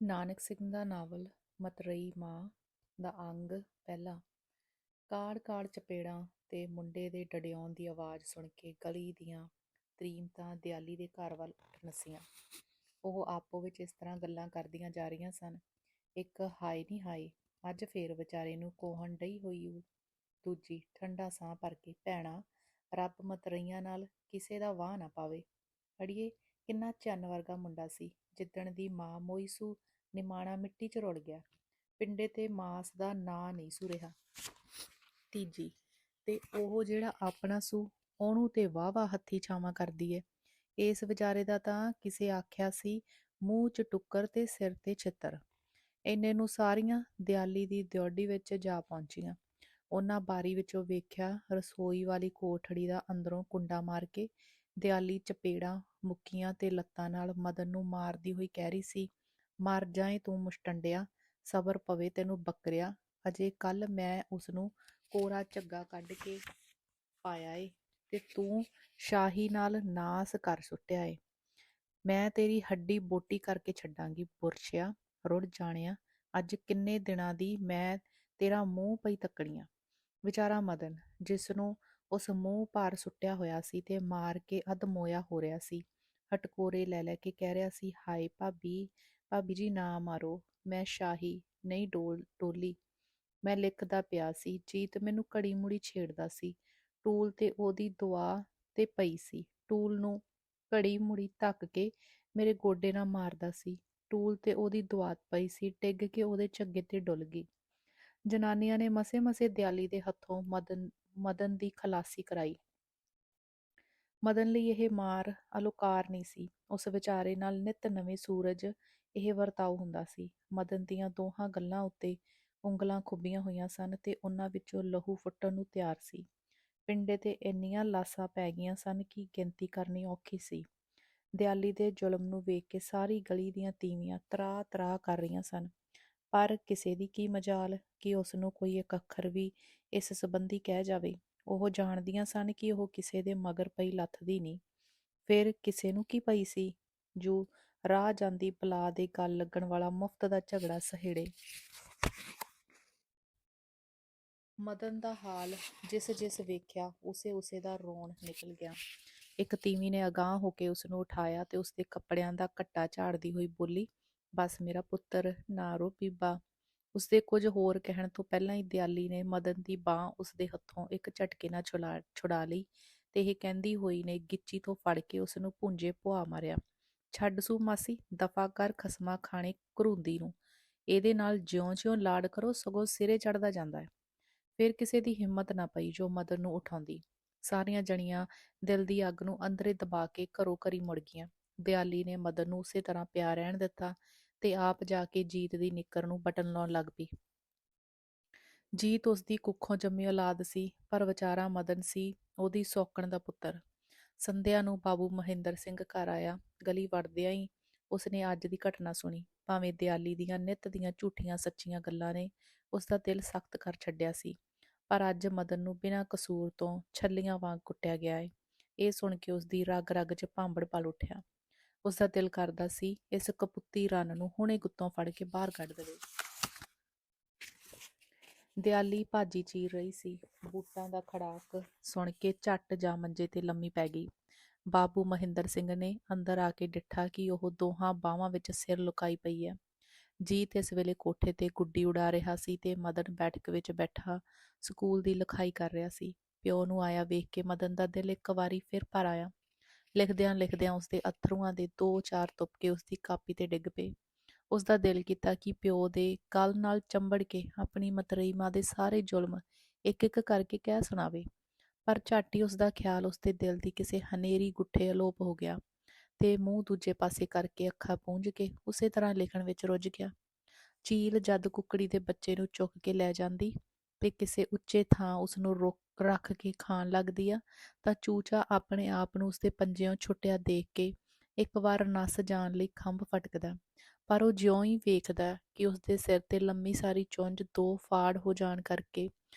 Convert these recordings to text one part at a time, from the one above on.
ਨਾਨਕ ਸਿੰਘ ਦਾ novel ਮਤਰੇਈ ਮਾਂ ਦਾ ਅੰਗ ਪਹਿਲਾ। ਕਾੜ ਕਾੜ ਚਪੇੜਾਂ ਤੇ ਮੁੰਡੇ ਦੇ ਡਡਿਆਉਣ ਦੀ ਆਵਾਜ਼ ਸੁਣ ਕੇ ਗਲੀ ਦੀਆਂ ਤ੍ਰੀਮਤਾਂ ਦਿਆਲੀ ਦੇ ਘਰ ਵੱਲ ਉੱਠ ਨੱਸੀਆਂ। ਉਹ ਆਪੋ ਵਿੱਚ ਇਸ ਤਰ੍ਹਾਂ ਗੱਲਾਂ ਕਰਦੀਆਂ ਜਾ ਰਹੀਆਂ ਸਨ। ਇੱਕ ਹਾਏ ਨੀ ਹਾਏ, ਅੱਜ ਫੇਰ ਵਿਚਾਰੇ ਨੂੰ ਕੋਹਣ ਡਈ ਹੋਈ ਊ। ਦੂਜੀ ਠੰਡਾ ਸਾਹ ਭਰ ਕੇ, ਭੈਣਾ ਰੱਬ ਮਤਰਈਆਂ ਨਾਲ ਕਿਸੇ ਦਾ ਵਾਹ ਨਾ ਪਾਵੇ। ਅੜੀਏ ਕਿੰਨਾ ਚੰਨ ਵਰਗਾ ਮੁੰਡਾ ਸੀ, ਜਿੱਦਣ ਦੀ ਮਾਂ ਮੋਈ ਸੂ ਨਿਮਾਣਾ ਮਿੱਟੀ 'ਚ ਰੁਲ ਗਿਆ। ਪਿੰਡੇ ਤੇ ਮਾਸ ਦਾ ਨਾਂ ਨਹੀਂ ਸੂ ਰਿਹਾ। ਤੀਜੀ, ਤੇ ਉਹ ਜਿਹੜਾ ਆਪਣਾ ਸੂ ਉਹਨੂੰ ਤੇ ਵਾਹ ਹੱਥੀ ਛਾਵਾਂ ਕਰਦੀ ਏ। ਇਸ ਵਿਚਾਰੇ ਦਾ ਤਾਂ ਕਿਸੇ ਆਖਿਆ ਸੀ, ਮੂੰਹ 'ਚ ਟੁੱਕਰ ਤੇ ਸਿਰ ਤੇ ਛਿੱਤਰ। ਇੰਨੇ ਨੂੰ ਸਾਰੀਆਂ ਦਿਆਲੀ ਦੀ ਦਿਉਡੀ ਵਿੱਚ ਜਾ ਪਹੁੰਚੀਆਂ। ਉਹਨਾਂ ਬਾਰੀ ਵਿੱਚੋਂ ਵੇਖਿਆ, ਰਸੋਈ ਵਾਲੀ ਕੋਠੜੀ ਦਾ ਅੰਦਰੋਂ ਕੁੰਡਾ ਮਾਰ ਕੇ ਦਿਆਲੀ ਚਪੇੜਾਂ ਮੁੱਕੀਆਂ ਤੇ ਲੱਤਾਂ ਨਾਲ ਮਦਨ ਨੂੰ ਮਾਰਦੀ ਹੋਈ ਕਹਿ ਰਹੀ ਸੀ, ਮਰ ਜਾਏ ਤੂੰ ਮੁਸ਼ਟੰਡਿਆ, ਸਬਰ ਪਵੇ ਤੈਨੂੰ ਬੱਕਰਿਆ। ਅਜੇ ਕੱਲ ਮੈਂ ਉਸਨੂੰ ਕੋਰਾ ਝੱਗਾ ਕੱਢ ਕੇ ਪਾਇਆ ਏ ਤੇ ਤੂੰ ਸ਼ਾਹੀ ਨਾਲ ਨਾਸ ਕਰ ਸੁੱਟਿਆ ਏ। ਮੈਂ ਤੇਰੀ ਹੱਡੀ ਬੋਟੀ ਕਰਕੇ ਛੱਡਾਂਗੀ ਬੁਰਸ਼ਿਆ, ਰੁੜ ਜਾਣਿਆ। ਅੱਜ ਕਿੰਨੇ ਦਿਨਾਂ ਦੀ ਮੈਂ ਤੇਰਾ ਮੂੰਹ ਪਈ ਤੱਕਣੀਆਂ। ਵਿਚਾਰਾ ਮਦਨ, ਜਿਸ ਨੂੰ ਉਸ ਮੂੰਹ ਭਾਰ ਸੁੱਟਿਆ ਹੋਇਆ ਸੀ ਤੇ ਮਾਰ ਕੇ ਅੱਧਮੋਇਆ ਹੋ ਰਿਹਾ ਸੀ, ਹਟਕੋਰੇ ਲੈ ਲੈ ਕੇ ਕਹਿ ਰਿਹਾ ਸੀ, ਹਾਏ ਭਾਬੀ, ਭਾਬੀ ਜੀ ਨਾ ਮਾਰੋ, ਮੈਂ ਸ਼ਾਹੀ ਨਹੀਂ ਡੋਲੀ। ਮੈਂ ਲਿਖਦਾ ਪਿਆ ਸੀ, ਜੀਤ ਮੈਨੂੰ ਘੜੀ ਮੁੜੀ ਛੇੜਦਾ ਸੀ। ਟੂਲ ਤੇ ਉਹਦੀ ਦੁਆ ਤੇ ਪਈ ਸੀ। ਟੂਲ ਨੂੰ ਘੜੀ ਮੁੜੀ ਧੱਕ ਕੇ ਮੇਰੇ ਗੋਡੇ ਨਾਲ ਮਾਰਦਾ ਸੀ। ਟੂਲ ਤੇ ਉਹਦੀ ਦੁਆ ਪਈ ਸੀ, ਡਿੱਗ ਕੇ ਉਹਦੇ ਝੱਗੇ ਤੇ ਡੁੱਲ ਗਈ। ਜਨਾਨੀਆਂ ਨੇ ਮਸੇ ਮਸੇ ਦਿਆਲੀ ਦੇ ਹੱਥੋਂ ਮਦਨ ਦੀ ਖਲਾਸੀ ਕਰਾਈ। ਮਦਨ ਲਈ ਇਹ ਮਾਰ ਅਲੋਕਾਰ ਨਹੀਂ ਸੀ। ਉਸ ਵਿਚਾਰੇ ਨਾਲ ਨਿੱਤ ਨਵੇਂ ਸੂਰਜ ਇਹ ਵਰਤਾਓ ਹੁੰਦਾ ਸੀ। ਮਦਨ ਦੀਆਂ ਦੋਹਾਂ ਗੱਲਾਂ ਉੱਤੇ ਉਂਗਲਾਂ ਖੁੱਬੀਆਂ ਹੋਈਆਂ ਸਨ ਤੇ ਉਹਨਾਂ ਵਿੱਚੋਂ ਲਹੂ ਫੁੱਟਣ ਨੂੰ ਤਿਆਰ ਸੀ। ਪਿੰਡੇ ਤੇ ਇੰਨੀਆਂ ਲਾਸਾਂ ਪੈ ਗਈਆਂ ਸਨ ਕਿ ਗਿਣਤੀ ਕਰਨੀ ਔਖੀ ਸੀ। ਦਿਆਲੀ ਦੇ ਜ਼ੁਲਮ ਨੂੰ ਵੇਖ ਕੇ ਸਾਰੀ ਗਲੀ ਦੀਆਂ ਤੀਵੀਆਂ ਤਰਾ ਤਰਾ ਕਰ ਰਹੀਆਂ ਸਨ, ਪਰ ਕਿਸੇ ਦੀ ਕੀ ਮਜਾਲ ਕਿ ਉਸ ਨੂੰ ਕੋਈ ਇੱਕ ਅੱਖਰ ਵੀ ਇਸ ਸੰਬੰਧੀ ਕਹਿ ਜਾਵੇ। ਉਹ ਜਾਣਦੀਆਂ ਸਨ ਕਿ ਉਹ ਕਿਸੇ ਦੇ ਮਗਰ ਪਈ ਲੱਥਦੀ ਨਹੀਂ। ਫਿਰ ਕਿਸੇ ਨੂੰ ਕੀ ਪਈ ਸੀ ਜੋ ਰਾਹ ਜਾਂਦੀ ਬਲਾ ਦੇ ਗੱਲ ਲੱਗਣ ਵਾਲਾ ਮੁਫਤ ਦਾ ਝਗੜਾ ਸਹੇੜੇ। ਮਦਨ ਦਾ ਹਾਲ ਜਿਸ ਵੇਖਿਆ, ਉਸੇ ਦਾ ਰੋਣ ਨਿਕਲ ਗਿਆ। ਇੱਕ ਤੀਵੀਂ ਨੇ ਅਗਾਂਹ ਹੋ ਕੇ ਉਸਨੂੰ ਉਠਾਇਆ ਤੇ ਉਸਦੇ ਕੱਪੜਿਆਂ ਦਾ ਘੱਟਾ ਝਾੜਦੀ ਹੋਈ ਬੋਲੀ, ਬਸ ਮੇਰਾ ਪੁੱਤਰ, ਨਾ ਰੋ ਬੀਬਾ। ਉਸਦੇ ਕੁਝ ਹੋਰ ਕਹਿਣ ਤੋਂ ਪਹਿਲਾਂ ਹੀ ਦਿਆਲੀ ਨੇ ਮਦਨ ਦੀ ਬਾਂਹ ਉਸਦੇ ਹੱਥੋਂ ਇੱਕ ਝਟਕੇ ਨਾਲ ਛੁਡਾ ਲਈ ਤੇ ਇਹ ਕਹਿੰਦੀ ਹੋਈ ਨੇ ਗਿੱਚੀ ਤੋਂ ਫੜ ਕੇ ਉਸਨੂੰ ਭੁੰਜੇ ਪੁਆ ਮਾਰਿਆ, ਛੱਡ ਸੂ ਮਾਸੀ, ਦਫਾ ਕਰ ਖਸਮਾਂ ਖਾਣੇ ਘਰੂੰਦੀ ਨੂੰ। ਇਹਦੇ ਨਾਲ ਜਿਉਂ-ਜਿਉਂ ਲਾਡ ਕਰੋ ਸਗੋਂ ਸਿਰੇ ਚੜ੍ਹਦਾ ਜਾਂਦਾ ਹੈ। ਫਿਰ ਕਿਸੇ ਦੀ ਹਿੰਮਤ ਨਾ ਪਈ ਜੋ ਮਦਨ ਨੂੰ ਉਠਾਉਂਦੀ। ਸਾਰੀਆਂ ਜਣੀਆਂ ਦਿਲ ਦੀ ਅੱਗ ਨੂੰ ਅੰਦਰੇ ਦਬਾ ਕੇ ਘਰੋਂ ਘਰੀ ਮੁੜ ਗਈਆਂ। ਦਿਆਲੀ ਨੇ ਮਦਨ ਨੂੰ ਉਸੇ ਤਰ੍ਹਾਂ ਪਿਆ ਰਹਿਣ ਦਿੱਤਾ ਤੇ ਆਪ ਜਾ ਕੇ ਜੀਤ ਦੀ ਨਿੱਕਰ ਨੂੰ ਬਟਨ ਲਾਉਣ ਲੱਗ ਪਈ। ਜੀਤ ਉਸਦੀ ਕੁੱਖੋਂ ਜੰਮੀ ਔਲਾਦ ਸੀ, ਪਰ ਵਿਚਾਰਾ ਮਦਨ ਸੀ ਉਹਦੀ ਸੌਕਣ ਦਾ ਪੁੱਤਰ। ਸੰਧਿਆ ਨੂੰ ਬਾਬੂ ਮਹਿੰਦਰ ਸਿੰਘ ਘਰ ਆਇਆ। ਗਲੀ ਵੜਦਿਆਂ ਹੀ ਉਸਨੇ ਅੱਜ ਦੀ ਘਟਨਾ ਸੁਣੀ। ਭਾਵੇਂ ਦਿਆਲੀ ਦੀਆਂ ਨਿੱਤ ਦੀਆਂ ਝੂਠੀਆਂ ਸੱਚੀਆਂ ਗੱਲਾਂ ਨੇ ਉਸਦਾ ਦਿਲ ਸਖਤ ਕਰ ਛੱਡਿਆ ਸੀ, ਪਰ ਅੱਜ ਮਦਨ ਨੂੰ ਬਿਨਾਂ ਕਸੂਰ ਤੋਂ ਛੱਲੀਆਂ ਵਾਂਗ ਕੁੱਟਿਆ ਗਿਆ ਏ। ਇਹ ਸੁਣ ਕੇ ਉਸਦੀ ਰਗ ਰਗ 'ਚ ਭਾਂਬੜ ਪਲ ਉੱਠਿਆ। ਉਸਦਾ ਦਿਲ ਕਰਦਾ ਸੀ ਇਸ ਕਪੁੱਤੀ ਰੰਨ ਨੂੰ ਹੁਣੇ ਗੁੱਤੋਂ ਫੜ ਕੇ ਬਾਹਰ ਕੱਢ ਦੇਵੇ। ਦਿਆਲੀ ਭਾਜੀ ਚੀਰ ਰਹੀ ਸੀ। ਬੂਟਾਂ ਦਾ ਖੜਾਕ ਸੁਣ ਕੇ ਝੱਟ ਜਾ ਮੰਜੇ ਤੇ ਲੰਮੀ ਪੈ ਗਈ। ਬਾਬੂ ਮਹਿੰਦਰ ਸਿੰਘ ਨੇ ਅੰਦਰ ਆ ਕੇ ਡਿੱਠਾ ਕਿ ਉਹ ਦੋਹਾਂ ਬਾਹਾਂ ਵਿੱਚ ਸਿਰ ਲੁਕਾਈ ਪਈ ਹੈ। ਜੀਤ ਇਸ ਵੇਲੇ ਕੋਠੇ ਤੇ ਗੁੱਡੀ ਉਡਾ ਰਿਹਾ ਸੀ ਤੇ ਮਦਨ ਬੈਠਕ ਵਿੱਚ ਬੈਠਾ ਸਕੂਲ ਦੀ ਲਿਖਾਈ ਕਰ ਰਿਹਾ ਸੀ। ਪਿਓ ਨੂੰ ਆਇਆ ਵੇਖ ਕੇ ਮਦਨ ਦਾ ਦਿਲ ਇੱਕ ਵਾਰੀ ਫਿਰ ਭਰ ਆਇਆ। ਲਿਖਦਿਆਂ ਉਸਦੇ ਅੱਥਰੂਆਂ ਦੇ 2-4 ਤੁਪਕੇ ਉਸਦੀ ਕਾਪੀ ਤੇ ਡਿੱਗ ਪਏ। ਉਸਦਾ ਦਿਲ ਕੀਤਾ ਕਿ ਪਿਓ ਦੇ ਗਲ ਨਾਲ ਚੰਬੜ ਕੇ ਆਪਣੀ ਮਤਰੇਈ ਮਾਂ ਦੇ ਸਾਰੇ ਜ਼ੁਲਮ ਇੱਕ ਕਰਕੇ ਕਹਿ ਸੁਣਾਵੇ, ਪਰ ਝੱਟ ਹੀ ਉਸਦਾ ਖਿਆਲ ਉਸਦੇ ਦਿਲ ਦੀ ਕਿਸੇ ਹਨੇਰੀ ਗੁੱਠੇ ਅਲੋਪ ਹੋ ਗਿਆ ਤੇ ਮੂੰਹ ਦੂਜੇ ਪਾਸੇ ਕਰਕੇ ਅੱਖਾਂ ਪੂੰਝ ਕੇ ਉਸੇ ਤਰ੍ਹਾਂ ਲਿਖਣ ਵਿੱਚ ਰੁੱਝ ਗਿਆ। ਚੀਲ ਜਦ ਕੁੱਕੜੀ ਦੇ ਬੱਚੇ ਨੂੰ ਚੁੱਕ ਕੇ ਲੈ ਜਾਂਦੀ ਤੇ ਕਿਸੇ ਉੱਚੇ ਥਾਂ ਉਸਨੂੰ ਰੱਖ ਕੇ ਖਾਣ ਲੱਗਦੀ ਆ, ਤਾਂ ਚੂਚਾ ਆਪਣੇ ਆਪ ਨੂੰ ਉਸਦੇ ਪੰਜਿਆਂ ਛੁੱਟਿਆ ਦੇਖ ਕੇ ਇੱਕ ਵਾਰ ਨੱਸ ਜਾਣ ਲਈ ਖੰਭ ਫਟਕਦਾ, ਪਰ ਉਹ ਜਿਉਂ ਹੀ ਵੇਖਦਾ ਕਿ ਉਸਦੇ ਸਿਰ ਤੇ ਲੰਮੀ ਸਾਰੀ ਚੁੰਝ 2 ਫਾੜ ਹੋ ਜਾਣ ਕਰਕੇ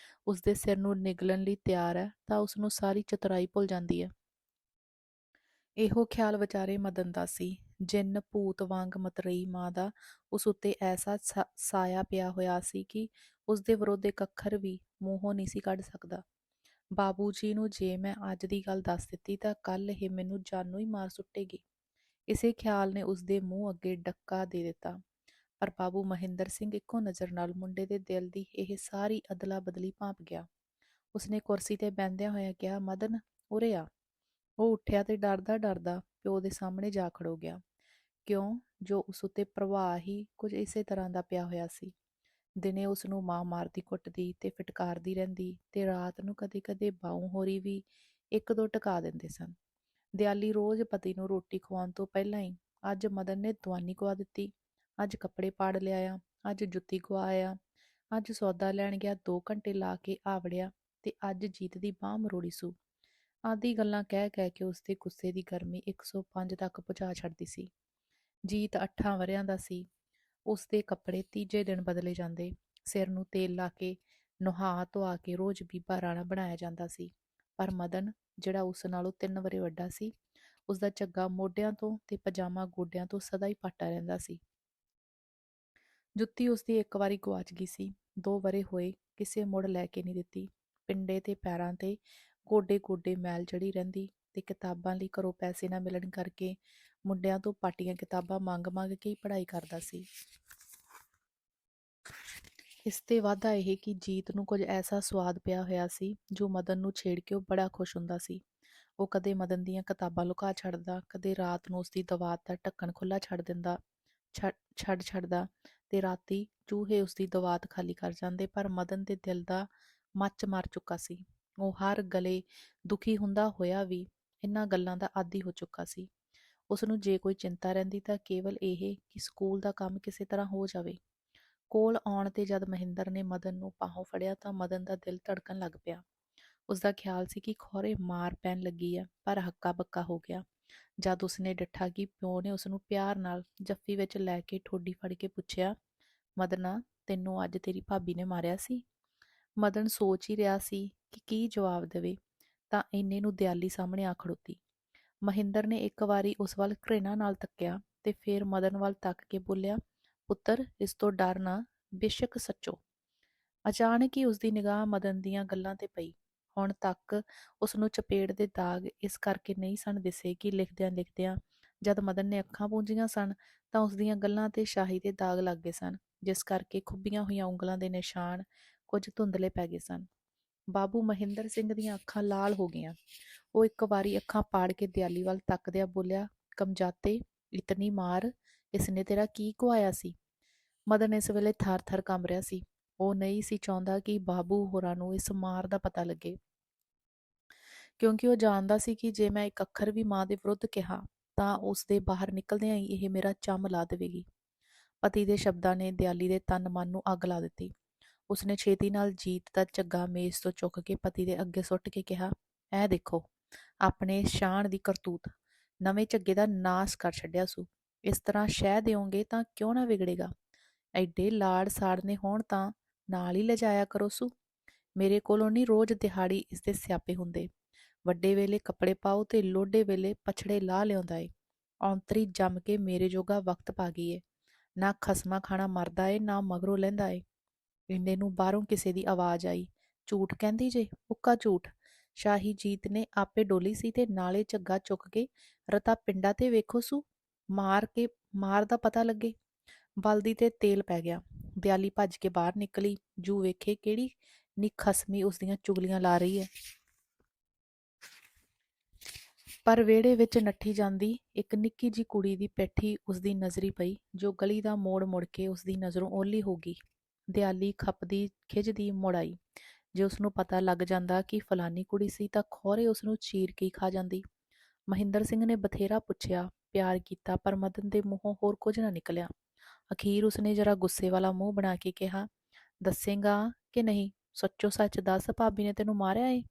ਉਸਦੇ ਸਿਰ ਨੂੰ ਨਿਗਲਣ ਲਈ ਤਿਆਰ ਹੈ, ਤਾਂ ਉਸਨੂੰ ਸਾਰੀ ਚਤੁਰਾਈ ਭੁੱਲ ਜਾਂਦੀ ਹੈ। ਇਹੋ ਖਿਆਲ ਵਿਚਾਰੇ ਮਦਨ ਦਾ ਸੀ। ਜਿੰਨ ਭੂਤ ਵਾਂਗ ਮਤਰੇਈ ਮਾਂ ਦਾ ਉਸ ਉੱਤੇ ਐਸਾ ਸਾਇਆ ਪਿਆ ਹੋਇਆ ਸੀ ਕਿ ਉਸ ਦੇ ਵਿਰੁੱਧ ਇੱਕ ਅੱਖਰ ਵੀ ਮੂੰਹੋਂ ਨਹੀਂ ਸੀ ਕੱਢ ਸਕਦਾ। ਬਾਬੂ ਜੀ ਨੂੰ ਜੇ ਮੈਂ ਅੱਜ ਦੀ ਗੱਲ ਦੱਸ ਦਿੱਤੀ ਤਾਂ ਕੱਲ ਇਹ ਮੈਨੂੰ ਜਾਨੋਂ ਹੀ ਮਾਰ ਸੁੱਟੇਗੀ। ਇਸੇ ਖਿਆਲ ਨੇ ਉਸ ਦੇ ਮੂੰਹ ਅੱਗੇ ਡੱਕਾ ਦੇ ਦਿੱਤਾ। ਪਰ ਬਾਬੂ ਮਹਿੰਦਰ ਸਿੰਘ ਇੱਕੋ ਨਜ਼ਰ ਨਾਲ ਮੁੰਡੇ ਦੇ ਦਿਲ ਦੀ ਇਹ ਸਾਰੀ ਅਦਲਾ ਬਦਲੀ ਭਾਂਪ ਗਿਆ। ਉਸਨੇ ਕੁਰਸੀ ਤੇ ਬਹਿੰਦਿਆਂ ਹੋਇਆ ਕਿਹਾ, ਮਦਨ ਉਰੇ ਆ। ਉਹ ਉੱਠਿਆ ਤੇ ਡਰਦਾ ਡਰਦਾ ਪਿਓ ਦੇ ਸਾਹਮਣੇ ਜਾ ਖੜੋ ਗਿਆ। ਕਿਉਂ ਜੋ ਉਸ ਉੱਤੇ ਪ੍ਰਭਾਵ ਹੀ ਕੁਝ ਇਸੇ ਤਰ੍ਹਾਂ ਦਾ ਪਿਆ ਹੋਇਆ ਸੀ। ਦਿਨੇ ਉਸ ਨੂੰ ਮਾਂ ਮਾਰਦੀ ਕੁੱਟਦੀ ਤੇ ਫਿਟਕਾਰਦੀ ਰਹਿੰਦੀ ਤੇ ਰਾਤ ਨੂੰ ਕਦੇ ਕਦੇ ਬਾਊ ਹੋਰੀ ਵੀ ਇੱਕ ਦੋ ਟਕਾ ਦਿੰਦੇ ਸਨ। ਦਿਆਲੀ ਰੋਜ਼ ਪਤੀ ਨੂੰ ਰੋਟੀ ਖਵਾਉਣ ਤੋਂ ਪਹਿਲਾਂ ਹੀ ਅੱਜ ਮਦਨ ਨੇ ਦਵਾਨੀ ਖਵਾ ਦਿੱਤੀ, ਅੱਜ ਕੱਪੜੇ ਪਾੜ ਲਿਆਇਆ, ਅੱਜ ਜੁੱਤੀ ਖਵਾ ਆਇਆ, ਅੱਜ ਸੌਦਾ ਲੈਣ ਗਿਆ 2 ਘੰਟੇ ਲਾ ਕੇ ਆਵੜਿਆ ਤੇ ਅੱਜ ਜੀਤ ਦੀ ਬਾਂਹ ਮਰੋੜੀ ਸੂ। ਆਦਿ ਗੱਲਾਂ ਕਹਿ ਕਹਿ ਕੇ ਉਸਦੇ ਗੁੱਸੇ ਦੀ ਗਰਮੀ 105 ਤੱਕ ਪਹੁੰਚਾ ਛੱਡਦੀ ਸੀ। ਜੀਤ 8 ਵਰ੍ਹਿਆਂ ਦਾ ਸੀ। ਉਸਦੇ ਕੱਪੜੇ ਤੀਜੇ ਦਿਨ ਬਦਲੇ ਜਾਂਦੇ, ਸਿਰ ਨੂੰ ਤੇਲ ਲਾ ਕੇ ਨੁਹਾ ਧੁਆ ਕੇ ਰੋਜ਼ ਬੀਬਾ ਰਾਣਾ ਬਣਾਇਆ ਜਾਂਦਾ ਸੀ। ਪਰ ਮਦਨ, ਜਿਹੜਾ ਉਸ ਨਾਲੋਂ 3 ਵਰ੍ਹੇ ਵੱਡਾ ਸੀ, ਉਸਦਾ ਝੱਗਾ ਮੋਢਿਆਂ ਤੋਂ ਤੇ ਪਜਾਮਾ ਗੋਡਿਆਂ ਤੋਂ ਸਦਾ ਹੀ ਪਾਟਾ ਰਹਿੰਦਾ ਸੀ। ਜੁੱਤੀ ਉਸਦੀ ਇੱਕ ਵਾਰੀ ਗੁਆਚ ਗਈ ਸੀ। 2 ਵਰ੍ਹੇ ਹੋਏ ਕਿਸੇ ਮੁੜ ਲੈ ਕੇ ਨਹੀਂ ਦਿੱਤੀ। ਪਿੰਡੇ ਤੇ ਪੈਰਾਂ ਤੇ ਗੋਡੇ ਗੋਡੇ ਮੈਲ ਚੜੀ ਰਹਿੰਦੀ ਤੇ ਕਿਤਾਬਾਂ ਲਈ ਘਰੋਂ ਪੈਸੇ ਨਾ ਮਿਲਣ ਕਰਕੇ ਮੁੰਡਿਆਂ ਤੋਂ ਪਾਟੀਆਂ ਕਿਤਾਬਾਂ ਮੰਗ ਮੰਗ ਕੇ ਹੀ ਪੜ੍ਹਾਈ ਕਰਦਾ ਸੀ। ਇਸ ਤੇ ਵਾਧਾ ਇਹ ਕਿ ਜੀਤ ਨੂੰ ਕੁਝ ਐਸਾ ਸਵਾਦ ਪਿਆ ਹੋਇਆ ਸੀ ਜੋ ਮਦਨ ਨੂੰ ਛੇੜ ਕੇ ਉਹ ਬੜਾ ਖੁਸ਼ ਹੁੰਦਾ ਸੀ। ਉਹ ਕਦੇ ਮਦਨ ਦੀਆਂ ਕਿਤਾਬਾਂ ਲੁਕਾ ਛੱਡਦਾ, ਕਦੇ ਰਾਤ ਨੂੰ ਉਸਦੀ ਦਵਾਤ ਦਾ ਢੱਕਣ ਖੁੱਲ੍ਹਾ ਛੱਡਦਾ ਤੇ ਰਾਤੀ ਚੂਹੇ ਉਸਦੀ ਦਵਾਤ ਖਾਲੀ ਕਰ ਜਾਂਦੇ। ਪਰ ਮਦਨ ਦੇ ਦਿਲ ਦਾ ਮੱਚ ਮਰ ਚੁੱਕਾ ਸੀ। ਉਹ ਹਰ ਗਲੇ ਦੁਖੀ ਹੁੰਦਾ ਹੋਇਆ ਵੀ ਇਹਨਾਂ ਗੱਲਾਂ ਦਾ ਆਦੀ ਹੋ ਚੁੱਕਾ ਸੀ। ਉਸਨੂੰ ਜੇ ਕੋਈ ਚਿੰਤਾ ਰਹਿੰਦੀ ਤਾਂ ਕੇਵਲ ਇਹ ਕਿ ਸਕੂਲ ਦਾ ਕੰਮ ਕਿਸੇ ਤਰ੍ਹਾਂ ਹੋ ਜਾਵੇ। ਕੋਲ ਆਉਣ ਤੇ ਜਦ ਮਹਿੰਦਰ ਨੇ ਮਦਨ ਨੂੰ ਬਾਹੋਂ ਫੜਿਆ ਤਾਂ ਮਦਨ ਦਾ ਦਿਲ ਧੜਕਣ ਲੱਗ ਪਿਆ। ਉਸਦਾ ਖਿਆਲ ਸੀ ਕਿ ਖੌਰੇ ਮਾਰ ਪੈਣ ਲੱਗੀ ਆ, ਪਰ ਹੱਕਾ ਬੱਕਾ ਹੋ ਗਿਆ ਜਦ ਉਸਨੇ ਡਿੱਠਾ ਕਿ ਪਿਓ ਨੇ ਉਸਨੂੰ ਪਿਆਰ ਨਾਲ ਜੱਫੀ ਵਿੱਚ ਲੈ ਕੇ ਠੋਡੀ ਫੜ ਕੇ ਪੁੱਛਿਆ, ਮਦਨਾ, ਤੈਨੂੰ ਅੱਜ ਤੇਰੀ ਭਾਬੀ ਨੇ ਮਾਰਿਆ ਸੀ? ਮਦਨ ਸੋਚ ਹੀ ਰਿਹਾ ਸੀ ਕਿ ਕੀ ਜਵਾਬ ਦੇਵੇ ਤਾਂ ਇੰਨੇ ਨੂੰ ਦਿਆਲੀ ਸਾਹਮਣੇ ਆ ਖੜੋਤੀ। ਮਹਿੰਦਰ ਨੇ ਇੱਕ ਵਾਰੀ ਉਸ ਵੱਲ ਘ੍ਰਿਣਾ ਨਾਲ ਤੱਕਿਆ ਤੇ ਫੇਰ ਮਦਨ ਵੱਲ ਤੱਕ ਕੇ ਬੋਲਿਆ, ਪੁੱਤਰ, ਇਸ ਤੋਂ ਡਰ ਨਾ, ਬੇਸ਼ੱਕ ਸੱਚੋ। ਅਚਾਨਕ ਹੀ ਉਸਦੀ ਨਿਗਾਹ ਮਦਨ ਦੀਆਂ ਗੱਲਾਂ ਤੇ ਪਈ। ਹੁਣ ਤੱਕ ਉਸਨੂੰ ਚਪੇੜ ਦੇ ਦਾਗ ਇਸ ਕਰਕੇ ਨਹੀਂ ਸਨ ਦਿਸੇ ਕਿ ਲਿਖਦਿਆਂ ਲਿਖਦਿਆਂ ਜਦ ਮਦਨ ਨੇ ਅੱਖਾਂ ਪੂੰਝੀਆਂ ਸਨ ਤਾਂ ਉਸਦੀਆਂ ਗੱਲਾਂ ਤੇ ਸ਼ਾਹੀ ਦੇ ਦਾਗ ਲੱਗ ਗਏ ਸਨ, ਜਿਸ ਕਰਕੇ ਖੁੱਬੀਆਂ ਹੋਈਆਂ ਉਂਗਲਾਂ ਦੇ ਨਿਸ਼ਾਨ ਕੁਝ ਧੁੰਦਲੇ ਪੈ ਗਏ ਸਨ। ਬਾਬੂ ਮਹਿੰਦਰ ਸਿੰਘ ਦੀਆਂ ਅੱਖਾਂ ਲਾਲ ਹੋ ਗਈਆਂ। ਉਹ ਇੱਕ ਵਾਰੀ ਅੱਖਾਂ ਪਾੜ ਕੇ ਦਿਆਲੀ ਵੱਲ ਤੱਕਦਿਆਂ ਬੋਲਿਆ, ਕਮਜਾਤੇ, ਇਤਨੀ ਮਾਰ, ਇਸਨੇ ਤੇਰਾ ਕੀ ਕੁਆਇਆ ਸੀ? ਮਦਨ ਇਸ ਵੇਲੇ ਥਰ ਥਰ ਕੰਬ ਰਿਹਾ ਸੀ। ਉਹ ਨਹੀਂ ਸੀ ਚਾਹੁੰਦਾ ਕਿ ਬਾਬੂ ਹੋਰਾਂ ਨੂੰ ਇਸ ਮਾਰ ਦਾ ਪਤਾ ਲੱਗੇ, ਕਿਉਂਕਿ ਉਹ ਜਾਣਦਾ ਸੀ ਕਿ ਜੇ ਮੈਂ ਇੱਕ ਅੱਖਰ ਵੀ ਮਾਂ ਦੇ ਵਿਰੁੱਧ ਕਿਹਾ ਤਾਂ ਉਸ ਦੇ ਬਾਹਰ ਨਿਕਲਦਿਆਂ ਹੀ ਇਹ ਮੇਰਾ ਚੰਮ ਲਾ ਦੇਵੇਗੀ। ਪਤੀ ਦੇ ਸ਼ਬਦਾਂ ਨੇ ਦਿਆਲੀ ਦੇ ਤਨ ਮਨ ਨੂੰ ਅੱਗ ਲਾ ਦਿੱਤੀ। ਉਸਨੇ ਛੇਤੀ ਨਾਲ ਜੀਤ ਦਾ ਝੱਗਾ ਮੇਜ਼ ਤੋਂ ਚੁੱਕ ਕੇ ਪਤੀ ਦੇ ਅੱਗੇ ਸੁੱਟ ਕੇ ਕਿਹਾ, ਇਹ ਦੇਖੋ, ਆਪਣੇ ਸ਼ਾਨ ਦੀ ਕਰਤੂਤ, ਨਵੇਂ ਝੱਗੇ ਦਾ ਨਾਸ ਕਰ ਛੱਡਿਆ ਸੂ। ਇਸ ਤਰ੍ਹਾਂ ਸ਼ਹਿ ਦਿਓਗੇ ਤਾਂ ਕਿਉਂ ਨਾ ਵਿਗੜੇਗਾ। ਐਡੇ ਲਾੜ ਸਾੜਨੇ ਹੋਣ ਤਾਂ ਨਾਲ ਹੀ ਲਿਜਾਇਆ ਕਰੋ ਸੂ। ਮੇਰੇ ਕੋਲੋਂ ਨਹੀਂ ਰੋਜ਼ ਦਿਹਾੜੀ ਇਸਦੇ ਸਿਆਪੇ ਹੁੰਦੇ। ਵੱਡੇ ਵੇਲੇ ਕੱਪੜੇ ਪਾਓ ਤੇ ਲੋਡੇ ਵੇਲੇ ਪਛੜੇ ਲਾਹ ਲਿਆਉਂਦਾ ਏ। ਔਂਤਰੀ ਜੰਮ ਕੇ ਮੇਰੇ ਜੋਗਾ ਵਕਤ ਪਾ ਗਈ ਏ। ਨਾ ਖਸਮਾ ਖਾਣਾ ਮਰਦਾ ਏ, ਨਾ ਮਗਰੋਂ ਲੈਂਦਾ ਏ। ਇੰਨੇ ਨੂੰ ਬਾਹਰੋਂ ਕਿਸੇ ਦੀ ਆਵਾਜ਼ ਆਈ, ਝੂਠ ਕਹਿੰਦੀ ਜੇ, ਉੱਕਾ ਝੂਠ। ਸ਼ਾਹੀ ਜੀਤ ਨੇ ਆਪੇ ਡੋਲੀ ਸੀ ਤੇ ਨਾਲੇ ਝੱਗਾ ਚੁੱਕ ਕੇ ਰਤਾ ਪਿੰਡਾਂ ਤੇ ਵੇਖੋ ਸੂ, ਮਾਰ ਦਾ ਪਤਾ ਲੱਗੇ। ਬਲਦੀ ਤੇ ਤੇਲ ਪੈ ਗਿਆ। ਦਿਆਲੀ ਭੱਜ ਕੇ ਬਾਹਰ ਨਿਕਲੀ, ਜੂ ਵੇਖੇ ਕਿਹੜੀ ਨਿਖਸਮੀ ਉਸਦੀਆਂ ਚੁਗਲੀਆਂ ਲਾ ਰਹੀ ਹੈ। ਪਰ ਵਿਹੜੇ ਵਿੱਚ ਨੱਠੀ ਜਾਂਦੀ ਇੱਕ ਨਿੱਕੀ ਜਿਹੀ ਕੁੜੀ ਦੀ ਪੈਠੀ ਉਸਦੀ ਨਜ਼ਰੀ ਪਈ, ਜੋ ਗਲੀ ਦਾ ਮੋੜ ਮੁੜ ਕੇ ਉਸਦੀ ਨਜ਼ਰੋਂ ਓਹਲੀ ਹੋ ਗਈ। ਦਿਆਲੀ ਖਪਦੀ ਖਿੱਝਦੀ ਮੁੜ ਆਈ। ਜੇ ਉਸਨੂੰ ਪਤਾ ਲੱਗ ਜਾਂਦਾ ਕਿ ਫਲਾਨੀ ਕੁੜੀ ਸੀ ਤਾਂ ਖੌਰੇ ਉਸਨੂੰ ਚੀਰ ਕੇ ਖਾ ਜਾਂਦੀ। ਮਹਿੰਦਰ ਸਿੰਘ ਨੇ ਬਥੇਰਾ ਪੁੱਛਿਆ, ਪਿਆਰ ਕੀਤਾ, ਪਰ ਮਦਨ ਦੇ ਮੂੰਹੋਂ ਹੋਰ ਕੁਝ ਨਾ ਨਿਕਲਿਆ। ਅਖੀਰ ਉਸਨੇ ਜਰਾ ਗੁੱਸੇ ਵਾਲਾ ਮੂੰਹ ਬਣਾ ਕੇ ਕਿਹਾ, ਦੱਸੇਗਾ ਕਿ ਨਹੀਂ? ਸੱਚੋ ਸੱਚ ਦੱਸ, ਭਾਬੀ ਨੇ ਤੈਨੂੰ ਮਾਰਿਆ ਏ?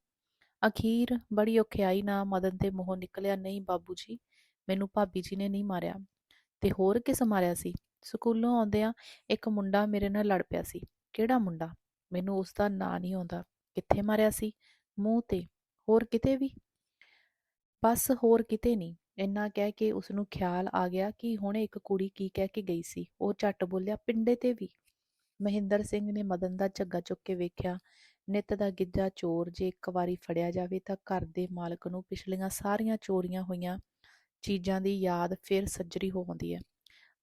ਅਖੀਰ ਬੜੀ ਔਖਿਆਈ ਨਾਲ ਮਦਨ ਦੇ ਮੂੰਹੋਂ ਨਿਕਲਿਆ, ਨਹੀਂ ਬਾਬੂ ਜੀ, ਮੈਨੂੰ ਭਾਬੀ ਜੀ ਨੇ ਨਹੀਂ ਮਾਰਿਆ। ਤੇ ਹੋਰ ਕਿਸ ਮਾਰਿਆ ਸੀ? ਸਕੂਲੋਂ ਆਉਂਦਿਆਂ ਇੱਕ ਮੁੰਡਾ ਮੇਰੇ ਨਾਲ ਲੜ ਪਿਆ ਸੀ। ਕਿਹੜਾ ਮੁੰਡਾ? ਮੈਨੂੰ ਉਸਦਾ ਨਾਂ ਨਹੀਂ ਆਉਂਦਾ। ਕਿੱਥੇ ਮਾਰਿਆ ਸੀ? ਮੂੰਹ ਤੇ। ਹੋਰ ਕਿਤੇ ਵੀ? ਬਸ ਹੋਰ ਕਿਤੇ ਨਹੀਂ। ਇੰਨਾ ਕਹਿ ਕੇ ਉਸਨੂੰ ਖਿਆਲ ਆ ਗਿਆ ਕਿ ਹੁਣੇ ਇੱਕ ਕੁੜੀ ਕੀ ਕਹਿ ਕੇ ਗਈ ਸੀ। ਉਹ ਝੱਟ ਬੋਲਿਆ, ਪਿੰਡੇ ਤੇ ਵੀ। ਮਹਿੰਦਰ ਸਿੰਘ ਨੇ ਮਦਨ ਦਾ ਝੱਗਾ ਚੁੱਕ ਕੇ ਵੇਖਿਆ। ਨਿੱਤ ਦਾ ਗਿੱਜਾ ਚੋਰ ਜੇ ਇੱਕ ਵਾਰੀ ਫੜਿਆ ਜਾਵੇ ਤਾਂ ਘਰ ਦੇ ਮਾਲਕ ਨੂੰ ਪਿਛਲੀਆਂ ਸਾਰੀਆਂ ਚੋਰੀਆਂ ਹੋਈਆਂ ਚੀਜ਼ਾਂ ਦੀ ਯਾਦ ਫਿਰ ਸੱਜਰੀ ਹੋ ਆਉਂਦੀ ਹੈ।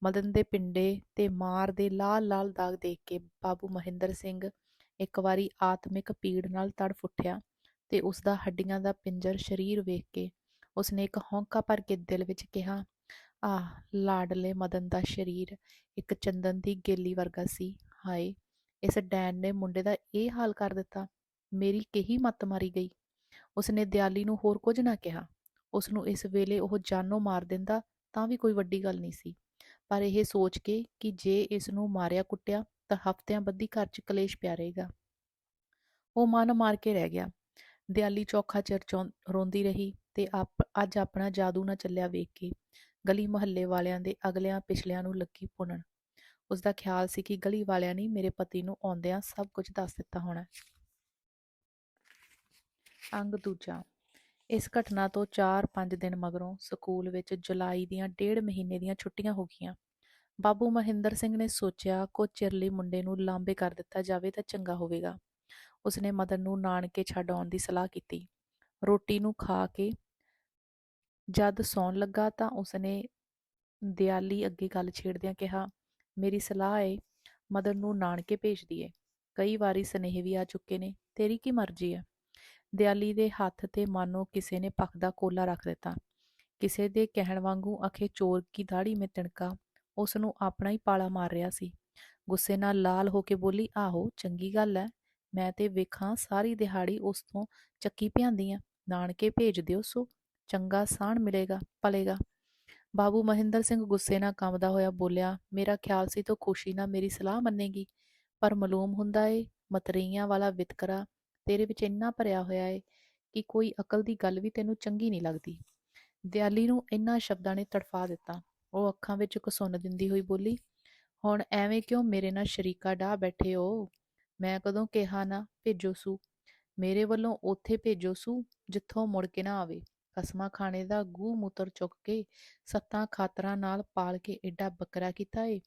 ਮਦਨ ਦੇ ਪਿੰਡੇ ਤੇ ਮਾਰ ਦੇ ਲਾਲ ਲਾਲ ਦਾਗ ਦੇਖ ਕੇ ਬਾਬੂ ਮਹਿੰਦਰ ਸਿੰਘ ਇੱਕ ਵਾਰੀ ਆਤਮਿਕ ਪੀੜ ਨਾਲ ਤੜਫ ਉੱਠਿਆ ਤੇ ਉਸਦਾ ਹੱਡੀਆਂ ਦਾ ਪਿੰਜਰ ਸਰੀਰ ਵੇਖ ਕੇ ਉਸਨੇ ਇੱਕ ਹੌਂਕਾ ਭਰ ਕੇ ਦਿਲ ਵਿੱਚ ਕਿਹਾ, ਆਹ ਲਾਡਲੇ ਮਦਨ ਦਾ ਸਰੀਰ ਇੱਕ ਚੰਦਨ ਦੀ ਗੇਲੀ ਵਰਗਾ ਸੀ। ਹਾਏ, ਇਸ ਡੈਣ ਨੇ ਮੁੰਡੇ ਦਾ ਇਹ ਹਾਲ ਕਰ ਦਿੱਤਾ। ਮੇਰੀ ਕਹੀ ਮੱਤ ਮਾਰੀ ਗਈ। ਉਸਨੇ ਦਿਆਲੀ ਨੂੰ ਹੋਰ ਕੁਝ ਨਾ ਕਿਹਾ। ਉਸਨੂੰ ਇਸ ਵੇਲੇ ਉਹ ਜਾਨੋਂ ਮਾਰ ਦਿੰਦਾ ਤਾਂ ਵੀ ਕੋਈ ਵੱਡੀ ਗੱਲ ਨਹੀਂ ਸੀ, ਪਰ ਇਹ ਸੋਚ ਕੇ ਕਿ ਜੇ ਇਸ ਨੂੰ ਮਾਰਿਆ ਕੁੱਟਿਆ ਤਾਂ ਹਫ਼ਤਿਆਂ ਬੱਧੀ ਘਰ 'ਚ ਕਲੇਸ਼ ਪਿਆ ਰਹੇਗਾ, ਉਹ ਮਨ ਮਾਰ ਕੇ ਰਹਿ ਗਿਆ। ਦਿਆਲੀ ਚੌਖਾ ਚਿਰ ਰੋਂਦੀ ਰਹੀ ਤੇ ਅੱਜ ਆਪਣਾ ਜਾਦੂ ਨਾ ਚੱਲਿਆ ਵੇਖ ਕੇ ਗਲੀ ਮੁਹੱਲੇ ਵਾਲਿਆਂ ਦੇ ਅਗਲਿਆਂ ਪਿਛਲਿਆਂ ਨੂੰ ਲੱਗੀ ਭੁੰਨਣ। ਉਸਦਾ ਖਿਆਲ ਸੀ ਕਿ ਗਲੀ ਵਾਲਿਆਂ ਨੇ ਮੇਰੇ ਪਤੀ ਨੂੰ ਆਉਂਦਿਆਂ ਸਭ ਕੁਝ ਦੱਸ ਦਿੱਤਾ ਹੋਣਾ। ਅੰਗ ਦੂਜਾ। ਇਸ ਘਟਨਾ ਤੋਂ 4-5 ਦਿਨ ਮਗਰੋਂ ਸਕੂਲ ਵਿੱਚ ਜੁਲਾਈ ਦੀਆਂ 1.5 ਮਹੀਨੇ ਦੀਆਂ ਛੁੱਟੀਆਂ ਹੋ ਗਈਆਂ। ਬਾਬੂ ਮਹਿੰਦਰ ਸਿੰਘ ਨੇ ਸੋਚਿਆ ਕੁਝ ਚਿਰ ਲਈ ਮੁੰਡੇ ਨੂੰ ਲਾਂਬੇ ਕਰ ਦਿੱਤਾ ਜਾਵੇ ਤਾਂ ਚੰਗਾ ਹੋਵੇਗਾ। ਉਸਨੇ ਮਦਨ ਨੂੰ ਨਾਨਕੇ ਛੱਡ ਆਉਣ ਦੀ ਸਲਾਹ ਕੀਤੀ। ਰੋਟੀ ਨੂੰ ਖਾ ਕੇ ਜਦ ਸੌਣ ਲੱਗਾ ਤਾਂ ਉਸਨੇ ਦਿਆਲੀ ਅੱਗੇ ਗੱਲ ਛੇੜਦਿਆਂ ਕਿਹਾ, ਮੇਰੀ ਸਲਾਹ ਏ ਮਦਨ ਨੂੰ ਨਾਨਕੇ ਭੇਜ ਦੀਏ। ਕਈ ਵਾਰੀ ਸੁਨੇਹੇ ਵੀ ਆ ਚੁੱਕੇ ਨੇ, ਤੇਰੀ ਕੀ ਮਰਜ਼ੀ ਹੈ। ਦਿਆਲੀ ਦੇ ਹੱਥ ਤੇ ਮਾਨੋ ਕਿਸੇ ਨੇ ਪੱਖ ਦਾ ਕੋਲਾ ਰੱਖ ਦਿੱਤਾ। ਕਿਸੇ ਦੇ ਕਹਿਣ ਵਾਂਗੂ ਅਖੇ ਚੋਰ ਕੀ ਦਾੜੀ ਮੇ ਤਿਣਕਾ ਉਸ ਨੂੰ ਆਪਣਾ ਹੀ ਪਾਲਾ ਮਾਰ ਰਿਹਾ ਸੀ। ਗੁੱਸੇ ਨਾਲ ਲਾਲ ਹੋ ਕੇ ਬੋਲੀ, ਆਹੋ ਚੰਗੀ ਗੱਲ ਹੈ, ਮੈਂ ਤੇ ਵੇਖਾਂ ਸਾਰੀ ਦਿਹਾੜੀ ਉਸ ਤੋਂ ਚੱਕੀ ਪਿਆਂਦੀ ਆ। ਨਾਨਕੇ ਭੇਜ ਦਿਓ ਸੋ ਚੰਗਾ ਸਾਣ ਮਿਲੇਗਾ ਪਲੇਗਾ। ਬਾਬੂ ਮਹਿੰਦਰ ਸਿੰਘ ਗੁੱਸੇ ਨਾਲ ਕੰਬਦਾ ਹੋਇਆ ਬੋਲਿਆ, ਮੇਰਾ ਖਿਆਲ ਸੀ ਤੂੰ ਖੁਸ਼ੀ ਨਾਲ ਮੇਰੀ ਸਲਾਹ ਮੰਨੇਗੀ, ਪਰ ਮਾਲੂਮ ਹੁੰਦਾ ਏ ਮਤਰੇਈਆਂ ਵਾਲਾ ਵਿਤਕਰਾ ਤੇਰੇ ਵਿੱਚ ਇੰਨਾ ਭਰਿਆ ਹੋਇਆ ਏ ਕਿ ਕੋਈ ਅਕਲ ਦੀ ਗੱਲ ਵੀ ਤੈਨੂੰ ਚੰਗੀ ਨਹੀਂ ਲੱਗਦੀ। ਦਿਆਲੀ ਨੂੰ ਇਹਨਾਂ ਸ਼ਬਦਾਂ ਨੇ ਤੜਫਾ ਦਿੱਤਾ। ਉਹ ਅੱਖਾਂ ਵਿੱਚ ਘਸੁੰਨ ਦਿੰਦੀ ਹੋਈ ਬੋਲੀ, ਹੁਣ ਐਵੇਂ ਕਿਉਂ ਮੇਰੇ ਨਾਲ ਸ਼ਰੀਕਾ ਡਾਹ ਬੈਠੇ ਹੋ। ਮੈਂ ਕਦੋਂ ਕਿਹਾ ਨਾ ਭੇਜੋ ਸੂ। ਮੇਰੇ ਵੱਲੋਂ ਉੱਥੇ ਭੇਜੋ ਸੂ ਜਿੱਥੋਂ ਮੁੜ ਕੇ ਨਾ ਆਵੇ। ਕਸਮਾਂ ਖਾਣੇ ਦਾ ਗੂੰ ਮੂਤਰ ਚੁੱਕ ਕੇ 7 ਖਾਤਰਾਂ ਨਾਲ ਪਾਲ ਕੇ ਏਡਾ ਬੱਕਰਾ ਕੀਤਾ ਏ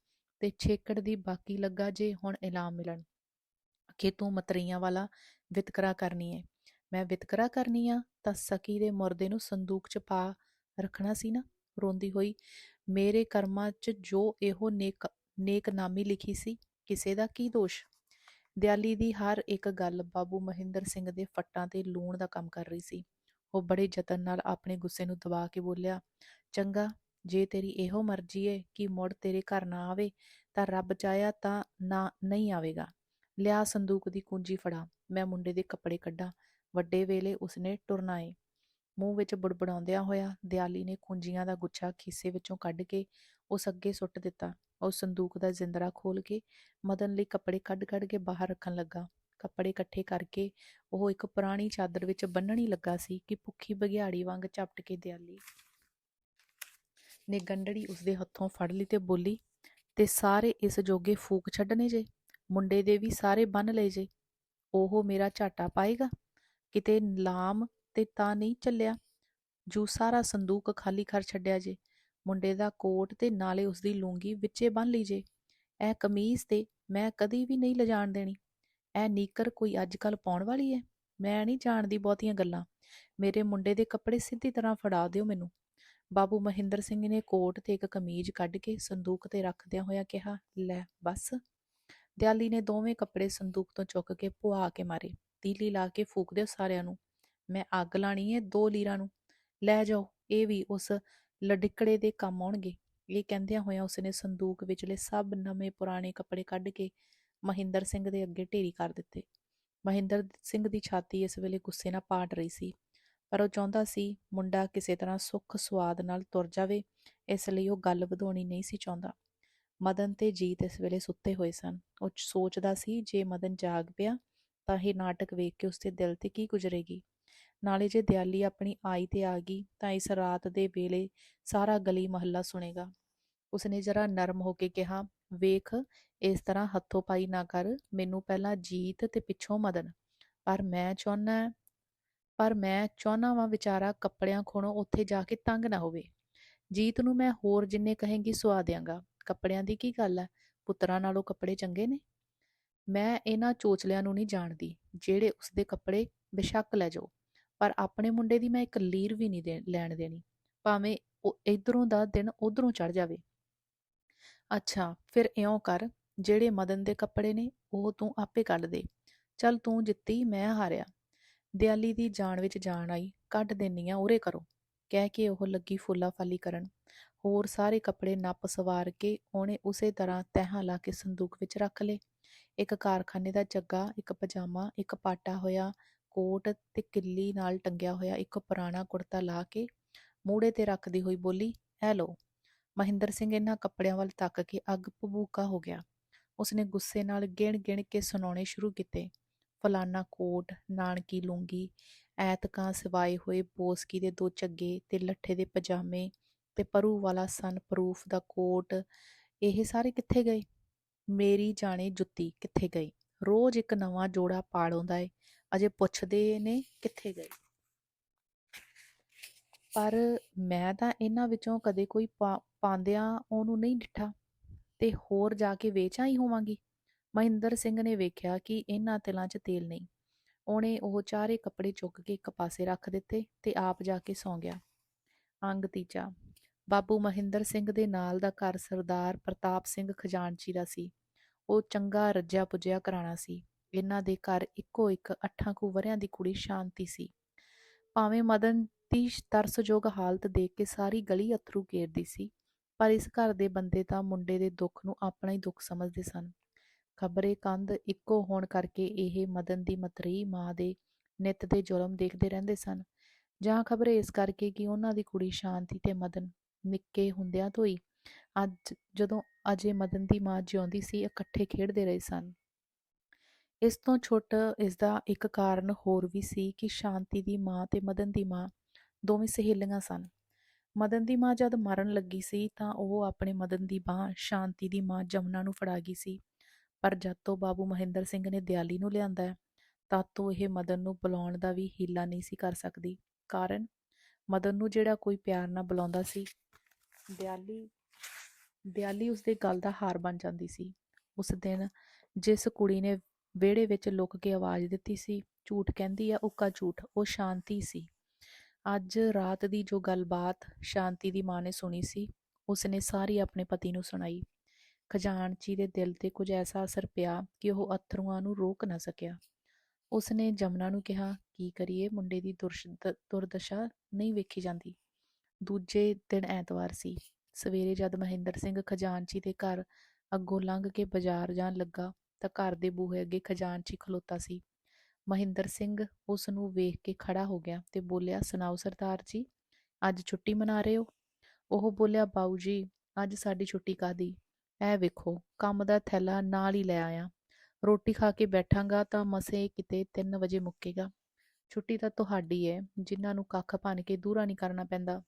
ਤੇ ਛੇਕੜ ਦੀ ਬਾਕੀ ਲੱਗਾ ਜੇ ਹੁਣ ਇਨਾਮ ਮਿਲਣ ਕਿ ਤੂੰ ਮਤਰਈਆਂ ਵਾਲਾ ਵਿਤਕਰਾ ਕਰਨੀ ਏ। ਮੈਂ ਵਿਤਕਰਾ ਕਰਨੀ ਆ ਤਾਂ ਸਕੀ ਦੇ ਮੁਰਦੇ ਨੂੰ ਸੰਦੂਕ 'ਚ ਪਾ ਰੱਖਣਾ ਸੀ ਨਾ। ਰੋਂਦੀ ਹੋਈ, ਮੇਰੇ ਕਰਮਾਂ 'ਚ ਜੋ ਇਹੋ ਨੇਕਨਾਮੀ ਲਿਖੀ ਸੀ, ਕਿਸੇ ਦਾ ਕੀ ਦੋਸ਼। ਦਿਆਲੀ ਦੀ ਹਰ ਇੱਕ ਗੱਲ ਬਾਬੂ ਮਹਿੰਦਰ ਸਿੰਘ ਦੇ ਫੱਟਾਂ ਤੇ ਲੂਣ ਦਾ ਕੰਮ ਕਰ ਰਹੀ ਸੀ। ਉਹ ਬੜੇ ਯਤਨ ਨਾਲ ਆਪਣੇ ਗੁੱਸੇ ਨੂੰ ਦਬਾ ਕੇ ਬੋਲਿਆ, ਚੰਗਾ, ਜੇ ਤੇਰੀ ਇਹੋ ਮਰਜ਼ੀ ਏ ਕਿ ਮੁੜ ਤੇਰੇ ਘਰ ਨਾ ਆਵੇ ਤਾਂ ਰੱਬ ਚਾਹਿਆ ਤਾਂ ਨਾ ਨਹੀਂ ਆਵੇਗਾ। ਲਿਆ ਸੰਦੂਕ ਦੀ ਕੁੰਜੀ ਫੜਾ, ਮੈਂ ਮੁੰਡੇ ਦੇ ਕੱਪੜੇ ਕੱਢਾਂ। ਵੱਡੇ ਵੇਲੇ ਉਸਨੇ ਟੁਰਨਾ ਏ। ਮੂੰਹ ਵਿੱਚ ਬੁੜਬੁੜਾਉਂਦਿਆਂ ਹੋਇਆ ਦਿਆਲੀ ਨੇ ਕੁੰਜੀਆਂ ਦਾ ਗੁੱਛਾ ਖੀਸੇ ਵਿੱਚੋਂ ਕੱਢ ਕੇ ਉਸ ਅੱਗੇ ਸੁੱਟ ਦਿੱਤਾ। ਉਹ ਸੰਦੂਕ ਦਾ ਜਿੰਦਰਾ ਖੋਲ ਕੇ ਮਦਨ ਲਈ ਕੱਪੜੇ ਕੱਢ ਕੱਢ ਕੇ ਬਾਹਰ ਰੱਖਣ ਲੱਗਾ। ਕੱਪੜੇ ਇਕੱਠੇ ਕਰਕੇ ਉਹ ਇੱਕ ਪੁਰਾਣੀ ਚਾਦਰ ਵਿੱਚ ਬੰਨ੍ਹਣ ਹੀ ਲੱਗਾ ਸੀ ਕਿ ਭੁੱਖੀ ਬਘਿਆੜੀ ਵਾਂਗ ਝਪਟ ਕੇ ਦਿਆਲੀ ਨੇ ਗੰਢੜੀ ਉਸਦੇ ਹੱਥੋਂ ਫੜ ਲਈ ਤੇ ਬੋਲੀ, ਤੇ ਸਾਰੇ ਇਸ ਜੋਗੇ ਫੂਕ ਛੱਡਣੇ ਜੇ। ਮੁੰਡੇ ਦੇ ਵੀ ਸਾਰੇ ਬੰਨ ਲਏ ਜੇ। ਉਹ ਮੇਰਾ ਝਾਟਾ ਪਾਏਗਾ। ਕਿਤੇ ਲਾਮ ਤੇ ਤਾਂ ਨਹੀਂ ਚੱਲਿਆ ਜੂ ਸਾਰਾ ਸੰਦੂਕ ਖਾਲੀ ਕਰ ਛੱਡਿਆ ਜੇ। ਮੁੰਡੇ ਦਾ ਕੋਟ ਤੇ ਨਾਲੇ ਉਸਦੀ ਲੂੰਗੀ ਵਿੱਚੇ ਬੰਨ ਲਈ ਜੇ। ਇਹ ਕਮੀਜ਼ ਤੇ ਮੈਂ ਕਦੀ ਵੀ ਨਹੀਂ ਲਿਜਾਣ ਦੇਣੀ। ਇਹ ਨੀਕਰ ਕੋਈ ਅੱਜ ਕੱਲ੍ਹ ਪਾਉਣ ਵਾਲੀ ਹੈ। ਮੈਂ ਨਹੀਂ ਜਾਣਦੀ ਬਹੁਤੀਆਂ ਗੱਲਾਂ। ਮੇਰੇ ਮੁੰਡੇ ਦੇ ਕੱਪੜੇ ਸਿੱਧੀ ਤਰ੍ਹਾਂ ਫੜਾ ਦਿਓ ਮੈਨੂੰ। ਬਾਬੂ ਮਹਿੰਦਰ ਸਿੰਘ ਨੇ ਕੋਟ ਤੇ ਇੱਕ ਕਮੀਜ਼ ਕੱਢ ਕੇ ਸੰਦੂਕ ਤੇ ਰੱਖਦਿਆਂ ਹੋਇਆ ਕਿਹਾ, ਲੈ ਬਸ। ਦਿਆਲੀ ਨੇ ਦੋਵੇਂ ਕੱਪੜੇ ਸੰਦੂਕ ਤੋਂ ਚੁੱਕ ਕੇ ਪੁਆ ਕੇ ਮਾਰੇ। ਤੀਲੀ ਲਾ ਕੇ ਫੂਕ ਦਿਓ ਸਾਰਿਆਂ ਨੂੰ। ਮੈਂ ਅੱਗ ਲਾਣੀ ਏ 2 ਲੀਰਾਂ ਨੂੰ। ਲੈ ਜਾਓ, ਇਹ ਵੀ ਉਸ ਲਡਿਕੜੇ ਦੇ ਕੰਮ ਆਉਣਗੇ। ਇਹ ਕਹਿੰਦਿਆਂ ਹੋਇਆਂ ਉਸਨੇ ਸੰਦੂਕ ਵਿਚਲੇ ਸਭ ਨਵੇਂ ਪੁਰਾਣੇ ਕੱਪੜੇ ਕੱਢ ਕੇ ਮਹਿੰਦਰ ਸਿੰਘ ਦੇ ਅੱਗੇ ਢੇਰੀ ਕਰ ਦਿੱਤੇ। ਮਹਿੰਦਰ ਸਿੰਘ ਦੀ ਛਾਤੀ ਇਸ ਵੇਲੇ ਗੁੱਸੇ ਨਾਲ ਪਾਟ ਰਹੀ ਸੀ, ਪਰ ਉਹ ਚਾਹੁੰਦਾ ਸੀ ਮੁੰਡਾ ਕਿਸੇ ਤਰ੍ਹਾਂ ਸੁੱਖ ਸੁਆਦ ਨਾਲ ਤੁਰ ਜਾਵੇ, ਇਸ ਲਈ ਉਹ ਗੱਲ ਵਧਾਉਣੀ ਨਹੀਂ ਸੀ ਚਾਹੁੰਦਾ। ਮਦਨ ਤੇ ਜੀਤ ਇਸ ਵੇਲੇ ਸੁੱਤੇ ਹੋਏ ਸਨ। ਉਹ ਸੋਚਦਾ ਸੀ ਜੇ ਮਦਨ ਜਾਗ ਪਿਆ ਤਾਂ ਇਹ ਨਾਟਕ ਵੇਖ ਕੇ ਉਸਦੇ ਦਿਲ ਤੇ ਕੀ ਗੁਜ਼ਰੇਗੀ। ਨਾਲੇ ਜੇ ਦਿਆਲੀ ਆਪਣੀ ਆਈ ਤੇ ਆ ਗਈ ਤਾਂ ਇਸ ਰਾਤ ਦੇ ਵੇਲੇ ਸਾਰਾ ਗਲੀ ਮਹੱਲਾ ਸੁਣੇਗਾ। ਉਸਨੇ ਜਰਾ ਨਰਮ ਹੋ ਕੇ ਕਿਹਾ, ਵੇਖ ਇਸ ਤਰ੍ਹਾਂ ਹੱਥੋਂ ਪਾਈ ਨਾ ਕਰ। ਮੈਨੂੰ ਪਹਿਲਾਂ ਜੀਤ ਤੇ ਪਿੱਛੋਂ ਮਦਨ, ਪਰ ਮੈਂ ਚਾਹੁੰਦਾ ਵਾਂ ਵਿਚਾਰਾ ਕੱਪੜਿਆਂ ਖੁਣੋਂ ਉੱਥੇ ਜਾ ਕੇ ਤੰਗ ਨਾ ਹੋਵੇ। ਜੀਤ ਨੂੰ ਮੈਂ ਹੋਰ ਜਿੰਨੇ ਕਹੇਂਗੀ ਸੁਆ ਦਿਆਂਗਾ। ਕੱਪੜਿਆਂ ਦੀ ਕੀ ਗੱਲ ਹੈ, ਪੁੱਤਰਾਂ ਨਾਲੋਂ ਕੱਪੜੇ ਚੰਗੇ ਨੇ। ਮੈਂ ਇਹਨਾਂ ਚੋਚਲਿਆਂ ਨੂੰ ਨਹੀਂ ਜਾਣਦੀ, ਜਿਹੜੇ ਉਸਦੇ ਕੱਪੜੇ ਬੇਸ਼ੱਕ ਲੈ ਜਾਓ, ਪਰ ਆਪਣੇ ਮੁੰਡੇ ਦੀ ਮੈਂ ਇੱਕ ਲੀਰ ਵੀ ਨਹੀਂ ਲੈਣ ਦੇਣੀ, ਭਾਵੇਂ ਉਹ ਇੱਧਰੋਂ ਦਾ ਦਿਨ ਉੱਧਰੋਂ ਚੜ ਜਾਵੇ। ਅੱਛਾ ਫਿਰ ਇਉਂ ਕਰ, ਜਿਹੜੇ ਮਦਨ ਦੇ ਕੱਪੜੇ ਨੇ ਉਹ ਤੂੰ ਆਪੇ ਕੱਢ ਦੇ। ਚੱਲ ਤੂੰ ਜਿੱਤੀ, ਮੈਂ ਹਾਰਿਆ। ਦਿਆਲੀ ਦੀ ਜਾਨ ਵਿੱਚ ਜਾਨ ਆਈ। ਕੱਢ ਦਿੰਨੀ ਆ, ਉਰੇ ਕਰੋ, ਕਹਿ ਕੇ ਉਹ ਲੱਗੀ ਫੁੱਲਾ ਫਾਲੀ ਕਰਨ। ਹੋਰ ਸਾਰੇ ਕੱਪੜੇ ਨੱਪ ਸਵਾਰ ਕੇ ਉਹਨੇ ਉਸੇ ਤਰ੍ਹਾਂ ਤਹਿਾਂ ਲਾ ਕੇ ਸੰਦੂਕ ਵਿੱਚ ਰੱਖ ਲਏ। ਇੱਕ ਕਾਰਖਾਨੇ ਦਾ ਚੱਗਾ, ਇੱਕ ਪਜਾਮਾ, ਇੱਕ ਪਾਟਾ ਹੋਇਆ ਕੋਟ ਤੇ ਕਿੱਲੀ ਨਾਲ ਟੰਗਿਆ ਹੋਇਆ ਇੱਕ ਪੁਰਾਣਾ ਕੁੜਤਾ ਲਾ ਕੇ ਮੂਹੜੇ ਤੇ ਰੱਖਦੀ ਹੋਈ ਬੋਲੀ, ਐ ਲੋ। ਮਹਿੰਦਰ ਸਿੰਘ ਇਹਨਾਂ ਕੱਪੜਿਆਂ ਵੱਲ ਤੱਕ ਕੇ ਅੱਗ ਭਬੂਕਾ ਹੋ ਗਿਆ। ਉਸਨੇ ਗੁੱਸੇ ਨਾਲ ਗਿਣ ਗਿਣ ਕੇ ਸੁਣਾਉਣੇ ਸ਼ੁਰੂ ਕੀਤੇ। ਫਲਾਨਾ ਕੋਟ, ਨਾਨਕੀ ਲੂੰਗੀ, ਐਤਕਾਂ ਸਿਵਾਏ ਹੋਏ ਬੋਸਕੀ ਦੇ 2 ਝੱਗੇ ਤੇ ਲੱਠੇ ਦੇ ਪਜਾਮੇ ਤੇ ਪਰੂ ਵਾਲਾ ਸਨ ਪ੍ਰੂਫ ਦਾ ਕੋਟ, ਇਹ ਸਾਰੇ ਕਿੱਥੇ ਗਏ? ਮੇਰੀ ਜਾਣੇ ਜੁੱਤੀ ਕਿੱਥੇ ਗਈ? ਰੋਜ਼ ਇੱਕ ਨਵਾਂ ਜੋੜਾ ਪਾਲ ਆਉਂਦਾ ਏ, ਅਜੇ ਪੁੱਛਦੇ ਨੇ ਕਿੱਥੇ ਗਏ। ਪਰ ਮੈਂ ਤਾਂ ਇਹਨਾਂ ਵਿੱਚੋਂ ਕਦੇ ਕੋਈ ਪਾਉਂਦਿਆਂ ਉਹਨੂੰ ਨਹੀਂ ਡਿੱਠਾ, ਤੇ ਹੋਰ ਜਾ ਕੇ ਵੇਚ ਆਈ ਹੋਵਾਂਗੀ। ਮਹਿੰਦਰ ਸਿੰਘ ਨੇ ਵੇਖਿਆ ਕਿ ਇਹਨਾਂ ਤਿਲਾਂ 'ਚ ਤੇਲ ਨਹੀਂ। ਉਹਨੇ ਉਹ ਚਾਰੇ ਕੱਪੜੇ ਚੁੱਕ ਕੇ ਇੱਕ ਪਾਸੇ ਰੱਖ ਦਿੱਤੇ ਤੇ ਆਪ ਜਾ ਕੇ ਸੌਂ ਗਿਆ। ਅੰਗ ਤੀਜਾ। ਬਾਬੂ ਮਹਿੰਦਰ ਸਿੰਘ ਦੇ ਨਾਲ ਦਾ ਘਰ ਸਰਦਾਰ ਪ੍ਰਤਾਪ ਸਿੰਘ ਖਜ਼ਾਨਚੀ ਦਾ ਸੀ। ਉਹ ਚੰਗਾ ਰੱਜਿਆ ਪੁੱਜਿਆ ਘਰਾਣਾ ਸੀ। ਇਹਨਾਂ ਦੇ ਘਰ ਇੱਕੋ ਇੱਕ 8 ਕੁ ਵਰ੍ਹਿਆਂ ਦੀ ਕੁੜੀ ਸ਼ਾਂਤੀ ਸੀ। ਭਾਵੇਂ ਮਦਨ ਦੀ ਤਰਸਯੋਗ ਹਾਲਤ ਦੇਖ ਕੇ ਸਾਰੀ ਗਲੀ ਅੱਥਰੂ ਗੇਰਦੀ ਸੀ, ਪਰ ਇਸ ਘਰ ਦੇ ਬੰਦੇ ਤਾਂ ਮੁੰਡੇ ਦੇ ਦੁੱਖ ਨੂੰ ਆਪਣਾ ਹੀ ਦੁੱਖ ਸਮਝਦੇ ਸਨ। ਖਬਰੇ ਕੰਧ ਇੱਕੋ ਹੋਣ ਕਰਕੇ ਇਹ ਮਦਨ ਦੀ ਮਤਰੇਈ ਮਾਂ ਦੇ ਨਿੱਤ ਦੇ ਜ਼ੁਲਮ ਦੇਖਦੇ ਰਹਿੰਦੇ ਸਨ, ਜਾਂ ਖਬਰੇ ਇਸ ਕਰਕੇ ਕਿ ਉਹਨਾਂ ਦੀ ਕੁੜੀ ਸ਼ਾਂਤੀ ਤੇ ਮਦਨ ਨਿੱਕੇ ਹੁੰਦਿਆਂ ਤੋਂ ਹੀ, ਅੱਜ ਜਦੋਂ ਅਜੇ ਮਦਨ ਦੀ ਮਾਂ ਜਿਉਂਦੀ ਸੀ, ਇਕੱਠੇ ਖੇਡਦੇ ਰਹੇ ਸਨ। ਇਸ ਤੋਂ ਛੁੱਟ ਇਸਦਾ ਇੱਕ ਕਾਰਨ ਹੋਰ ਵੀ ਸੀ ਕਿ ਸ਼ਾਂਤੀ ਦੀ ਮਾਂ ਤੇ ਮਦਨ ਦੀ ਮਾਂ ਦੋਵੇਂ ਸਹੇਲੀਆਂ ਸਨ। ਮਦਨ ਦੀ ਮਾਂ ਜਦ ਮਰਨ ਲੱਗੀ ਸੀ ਤਾਂ ਉਹ ਆਪਣੇ ਮਦਨ ਦੀ ਬਾਂਹ ਸ਼ਾਂਤੀ ਦੀ ਮਾਂ ਜਮਨਾ ਨੂੰ ਫੜਾ ਗਈ ਸੀ, ਪਰ ਜਦ ਤੋਂ ਬਾਬੂ ਮਹਿੰਦਰ ਸਿੰਘ ਨੇ ਦਿਆਲੀ ਨੂੰ ਲਿਆਂਦਾ ਹੈ, ਤਦ ਤੋਂ ਇਹ ਮਦਨ ਨੂੰ ਬੁਲਾਉਣ ਦਾ ਵੀ ਹੀਲਾ ਨਹੀਂ ਸੀ ਕਰ ਸਕਦੀ। ਕਾਰਨ ਮਦਨ ਨੂੰ ਜਿਹੜਾ ਕੋਈ ਪਿਆਰ ਨਾਲ ਬੁਲਾਉਂਦਾ ਸੀ, ਦਿਆਲੀ ਉਸਦੇ ਗਲ ਦਾ ਹਾਰ ਬਣ ਜਾਂਦੀ ਸੀ। ਉਸ ਦਿਨ ਜਿਸ ਕੁੜੀ ਨੇ ਵਿਹੜੇ ਵਿੱਚ ਲੁਕ ਕੇ ਆਵਾਜ਼ ਦਿੱਤੀ ਸੀ, ਝੂਠ ਕਹਿੰਦੀ ਆ ਉੱਕਾ ਝੂਠ, ਉਹ ਸ਼ਾਂਤੀ ਸੀ। ਅੱਜ ਰਾਤ ਦੀ ਜੋ ਗੱਲਬਾਤ ਸ਼ਾਂਤੀ ਦੀ ਮਾਂ ਨੇ ਸੁਣੀ ਸੀ, ਉਸਨੇ ਸਾਰੀ ਆਪਣੇ ਪਤੀ ਨੂੰ ਸੁਣਾਈ। ਖਜ਼ਾਨਚੀ ਦੇ ਦਿਲ ਤੇ ਕੁਝ ਐਸਾ ਅਸਰ ਪਿਆ ਕਿ ਉਹ ਅੱਥਰੂਆਂ ਨੂੰ ਰੋਕ ਨਾ ਸਕਿਆ। ਉਸਨੇ ਜਮਨਾ ਨੂੰ ਕਿਹਾ, ਕੀ ਕਰੀਏ, ਮੁੰਡੇ ਦੀ ਦੁਰਦਸ਼ਾ ਨਹੀਂ ਵੇਖੀ ਜਾਂਦੀ। ਦੂਜੇ ਦਿਨ ਐਤਵਾਰ ਸੀ। ਸਵੇਰੇ ਜਦ ਮਹਿੰਦਰ ਸਿੰਘ ਖਜ਼ਾਨਚੀ ਦੇ ਘਰ ਅੱਗੋਂ ਲੰਘ ਕੇ ਬਾਜ਼ਾਰ ਜਾਣ ਲੱਗਾ ਤਾਂ ਘਰ ਦੇ ਬੂਹੇ ਅੱਗੇ ਖਜ਼ਾਨਚੀ ਖਲੋਤਾ ਸੀ। ਮਹਿੰਦਰ ਸਿੰਘ ਉਸ ਨੂੰ ਵੇਖ ਕੇ ਖੜਾ ਹੋ ਗਿਆ ਤੇ ਬੋਲਿਆ, ਸੁਣਾਓ ਸਰਦਾਰ ਜੀ, ਅੱਜ ਛੁੱਟੀ ਮਨਾ ਰਹੇ ਹੋ? ਉਹ ਬੋਲਿਆ, ਬਾਊ ਜੀ, ਅੱਜ ਸਾਡੀ ਛੁੱਟੀ ਕਾਹਦੀ? ਇਹ ਵੇਖੋ, ਕੰਮ ਦਾ ਥੈਲਾ ਨਾਲ ਹੀ ਲੈ ਆਇਆ। ਰੋਟੀ ਖਾ ਕੇ ਬੈਠਾਂਗਾ ਤਾਂ ਮਸੇ ਕਿਤੇ 3 ਵਜੇ ਮੁੱਕੇਗਾ। ਛੁੱਟੀ ਤਾਂ ਤੁਹਾਡੀ ਹੈ, ਜਿਨ੍ਹਾਂ ਨੂੰ ਕੱਖ ਭੰਨ ਕੇ ਦੂਰਾ ਨਹੀਂ ਕਰਨਾ ਪੈਂਦਾ।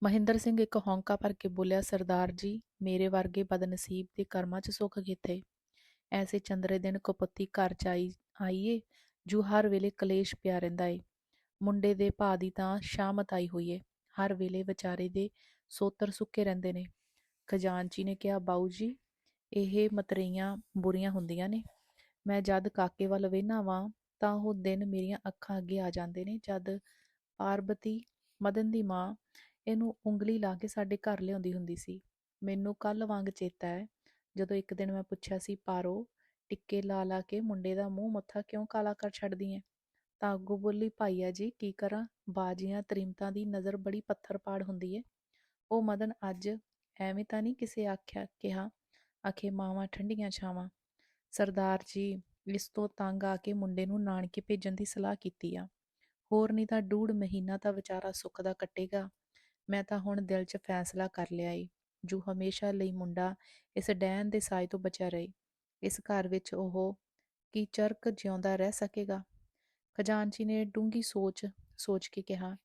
ਮਹਿੰਦਰ ਸਿੰਘ ਇੱਕ ਹੌਂਕਾ ਭਰ ਕੇ ਬੋਲਿਆ, ਸਰਦਾਰ ਜੀ, ਮੇਰੇ ਵਰਗੇ ਬਦਨਸੀਬ ਦੇ ਕਰਮਾਂ 'ਚ ਸੁੱਖ ਕਿੱਥੇ? ਐਸੇ ਚੰਦਰੇ ਦਿਨ ਕੁਪੱਤੀ ਘਰ 'ਚ ਆਈਏ ਜੋ ਹਰ ਵੇਲੇ ਕਲੇਸ਼ ਪਿਆ ਰਹਿੰਦਾ ਏ। ਮੁੰਡੇ ਦੇ ਭਾ ਦੀ ਤਾਂ ਸ਼ਾਮਤ ਆਈ ਹੋਈ ਏ, ਹਰ ਵੇਲੇ ਵਿਚਾਰੇ ਦੇ ਸੋਤਰ ਸੁੱਕੇ ਰਹਿੰਦੇ ਨੇ। ਖਜ਼ਾਨਚੀ ਨੇ ਕਿਹਾ, ਬਾਊ ਜੀ, ਇਹ ਮਤਰੇਈਆਂ ਬੁਰੀਆਂ ਹੁੰਦੀਆਂ ਨੇ। ਮੈਂ ਜਦ ਕਾਕੇ ਵੱਲ ਵੇਹਨਾ ਵਾਂ ਤਾਂ ਉਹ ਦਿਨ ਮੇਰੀਆਂ ਅੱਖਾਂ ਅੱਗੇ ਆ ਜਾਂਦੇ ਨੇ, ਜਦ ਪਾਰਬਤੀ, ਮਦਨ ਦੀ ਮਾਂ, ਇਹਨੂੰ ਉਂਗਲੀ ਲਾ ਕੇ ਸਾਡੇ ਘਰ ਲਿਆਉਂਦੀ ਹੁੰਦੀ ਸੀ। ਮੈਨੂੰ ਕੱਲ੍ਹ ਵਾਂਗ ਚੇਤਾ ਹੈ ਜਦੋਂ ਇੱਕ ਦਿਨ ਮੈਂ ਪੁੱਛਿਆ ਸੀ, ਪਾਰੋ, ਟਿੱਕੇ ਲਾ ਲਾ ਕੇ ਮੁੰਡੇ ਦਾ ਮੂੰਹ ਮੱਥਾ ਕਿਉਂ ਕਾਲਾ ਕਰ ਛੱਡਦੀ ਐ? ਤਾਂ ਅੱਗੋਂ ਬੋਲੀ, ਭਾਈਆ ਜੀ, ਕੀ ਕਰਾਂ, ਬਾਜੀਆਂ ਤਰੀਮਤਾਂ ਦੀ ਨਜ਼ਰ ਬੜੀ ਪੱਥਰ ਪਾੜ ਹੁੰਦੀ ਏ। ਉਹ ਮਦਨ ਅੱਜ ਐਵੇਂ ਤਾਂ ਨਹੀਂ ਕਿਸੇ ਕਿਹਾ ਆਖੇ ਮਾਵਾਂ ਠੰਡੀਆਂ ਛਾਵਾਂ। ਸਰਦਾਰ ਜੀ, ਇਸ ਤੋਂ ਤੰਗ ਆ ਕੇ ਮੁੰਡੇ ਨੂੰ ਨਾਨਕੇ ਭੇਜਣ ਦੀ ਸਲਾਹ ਕੀਤੀ ਆ। ਹੋਰ ਨਹੀਂ ਤਾਂ 1.5 ਮਹੀਨਾ ਤਾਂ ਵਿਚਾਰਾ ਸੁੱਖ ਦਾ ਕੱਟੇਗਾ। ਮੈਂ ਤਾਂ ਹੁਣ ਦਿਲ 'ਚ ਫੈਸਲਾ ਕਰ ਲਿਆ ਏ, ਜੋ ਹਮੇਸ਼ਾ ਲਈ ਮੁੰਡਾ ਇਸ ਡੈਣ ਦੇ ਸਾਏ ਤੋਂ ਬਚਿਆ ਰਹੇ। ਇਸ ਘਰ ਵਿੱਚ ਉਹ ਕੀ ਚਰਕ ਜਿਉਂਦਾ ਰਹਿ ਸਕੇਗਾ? ਖਜ਼ਾਨਚੀ ਨੇ ਡੂੰਘੀ ਸੋਚ ਕੇ ਕਿਹਾ,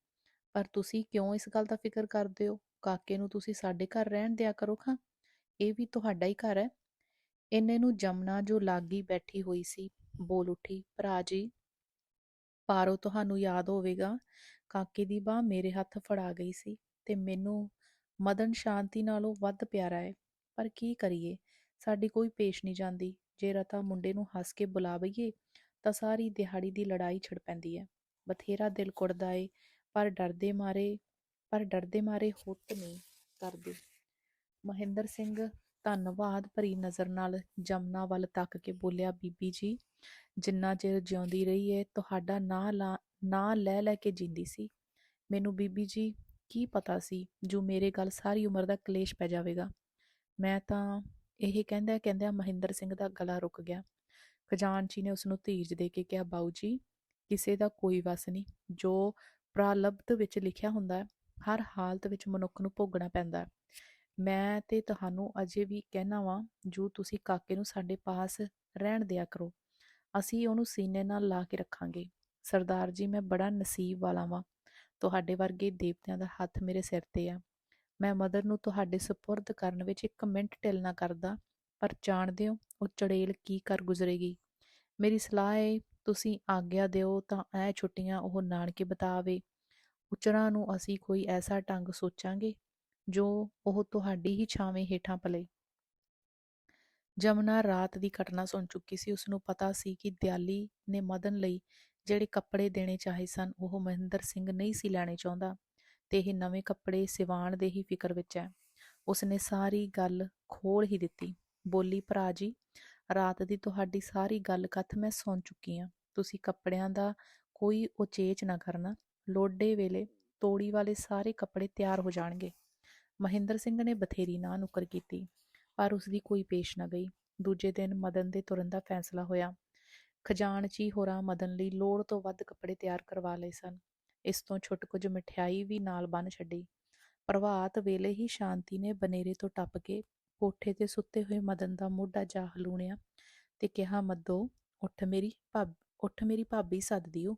ਪਰ ਤੁਸੀਂ ਕਿਉਂ ਇਸ ਗੱਲ ਦਾ ਫਿਕਰ ਕਰਦੇ ਹੋ? ਕਾਕੇ ਨੂੰ ਤੁਸੀਂ ਸਾਡੇ ਘਰ ਰਹਿਣ ਦਿਆ ਕਰੋ ਖਾਂ, ਇਹ ਵੀ ਤੁਹਾਡਾ ਹੀ ਘਰ ਹੈ। ਇੰਨੇ ਨੂੰ ਜਮਨਾ, ਜੋ ਲਾਗੀ ਬੈਠੀ ਹੋਈ ਸੀ, ਬੋਲ ਉੱਠੀ, ਭਰਾ ਜੀ, ਪਾਰੋ ਤੁਹਾਨੂੰ ਯਾਦ ਹੋਵੇਗਾ, ਕਾਕੇ ਦੀ ਬਾਂਹ ਮੇਰੇ ਹੱਥ ਫੜਾ ਗਈ ਸੀ। ਤੇ ਮੈਨੂੰ ਮਦਨ ਸ਼ਾਂਤੀ ਨਾਲੋਂ ਵੱਧ ਪਿਆਰਾ ਹੈ। ਪਰ ਕੀ ਕਰੀਏ, ਸਾਡੀ ਕੋਈ ਪੇਸ਼ ਨਹੀਂ ਜਾਂਦੀ। ਜੇ ਰਤਾ ਮੁੰਡੇ ਨੂੰ ਹੱਸ ਕੇ ਬੁਲਾ ਬਈਏ ਤਾਂ ਸਾਰੀ ਦਿਹਾੜੀ ਦੀ ਲੜਾਈ ਛਿੜ ਪੈਂਦੀ ਹੈ। ਬਥੇਰਾ ਦਿਲ ਕੁੜਦਾ ਏ, ਪਰ ਡਰਦੇ ਮਾਰੇ ਹੁੱਤ ਨਹੀਂ ਕਰਦੇ। ਮਹਿੰਦਰ ਸਿੰਘ ਧੰਨਵਾਦ ਭਰੀ ਨਜ਼ਰ ਨਾਲ ਜਮਨਾ ਵੱਲ ਤੱਕ ਕੇ ਬੋਲਿਆ, ਬੀਬੀ ਜੀ, ਜਿੰਨਾ ਚਿਰ ਜਿਉਂਦੀ ਰਹੀ ਏ ਤੁਹਾਡਾ ਨਾਂ ਲੈ ਲੈ ਕੇ ਜਿੰਦੀ ਸੀ। ਮੈਨੂੰ ਬੀਬੀ ਜੀ ਕੀ ਪਤਾ ਸੀ ਜੋ ਮੇਰੇ ਗੱਲ ਸਾਰੀ ਉਮਰ ਦਾ ਕਲੇਸ਼ ਪੈ ਜਾਵੇਗਾ। ਮੈਂ ਤਾਂ ਇਹ ਕਹਿੰਦਿਆਂ ਮਹਿੰਦਰ ਸਿੰਘ ਦਾ ਗਲਾ ਰੁਕ ਗਿਆ। ਖਜ਼ਾਨਚੀ ਨੇ ਉਸਨੂੰ ਧੀਰਜ ਦੇ ਕੇ ਕਿਹਾ, ਬਾਊ ਜੀ, ਕਿਸੇ ਦਾ ਕੋਈ ਵਸ ਨਹੀਂ। ਜੋ ਪ੍ਰਾਲਬਧ ਵਿੱਚ ਲਿਖਿਆ ਹੁੰਦਾ ਹੈ, ਹਰ ਹਾਲਤ ਵਿੱਚ ਮਨੁੱਖ ਨੂੰ ਭੋਗਣਾ ਪੈਂਦਾ ਹੈ। ਮੈਂ ਤੇ ਤੁਹਾਨੂੰ ਅਜੇ ਵੀ ਕਹਿਣਾ ਵਾਂ, ਜੋ ਤੁਸੀਂ ਕਾਕੇ ਨੂੰ ਸਾਡੇ ਪਾਸ ਰਹਿਣ ਦਿਆ ਕਰੋ। ਅਸੀਂ ਉਹਨੂੰ ਸੀਨੇ ਨਾਲ ਲਾ ਕੇ ਰੱਖਾਂਗੇ। ਸਰਦਾਰ ਜੀ, ਮੈਂ ਬੜਾ ਨਸੀਬ ਵਾਲਾ ਵਾਂ। ਤੁਹਾਡੇ ਵਰਗੇ ਦੇਵਤਿਆਂ ਦਾ ਹੱਥ ਮੇਰੇ ਸਿਰ ਤੇ ਆ। ਮੈਂ ਮਦਰ ਨੂੰ ਤੁਹਾਡੇ ਸਪੁਰਦ ਕਰਨ ਵਿੱਚ ਇੱਕ ਮਿੰਟ ਢਿੱਲ ਨਾ ਕਰਦਾ, ਪਰ ਜਾਣਦੇ ਹੋ ਉਹ ਚੜੇਲ ਕੀ ਕਰ ਗੁਜ਼ਰੇਗੀ। ਮੇਰੀ ਸਲਾਹ ਏ, ਤੁਸੀਂ ਆਗਿਆ ਦਿਓ ਤਾਂ ਇਹ ਛੁੱਟੀਆਂ ਉਹ ਨਾਨਕੇ ਬਿਤਾਵੇ। ਉਚਰਾਂ ਨੂੰ ਅਸੀਂ ਕੋਈ ਐਸਾ ਢੰਗ ਸੋਚਾਂਗੇ ਜੋ ਉਹ ਤੁਹਾਡੀ ਹੀ ਛਾਵੇਂ ਹੇਠਾਂ ਪਲੇ। ਜਮਨਾ ਰਾਤ ਦੀ ਘਟਨਾ ਸੁਣ ਚੁੱਕੀ ਸੀ। ਉਸਨੂੰ ਪਤਾ ਸੀ ਕਿ ਦਿਆਲੀ ਨੇ ਮਦਨ ਲਈ ਜਿਹੜੇ ਕੱਪੜੇ ਦੇਣੇ ਚਾਹੇ ਸਨ, ਉਹ ਮਹਿੰਦਰ ਸਿੰਘ ਨਹੀਂ ਸੀ ਲੈਣੇ ਚਾਹੁੰਦਾ, ਤੇ ਇਹ ਨਵੇਂ ਕੱਪੜੇ ਸਿਵਾਣ ਦੇ ਹੀ ਫਿਕਰ ਵਿੱਚ ਹੈ। ਉਸਨੇ ਸਾਰੀ ਗੱਲ ਖੋਲ ਹੀ ਦਿੱਤੀ। ਬੋਲੀ, ਭਰਾ ਜੀ, ਰਾਤ ਦੀ ਤੁਹਾਡੀ ਸਾਰੀ ਗੱਲ ਕਥ ਮੈਂ ਸੁਣ ਚੁੱਕੀ ਹਾਂ। ਤੁਸੀਂ ਕੱਪੜਿਆਂ ਦਾ ਕੋਈ ਉਚੇਚ ਨਾ ਕਰਨਾ। ਲੋਡੇ ਵੇਲੇ ਤੋੜੀ ਵਾਲੇ ਸਾਰੇ ਕੱਪੜੇ ਤਿਆਰ ਹੋ ਜਾਣਗੇ। ਮਹਿੰਦਰ ਸਿੰਘ ਨੇ ਬਥੇਰੀ ਨਾਂਹ ਨੁੱਕਰ ਕੀਤੀ, ਪਰ ਉਸਦੀ ਕੋਈ ਪੇਸ਼ ਨਾ ਗਈ। ਦੂਜੇ ਦਿਨ ਮਦਨ ਦੇ ਤੁਰਨ ਦਾ ਫੈਸਲਾ ਹੋਇਆ। ਖਜ਼ਾਨਚੀ ਹੋਰਾਂ ਮਦਨ ਲਈ ਲੋੜ ਤੋਂ ਵੱਧ ਕੱਪੜੇ ਤਿਆਰ ਕਰਵਾ ਲਏ ਸਨ। ਇਸ ਤੋਂ ਛੁੱਟ ਕੁਝ ਮਠਿਆਈ ਵੀ ਨਾਲ ਬੰਨ੍ਹ ਛੱਡੀ। ਪ੍ਰਭਾਤ ਵੇਲੇ ਹੀ ਸ਼ਾਂਤੀ ਨੇ ਬਨੇਰੇ ਤੋਂ ਟੱਪ ਕੇ ਕੋਠੇ ਤੇ ਸੁੱਤੇ ਹੋਏ ਮਦਨ ਦਾ ਮੋਢਾ ਜਾ ਹਲੂਣਿਆ ਤੇ ਕਿਹਾ, ਮੱਦੋ, ਉੱਠ ਮੇਰੀ ਭਾਬੀ ਸੱਦਦੀ ਓ।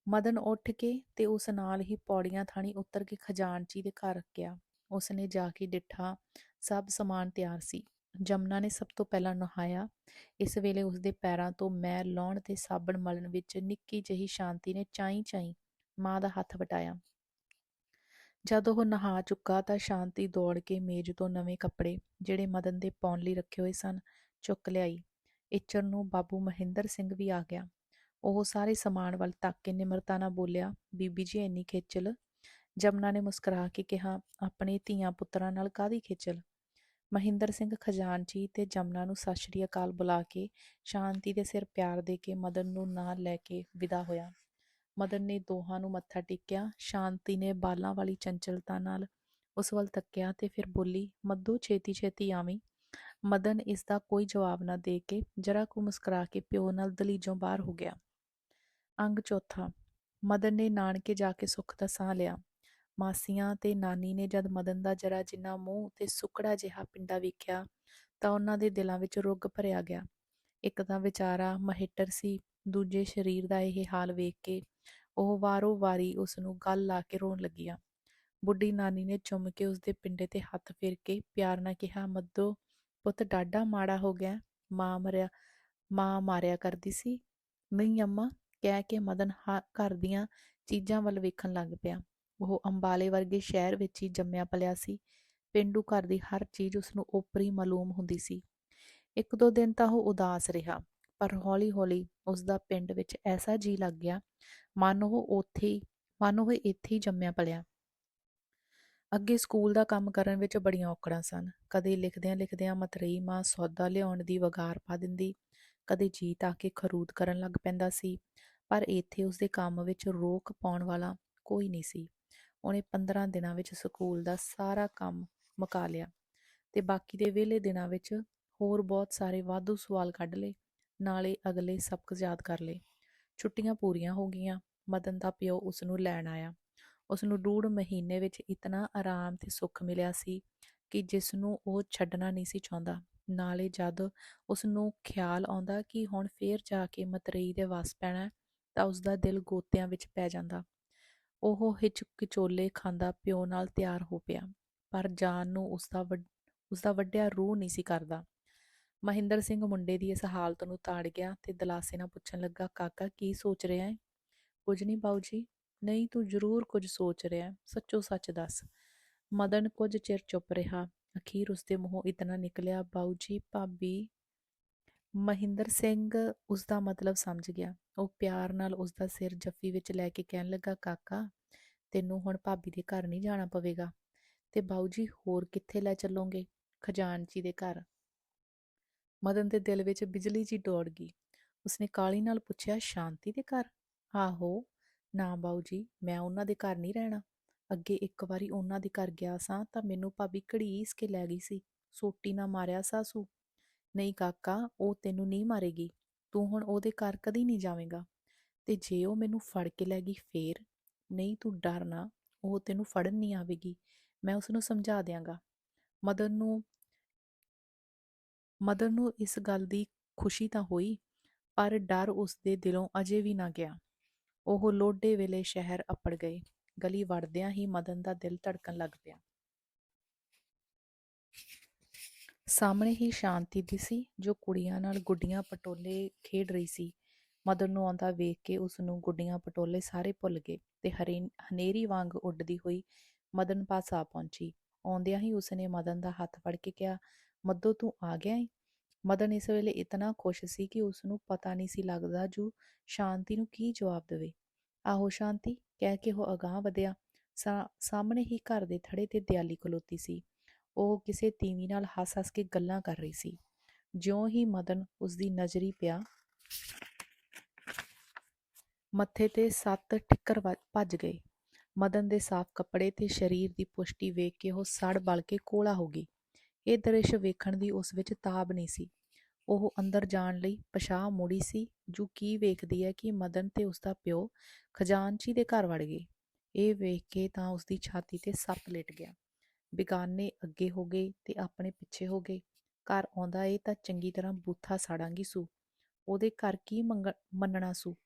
ਮਦਨ ਉੱਠ ਕੇ ਤੇ ਉਸ ਨਾਲ ਹੀ ਪੌੜੀਆਂ ਥਾਣੀ ਉਤਰ ਕੇ ਖਜ਼ਾਨਚੀ ਦੇ ਘਰ ਗਿਆ। ਉਸਨੇ ਜਾ ਕੇ ਡਿੱਠਾ, ਸਭ ਸਮਾਨ ਤਿਆਰ ਸੀ। ਜਮਨਾ ਨੇ ਸਭ ਤੋਂ ਪਹਿਲਾਂ ਨਹਾਇਆ। ਇਸ ਵੇਲੇ ਉਸਦੇ ਪੈਰਾਂ ਤੋਂ ਮੈਲ ਲਾਹੁਣ ਤੇ ਸਾਬਣ ਮਲਣ ਵਿੱਚ ਨਿੱਕੀ ਜਿਹੀ ਸ਼ਾਂਤੀ ਨੇ ਚਾਈਂ ਮਾਂ ਦਾ ਹੱਥ ਵਟਾਇਆ। ਜਦ ਉਹ ਨਹਾ ਚੁੱਕਾ ਤਾਂ ਸ਼ਾਂਤੀ ਦੌੜ ਕੇ ਮੇਜ਼ ਤੋਂ ਨਵੇਂ ਕੱਪੜੇ, ਜਿਹੜੇ ਮਦਨ ਦੇ ਪਾਉਣ ਲਈ ਰੱਖੇ ਹੋਏ ਸਨ, ਚੁੱਕ ਲਿਆਈ। ਇੱਚਰ ਨੂੰ ਬਾਬੂ ਮਹਿੰਦਰ ਸਿੰਘ ਵੀ ਆ ਗਿਆ। ਉਹ ਸਾਰੇ ਸਮਾਨ ਵੱਲ ਤੱਕ ਕੇ ਨਿਮਰਤਾ ਨਾਲ ਬੋਲਿਆ, ਬੀਬੀ ਜੀ, ਇੰਨੀ ਖੇਚਲ? ਜਮਨਾ ਨੇ ਮੁਸਕਰਾ ਕੇ ਕਿਹਾ, ਆਪਣੇ ਧੀਆਂ ਪੁੱਤਰਾਂ ਨਾਲ ਕਾਹਦੀ ਖੇਚਲ? ਮਹਿੰਦਰ ਸਿੰਘ ਖਜ਼ਾਨਚੀ ਤੇ ਜਮਨਾ ਨੂੰ ਸਤਿ ਸ੍ਰੀ ਅਕਾਲ ਬੁਲਾ ਕੇ ਸ਼ਾਂਤੀ ਦੇ ਸਿਰ ਪਿਆਰ ਦੇ ਕੇ ਮਦਨ ਨੂੰ ਨਾਲ ਲੈ ਕੇ ਵਿਦਾ ਹੋਇਆ। ਮਦਨ ਨੇ ਦੋਹਾਂ ਨੂੰ ਮੱਥਾ ਟੇਕਿਆ। ਸ਼ਾਂਤੀ ਨੇ ਬਾਲਾਂ ਵਾਲੀ ਚੰਚਲਤਾ ਨਾਲ ਉਸ ਵੱਲ ਤੱਕਿਆ ਤੇ ਫਿਰ ਬੋਲੀ, ਮੱਦੋ, ਛੇਤੀ ਛੇਤੀ ਆਵੀਂ। ਮਦਨ ਇਸ ਦਾ ਕੋਈ ਜਵਾਬ ਨਾ ਦੇ ਕੇ ਜਰਾ ਕੁ ਮੁਸਕਰਾ ਕੇ ਪਿਓ ਨਾਲ ਦਲੀਜੋਂ ਬਾਹਰ ਹੋ ਗਿਆ। ਅੰਗ ਚੌਥਾ। ਮਦਨ ਨੇ ਨਾਨਕੇ ਜਾ ਕੇ ਸੁੱਖ ਦਾ ਸਾਹ ਲਿਆ। ਮਾਸੀਆਂ ਤੇ ਨਾਨੀ ਨੇ ਜਦ ਮਦਨ ਦਾ ਜਰਾ ਜਿੰਨਾ ਮੂੰਹ ਤੇ ਸੁੱਕੜਾ ਜਿਹਾ ਪਿੰਡਾ ਵੇਖਿਆ ਤਾਂ ਉਹਨਾਂ ਦੇ ਦਿਲਾਂ ਵਿੱਚ ਰੁੱਗ ਭਰਿਆ ਗਿਆ। ਇੱਕ ਤਾਂ ਵਿਚਾਰਾ ਮਹੇਟਰ ਸੀ, ਦੂਜੇ ਸਰੀਰ ਦਾ ਇਹ ਹਾਲ ਵੇਖ ਕੇ ਉਹ ਵਾਰੋ ਵਾਰੀ ਉਸ ਨੂੰ ਗਲ ਲਾ ਕੇ ਰੋਣ ਲੱਗੀਆਂ। ਬੁੱਢੀ ਨਾਨੀ ਨੇ ਚੁੰਮ ਕੇ ਉਸਦੇ ਪਿੰਡੇ ਤੇ ਹੱਥ ਫੇਰ ਕੇ ਪਿਆਰ ਨਾਲ ਕਿਹਾ, ਮੱਦੋ ਪੁੱਤ, ਡਾਢਾ ਮਾੜਾ ਹੋ ਗਿਆ। ਮਾਂ ਮਾਰਿਆ ਕਰਦੀ ਸੀ। ਨਹੀਂ ਅੰਮਾ, ਕਹਿ ਕੇ ਮਦਨ ਘਰ ਦੀਆਂ ਚੀਜ਼ਾਂ ਵੱਲ ਵੇਖਣ ਲੱਗ ਪਿਆ। ਉਹ ਅੰਬਾਲੇ ਵਰਗੇ ਸ਼ਹਿਰ ਵਿੱਚ ਹੀ ਜੰਮਿਆ ਪਲਿਆ ਸੀ। ਪੇਂਡੂ ਘਰ ਦੀ ਹਰ ਚੀਜ਼ ਉਸਨੂੰ ਓਪਰੀ ਮਾਲੂਮ ਹੁੰਦੀ ਸੀ। ਇੱਕ ਦੋ ਦਿਨ ਤਾਂ ਉਹ ਉਦਾਸ ਰਿਹਾ, ਪਰ ਹੌਲੀ ਹੌਲੀ ਉਸਦਾ ਪਿੰਡ ਵਿੱਚ ਐਸਾ ਜੀਅ ਲੱਗ ਗਿਆ ਮਨ ਉਹ ਇੱਥੇ ਹੀ ਜੰਮਿਆ ਪਲਿਆ। ਅੱਗੇ ਸਕੂਲ ਦਾ ਕੰਮ ਕਰਨ ਵਿੱਚ ਬੜੀਆਂ ਔਕੜਾਂ ਸਨ। ਕਦੇ ਲਿਖਦਿਆਂ ਮਤਰੇਈ ਮਾਂ ਸੌਦਾ ਲਿਆਉਣ ਦੀ ਵਗਾਰ ਪਾ ਦਿੰਦੀ, ਕਦੇ ਜੀਅ ਆ ਕੇ ਖਰੂਦ ਕਰਨ ਲੱਗ ਪੈਂਦਾ ਸੀ। ਪਰ ਇੱਥੇ ਉਸਦੇ ਕੰਮ ਵਿੱਚ ਰੋਕ ਪਾਉਣ ਵਾਲਾ ਕੋਈ ਨਹੀਂ ਸੀ। ਉਹਨੇ 15 ਦਿਨਾਂ ਵਿੱਚ ਸਕੂਲ ਦਾ ਸਾਰਾ ਕੰਮ ਮੁਕਾ ਲਿਆ ਤੇ ਬਾਕੀ ਦੇ ਵਿਹਲੇ ਦਿਨਾਂ ਵਿੱਚ ਹੋਰ ਬਹੁਤ ਸਾਰੇ ਵਾਧੂ ਸਵਾਲ ਕੱਢ ਲਏ, ਨਾਲੇ ਅਗਲੇ ਸਬਕ ਯਾਦ ਕਰ ਲਏ। ਛੁੱਟੀਆਂ ਪੂਰੀਆਂ ਹੋ ਗਈਆਂ। ਮਦਨ ਦਾ ਪਿਓ ਉਸਨੂੰ ਲੈਣ ਆਇਆ। ਉਸਨੂੰ ਡੂਢ ਮਹੀਨੇ ਵਿੱਚ ਇਤਨਾ ਆਰਾਮ ਤੇ ਸੁੱਖ ਮਿਲਿਆ ਸੀ ਕਿ ਜਿਸ ਨੂੰ ਉਹ ਛੱਡਣਾ ਨਹੀਂ ਸੀ ਚਾਹੁੰਦਾ। ਨਾਲੇ ਜਦ ਉਸਨੂੰ ਖਿਆਲ ਆਉਂਦਾ ਕਿ ਹੁਣ ਫੇਰ ਜਾ ਕੇ ਮਤਰੇਈ ਦੇ ਵੱਸ ਪੈਣਾ, ਤਾਂ ਉਸਦਾ ਦਿਲ ਗੋਤਿਆਂ ਵਿੱਚ ਪੈ ਜਾਂਦਾ। ਉਹ ਹਿਚਕਿਚੋਲੇ ਖਾਂਦਾ ਪਿਓ ਨਾਲ ਤਿਆਰ ਹੋ ਪਿਆ, ਪਰ ਜਾਣ ਨੂੰ ਉਸਦਾ ਵੱਡਿਆ ਰੂਹ ਨਹੀਂ ਸੀ ਕਰਦਾ। ਮਹਿੰਦਰ ਸਿੰਘ ਮੁੰਡੇ ਦੀ ਇਸ ਹਾਲਤ ਨੂੰ ਤਾੜ ਗਿਆ ਤੇ ਦਲਾਸੇ ਨਾਲ ਪੁੱਛਣ ਲੱਗਾ, ਕਾਕਾ, ਕੀ ਸੋਚ ਰਿਹਾ ਹੈ? ਕੁਝ ਨਹੀਂ ਬਾਊ ਜੀ, ਨਹੀਂ, ਤੂੰ ਜ਼ਰੂਰ ਕੁਝ ਸੋਚ ਰਿਹਾ, ਸੱਚੋ ਸੱਚ ਦੱਸ। ਮਦਨ ਕੁਝ ਚਿਰ ਚੁੱਪ ਰਿਹਾ। ਅਖੀਰ ਉਸਦੇ ਮੂੰਹੋਂ ਇਤਨਾ ਨਿਕਲਿਆ, ਬਾਊ ਜੀ, ਭਾਬੀ। ਮਹਿੰਦਰ ਸਿੰਘ ਉਸਦਾ ਮਤਲਬ ਸਮਝ ਗਿਆ। ਉਹ ਪਿਆਰ ਨਾਲ ਉਸਦਾ ਸਿਰ ਜੱਫੀ ਵਿੱਚ ਲੈ ਕੇ ਕਹਿਣ ਲੱਗਾ, ਕਾਕਾ, ਤੈਨੂੰ ਹੁਣ ਭਾਬੀ ਦੇ ਘਰ ਨਹੀਂ ਜਾਣਾ ਪਵੇਗਾ। ਤੇ ਬਾਊ ਜੀ, ਹੋਰ ਕਿੱਥੇ ਲੈ ਚੱਲੋਗੇ? ਖਜ਼ਾਨਚੀ ਦੇ ਘਰ। ਮਦਨ ਦੇ ਦਿਲ ਵਿੱਚ ਬਿਜਲੀ ਜੀ ਦੌੜ ਗਈ। ਉਸਨੇ ਕਾਹਲੀ ਨਾਲ ਪੁੱਛਿਆ, ਸ਼ਾਂਤੀ ਦੇ ਘਰ? ਆਹੋ। ਨਾ ਬਾਊ ਜੀ, ਮੈਂ ਉਹਨਾਂ ਦੇ ਘਰ ਨਹੀਂ ਰਹਿਣਾ। ਅੱਗੇ ਇੱਕ ਵਾਰੀ ਉਹਨਾਂ ਦੇ ਘਰ ਗਿਆ ਸਾਂ ਤਾਂ ਮੈਨੂੰ ਭਾਬੀ ਘੜੀਸ ਕੇ ਲੈ ਗਈ ਸੀ। ਸੋਟੀ ਨਾ ਮਾਰਿਆ ਸਾਸੂ। ਨਹੀਂ ਕਾਕਾ, ਉਹ ਤੈਨੂੰ ਨਹੀਂ ਮਾਰੇਗੀ। ਤੂੰ ਹੁਣ ਉਹਦੇ ਘਰ ਕਦੀ ਨਹੀਂ ਜਾਵੇਂਗਾ। ਤੇ ਜੇ ਉਹ ਮੈਨੂੰ ਫੜ ਕੇ ਲੈ ਗਈ ਫੇਰ? ਨਹੀਂ, ਤੂੰ ਡਰ ਨਾ, ਉਹ ਤੈਨੂੰ ਫੜਨ ਨਹੀਂ ਆਵੇਗੀ। ਮੈਂ ਉਸਨੂੰ ਸਮਝਾ ਦਿਆਂਗਾ। ਮਦਨ ਨੂੰ ਮਦਨ ਨੂੰ ਇਸ ਗੱਲ ਦੀ ਖੁਸ਼ੀ ਤਾਂ ਹੋਈ, ਪਰ ਡਰ ਉਸਦੇ ਦਿਲੋਂ ਅਜੇ ਵੀ ਨਾ ਗਿਆ। ਉਹ ਲੋਡੇ ਵੇਲੇ ਸ਼ਹਿਰ ਅੱਪੜ ਗਏ। ਗਲੀ ਵੜਦਿਆਂ ਹੀ ਮਦਨ ਦਾ ਦਿਲ ਧੜਕਣ ਲੱਗ ਪਿਆ। ਸਾਹਮਣੇ ਹੀ ਸ਼ਾਂਤੀ ਦਿਸੀ, ਜੋ ਕੁੜੀਆਂ ਨਾਲ ਗੁੱਡੀਆਂ ਪਟੋਲੇ ਖੇਡ ਰਹੀ ਸੀ। ਮਦਨ ਨੂੰ ਆਉਂਦਾ ਵੇਖ ਕੇ ਉਸਨੂੰ ਗੁੱਡੀਆਂ ਪਟੋਲੇ ਸਾਰੇ ਭੁੱਲ ਗਏ ਤੇ ਹਨੇਰੀ ਵਾਂਗ ਉੱਡਦੀ ਹੋਈ ਮਦਨ ਪਾਸ ਆ ਪਹੁੰਚੀ। ਆਉਂਦਿਆਂ ਹੀ ਉਸਨੇ ਮਦਨ ਦਾ ਹੱਥ ਫੜ ਕੇ ਕਿਹਾ, ਮੱਦੋ, ਤੂੰ ਆ ਗਿਆ ਏ? ਮਦਨ ਇਸ ਵੇਲੇ ਇਤਨਾ ਖੁਸ਼ ਸੀ ਕਿ ਉਸਨੂੰ ਪਤਾ ਨਹੀਂ ਸੀ ਲੱਗਦਾ ਜੋ ਸ਼ਾਂਤੀ ਨੂੰ ਕੀ ਜਵਾਬ ਦੇਵੇ। ਆਹੋ ਸ਼ਾਂਤੀ, ਕਹਿ ਕੇ ਉਹ ਅਗਾਂਹ ਵਧਿਆ। ਸਾਹਮਣੇ ਹੀ ਘਰ ਦੇ ਥੜੇ ਤੇ ਦਿਆਲੀ ਖਲੋਤੀ ਸੀ। ਉਹ ਕਿਸੇ ਤੀਵੀਂ ਨਾਲ ਹੱਸ-ਹੱਸ ਕੇ ਗੱਲਾਂ ਕਰ ਰਹੀ ਸੀ। ਜਿਉਂ ਹੀ ਮਦਨ ਉਸਦੀ ਨਜ਼ਰੀ ਪਿਆ, ਮੱਥੇ ਤੇ 7 ਠਿੱਕਰ ਭੱਜ ਗਏ। ਮਦਨ ਦੇ ਸਾਫ਼ ਕੱਪੜੇ ਤੇ ਸਰੀਰ ਦੀ ਪੁਸ਼ਟੀ ਵੇਖ ਕੇ ਉਹ ਸੜ ਬਲ ਕੇ ਕੋਲਾ ਹੋ ਗਈ। ਇਹ ਦ੍ਰਿਸ਼ ਵੇਖਣ ਦੀ ਉਸ ਵਿੱਚ ਤਾਬ ਨਹੀਂ ਸੀ। ਉਹ ਅੰਦਰ ਜਾਣ ਲਈ ਪਛਾਹ ਮੁੜੀ ਸੀ, ਜੋ ਕੀ ਵੇਖਦੀ ਹੈ ਕਿ ਮਦਨ ਤੇ ਉਸਦਾ ਪਿਓ ਖਜ਼ਾਨਚੀ ਦੇ ਘਰ ਵੜ ਗਏ। ਇਹ ਵੇਖ ਕੇ ਤਾਂ ਉਸਦੀ ਛਾਤੀ ਤੇ ਸੱਪ ਲਿਟ ਗਿਆ। ਬਿਗਾਨੇ ਅੱਗੇ ਹੋ ਗਏ ਤੇ ਆਪਣੇ ਪਿੱਛੇ ਹੋ ਗਏ। ਘਰ ਆਉਂਦਾ ਏ ਤਾਂ ਚੰਗੀ ਤਰ੍ਹਾਂ ਬੂਥਾ ਸਾੜਾਂਗੀ ਸੂ। ਉਹਦੇ ਘਰ ਕੀ ਮੰਨਣਾ ਸੂ।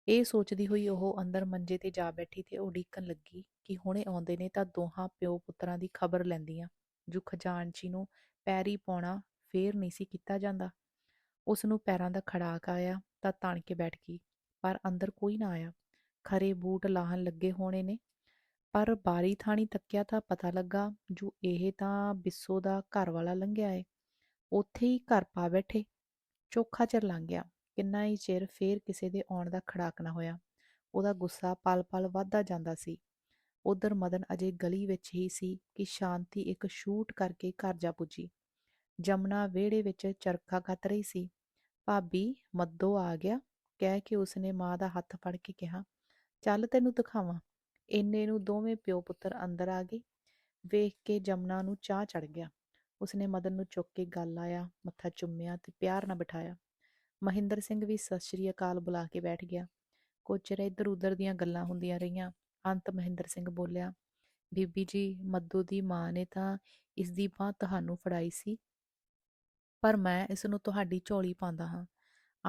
ਇਹ ਸੋਚਦੀ ਹੋਈ ਉਹ ਅੰਦਰ ਮੰਜੇ ਤੇ ਜਾ ਬੈਠੀ ਤੇ ਉਡੀਕਣ ਲੱਗੀ ਕਿ ਹੁਣੇ ਆਉਂਦੇ ਨੇ ਤਾਂ ਦੋਹਾਂ ਪਿਓ ਪੁੱਤਰਾਂ ਦੀ ਖਬਰ ਲੈਂਦੀਆਂ, ਜੋ ਖਜ਼ਾਨਚੀ ਨੂੰ ਪੈਰੀ ਪਾਉਣਾ ਫੇਰ ਨਹੀਂ ਸੀ ਕੀਤਾ ਜਾਂਦਾ। ਉਸ ਨੂੰ ਪੈਰਾਂ ਦਾ ਖੜਾਕ ਆਇਆ ਤਾਂ ਤਣ ਕੇ ਬੈਠ ਗਈ, ਪਰ ਅੰਦਰ ਕੋਈ ਨਾ ਆਇਆ। ਖਰੇ ਬੂਟ ਲਾਹਣ ਲੱਗੇ ਹੋਣੇ ਨੇ। ਪਰ ਬਾਰੀ ਥਾਣੀ ਤੱਕਿਆ ਤਾਂ ਪਤਾ ਲੱਗਾ ਜੋ ਇਹ ਤਾਂ ਬਿੱਸੋ ਦਾ ਘਰ ਵਾਲਾ ਲੰਘਿਆ ਏ। ਉੱਥੇ ਹੀ ਘਰ ਪਾ ਬੈਠੇ। ਚੋਖਾ ਚਿਰ ਲੰਘ ਗਿਆ। ਕਿੰਨਾ ਹੀ ਚਿਰ ਫੇਰ ਕਿਸੇ ਦੇ ਆਉਣ ਦਾ ਖੜਾਕ ਨਾ ਹੋਇਆ। ਉਹਦਾ ਗੁੱਸਾ ਪਲ-ਪਲ ਵੱਧਦਾ ਜਾਂਦਾ ਸੀ। ਉਧਰ ਮਦਨ ਅਜੇ ਗਲੀ ਵਿੱਚ ਹੀ ਸੀ ਕਿ ਸ਼ਾਂਤੀ ਇੱਕ ਸ਼ੂਟ ਕਰਕੇ ਘਰ ਜਾ ਪੁੱਜੀ। ਜਮਨਾ ਵਿਹੜੇ ਵਿੱਚ ਚਰਖਾ ਕੱਤ ਰਹੀ ਸੀ। ਭਾਬੀ, ਮੱਦੋ ਆ ਗਿਆ, ਕਹਿ ਕੇ ਉਸਨੇ ਮਾਂ ਦਾ ਹੱਥ ਫੜ ਕੇ ਕਿਹਾ, ਚੱਲ ਤੈਨੂੰ ਦਿਖਾਵਾਂ। ਇੰਨੇ ਨੂੰ ਦੋਵੇਂ ਪਿਓ ਪੁੱਤਰ ਅੰਦਰ ਆ ਗਏ। ਵੇਖ ਕੇ ਜਮਨਾ ਨੂੰ ਚਾਹ ਚੜ ਗਿਆ। ਉਸਨੇ ਮਦਨ ਨੂੰ ਚੁੱਕ ਕੇ ਗਲ ਲਾਇਆ, ਮੱਥਾ ਚੁੰਮਿਆ ਤੇ ਪਿਆਰ ਨਾਲ ਬਿਠਾਇਆ। ਮਹਿੰਦਰ ਸਿੰਘ ਵੀ ਸਤਿ ਸ੍ਰੀ ਅਕਾਲ ਬੁਲਾ ਕੇ ਬੈਠ ਗਿਆ। ਕੁਝ ਚਿਰ ਇੱਧਰ ਉੱਧਰ ਦੀਆਂ ਗੱਲਾਂ ਹੁੰਦੀਆਂ ਰਹੀਆਂ। ਅੰਤ ਮਹਿੰਦਰ ਸਿੰਘ ਬੋਲਿਆ, ਬੀਬੀ ਜੀ, ਮੱਦੋ ਦੀ ਮਾਂ ਨੇ ਤਾਂ ਇਸ ਦੀ ਬਾਂਹ ਤੁਹਾਨੂੰ ਫੜਾਈ ਸੀ, ਪਰ ਮੈਂ ਇਸ ਨੂੰ ਤੁਹਾਡੀ ਝੋਲੀ ਪਾਉਂਦਾ ਹਾਂ।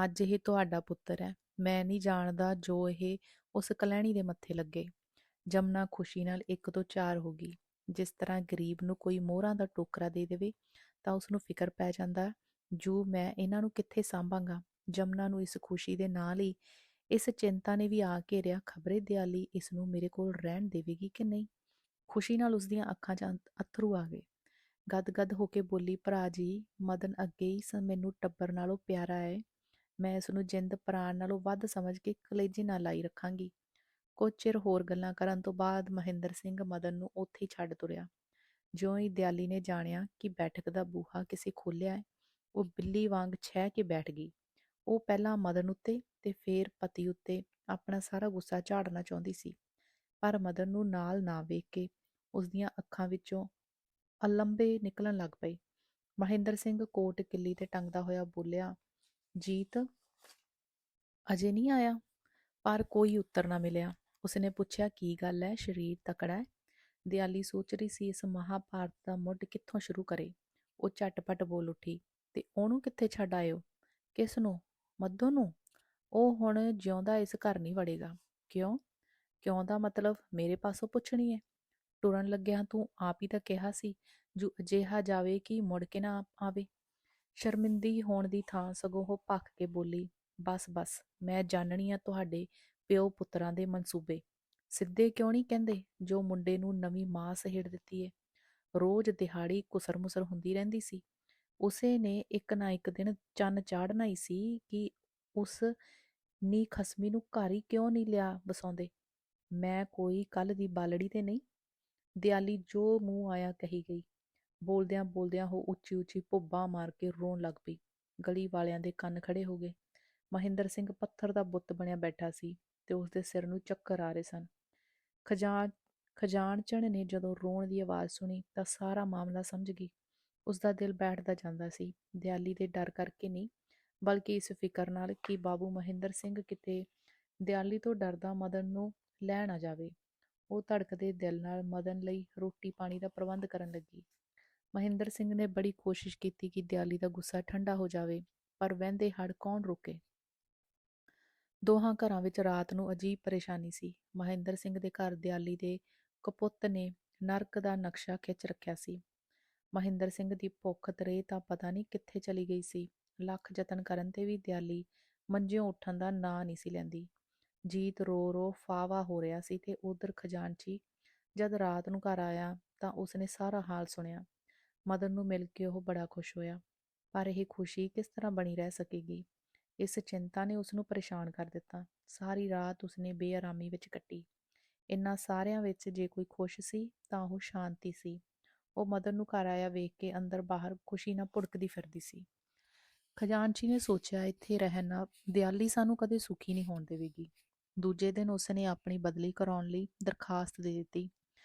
ਅੱਜ ਇਹ ਤੁਹਾਡਾ ਪੁੱਤਰ ਹੈ। ਮੈਂ ਨਹੀਂ ਜਾਣਦਾ ਜੋ ਇਹ ਉਸ ਕਲਹਿਣੀ ਦੇ ਮੱਥੇ ਲੱਗੇ। ਜਮਨਾ ਖੁਸ਼ੀ ਨਾਲ 1 ਤੋਂ 4 ਹੋ ਗਈ। ਜਿਸ ਤਰ੍ਹਾਂ ਗਰੀਬ ਨੂੰ ਕੋਈ ਮੋਹਰਾਂ ਦਾ ਟੋਕਰਾ ਦੇ ਦੇਵੇ ਤਾਂ ਉਸਨੂੰ ਫਿਕਰ ਪੈ ਜਾਂਦਾ ਜੋ ਮੈਂ ਇਹਨਾਂ ਨੂੰ ਕਿੱਥੇ ਸਾਂਭਾਂਗਾ। ਜਮਨਾ ਨੂੰ ਇਸ ਖੁਸ਼ੀ ਦੇ ਨਾਲ ਹੀ ਇਸ ਚਿੰਤਾ ਨੇ ਵੀ ਆ ਘੇਰਿਆ, ਖਬਰੇ ਦਿਆਲੀ ਇਸ ਨੂੰ ਮੇਰੇ ਕੋਲ ਰਹਿਣ ਦੇਵੇਗੀ ਕਿ ਨਹੀਂ। ਖੁਸ਼ੀ ਨਾਲ ਉਸਦੀਆਂ ਅੱਖਾਂ 'ਚ ਅੱਥਰੂ ਆ ਗਏ। ਗਦ-ਗਦ ਹੋ ਕੇ ਬੋਲੀ, ਭਰਾ ਜੀ, ਮਦਨ ਅੱਗੇ ਹੀ ਮੈਨੂੰ ਟੱਬਰ ਨਾਲੋਂ ਪਿਆਰਾ ਹੈ। ਮੈਂ ਇਸ ਨੂੰ ਜਿੰਦ ਪ੍ਰਾਣ ਨਾਲੋਂ ਵੱਧ ਸਮਝ ਕੇ ਕਲੇਜੇ ਨਾਲ ਲਾਈ ਰੱਖਾਂਗੀ। ਕੁਝ ਚਿਰ ਹੋਰ ਗੱਲਾਂ ਕਰਨ ਤੋਂ ਬਾਅਦ ਮਹਿੰਦਰ ਸਿੰਘ ਮਦਨ ਨੂੰ ਉੱਥੇ ਹੀ ਛੱਡ ਤੁਰਿਆ। ਜਿਉਂ ਹੀ ਦਿਆਲੀ ਨੇ ਜਾਣਿਆ ਕਿ ਬੈਠਕ ਦਾ ਬੂਹਾ ਕਿਸੇ ਖੋਲ੍ਹਿਆ ਹੈ, ਉਹ ਬਿੱਲੀ ਵਾਂਗ ਛਹਿ ਕੇ ਬੈਠ ਗਈ। ਉਹ ਪਹਿਲਾਂ ਮਦਨ ਉੱਤੇ ਤੇ ਫੇਰ ਪਤੀ ਉੱਤੇ ਆਪਣਾ ਸਾਰਾ ਗੁੱਸਾ ਝਾੜਨਾ ਚਾਹੁੰਦੀ ਸੀ, ਪਰ ਮਦਨ ਨੂੰ ਨਾਲ ਨਾ ਵੇਖ ਕੇ ਉਸਦੀਆਂ ਅੱਖਾਂ ਵਿੱਚੋਂ ਅਲੰਬੇ ਨਿਕਲਣ ਲੱਗ ਪਏ। ਮਹਿੰਦਰ ਸਿੰਘ ਕੋਟ ਕਿੱਲੀ ਤੇ ਟੰਗਦਾ ਹੋਇਆ ਬੋਲਿਆ, ਜੀਤ ਅਜੇ ਨਹੀਂ ਆਇਆ? ਪਰ ਕੋਈ ਉੱਤਰ ਨਾ ਮਿਲਿਆ। ਉਸਨੇ ਪੁੱਛਿਆ, ਕੀ ਗੱਲ ਹੈ, ਸਰੀਰ ਤਕੜਾ ਹੈ? ਦਿਆਲੀ ਸੋਚ ਰਹੀ ਸੀ ਇਸ ਮਹਾਭਾਰਤ ਦਾ ਮੁੱਢ ਕਿੱਥੋਂ ਸ਼ੁਰੂ ਕਰੇ। ਉਹ ਝਟਪਟ ਬੋਲ ਉੱਠੀ, ਤੇ ਉਹਨੂੰ ਕਿੱਥੇ ਛੱਡ ਆਇਓ? ਕਿਸ ਨੂੰ? ਮੱਦੋ ਨੂੰ? ਉਹ ਹੁਣ ਜਿਉਂਦਾ ਇਸ ਘਰ ਨਹੀਂ ਵੜੇਗਾ। ਕਿਉਂ? ਕਿਉਂ ਦਾ ਮਤਲਬ ਮੇਰੇ ਪਾਸੋਂ ਪੁੱਛਣੀ ਹੈ? ਟੁਰਨ ਲੱਗਿਆ ਤੂੰ ਆਪ ਹੀ ਤਾਂ ਕਿਹਾ ਸੀ ਜੋ ਅਜਿਹਾ ਜਾਵੇ ਕਿ ਮੁੜ ਕੇ ਨਾ ਆਵੇ। ਸ਼ਰਮਿੰਦੀ ਹੋਣ ਦੀ ਥਾਂ ਸਗੋਂ ਉਹ ਭੱਖ ਕੇ ਬੋਲੀ, ਬਸ ਬਸ, ਮੈਂ ਜਾਣਨੀ ਆ ਤੁਹਾਡੇ ਪਿਓ ਪੁੱਤਰਾਂ ਦੇ ਮਨਸੂਬੇ ਸਿੱਧੇ ਕਿਉਂ ਨਹੀਂ ਕਹਿੰਦੇ ਜੋ ਮੁੰਡੇ ਨੂੰ ਨਵੀਂ ਮਾਂ ਸਹੇੜ ਦਿੱਤੀ ਏ। ਰੋਜ਼ ਦਿਹਾੜੀ ਕੁਸਰ ਮੁਸਰ ਹੁੰਦੀ ਰਹਿੰਦੀ ਸੀ। ਉਸੇ ਨੇ ਇੱਕ ਨਾ ਇੱਕ ਦਿਨ ਚੰਨ ਚਾੜ੍ਹਨਾ ਹੀ ਸੀ ਕਿ ਉਸ ਨੀ ਖਸਮੀ ਨੂੰ ਘਰ ਹੀ ਕਿਉਂ ਨਹੀਂ ਲਿਆ ਵਸਾਉਂਦੇ। ਮੈਂ ਕੋਈ ਕੱਲ ਦੀ ਬਾਲੜੀ ਤੇ ਨਹੀਂ। ਦਿਆਲੀ ਜੋ ਮੂੰਹ ਆਇਆ ਕਹੀ ਗਈ। ਬੋਲਦਿਆਂ ਬੋਲਦਿਆਂ ਉਹ ਉੱਚੀ ਉੱਚੀ ਭੁੱਬਾਂ ਮਾਰ ਕੇ ਰੋਣ ਲੱਗ ਪਈ। ਗਲੀ ਵਾਲਿਆਂ ਦੇ ਕੰਨ ਖੜੇ ਹੋ ਗਏ। ਮਹਿੰਦਰ ਸਿੰਘ ਪੱਥਰ ਦਾ ਬੁੱਤ ਬਣਿਆ ਬੈਠਾ ਸੀ ਤੇ ਉਸਦੇ ਸਿਰ ਨੂੰ ਚੱਕਰ ਆ ਰਹੇ ਸਨ। ਖਜ਼ਾਨਚਣ ਨੇ ਜਦੋਂ ਰੋਣ ਦੀ ਆਵਾਜ਼ ਸੁਣੀ ਤਾਂ ਸਾਰਾ ਮਾਮਲਾ ਸਮਝ ਗਈ। ਉਸਦਾ ਦਿਲ ਬੈਠਦਾ ਜਾਂਦਾ ਸੀ, ਦਿਆਲੀ ਦੇ ਡਰ ਕਰਕੇ ਨਹੀਂ, ਬਲਕਿ ਇਸ ਫਿਕਰ ਨਾਲ ਕਿ ਬਾਬੂ ਮਹਿੰਦਰ ਸਿੰਘ ਕਿਤੇ ਦਿਆਲੀ ਤੋਂ ਡਰਦਾ ਮਦਨ ਨੂੰ ਲੈ ਨਾ ਜਾਵੇ। ਉਹ ਧੜਕਦੇ ਦਿਲ ਨਾਲ ਮਦਨ ਲਈ ਰੋਟੀ ਪਾਣੀ ਦਾ ਪ੍ਰਬੰਧ ਕਰਨ ਲੱਗੀ। ਮਹਿੰਦਰ ਸਿੰਘ ਨੇ ਬੜੀ ਕੋਸ਼ਿਸ਼ ਕੀਤੀ ਕਿ ਦਿਆਲੀ ਦਾ ਗੁੱਸਾ ਠੰਡਾ ਹੋ ਜਾਵੇ, ਪਰ ਵਹਿੰਦੇ ਹੜ ਕੌਣ ਰੋਕੇ। ਦੋਹਾਂ ਘਰਾਂ ਵਿੱਚ ਰਾਤ ਨੂੰ ਅਜੀਬ ਪਰੇਸ਼ਾਨੀ ਸੀ। ਮਹਿੰਦਰ ਸਿੰਘ ਦੇ ਘਰ ਦਿਆਲੀ ਦੇ ਕਪੁੱਤ ਨੇ ਨਰਕ ਦਾ ਨਕਸ਼ਾ ਖਿੱਚ ਰੱਖਿਆ ਸੀ। ਮਹਿੰਦਰ ਸਿੰਘ ਦੀ ਭੁੱਖ ਤਰੇ ਤਾਂ ਪਤਾ ਨਹੀਂ ਕਿੱਥੇ ਚਲੀ ਗਈ ਸੀ। ਲੱਖ ਯਤਨ ਕਰਨ ਤੇ ਵੀ ਦਿਆਲੀ ਮੰਜਿਓਂ ਉੱਠਣ ਦਾ ਨਾਂ ਨਹੀਂ ਸੀ ਲੈਂਦੀ। ਜੀਤ ਰੋ ਰੋ ਫਾਵਾ ਹੋ ਰਿਹਾ ਸੀ ਤੇ ਉਧਰ ਖਜ਼ਾਨਚੀ ਜਦ ਰਾਤ ਨੂੰ ਘਰ ਆਇਆ ਤਾਂ ਉਸਨੇ ਸਾਰਾ ਹਾਲ ਸੁਣਿਆ। ਮਦਨ ਨੂੰ ਮਿਲ ਕੇ ਉਹ ਬੜਾ ਖੁਸ਼ ਹੋਇਆ, ਪਰ ਇਹ ਖੁਸ਼ੀ ਕਿਸ ਤਰ੍ਹਾਂ ਬਣੀ ਰਹਿ ਸਕੇਗੀ। ਇਸ ਚਿੰਤਾ ਨੇ ਉਸਨੂੰ ਪਰੇਸ਼ਾਨ ਕਰ ਦਿੱਤਾ। ਸਾਰੀ ਰਾਤ ਉਸਨੇ ਬੇਆਰਾਮੀ ਵਿੱਚ ਕੱਟੀ। ਇਨ੍ਹਾਂ ਸਾਰਿਆਂ ਵਿੱਚ ਜੇ ਕੋਈ ਖੁਸ਼ ਸੀ ਤਾਂ ਉਹ ਸ਼ਾਂਤੀ ਸੀ। ਉਹ ਮਦਨ ਨੂੰ ਘਰ ਆਇਆ ਵੇਖ ਕੇ ਅੰਦਰ ਬਾਹਰ ਖੁਸ਼ੀ ਨਾਲ ਭੁੜਕਦੀ ਫਿਰਦੀ ਸੀ। ਖਜ਼ਾਨਚੀ ਨੇ ਸੋਚਿਆ, ਇੱਥੇ ਰਹਿਣ ਨਾਲ ਦਿਆਲੀ ਸਾਨੂੰ ਕਦੇ ਸੁਖੀ ਨਹੀਂ ਹੋਣ ਦੇਵੇਗੀ। ਦੂਜੇ ਦਿਨ ਉਸਨੇ ਆਪਣੀ ਬਦਲੀ ਕਰਾਉਣ ਲਈ ਦਰਖਾਸਤ ਦੇ ਦਿੱਤੀ।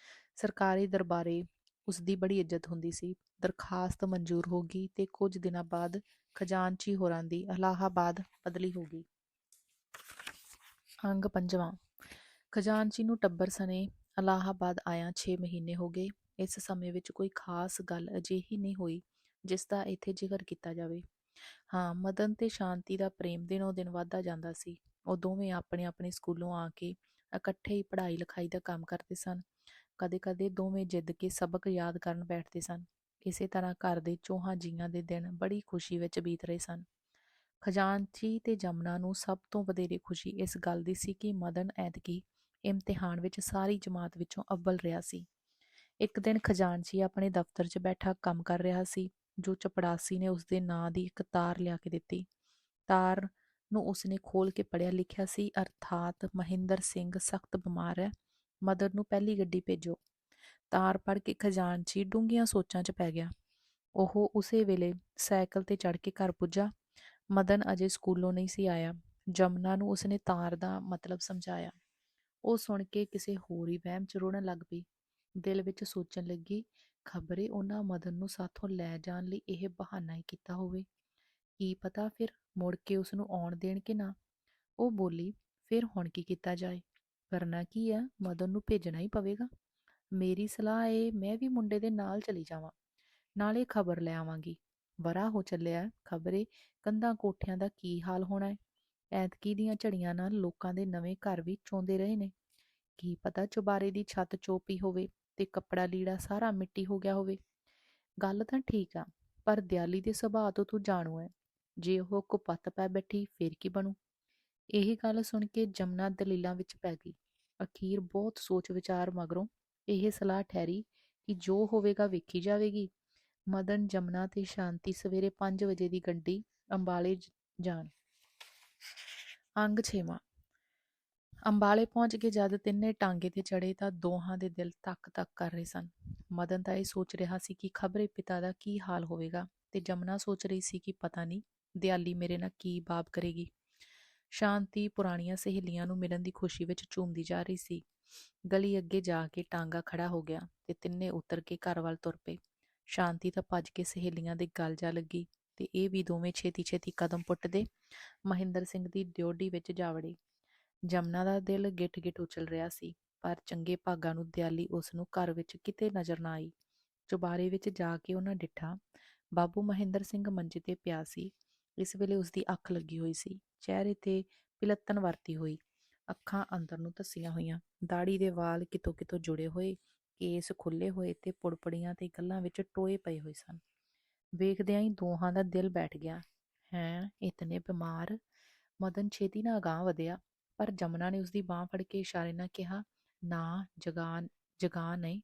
ਸਰਕਾਰੀ ਦਰਬਾਰੇ ਉਸਦੀ ਬੜੀ ਇੱਜ਼ਤ ਹੁੰਦੀ ਸੀ। ਦਰਖਾਸਤ ਮਨਜ਼ੂਰ ਹੋ ਗਈ ਤੇ ਕੁਝ ਦਿਨਾਂ ਬਾਅਦ ਖਜ਼ਾਨਚੀ ਹੋਰਾਂ ਦੀ ਇਲਾਹਾਬਾਦ ਬਦਲੀ ਹੋ ਗਈ। ਅੰਗ ਪੰਜਵਾਂ। ਖਜ਼ਾਨਚੀ ਨੂੰ ਟੱਬਰ ਸਣੇ ਇਲਾਹਾਬਾਦ ਆਇਆਂ 6 ਮਹੀਨੇ ਹੋ ਗਏ। ਇਸ ਸਮੇਂ ਵਿੱਚ ਕੋਈ ਖਾਸ ਗੱਲ ਅਜਿਹੀ ਨਹੀਂ ਹੋਈ ਜਿਸ ਦਾ ਇੱਥੇ ਜ਼ਿਕਰ ਕੀਤਾ ਜਾਵੇ। ਹਾਂ, ਮਦਨ ਤੇ ਸ਼ਾਂਤੀ ਦਾ ਪ੍ਰੇਮ ਦਿਨੋਂ ਦਿਨ ਵੱਧਦਾ ਜਾਂਦਾ ਸੀ। ਉਹ ਦੋਵੇਂ ਆਪਣੇ ਆਪਣੇ ਸਕੂਲੋਂ ਆ ਕੇ ਇਕੱਠੇ ਹੀ ਪੜ੍ਹਾਈ ਲਿਖਾਈ ਦਾ ਕੰਮ ਕਰਦੇ ਸਨ। ਕਦੇ ਕਦੇ ਦੋਵੇਂ ਜਿੱਦ ਕੇ ਸਬਕ ਯਾਦ ਕਰਨ ਬੈਠਦੇ ਸਨ। ਇਸੇ ਤਰ੍ਹਾਂ ਘਰ ਦੇ ਚੌਹਾਂ ਜੀਆਂ ਦੇ ਦਿਨ ਬੜੀ ਖੁਸ਼ੀ ਵਿੱਚ ਬੀਤ ਰਹੇ ਸਨ। ਖਜ਼ਾਨਚੀ ਤੇ ਜਮਨਾ ਨੂੰ ਸਭ ਤੋਂ ਵਧੇਰੇ ਖੁਸ਼ੀ ਇਸ ਗੱਲ ਦੀ ਸੀ ਕਿ ਮਦਨ ਐਤਕੀ ਇਮਤਿਹਾਨ ਵਿੱਚ ਸਾਰੀ ਜਮਾਤ ਵਿੱਚੋਂ ਅੱਵਲ ਰਿਹਾ ਸੀ। ਇੱਕ ਦਿਨ ਖਜ਼ਾਨਚੀ ਆਪਣੇ ਦਫ਼ਤਰ 'ਚ ਬੈਠਾ ਕੰਮ ਕਰ ਰਿਹਾ ਸੀ ਜੋ ਚਪੜਾਸੀ ਨੇ ਉਸਦੇ ਨਾਂ ਦੀ ਇੱਕ ਤਾਰ ਲਿਆ ਕੇ ਦਿੱਤੀ। ਤਾਰ ਨੂੰ ਉਸਨੇ ਖੋਲ੍ਹ ਕੇ ਪੜ੍ਹਿਆ। ਲਿਖਿਆ ਸੀ, ਅਰਥਾਤ ਮਹਿੰਦਰ ਸਿੰਘ ਸਖਤ ਬਿਮਾਰ ਹੈ, ਮਦਨ ਨੂੰ ਪਹਿਲੀ ਗੱਡੀ ਭੇਜੋ। ਤਾਰ ਪੜ੍ਹ ਕੇ ਖਜ਼ਾਨਚੀ ਡੂੰਘੀਆਂ ਸੋਚਾਂ 'ਚ ਪੈ ਗਿਆ। ਉਹ ਉਸੇ ਵੇਲੇ ਸਾਈਕਲ ਤੇ ਚੜ੍ਹ ਕੇ ਘਰ ਪੁੱਜਾ। ਮਦਨ ਅਜੇ ਸਕੂਲੋਂ ਨਹੀਂ ਸੀ ਆਇਆ। ਜਮਨਾ ਨੂੰ ਉਸਨੇ ਤਾਰ ਦਾ ਮਤਲਬ ਸਮਝਾਇਆ। ਉਹ ਸੁਣ ਕੇ ਕਿਸੇ ਹੋਰ ਹੀ ਵਹਿਮ 'ਚ ਰੁੜਨ ਲੱਗ ਪਈ। ਦਿਲ ਵਿੱਚ ਸੋਚਣ ਲੱਗੀ, ਖਬਰੇ ਉਹਨਾਂ ਮਦਨ ਨੂੰ ਸਾਥੋਂ ਲੈ ਜਾਣ ਲਈ ਇਹ ਬਹਾਨਾ ਹੀ ਕੀਤਾ ਹੋਵੇ। ਕੀ ਪਤਾ ਫਿਰ ਮੁੜ ਕੇ ਉਸਨੂੰ ਆਉਣ ਦੇਣ ਕਿ ਨਾ। ਉਹ ਬੋਲੀ, ਫਿਰ ਹੁਣ ਕੀ ਕੀਤਾ ਜਾਏ। ਕਰਨਾ ਕੀ ਆ, ਮਦਨ ਨੂੰ ਭੇਜਣਾ ਹੀ ਪਵੇਗਾ। ਮੇਰੀ ਸਲਾਹ ਏ ਮੈਂ ਵੀ ਮੁੰਡੇ ਦੇ ਨਾਲ ਚਲੀ ਜਾਵਾਂ, ਨਾਲੇ ਖਬਰ ਲੈ ਆਵਾਂਗੀ। ਵਰ੍ਹਾ ਹੋ ਚੱਲਿਆ, ਖਬਰੇ ਕੰਧਾਂ ਕੋਠਿਆਂ ਦਾ ਕੀ ਹਾਲ ਹੋਣਾ ਹੈ। ਐਤਕੀ ਦੀਆਂ ਝੜੀਆਂ ਨਾਲ ਲੋਕਾਂ ਦੇ ਨਵੇਂ ਘਰ ਵੀ ਚੋਂਦੇ ਰਹੇ ਨੇ। ਕੀ ਪਤਾ ਚੁਬਾਰੇ ਦੀ ਛੱਤ ਚੋਪੀ ਹੋਵੇ ਤੇ ਕੱਪੜਾ ਲੀੜਾ ਸਾਰਾ ਮਿੱਟੀ ਹੋ ਗਿਆ ਹੋਵੇ। ਗੱਲ ਤਾਂ ਠੀਕ ਆ, ਪਰ ਦਿਆਲੀ ਦੇ ਸੁਭਾਅ ਤੋਂ ਤੂੰ ਜਾਣੂ ਹੈ। ਜੇ ਉਹ ਕੁਪੱਤ ਪੈ ਬੈਠੀ ਫਿਰ ਕੀ ਬਣੂ। ਇਹ ਗੱਲ ਸੁਣ ਕੇ ਜਮਨਾ ਦਲੀਲਾਂ ਵਿੱਚ ਪੈ ਗਈ। ਅਖੀਰ ਬਹੁਤ ਸੋਚ ਵਿਚਾਰ ਮਗਰੋਂ ਇਹ ਸਲਾਹ ਠਹਿਰੀ ਕਿ ਜੋ ਹੋਵੇਗਾ ਵੇਖੀ ਜਾਵੇਗੀ। ਮਦਨ, ਜਮਨਾ ਤੇ ਸ਼ਾਂਤੀ ਸਵੇਰੇ 5 ਵਜੇ ਦੀ ਗੱਡੀ ਅੰਬਾਲੇ ਜਾਣ। ਅੰਗ ਛੇਵਾਂ। ਅੰਬਾਲੇ ਪਹੁੰਚ ਕੇ ਜਦ ਤਿੰਨੇ ਟਾਂਗੇ ਤੇ ਚੜੇ ਤਾਂ ਦੋਹਾਂ ਦੇ ਦਿਲ ਧੱਕ ਧੱਕ ਕਰ ਰਹੇ ਸਨ। ਮਦਨ ਤਾਂ ਇਹ ਸੋਚ ਰਿਹਾ ਸੀ ਕਿ ਖਬਰੇ ਪਿਤਾ ਦਾ ਕੀ ਹਾਲ ਹੋਵੇਗਾ ਤੇ ਜਮਨਾ ਸੋਚ ਰਹੀ ਸੀ ਕਿ ਪਤਾ ਨਹੀਂ ਦਿਆਲੀ ਮੇਰੇ ਨਾਲ ਕੀ ਬਾਬ ਕਰੇਗੀ। ਸ਼ਾਂਤੀ ਪੁਰਾਣੀਆਂ ਸਹੇਲੀਆਂ ਨੂੰ ਮਿਲਣ ਦੀ ਖੁਸ਼ੀ ਵਿੱਚ ਝੂਮਦੀ ਜਾ ਰਹੀ ਸੀ। ਗਲੀ ਅੱਗੇ ਜਾ ਕੇ ਟਾਂਗਾ ਖੜਾ ਹੋ ਗਿਆ ਤੇ ਤਿੰਨੇ ਉਤਰ ਕੇ ਘਰ ਵੱਲ ਤੁਰ ਪਏ। ਸ਼ਾਂਤੀ ਤਾਂ ਭੱਜ ਕੇ ਸਹੇਲੀਆਂ ਦੇ ਗਲ ਜਾ ਲੱਗੀ ਤੇ ਇਹ ਵੀ ਦੋਵੇਂ ਛੇਤੀ ਛੇਤੀ ਕਦਮ ਪੁੱਟਦੇ ਮਹਿੰਦਰ ਸਿੰਘ ਦੀ ਡਿਓਢੀ ਵਿੱਚ ਜਾ ਵੜੇ। ਜਮਨਾ ਦਾ ਦਿਲ ਗਿੱਠ ਗਿੱਠ ਉਛਲ ਰਿਹਾ ਸੀ, ਪਰ ਚੰਗੇ ਭਾਗਾਂ ਨੂੰ ਦਿਆਲੀ ਉਸ ਨੂੰ ਘਰ ਵਿੱਚ ਕਿਤੇ ਨਜ਼ਰ ਨਾ ਆਈ। ਚੁਬਾਰੇ ਵਿੱਚ ਜਾ ਕੇ ਉਹਨਾਂ ਡਿੱਠਾ, ਬਾਬੂ ਮਹਿੰਦਰ ਸਿੰਘ ਮੰਜੇ ਤੇ ਪਿਆ ਸੀ। ਇਸ ਵੇਲੇ ਉਸਦੀ ਅੱਖ ਲੱਗੀ ਹੋਈ ਸੀ। ਚਿਹਰੇ ਤੇ ਪਿਲੱਤਣ ਵਰਤੀ ਹੋਈ, ਅੱਖਾਂ ਅੰਦਰ ਨੂੰ ਧੱਸੀਆਂ ਹੋਈਆਂ, ਦਾੜੀ ਦੇ ਵਾਲ ਕਿਤੋਂ ਕਿਤੋਂ ਜੁੜੇ ਹੋਏ, ਕੇਸ ਖੁੱਲੇ ਹੋਏ ਤੇ ਪੁੜਪੜੀਆਂ ਤੇ ਗੱਲਾਂ ਵਿੱਚ ਟੋਏ ਪਏ ਹੋਏ ਸਨ। ਵੇਖਦਿਆਂ ਹੀ ਦੋਹਾਂ ਦਾ ਦਿਲ ਬੈਠ ਗਿਆ। ਹੈਂ, ਇਤਨੇ ਬਿਮਾਰ। ਮਦਨ ਛੇਤੀ ਨਾਲ ਅਗਾਂਹ ਵਧਿਆ। ਪਰ ਜਮਨਾ ਨੇ ਉਸਦੀ ਬਾਂਹ ਫੜ ਕੇ ਇਸ਼ਾਰੇ ਨਾਲ ਕਿਹਾ, ਨਾ ਜਗਾ ਨਹੀਂ।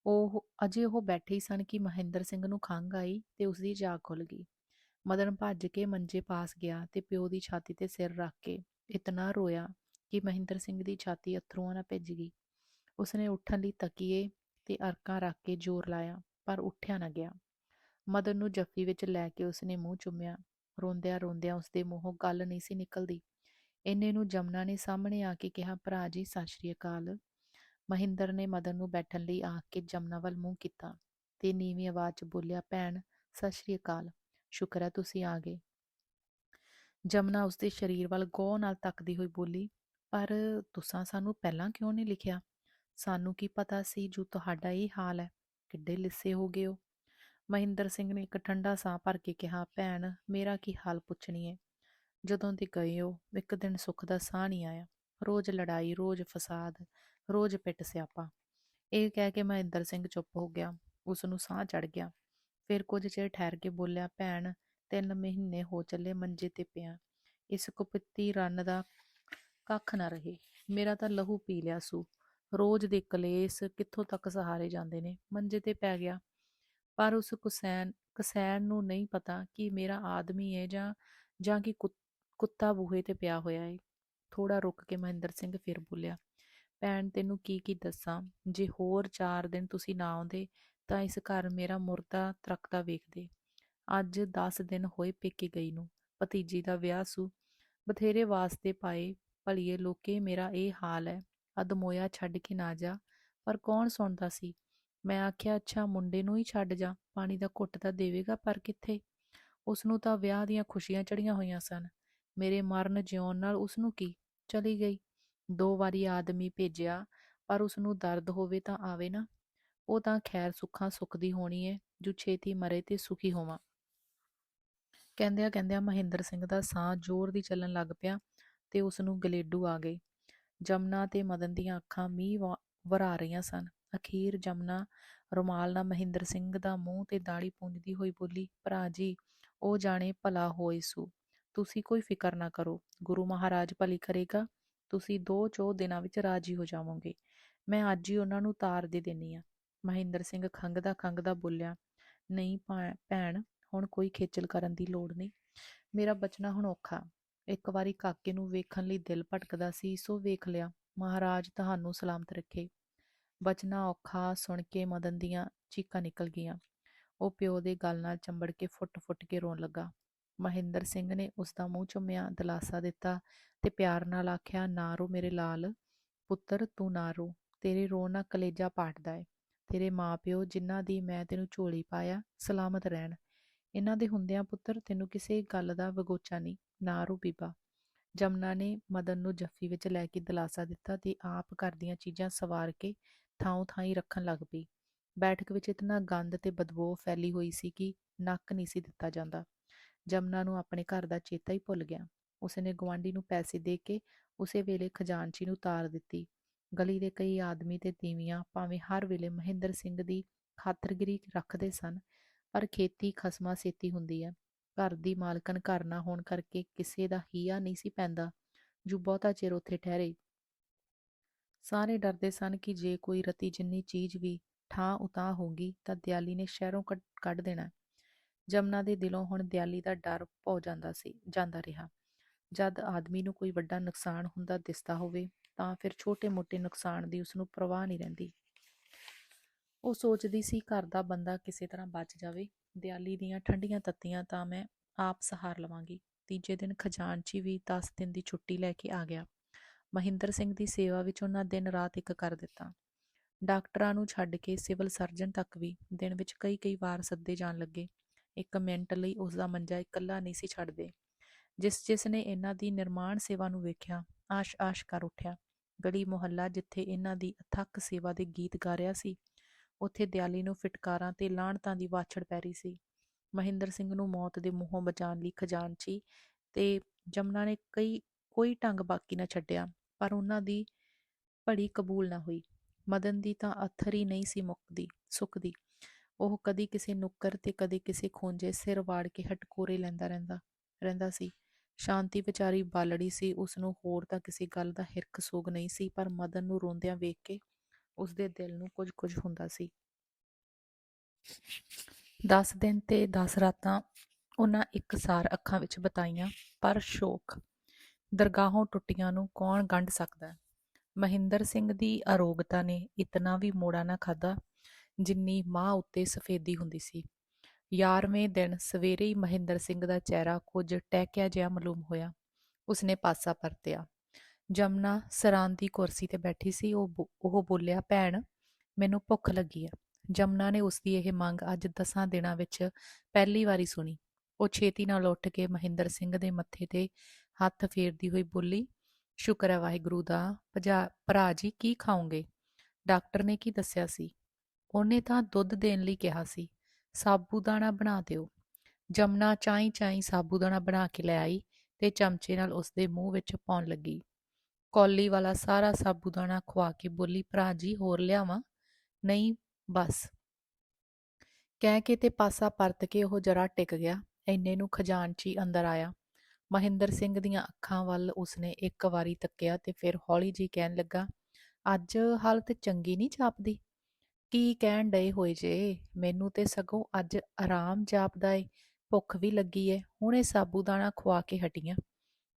ਉਹ ਬੈਠੇ ਹੀ ਸਨ ਕਿ ਮਹਿੰਦਰ ਸਿੰਘ ਨੂੰ ਖੰਘ ਆਈ ਤੇ ਉਸਦੀ ਜਾਗ ਖੁੱਲ ਗਈ। ਮਦਨ ਭੱਜ ਕੇ ਮੰਜੇ ਪਾਸ ਗਿਆ ਤੇ ਪਿਓ ਦੀ ਛਾਤੀ ਤੇ ਸਿਰ ਰੱਖ ਕੇ ਇਤਨਾ ਰੋਇਆ ਕਿ ਮਹਿੰਦਰ ਸਿੰਘ ਦੀ ਛਾਤੀ ਅੱਥਰੂਆਂ ਨਾਲ ਭਿੱਜ ਗਈ। ਉਸਨੇ ਉੱਠਣ ਲਈ ਤਕੀਏ ਤੇ ਅਰਕਾਂ ਰੱਖ ਕੇ ਜ਼ੋਰ ਲਾਇਆ, ਪਰ ਉੱਠਿਆ ਨਾ ਗਿਆ। ਮਦਨ ਨੂੰ ਜੱਫੀ ਵਿੱਚ ਲੈ ਕੇ ਉਸਨੇ ਮੂੰਹ ਚੁੰਮਿਆ। ਰੋਂਦਿਆਂ ਰੋਂਦਿਆਂ ਉਸਦੇ ਮੂੰਹੋਂ ਗੱਲ ਨਹੀਂ ਸੀ ਨਿਕਲਦੀ। ਇੰਨੇ ਨੂੰ ਜਮਨਾ ਨੇ ਸਾਹਮਣੇ ਆ ਕੇ ਕਿਹਾ, ਭਰਾ ਜੀ ਸਤਿ ਸ਼੍ਰੀ ਅਕਾਲ। ਮਹਿੰਦਰ ਨੇ ਮਦਨ ਨੂੰ ਬੈਠਣ ਲਈ ਆਖ ਕੇ ਜਮਨਾ ਵੱਲ ਮੂੰਹ ਕੀਤਾ ਤੇ ਨੀਵੀਂ ਆਵਾਜ਼ 'ਚ ਬੋਲਿਆ, ਭੈਣ ਸਤਿ ਸ਼੍ਰੀ ਅਕਾਲ, ਸ਼ੁਕਰ ਹੈ ਤੁਸੀਂ ਆ ਗਏ। ਜਮਨਾ ਉਸਦੇ ਸਰੀਰ ਵੱਲ ਗੌਰ ਨਾਲ ਤੱਕਦੀ ਹੋਈ ਬੋਲੀ, ਪਰ ਤੁਸਾਂ ਸਾਨੂੰ ਪਹਿਲਾਂ ਕਿਉਂ ਨਹੀਂ ਲਿਖਿਆ? ਸਾਨੂੰ ਕੀ ਪਤਾ ਸੀ ਜੋ ਤੁਹਾਡਾ ਇਹ ਹਾਲ ਹੈ। ਕਿੱਡੇ ਲਿੱਸੇ ਹੋ ਗਏ ਹੋ। ਮਹਿੰਦਰ ਸਿੰਘ ਨੇ ਇੱਕ ਠੰਡਾ ਸਾਹ ਭਰ ਕੇ ਕਿਹਾ, ਭੈਣ ਮੇਰਾ ਕੀ ਹਾਲ ਪੁੱਛਣੀ ਹੈ। ਜਦੋਂ ਦੇ ਗਏ ਹੋ ਇੱਕ ਦਿਨ ਸੁੱਖ ਦਾ ਸਾਹ ਨਹੀਂ ਆਇਆ। ਰੋਜ਼ ਲੜਾਈ, ਰੋਜ਼ ਫਸਾਦ, ਰੋਜ਼ ਪਿੱਟ ਸਿਆਪਾ। ਇਹ ਕਹਿ ਕੇ ਮਹਿੰਦਰ ਸਿੰਘ ਚੁੱਪ ਹੋ ਗਿਆ। ਉਸ ਨੂੰ ਸਾਹ ਚੜ ਗਿਆ। ਫਿਰ ਕੁਝ ਚਿਰ ਠਹਿਰ ਕੇ ਬੋਲਿਆ, ਭੈਣ 3 ਮਹੀਨੇ ਹੋ ਚੱਲੇ ਮੰਜੇ ਤੇ ਪਿਆ। ਇਸ ਕੁਪੱਤੀ ਰੰਨ ਦਾ ਕੱਖ ਨਾ ਰਹੇ। ਮੇਰਾ ਤਾਂ ਲਹੂ ਪੀ ਲਿਆ ਸੂ। ਰੋਜ਼ ਦੇ ਕਲੇਸ਼ ਕਿੱਥੋਂ ਤੱਕ ਸਹਾਰੇ ਜਾਂਦੇ ਨੇ। ਮੰਜੇ ਤੇ ਪੈ ਗਿਆ। ਪਰ ਉਸ ਕਸੈਣ ਨੂੰ ਨਹੀਂ ਪਤਾ ਕਿ ਮੇਰਾ ਆਦਮੀ ਹੈ ਜਾਂ ਕਿ ਕੁੱਤਾ ਬੂਹੇ ਤੇ ਪਿਆ ਹੋਇਆ ਹੈ। ਥੋੜਾ ਰੁਕ ਕੇ ਮਹਿੰਦਰ ਸਿੰਘ ਫਿਰ ਬੋਲਿਆ, ਭੈਣ ਤੈਨੂੰ ਕੀ ਦੱਸਾਂ। ਜੇ ਹੋਰ 4 ਦਿਨ ਤੁਸੀਂ ਨਾ ਆਉਂਦੇ ਤਾਂ ਇਸ ਘਰ ਮੇਰਾ ਮੁਰਦਾ ਤਰਕਦਾ ਵੇਖਦੇ। ਅੱਜ 10 ਦਿਨ ਹੋਏ ਪੇਕੇ ਗਈ ਨੂੰ। ਭਤੀਜੀ ਦਾ ਵਿਆਹ ਸੂ। ਬਥੇਰੇ ਵਾਸਤੇ ਪਾਏ, ਭਲੀਏ ਲੋਕੇ ਮੇਰਾ ਇਹ ਹਾਲ ਹੈ। ਅਧਮੋਇਆ ਛੱਡ ਕੇ ਨਾ ਜਾ। ਪਰ ਕੌਣ ਸੁਣਦਾ ਸੀ। ਮੈਂ ਆਖਿਆ, ਅੱਛਾ ਮੁੰਡੇ ਨੂੰ ਹੀ ਛੱਡ ਜਾ, ਪਾਣੀ ਦਾ ਘੁੱਟ ਤਾਂ ਦੇਵੇਗਾ। ਪਰ ਕਿੱਥੇ। ਉਸਨੂੰ ਤਾਂ ਵਿਆਹ ਦੀਆਂ ਖੁਸ਼ੀਆਂ ਚੜੀਆਂ ਹੋਈਆਂ ਸਨ। ਮੇਰੇ ਮਰਨ ਜਿਉਣ ਨਾਲ ਉਸਨੂੰ ਕੀ। ਚਲੀ ਗਈ। 2 ਵਾਰੀ ਆਦਮੀ ਭੇਜਿਆ, ਪਰ ਉਸਨੂੰ ਦਰਦ ਹੋਵੇ ਤਾਂ ਆਵੇ ਨਾ। ਉਹ ਤਾਂ ਖੈਰ ਸੁੱਖਾਂ ਸੁੱਖਦੀ ਹੋਣੀ ਏ, ਜੋ ਛੇਤੀ ਮਰੇ ਤੇ ਸੁਖੀ ਹੋਵਾਂ। ਕਹਿੰਦਿਆਂ ਕਹਿੰਦਿਆਂ ਮਹਿੰਦਰ ਸਿੰਘ ਦਾ ਸਾਹ ਜ਼ੋਰ ਦੀ ਚੱਲਣ ਲੱਗ ਪਿਆ ਤੇ ਉਸਨੂੰ ਗਲੇਡੂ ਆ ਗਏ। ਜਮਨਾ ਤੇ ਮਦਨ ਦੀਆਂ ਅੱਖਾਂ ਮੀਂਹ ਵਰਾ ਰਹੀਆਂ ਸਨ। ਅਖੀਰ ਜਮਨਾ ਰੁਮਾਲ ਨਾਲ ਮਹਿੰਦਰ ਸਿੰਘ ਦਾ ਮੂੰਹ ਤੇ ਦਾੜੀ ਪੂੰਝਦੀ ਹੋਈ ਬੋਲੀ, ਭਰਾ ਜੀ ਉਹ ਜਾਣੇ ਭਲਾ ਹੋਏ ਸੂ। ਤੁਸੀਂ ਕੋਈ ਫਿਕਰ ਨਾ ਕਰੋ। ਗੁਰੂ ਮਹਾਰਾਜ ਭਲੀ ਕਰੇਗਾ। ਤੁਸੀਂ 2-4 ਦਿਨਾਂ ਵਿੱਚ ਰਾਜੀ ਹੋ ਜਾਵੋਗੇ। ਮੈਂ ਅੱਜ ਹੀ ਉਹਨਾਂ ਨੂੰ ਤਾਰ ਦੇ ਦੇਣੀ ਆ। ਮਹਿੰਦਰ ਸਿੰਘ ਖੰਘਦਾ ਬੋਲਿਆ, ਨਹੀਂ ਭੈਣ ਹੁਣ ਕੋਈ ਖੇਚਲ ਕਰਨ ਦੀ ਲੋੜ ਨਹੀਂ। ਮੇਰਾ ਬਚਣਾ ਹੁਣ ਔਖਾ। ਇੱਕ ਵਾਰੀ ਕਾਕੇ ਨੂੰ ਵੇਖਣ ਲਈ ਦਿਲ ਭਟਕਦਾ ਸੀ, ਸੋ ਵੇਖ ਲਿਆ। ਮਹਾਰਾਜ ਤੁਹਾਨੂੰ ਸਲਾਮਤ ਰੱਖੇ। ਬਚਣਾ ਔਖਾ ਸੁਣ ਕੇ ਮਦਨ ਦੀਆਂ ਚੀਕਾਂ ਨਿਕਲ ਗਈਆਂ। ਉਹ ਪਿਓ ਦੇ ਗਲ ਨਾਲ ਚੰਬੜ ਕੇ ਫੁੱਟ ਕੇ ਰੋਣ ਲੱਗਾ। ਮਹਿੰਦਰ ਸਿੰਘ ਨੇ ਉਸ ਦਾ ਮੂੰਹ ਚੁੰਮਿਆ, ਦਿਲਾਸਾ ਦਿੱਤਾ ਤੇ ਪਿਆਰ ਨਾਲ ਆਖਿਆ, ਨਾ ਰੋ ਮੇਰੇ ਲਾਲ ਪੁੱਤਰ, ਤੂੰ ਨਾ ਰੋ। ਤੇਰੇ ਰੋਣ ਨਾਲ ਕਲੇਜਾ ਪਾਟਦਾ ਏ। ਤੇਰੇ ਮਾਂ-ਪਿਓ ਜਿਨ੍ਹਾਂ ਦੀ ਮੈਂ ਤੈਨੂੰ ਝੋਲੀ ਪਾਇਆ, ਸਲਾਮਤ ਰਹਿਣ। ਇਹਨਾਂ ਦੇ ਹੁੰਦਿਆਂ ਪੁੱਤਰ ਤੈਨੂੰ ਕਿਸੇ ਗੱਲ ਦਾ ਵਗੋਚਾ ਨਹੀਂ। ਨਾ ਰੋ ਬੀਬਾ। ਜਮਨਾ ਨੇ ਮਦਨ ਨੂੰ ਜੱਫੀ ਵਿੱਚ ਲੈ ਕੇ ਦਿਲਾਸਾ ਦਿੱਤਾ ਤੇ ਆਪ ਘਰ ਦੀਆਂ ਚੀਜ਼ਾਂ ਸਵਾਰ ਕੇ ਥਾਂ ਥਾਈਂ ਰੱਖਣ ਲੱਗ ਪਈ। ਬੈਠਕ ਵਿੱਚ ਇਤਨਾ ਗੰਦ ਤੇ ਬਦਬੂ ਫੈਲੀ ਹੋਈ ਸੀ ਕਿ ਨੱਕ ਨਹੀਂ ਸੀ ਦਿੱਤਾ ਜਾਂਦਾ। ਜਮਨਾ ਨੂੰ ਆਪਣੇ ਘਰ ਦਾ ਚੇਤਾ ਹੀ ਭੁੱਲ ਗਿਆ। ਉਸਨੇ ਗੁਆਂਢੀ ਨੂੰ ਪੈਸੇ ਦੇ ਕੇ ਉਸੇ ਵੇਲੇ ਖਜ਼ਾਨਚੀ ਨੂੰ ਤਾਰ ਦਿੱਤੀ। ਗਲੀ ਦੇ ਕਈ ਆਦਮੀ ਤੇ ਤੀਵੀਆਂ ਭਾਵੇਂ ਹਰ ਵੇਲੇ ਮਹਿੰਦਰ ਸਿੰਘ ਦੀ ਖਾਤਰगिरी ਰੱਖਦੇ ਸਨ, ਪਰ ਖੇਤੀ ਖਸਮਾਂ ਸੇਤੀ ਹੁੰਦੀ ਹੈ। ਘਰ ਦੀ ਮਾਲਕਣ ਘਰ ਨਾ ਹੋਣ ਕਰਕੇ ਕਿਸੇ ਦਾ ਹੀਆ ਨਹੀਂ ਸੀ ਪੈਂਦਾ ਜੋ ਬਹੁਤਾ ਚਿਰ ਉੱਥੇ ਠਹਿਰੇ। ਸਾਰੇ ਡਰਦੇ ਸਨ ਕਿ ਜੇ ਕੋਈ ਰਤੀ ਜਿੰਨੀ ਚੀਜ਼ ਵੀ ਠਾਂ ਉਤਾਂ ਹੋਗੀ ਤਾਂ ਦਿਆਲੀ ਨੇ ਸ਼ਹਿਰੋਂ ਕੱਢ ਦੇਣਾ। ਜਮਨਾ ਦੇ ਦਿਲੋਂ ਹੁਣ ਦਿਆਲੀ ਦਾ ਡਰ ਭੌ ਜਾਂਦਾ ਰਿਹਾ। ਜਦ ਆਦਮੀ ਨੂੰ ਕੋਈ ਵੱਡਾ ਨੁਕਸਾਨ ਹੁੰਦਾ ਦਿਸਦਾ ਹੋਵੇ ਤਾਂ ਫਿਰ ਛੋਟੇ-ਮੋਟੇ ਨੁਕਸਾਨ ਦੀ ਉਸਨੂੰ ਪਰਵਾਹ ਨਹੀਂ ਰਹਿੰਦੀ। ਉਹ ਸੋਚਦੀ ਸੀ, ਘਰ ਦਾ ਬੰਦਾ ਕਿਸੇ ਤਰ੍ਹਾਂ ਬਚ ਜਾਵੇ। ਦਿਆਲੀ ਦੀਆਂ ਠੰਡੀਆਂ ਤੱਤੀਆਂ ਤਾਂ ਮੈਂ ਆਪ ਸਹਾਰ ਲਵਾਂਗੀ। ਤੀਜੇ ਦਿਨ ਖਜ਼ਾਨਚੀ ਵੀ 10 ਦਿਨ ਦੀ ਛੁੱਟੀ ਲੈ ਕੇ ਆ ਗਿਆ। ਮਹਿੰਦਰ ਸਿੰਘ ਦੀ ਸੇਵਾ ਵਿੱਚ ਉਹਨਾਂ ਦਿਨ ਰਾਤ ਇੱਕ ਕਰ ਦਿੱਤਾ। ਡਾਕਟਰਾਂ ਨੂੰ ਛੱਡ ਕੇ ਸਿਵਲ ਸਰਜਨ ਤੱਕ ਵੀ ਦਿਨ ਵਿੱਚ ਕਈ ਵਾਰ ਸੱਦੇ ਜਾਣ ਲੱਗੇ। ਇੱਕ ਮਿੰਟ ਲਈ ਉਸਦਾ ਮੰਜਾ ਇਕੱਲਾ ਨਹੀਂ ਸੀ ਛੱਡਦੇ। ਜਿਸ ਨੇ ਇਹਨਾਂ ਦੀ ਨਿਰਮਾਣ ਸੇਵਾ ਨੂੰ ਵੇਖਿਆ, ਆਸ਼ ਕਰ ਉੱਠਿਆ। ਗਲੀ ਮੁਹੱਲਾ ਜਿੱਥੇ ਇਹਨਾਂ ਦੀ ਅਥੱਕ ਸੇਵਾ ਦੇ ਗੀਤ ਗਾ ਰਿਹਾ ਸੀ, ਉੱਥੇ ਦਿਆਲੀ ਨੂੰ ਫਿਟਕਾਰਾਂ ਤੇ ਲਾਹਣਤਾਂ ਦੀ ਵਾਛੜ ਪੈ ਰਹੀ ਸੀ। ਮਹਿੰਦਰ ਸਿੰਘ ਨੂੰ ਮੌਤ ਦੇ ਮੂੰਹੋਂ ਬਚਾਉਣ ਲਈ ਖਜ਼ਾਨਚੀ ਤੇ ਜਮਨਾ ਨੇ ਕੋਈ ਢੰਗ ਬਾਕੀ ਨਾ ਛੱਡਿਆ, ਪਰ ਉਹਨਾਂ ਦੀ ਭੜੀ ਕਬੂਲ ਨਾ ਹੋਈ। ਮਦਨ ਦੀ ਤਾਂ ਅੱਥਰ ਹੀ ਨਹੀਂ ਸੀ ਸੁੱਕਦੀ। ਉਹ ਕਦੀ ਕਿਸੇ ਨੁੱਕਰ ਤੇ ਕਦੇ ਕਿਸੇ ਖੂੰਜੇ ਸਿਰ ਵਾੜ ਕੇ ਹਟਕੋਰੇ ਲੈਂਦਾ ਰਹਿੰਦਾ ਸੀ। ਸ਼ਾਂਤੀ ਵਿਚਾਰੀ ਬਾਲੜੀ ਸੀ, ਉਸਨੂੰ ਹੋਰ ਤਾਂ ਕਿਸੇ ਗੱਲ ਦਾ ਹਿਰਖ ਸੂਗ ਨਹੀਂ ਸੀ, ਪਰ ਮਦਨ ਨੂੰ ਰੋਂਦਿਆਂ ਵੇਖ ਕੇ ਉਸਦੇ ਦਿਲ ਨੂੰ ਕੁਝ ਕੁਝ ਹੁੰਦਾ ਸੀ। 10 ਦਿਨ ਤੇ 10 ਰਾਤਾਂ ਉਹਨਾਂ ਇੱਕਸਾਰ ਅੱਖਾਂ ਵਿੱਚ ਬਿਤਾਈਆਂ, ਪਰ ਸ਼ੋਕ ਦਰਗਾਹੋਂ ਟੁੱਟੀਆਂ ਨੂੰ ਕੌਣ ਗੰਢ ਸਕਦਾ ਹੈ। ਮਹਿੰਦਰ ਸਿੰਘ ਦੀ ਅਰੋਗਤਾ ਨੇ ਇਤਨਾ ਵੀ ਮੋੜਾ ਨਾ ਖਾਧਾ ਜਿੰਨੀ ਮਾਂ ਉੱਤੇ ਸਫੇਦੀ ਹੁੰਦੀ ਸੀ। 11ਵੇਂ ਦਿਨ ਸਵੇਰੇ ਹੀ ਮਹਿੰਦਰ ਸਿੰਘ ਦਾ ਚਿਹਰਾ ਕੁਝ ਟਹਿਕਿਆ ਜਿਹਾ ਮਾਲੂਮ ਹੋਇਆ। ਉਸਨੇ ਪਾਸਾ ਪਰਤਿਆ। ਜਮਨਾ ਸਰਾਂ ਦੀ ਕੁਰਸੀ ਤੇ ਬੈਠੀ ਸੀ। ਉਹ ਬੋਲਿਆ, ਭੈਣ, ਮੈਨੂੰ ਭੁੱਖ ਲੱਗੀ ਹੈ। ਜਮਨਾ ਨੇ ਉਸਦੀ ਇਹ ਮੰਗ ਅੱਜ 10 ਦਿਨਾਂ ਵਿੱਚ ਪਹਿਲੀ ਵਾਰੀ ਸੁਣੀ। ਉਹ ਛੇਤੀ ਨਾਲ ਉੱਠ ਕੇ ਮਹਿੰਦਰ ਸਿੰਘ ਦੇ ਮੱਥੇ ਤੇ ਹੱਥ ਫੇਰਦੀ ਹੋਈ ਬੋਲੀ, ਸ਼ੁਕਰ ਹੈ ਵਾਹਿਗੁਰੂ ਦਾ। ਭਰਾ ਜੀ, ਕੀ ਖਾਓਗੇ? ਡਾਕਟਰ ਨੇ ਕੀ ਦੱਸਿਆ ਸੀ? ਉਹਨੇ ਤਾਂ ਦੁੱਧ ਦੇਣ ਲਈ ਕਿਹਾ ਸੀ। ਸਾਬੂਦਾਨਾ ਬਣਾ ਦਿਓ। ਜਮਨਾ ਚਾਈਂ ਚਾਈਂ ਸਾਬੂਦਾਨਾ ਬਣਾ ਕੇ ਲੈ ਆਈ ਤੇ ਚਮਚੇ ਨਾਲ ਉਸਦੇ ਮੂੰਹ ਵਿੱਚ ਪਾਉਣ ਲੱਗੀ। ਕੌਲੀ ਵਾਲਾ ਸਾਰਾ ਸਾਬੂਦਾਨਾ ਖਵਾ ਕੇ ਬੋਲੀ, ਭਰਾ ਜੀ, ਹੋਰ ਲਿਆਵਾਂ? ਨਹੀਂ, ਬਸ, ਕਹਿ ਕੇ ਤੇ ਪਾਸਾ ਪਰਤ ਕੇ ਉਹ ਜਰਾ ਟਿਕ ਗਿਆ। ਇੰਨੇ ਨੂੰ ਖਜ਼ਾਨਚੀ ਅੰਦਰ ਆਇਆ। ਮਹਿੰਦਰ ਸਿੰਘ ਦੀਆਂ ਅੱਖਾਂ ਵੱਲ ਉਸਨੇ ਇੱਕ ਵਾਰੀ ਤੱਕਿਆ ਤੇ ਫਿਰ ਹੌਲੀ ਜਿਹੀ ਕਹਿਣ ਲੱਗਾ, ਅੱਜ ਹਾਲਤ ਚੰਗੀ ਨਹੀਂ ਜਾਪਦੀ। ਕੀ ਕਹਿਣ ਡਏ ਹੋਏ ਜੇ? ਮੈਨੂੰ ਤੇ ਸਗੋਂ ਅੱਜ ਆਰਾਮ ਜਾਪਦਾ ਏ। ਭੁੱਖ ਵੀ ਲੱਗੀ ਏ। ਹੁਣੇ ਸਾਬੂਦਾਨਾ ਖਵਾ ਕੇ ਹਟੀਆਂ।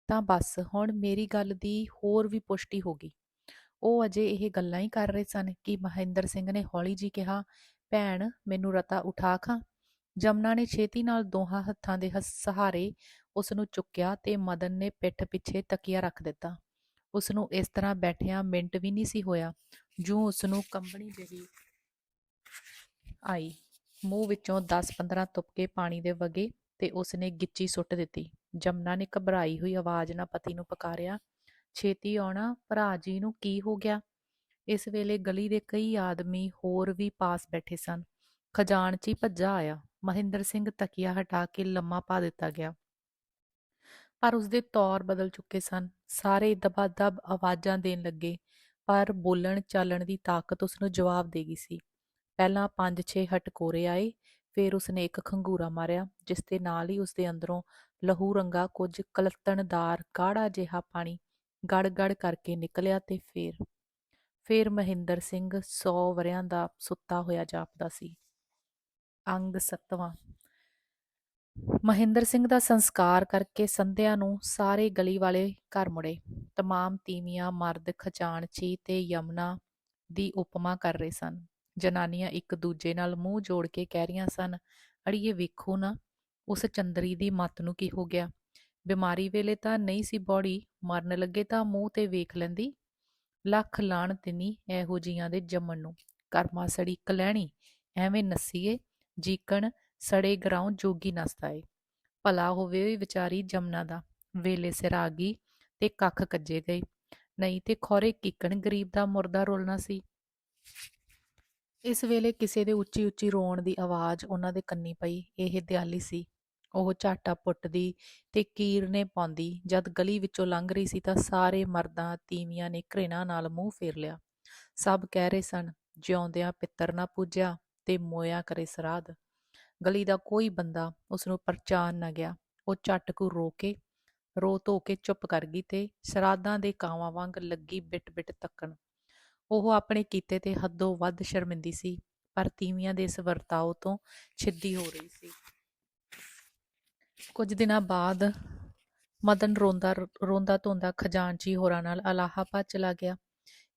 ਤਾਂ ਬਸ ਹੁਣ ਮੇਰੀ ਗੱਲ ਦੀ ਹੋਰ ਵੀ ਪੁਸ਼ਟੀ ਹੋ ਗਈ। ਉਹ ਅਜੇ ਇਹ ਗੱਲਾਂ ਹੀ ਕਰ ਰਹੇ ਸਨ ਕਿ ਮਹਿੰਦਰ ਸਿੰਘ ਨੇ ਹੌਲੀ ਜਿਹੀ ਕਿਹਾ, ਭੈਣ, ਮੈਨੂੰ ਰਤਾ ਉਠਾ ਖਾਂ? ਜਮਨਾ ਨੇ ਛੇਤੀ ਨਾਲ ਦੋਹਾਂ ਹੱਥਾਂ ਦੇ ਸਹਾਰੇ ਉਸਨੂੰ ਚੁੱਕਿਆ ਤੇ ਮਦਨ ਨੇ ਪਿੱਠ ਪਿੱਛੇ ਤਕੀਆ ਰੱਖ ਦਿੱਤਾ। ਉਸਨੂੰ ਇਸ ਤਰ੍ਹਾਂ ਬੈਠਿਆਂ ਮਿੰਟ ਵੀ ਨਹੀਂ ਸੀ ਹੋਇਆ, ਜੂੰ ਉਸਨੂੰ ਕੰਬਣੀ ਜਿਹੀ ਆਈ। ਮੂੰਹ ਵਿੱਚੋਂ 10-15 ਤੁਪਕੇ ਪਾਣੀ ਦੇ ਵਗੇ ਤੇ ਉਸਨੇ ਗਿੱਚੀ ਸੁੱਟ ਦਿੱਤੀ। ਜਮਨਾ ਨੇ ਘਬਰਾਈ ਹੋਈ ਆਵਾਜ਼ ਨਾਲ ਪਤੀ ਨੂੰ ਪੁਕਾਰਿਆ, ਛੇਤੀ ਆਉਣਾ, ਭਰਾ ਜੀ ਨੂੰ ਕੀ ਹੋ ਗਿਆ? ਇਸ ਵੇਲੇ ਗਲੀ ਦੇ ਕਈ ਆਦਮੀ ਹੋਰ ਵੀ ਪਾਸ ਬੈਠੇ ਸਨ। ਖਜ਼ਾਨਚੀ ਭੱਜਾ ਆਇਆ। ਮਹਿੰਦਰ ਸਿੰਘ ਤਕੀਆ ਹਟਾ ਕੇ ਲੰਮਾ ਪਾ ਦਿੱਤਾ ਗਿਆ, ਪਰ ਉਸਦੇ ਤੌਰ ਬਦਲ ਚੁੱਕੇ ਸਨ। ਸਾਰੇ ਦਬਾ-ਦਬ ਆਵਾਜ਼ਾਂ ਦੇਣ ਲੱਗੇ, ਪਰ ਬੋਲਣ ਚਾਲਣ ਦੀ ਤਾਕਤ ਉਸਨੂੰ ਜਵਾਬ ਦੇ ਗਈ ਸੀ। ਪਹਿਲਾਂ 5-6 ਹਟਕੋਰੇ ਆਏ, ਫਿਰ ਉਸਨੇ ਇੱਕ ਖੰਗੂਰਾ ਮਾਰਿਆ, ਜਿਸ ਦੇ ਨਾਲ ਹੀ ਉਸਦੇ ਅੰਦਰੋਂ ਲਹੂ ਰੰਗਾ ਕੁਝ ਕਲਤਣਦਾਰ ਗਾੜਾ ਜਿਹਾ ਪਾਣੀ ਗੜ-ਗੜ ਕਰਕੇ ਨਿਕਲਿਆ ਤੇ ਫਿਰ ਮਹਿੰਦਰ ਸਿੰਘ 100 ਵਰਿਆਂ ਦਾ ਸੁੱਤਾ ਹੋਇਆ ਜਾਪਦਾ ਸੀ। ਅੰਗ 7ਵਾਂ। ਮਹਿੰਦਰ ਸਿੰਘ ਦਾ ਸੰਸਕਾਰ ਕਰਕੇ ਸੰਧਿਆ ਨੂੰ ਸਾਰੇ ਗਲੀ ਵਾਲੇ ਘਰ ਮੁੜੇ। ਤਮਾਮ ਤੀਵੀਆਂ, ਮਰਦ ਖਜ਼ਾਨਚੀ ਤੇ ਯਮਨਾ ਦੀ ਉਪਮਾ ਕਰ ਰਹੇ ਸਨ। ਜਨਾਨੀਆਂ ਇੱਕ ਦੂਜੇ ਨਾਲ ਮੂੰਹ ਜੋੜ ਕੇ ਕਹਿ ਰਹੀਆਂ ਸਨ, ਅੜੀਏ ਵੇਖੋ ਨਾ, ਉਸ ਚੰਦਰੀ ਦੀ ਮੱਤ ਨੂੰ ਕੀ ਹੋ ਗਿਆ? ਬਿਮਾਰੀ ਵੇਲੇ ਤਾਂ ਨਹੀਂ ਸੀ ਬੌੜੀ, ਮਰਨ ਲੱਗੇ ਤਾਂ ਮੂੰਹ ਤੇ ਵੇਖ ਲੈਂਦੀ। ਲੱਖ ਲਾਹਣਤ ਨੀ ਇਹੋ ਜੀਆਂ ਦੇ ਜੰਮਣ ਨੂੰ। ਕਰਮਾ ਸੜੀ ਕਲੈਣੀ, ਐਵੇਂ ਨੱਸੀਏ ਜੀਕਣ ਸੜੇ ਗਰਾਉਂ ਜੋਗੀ ਨੱਸਦਾ ਏ। ਭਲਾ ਹੋਵੇ ਵਿਚਾਰੀ ਜਮਨਾ ਦਾ, ਵੇਲੇ ਸਿਰ ਆ ਗਈ ਤੇ ਕੱਖ ਕੱਜੇ ਗਏ, ਨਹੀਂ ਤੇ ਖੌਰੇ ਕਿੱਕਣ ਗਰੀਬ ਦਾ ਮੁਰਦਾ ਰੋਲਣਾ ਸੀ। ਇਸ ਵੇਲੇ ਕਿਸੇ ਦੇ ਉੱਚੀ ਉੱਚੀ ਰੋਣ ਦੀ ਆਵਾਜ਼ ਉਹਨਾਂ ਦੇ ਕੰਨੀ ਪਈ। ਇਹ ਦਿਆਲੀ ਸੀ। ਉਹ ਝਾਟਾ ਪੁੱਟਦੀ ਤੇ ਕੀਰਨੇ ਪਾਉਂਦੀ ਜਦ ਗਲੀ ਵਿੱਚੋਂ ਲੰਘ ਰਹੀ ਸੀ ਤਾਂ ਸਾਰੇ ਮਰਦਾਂ ਤੀਵੀਆਂ ਨੇ ਘ੍ਰਿਣਾ ਨਾਲ ਮੂੰਹ ਫੇਰ ਲਿਆ। ਸਭ ਕਹਿ ਰਹੇ ਸਨ, ਜਿਉਂਦਿਆਂ ਪਿੱਤਰ ਨਾ ਪੂਜਿਆ ਤੇ ਮੋਇਆ ਕਰੇ ਸਰਾਧ। ਗਲੀ ਦਾ ਕੋਈ ਬੰਦਾ ਉਸਨੂੰ ਪਹਿਚਾਣ ਨਾ ਗਿਆ। ਉਹ ਝੱਟ ਕੁ ਰੋ ਧੋ ਕੇ ਚੁੱਪ ਕਰ ਗਈ ਤੇ ਸ਼ਰਾਧਾਂ ਦੇ ਕਾਵਾਂ ਵਾਂਗ ਲੱਗੀ ਬਿਟ ਬਿਟ ਤੱਕਣ। ਉਹ ਆਪਣੇ ਕੀਤੇ ਤੇ ਹੱਦੋਂ ਵੱਧ ਸ਼ਰਮਿੰਦੀ ਸੀ, ਪਰ ਤੀਵੀਆਂ ਦੇ ਇਸ ਵਰਤਾਓ ਤੋਂ ਛਿੱਦੀ ਹੋ ਰਹੀ ਸੀ। ਕੁਝ ਦਿਨਾਂ ਬਾਅਦ ਮਦਨ ਰੋਂਦਾ ਧੋਂਦਾ ਖਜ਼ਾਨਚੀ ਹੋਰਾਂ ਨਾਲ ਅਲਾਹਾਬਾਦ ਚਲਾ ਗਿਆ।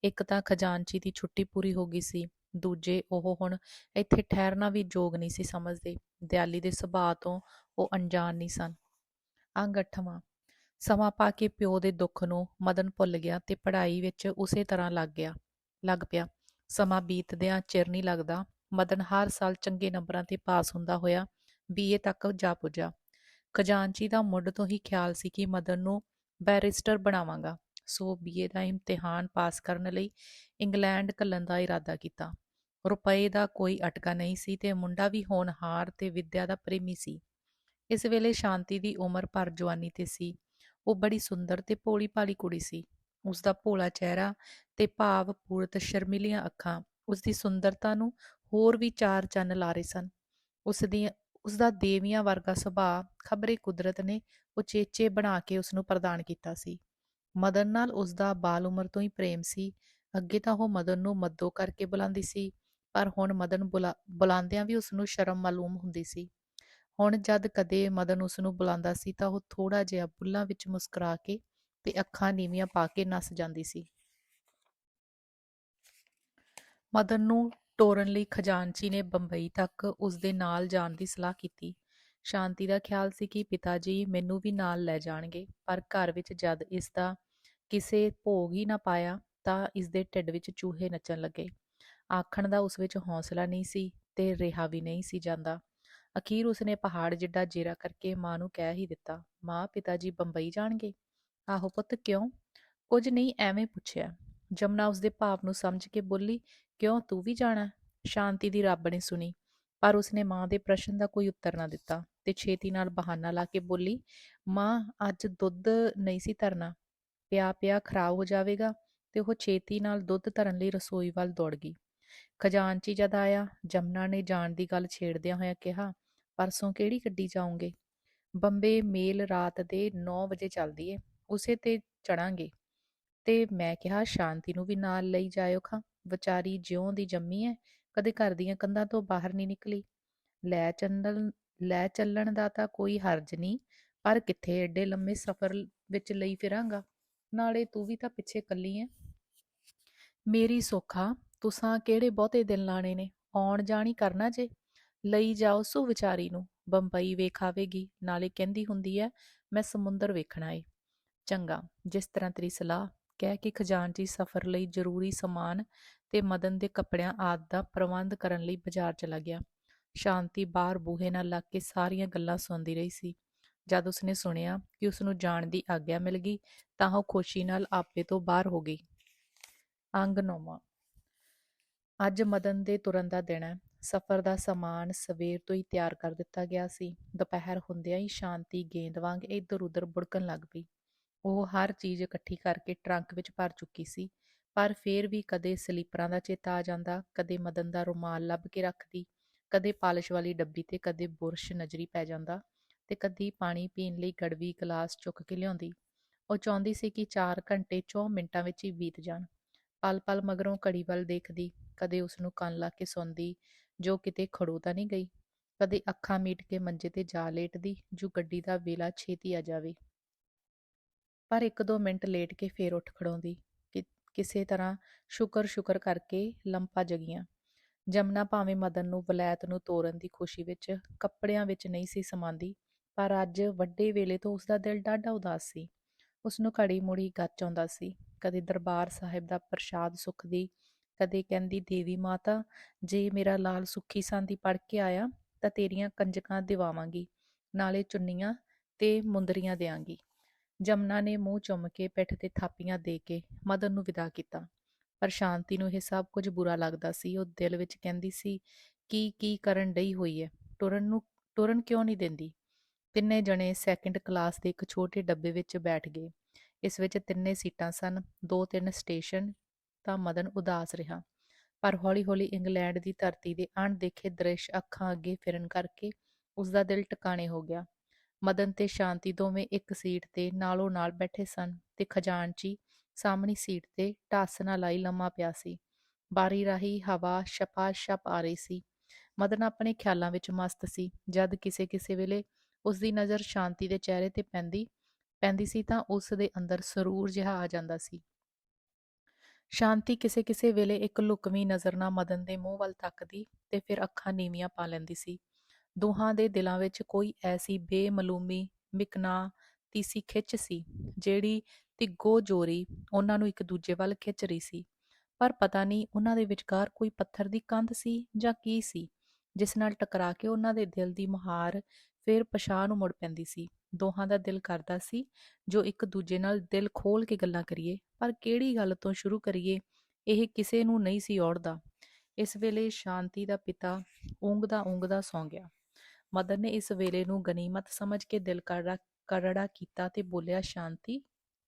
ਇੱਕ ਤਾਂ ਖਜ਼ਾਨਚੀ ਦੀ ਛੁੱਟੀ ਪੂਰੀ ਹੋ ਗਈ ਸੀ, ਦੂਜੇ ਉਹ ਹੁਣ ਇੱਥੇ ਠਹਿਰਨਾ ਵੀ ਯੋਗ ਨਹੀਂ ਸੀ ਸਮਝਦੇ। ਦਿਆਲੀ ਦੇ ਸੁਭਾਅ ਤੋਂ ਉਹ ਅਣਜਾਣ ਨਹੀਂ ਸਨ। ਅੰਗ 8ਵਾਂ। ਸਮਾਂ ਪਾ ਕੇ ਪਿਓ ਦੇ ਦੁੱਖ ਨੂੰ ਮਦਨ ਭੁੱਲ ਗਿਆ ਤੇ ਪੜ੍ਹਾਈ ਵਿੱਚ ਉਸੇ ਤਰ੍ਹਾਂ ਲੱਗ ਪਿਆ। ਸਮਾਂ ਬੀਤਦਿਆਂ ਚਿਰ ਨਹੀਂ ਲੱਗਦਾ। ਮਦਨ ਹਰ ਸਾਲ ਚੰਗੇ ਨੰਬਰਾਂ ਤੇ ਪਾਸ ਹੁੰਦਾ ਹੋਇਆ BA ਤੱਕ ਜਾ ਪੁੱਜਾ। ਖਜ਼ਾਨਚੀ ਦਾ ਮੁੱਢ ਤੋਂ ਹੀ ਖਿਆਲ ਸੀ ਕਿ ਮਦਨ ਨੂੰ ਬੈਰਿਸਟਰ ਬਣਾਵਾਂਗਾ, ਸੋ BA ਦਾ ਇਮਤਿਹਾਨ ਪਾਸ ਕਰਨ ਲਈ ਇੰਗਲੈਂਡ ਘੱਲਣ ਦਾ ਇਰਾਦਾ ਕੀਤਾ। ਰੁਪਏ ਦਾ ਕੋਈ ਅਟਕਾ ਨਹੀਂ ਸੀ ਤੇ ਮੁੰਡਾ ਵੀ ਹੋਣਹਾਰ ਤੇ ਵਿੱਦਿਆ ਦਾ ਪ੍ਰੇਮੀ ਸੀ। ਇਸ ਵੇਲੇ ਸ਼ਾਂਤੀ ਦੀ ਉਮਰ ਭਰ ਜਵਾਨੀ ਤੇ ਸੀ। ਉਹ ਬੜੀ ਸੁੰਦਰ ਤੇ ਭੋਲੀ ਭਾਲੀ ਕੁੜੀ ਸੀ। ਉਸਦਾ ਭੋਲਾ ਚਿਹਰਾ ਤੇ ਭਾਵ ਪੂਰਤ ਸ਼ਰਮੀਲੀਆਂ ਅੱਖਾਂ ਉਸਦੀ ਸੁੰਦਰਤਾ ਨੂੰ ਹੋਰ ਵੀ ਚਾਰ ਚੰਨ ਲਾ ਰਹੇ ਸਨ। ਉਸਦਾ ਦੇਵੀਆਂ ਵਰਗਾ ਸੁਭਾਅ ਖਬਰੇ ਕੁਦਰਤ ਨੇ ਉਚੇਚੇ ਬਣਾ ਕੇ ਉਸਨੂੰ ਪ੍ਰਦਾਨ ਕੀਤਾ ਸੀ। ਮਦਨ ਨਾਲ ਉਸਦਾ ਬਾਲ ਉਮਰ ਤੋਂ ਹੀ ਪ੍ਰੇਮ ਸੀ। ਅੱਗੇ ਤਾਂ ਉਹ ਮਦਨ ਨੂੰ ਮੱਦੋ ਕਰਕੇ ਬੁਲਾਉਂਦੀ ਸੀ, ਪਰ ਹੁਣ ਮਦਨ ਬੁਲਾਉਂਦਿਆਂ ਵੀ ਉਸਨੂੰ ਸ਼ਰਮ ਮਾਲੂਮ ਹੁੰਦੀ ਸੀ। ਹੁਣ ਜਦ ਕਦੇ ਮਦਨ ਉਸਨੂੰ ਬੁਲਾਉਂਦਾ ਸੀ ਤਾਂ ਉਹ ਥੋੜਾ ਜਿਹਾ ਬੁੱਲ੍ਹਾਂ ਵਿੱਚ ਮੁਸਕਰਾ ਕੇ ਤੇ ਅੱਖਾਂ ਨੀਵੀਆਂ ਪਾ ਕੇ ਨੱਸ ਜਾਂਦੀ ਸੀ। ਮਦਨ ਨੂੰ ਤੋਰਨ ਲਈ ਖਜ਼ਾਨਚੀ ਨੇ ਬੰਬਈ ਤੱਕ ਉਸਦੇ ਨਾਲ ਜਾਣ ਦੀ ਸਲਾਹ ਕੀਤੀ। ਸ਼ਾਂਤੀ ਦਾ ਖਿਆਲ ਸੀ ਕਿ ਪਿਤਾ ਜੀ ਮੈਨੂੰ ਵੀ ਨਾਲ ਲੈ ਜਾਣਗੇ, ਪਰ ਘਰ ਵਿੱਚ ਜਦ ਇਸ ਦਾ ਕਿਸੇ ਭੋਗ ਹੀ ਨਾ ਪਾਇਆ ਤਾਂ ਇਸਦੇ ਢਿੱਡ ਵਿੱਚ ਚੂਹੇ ਨੱਚਣ ਲੱਗੇ। ਆਖਣ ਦਾ ਉਸ ਵਿੱਚ ਹੌਸਲਾ ਨਹੀਂ ਸੀ ਤੇ ਰਿਹਾ ਵੀ ਨਹੀਂ ਸੀ ਜਾਂਦਾ। ਅਖੀਰ ਉਸਨੇ ਪਹਾੜ ਜਿੱਡਾ ਜੇਰਾ ਕਰਕੇ ਮਾਂ ਨੂੰ ਕਹਿ ਹੀ ਦਿੱਤਾ, ਮਾਂ, ਪਿਤਾ ਜੀ ਬੰਬਈ ਜਾਣਗੇ? ਆਹੋ ਪੁੱਤ, ਕਿਉਂ? ਕੁਝ ਨਹੀਂ, ਐਵੇਂ ਪੁੱਛਿਆ। ਜਮਨਾ ਉਸਦੇ ਭਾਵ ਨੂੰ ਸਮਝ ਕੇ ਬੋਲੀ, ਕਿਉਂ, ਤੂੰ ਵੀ ਜਾਣਾ? ਸ਼ਾਂਤੀ ਦੀ ਰੱਬ ਨੇ ਸੁਣੀ, ਪਰ ਉਸਨੇ ਮਾਂ ਦੇ ਪ੍ਰਸ਼ਨ ਦਾ ਕੋਈ ਉੱਤਰ ਨਾ ਦਿੱਤਾ ਤੇ ਛੇਤੀ ਨਾਲ ਬਹਾਨਾ ਲਾ ਕੇ ਬੋਲੀ, ਮਾਂ, ਅੱਜ ਦੁੱਧ ਨਹੀਂ ਸੀ ਧਰਨਾ, ਪਿਆ ਪਿਆ ਖਰਾਬ ਹੋ ਜਾਵੇਗਾ। ਤੇ ਉਹ ਛੇਤੀ ਨਾਲ ਦੁੱਧ ਧਰਨ ਲਈ ਰਸੋਈ ਵੱਲ ਦੌੜ ਗਈ। ਖਜ਼ਾਨਚੀ ਜਦ ਆਇਆ, ਜਮਨਾ ਨੇ ਜਾਣ ਦੀ ਗੱਲ ਛੇੜਦਿਆਂ ਹੋਇਆ ਕਿਹਾ, ਪਰਸੋਂ ਕਿਹੜੀ ਗੱਡੀ ਜਾਉਂਗੇ? ਬੰਬੇ ਮੇਲ ਰਾਤ ਦੇ 9 ਵਜੇ ਚੱਲਦੀ ਏ, ਉਸੇ ਤੇ ਚੜਾਂਗੇ। ਤੇ ਮੈਂ ਕਿਹਾ, ਸ਼ਾਂਤੀ ਨੂੰ ਵੀ ਨਾਲ ਲਈ ਜਾਇਓ ਖਾਂ, ਵਿਚਾਰੀ ਜਿਉਂ ਦੀ ਜੰਮੀ ਐ, ਕਦੇ ਘਰ ਦੀਆਂ ਕੰਧਾਂ ਤੋਂ ਬਾਹਰ ਨਹੀਂ ਨਿਕਲੀ। ਲੈ ਚੱਲਣ ਲੈ ਚੱਲਣ ਦਾ ਤਾਂ ਕੋਈ ਹਰਜ ਨਹੀਂ, ਪਰ ਕਿੱਥੇ ਏਡੇ ਲੰਮੇ ਸਫ਼ਰ ਵਿੱਚ ਲਈ ਫਿਰਾਂਗਾ। ਨਾਲੇ ਤੂੰ ਵੀ ਤਾਂ ਪਿੱਛੇ ਕੱਲੀ ਐ। ਮੇਰੀ ਸੋਖਾ, ਤੁਸਾਂ ਕਿਹੜੇ ਬਹੁਤੇ ਦਿਨ ਲਾਣੇ ਨੇ, ਆਉਣ ਜਾਣ ਹੀ ਕਰਨਾ ਜੇ। ਲਈ ਜਾਓ ਸੋ ਵਿਚਾਰੀ ਨੂੰ, ਬੰਬਈ ਵੇਖ ਆਵੇਗੀ, ਨਾਲੇ ਕਹਿੰਦੀ ਹੁੰਦੀ ਐ ਮੈਂ ਸਮੁੰਦਰ ਵੇਖਣਾ ਏ। ਚੰਗਾ, ਜਿਸ ਤਰ੍ਹਾਂ ਤੇਰੀ ਸਲਾਹ, ਕਹਿ ਕੇ ਖਜ਼ਾਨਚੀ ਸਫ਼ਰ ਲਈ ਜ਼ਰੂਰੀ ਸਮਾਨ ਤੇ ਮਦਨ ਦੇ ਕੱਪੜਿਆਂ ਆਦਿ ਦਾ ਪ੍ਰਬੰਧ ਕਰਨ ਲਈ ਬਾਜ਼ਾਰ ਚਲਾ ਗਿਆ। ਸ਼ਾਂਤੀ ਬਾਹਰ ਬੂਹੇ ਨਾਲ ਲੱਗ ਕੇ ਸਾਰੀਆਂ ਗੱਲਾਂ ਸੁਣਦੀ ਰਹੀ ਸੀ। ਜਦ ਉਸਨੇ ਸੁਣਿਆ ਕਿ ਉਸਨੂੰ ਜਾਣ ਦੀ ਆਗਿਆ ਮਿਲ ਗਈ ਤਾਂ ਉਹ ਖੁਸ਼ੀ ਨਾਲ ਆਪੇ ਤੋਂ ਬਾਹਰ ਹੋ ਗਈ। ਅੰਗ 9ਵਾਂ। ਅੱਜ ਮਦਨ ਦੇ ਤੁਰਨ ਦਾ ਦਿਨ ਹੈ। ਸਫ਼ਰ ਦਾ ਸਾਮਾਨ ਸਵੇਰ ਤੋਂ ਹੀ ਤਿਆਰ ਕਰ ਦਿੱਤਾ ਗਿਆ ਸੀ। ਦੁਪਹਿਰ ਹੁੰਦਿਆਂ ਹੀ ਸ਼ਾਂਤੀ ਗੇਂਦ ਵਾਂਗ ਇੱਧਰ ਉੱਧਰ ਬੁੜਕਣ ਲੱਗ ਪਈ। ਉਹ ਹਰ ਚੀਜ਼ ਇਕੱਠੀ ਕਰਕੇ ਟਰੰਕ ਵਿੱਚ ਭਰ ਚੁੱਕੀ ਸੀ, ਪਰ ਫੇਰ ਵੀ ਕਦੇ ਸਲੀਪਰਾਂ ਦਾ ਚੇਤਾ ਆ ਜਾਂਦਾ, ਕਦੇ ਮਦਨ ਦਾ ਰੁਮਾਲ ਲੱਭ ਕੇ ਰੱਖਦੀ, ਕਦੇ ਪਾਲਿਸ਼ ਵਾਲੀ ਡੱਬੀ ਤੇ ਕਦੇ ਬੁਰਸ਼ ਨਜ਼ਰੀ ਪੈ ਜਾਂਦਾ, ਤੇ ਕਦੀ ਪਾਣੀ ਪੀਣ ਲਈ ਗੜਵੀ ਗਲਾਸ ਚੁੱਕ ਕੇ ਲਿਆਉਂਦੀ। ਉਹ ਚਾਹੁੰਦੀ ਸੀ ਕਿ 4 ਘੰਟੇ 4 ਮਿੰਟਾਂ ਵਿੱਚ ਹੀ ਬੀਤ ਜਾਣ। ਪਲ ਪਲ ਮਗਰੋਂ ਘੜੀ ਵੱਲ ਦੇਖਦੀ, ਕਦੇ ਉਸਨੂੰ ਕੰਨ ਲਾ ਕੇ ਸੌਂਦੀ ਜੋ ਕਿਤੇ ਖੜੋ ਤਾਂ ਨਹੀਂ ਗਈ, ਕਦੇ ਅੱਖਾਂ ਮੀਟ ਕੇ ਮੰਜੇ ਤੇ ਜਾ ਲੇਟਦੀ ਜੋ ਗੱਡੀ ਦਾ ਵੇਲਾ ਛੇਤੀ ਆ ਜਾਵੇ। ਪਰ 1-2 ਮਿੰਟ ਲੇਟ ਕੇ ਫੇਰ ਉੱਠ ਖੜੋਂਦੀ। ਕਿਸੇ ਤਰ੍ਹਾਂ ਸ਼ੁਕਰ ਸ਼ੁਕਰ ਕਰਕੇ ਲੰਪਾ ਜਗੀਆਂ। ਜਮਨਾ ਭਾਵੇਂ ਮਦਨ ਨੂੰ ਵਲੈਤ ਨੂੰ ਤੋਰਨ ਦੀ ਖੁਸ਼ੀ ਵਿੱਚ ਕੱਪੜਿਆਂ ਵਿੱਚ ਨਹੀਂ ਸੀ ਸਮਾਂਦੀ, ਪਰ ਅੱਜ ਵੱਡੇ ਵੇਲੇ ਤੋਂ ਉਸਦਾ ਦਿਲ ਡਾਢਾ ਉਦਾਸ ਸੀ। ਉਸਨੂੰ ਘੜੀ ਮੁੜੀ ਗੱਚ ਆਉਂਦਾ ਸੀ। ਕਦੇ ਦਰਬਾਰ ਸਾਹਿਬ ਦਾ ਪ੍ਰਸ਼ਾਦ ਸੁੱਖਦੀ, ਕਦੇ ਕਹਿੰਦੀ, ਦੇਵੀ ਮਾਤਾ, ਜੇ ਮੇਰਾ ਲਾਲ ਸੁੱਖੀ ਸਾਂਦੀ ਪੜ੍ਹ ਕੇ ਆਇਆ ਤਾਂ ਤੇਰੀਆਂ ਕੰਜਕਾਂ ਦਿਵਾਵਾਂਗੀ, ਨਾਲੇ ਚੁੰਨੀਆਂ ਤੇ ਮੁੰਦਰੀਆਂ ਦਿਆਂਗੀ। ਜਮਨਾ ਨੇ ਮੂੰਹ ਚੁੰਮ ਕੇ ਪਿੱਠ ਤੇ ਥਾਪੀਆਂ ਦੇ ਕੇ ਮਦਨ ਨੂੰ ਵਿਦਾ ਕੀਤਾ, ਪਰ ਸ਼ਾਂਤੀ ਨੂੰ ਇਹ ਸਭ ਕੁਝ ਬੁਰਾ ਲੱਗਦਾ ਸੀ। ਉਹ ਦਿਲ ਵਿੱਚ ਕਹਿੰਦੀ ਸੀ, ਕੀ ਕਰਨ ਡਈ ਹੋਈ ਹੈ, ਟੁਰਨ ਕਿਉਂ ਨਹੀਂ ਦਿੰਦੀ। ਤਿੰਨੇ ਜਣੇ ਸੈਕਿੰਡ ਕਲਾਸ ਦੇ ਇੱਕ ਛੋਟੇ ਡੱਬੇ ਵਿੱਚ ਬੈਠ ਗਏ। ਇਸ ਵਿੱਚ 3 ਸੀਟਾਂ ਸਨ, 2-3 ਸਟੇਸ਼ਨ। ਤਾਂ ਮਦਨ ਉਦਾਸ ਰਿਹਾ, ਪਰ ਹੌਲੀ ਹੌਲੀ ਇੰਗਲੈਂਡ ਦੀ ਧਰਤੀ ਦੇ ਅਣਦੇਖੇ ਦ੍ਰਿਸ਼ ਅੱਖਾਂ ਅੱਗੇ ਫਿਰਨ ਕਰਕੇ ਉਸਦਾ ਦਿਲ ਟਿਕਾਣੇ ਹੋ ਗਿਆ। ਮਦਨ ਤੇ ਸ਼ਾਂਤੀ ਦੋਵੇਂ ਇੱਕ ਸੀਟ ਤੇ ਨਾਲੋਂ ਨਾਲ ਬੈਠੇ ਸਨ ਤੇ ਖਜ਼ਾਨਚੀ ਸਾਹਮਣੀ ਸੀਟ ਤੇ ਢੱਸ ਨਾ ਲਾਈ ਲੰਮਾ ਪਿਆ ਸੀ। ਬਾਰੀ ਰਾਹੀਂ ਹਵਾ ਛਪਾ ਛਪ ਆ ਰਹੀ ਸੀ। ਮਦਨ ਆਪਣੇ ਖਿਆਲਾਂ ਵਿੱਚ ਮਸਤ ਸੀ। ਜਦ ਕਿਸੇ ਕਿਸੇ ਵੇਲੇ ਉਸਦੀ ਨਜ਼ਰ ਸ਼ਾਂਤੀ ਦੇ ਚਿਹਰੇ ਤੇ ਪੈਂਦੀ ਸੀ ਤਾਂ ਉਸ ਦੇ ਅੰਦਰ ਸਰੂਰ ਜਿਹਾ ਆ ਜਾਂਦਾ ਸੀ। ਸ਼ਾਂਤੀ ਕਿਸੇ ਕਿਸੇ ਵੇਲੇ ਇੱਕ ਲੁਕਵੀਂ ਨਜ਼ਰ ਨਾਲ ਮਦਨ ਦੇ ਮੂੰਹ ਵੱਲ ਤੱਕਦੀ ਤੇ ਫਿਰ ਅੱਖਾਂ ਨੀਵੀਆਂ ਪਾ ਲੈਂਦੀ ਸੀ। ਦੋਹਾਂ ਦੇ ਦਿਲਾਂ ਵਿੱਚ ਕੋਈ ਐਸੀ ਬੇਮਲੂਮੀ ਮਿਕਨਾਤੀਸੀ ਖਿੱਚ ਸੀ ਜਿਹੜੀ ਤਿੱਗੋ ਜੋਰੀ ਉਹਨਾਂ ਨੂੰ ਇੱਕ ਦੂਜੇ ਵੱਲ ਖਿੱਚ ਰਹੀ ਸੀ। ਪਰ ਪਤਾ ਨਹੀਂ ਉਹਨਾਂ ਦੇ ਵਿਚਕਾਰ ਕੋਈ ਪੱਥਰ ਦੀ ਕੰਧ ਸੀ ਜਾਂ ਕੀ ਸੀ, ਜਿਸ ਨਾਲ ਟਕਰਾ ਕੇ ਉਹਨਾਂ ਦੇ ਦਿਲ ਦੀ ਮੁਹਾਰ ਫਿਰ ਪਛਾਹ ਨੂੰ ਮੁੜ ਪੈਂਦੀ ਸੀ। ਦੋਹਾਂ ਦਾ ਦਿਲ ਕਰਦਾ ਸੀ ਜੋ ਇੱਕ ਦੂਜੇ ਨਾਲ ਦਿਲ ਖੋਲ ਕੇ ਗੱਲਾਂ ਕਰੀਏ, ਪਰ ਕਿਹੜੀ ਗੱਲ ਤੋਂ ਸ਼ੁਰੂ ਕਰੀਏ ਇਹ ਕਿਸੇ ਨੂੰ ਨਹੀਂ ਸੀ ਔੜਦਾ। ਇਸ ਵੇਲੇ ਸ਼ਾਂਤੀ ਦਾ ਪਿਤਾ ਊਂਘਦਾ ਸੌਂ ਗਿਆ। ਮਦਨ ਨੇ ਇਸ ਵੇਲੇ ਨੂੰ ਗਨੀਮਤ ਸਮਝ ਕੇ ਦਿਲ ਕਰੜਾ ਕੀਤਾ ਤੇ ਬੋਲਿਆ, ਸ਼ਾਂਤੀ,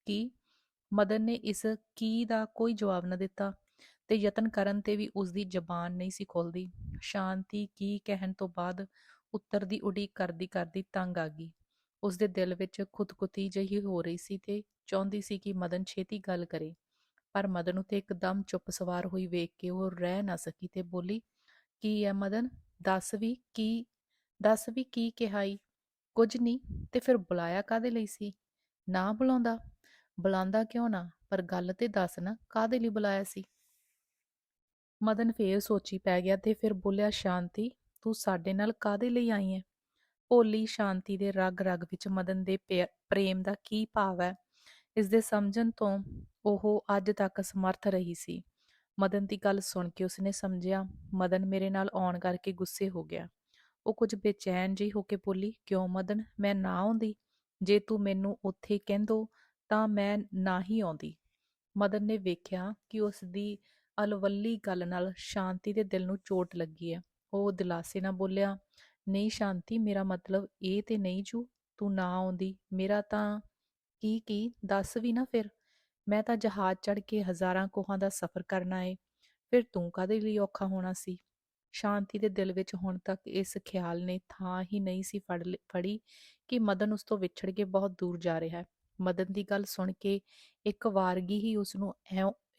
ਕੀ? ਮਦਨ ਨੇ ਇਸ ਕੀ ਦਾ ਕੋਈ ਜਵਾਬ ਨਾ ਦਿੱਤਾ ਤੇ ਯਤਨ ਕਰਨ ਤੇ ਵੀ ਉਸਦੀ ਜ਼ਬਾਨ ਨਹੀਂ ਸੀ ਖੁੱਲਦੀ। ਸ਼ਾਂਤੀ ਕੀ ਕਹਿਣ ਤੋਂ ਬਾਅਦ ਉੱਤਰ ਦੀ ਉਡੀਕ ਕਰਦੀ ਕਰਦੀ ਤੰਗ ਆ ਗਈ। ਉਸਦੇ ਦਿਲ ਵਿੱਚ ਖੁਤਖੁਤੀ ਜਿਹੀ ਹੋ ਰਹੀ ਸੀ ਤੇ ਚਾਹੁੰਦੀ ਸੀ ਕਿ ਮਦਨ ਛੇਤੀ ਗੱਲ ਕਰੇ, ਪਰ ਮਦਨ ਉੱਤੇ ਇੱਕਦਮ ਚੁੱਪ ਸਵਾਰ ਹੋਈ ਵੇਖ ਕੇ ਉਹ ਰਹਿ ਨਾ ਸਕੀ ਤੇ ਬੋਲੀ, ਕੀ ਹੈ ਮਦਨ? ਦੱਸ ਵੀ ਕੀ ਦੱਸ ਵੀ ਕੀ ਕਿਹਾ ਈ? ਕੁਝ ਨਹੀਂ, ਤੇ ਫਿਰ ਬੁਲਾਇਆ ਕਾਹਦੇ ਲਈ ਸੀ? ਨਾ ਬੁਲਾਉਂਦਾ? ਬੁਲਾਉਂਦਾ ਕਿਉਂ ਨਾ, ਪਰ ਗੱਲ ਤੇ ਦੱਸ ਨਾ, ਕਾਹਦੇ ਲਈ ਬੁਲਾਇਆ ਸੀ? ਮਦਨ ਫੇਰ ਸੋਚੀ ਪੈ ਗਿਆ ਤੇ ਫਿਰ ਬੋਲਿਆ, ਸ਼ਾਂਤੀ, ਤੂੰ ਸਾਡੇ ਨਾਲ ਕਾਹਦੇ ਲਈ ਆਈ ਹੈ? ਭੋਲੀ ਸ਼ਾਂਤੀ ਦੇ ਰਗ ਰਗ ਵਿੱਚ ਮਦਨ ਦੇ ਪ੍ਰੇਮ ਦਾ ਕੀ ਭਾਵ ਹੈ, ਇਸ ਦੇ ਸਮਝਣ ਤੋਂ ਉਹ ਅੱਜ ਤੱਕ ਸਮਰਥ ਰਹੀ ਸੀ। ਮਦਨ ਦੀ ਗੱਲ ਸੁਣ ਕੇ ਉਸਨੇ ਸਮਝਿਆ, ਮਦਨ ਮੇਰੇ ਨਾਲ ਆਉਣ ਕਰਕੇ ਗੁੱਸੇ ਹੋ ਗਿਆ। ਉਹ ਕੁਝ ਬੇਚੈਨ ਜਿਹੀ ਹੋ ਕੇ ਬੋਲੀ, ਕਿਉਂ ਮਦਨ, ਮੈਂ ਨਾ ਆਉਂਦੀ? ਜੇ ਤੂੰ ਮੈਨੂੰ ਉੱਥੇ ਕਹਿੰਦੋ ਤਾਂ ਮੈਂ ਨਾ ਹੀ ਆਉਂਦੀ। ਮਦਨ ਨੇ ਵੇਖਿਆ ਕਿ ਉਸ ਦੀ ਅਲਵੱਲੀ ਗੱਲ ਨਾਲ ਸ਼ਾਂਤੀ ਦੇ ਦਿਲ ਨੂੰ ਚੋਟ ਲੱਗੀ ਹੈ। ਉਹ ਦਿਲਾਸੇ ਨਾਲ ਬੋਲਿਆ, ਨਹੀਂ ਸ਼ਾਂਤੀ, ਮੇਰਾ ਮਤਲਬ ਇਹ ਤੇ ਨਹੀਂ ਜੂ ਤੂੰ ਨਾ ਆਉਂਦੀ। ਮੇਰਾ ਤਾਂ ਕੀ ਦੱਸ ਵੀ ਨਾ ਫਿਰ। ਮੈਂ ਤਾਂ ਜਹਾਜ਼ ਚੜ੍ਹ ਕੇ ਹਜ਼ਾਰਾਂ ਕੋਹਾਂ ਦਾ ਸਫ਼ਰ ਕਰਨਾ ਏ, ਫਿਰ ਤੂੰ ਕਾਹਦੇ ਲਈ ਔਖਾ ਹੋਣਾ ਸੀ? ਸ਼ਾਂਤੀ ਦੇ ਦਿਲ ਵਿੱਚ ਹੁਣ ਤੱਕ ਇਸ ਖਿਆਲ ਨੇ ਥਾਂ ਹੀ ਨਹੀਂ ਸੀ ਫੜੀ ਕਿ ਮਦਨ ਉਸ ਤੋਂ ਵਿਛੜ ਕੇ ਬਹੁਤ ਦੂਰ ਜਾ ਰਿਹਾ ਹੈ। ਮਦਨ ਦੀ ਗੱਲ ਸੁਣ ਕੇ ਇੱਕ ਵਾਰਗੀ ਹੀ ਉਸਨੂੰ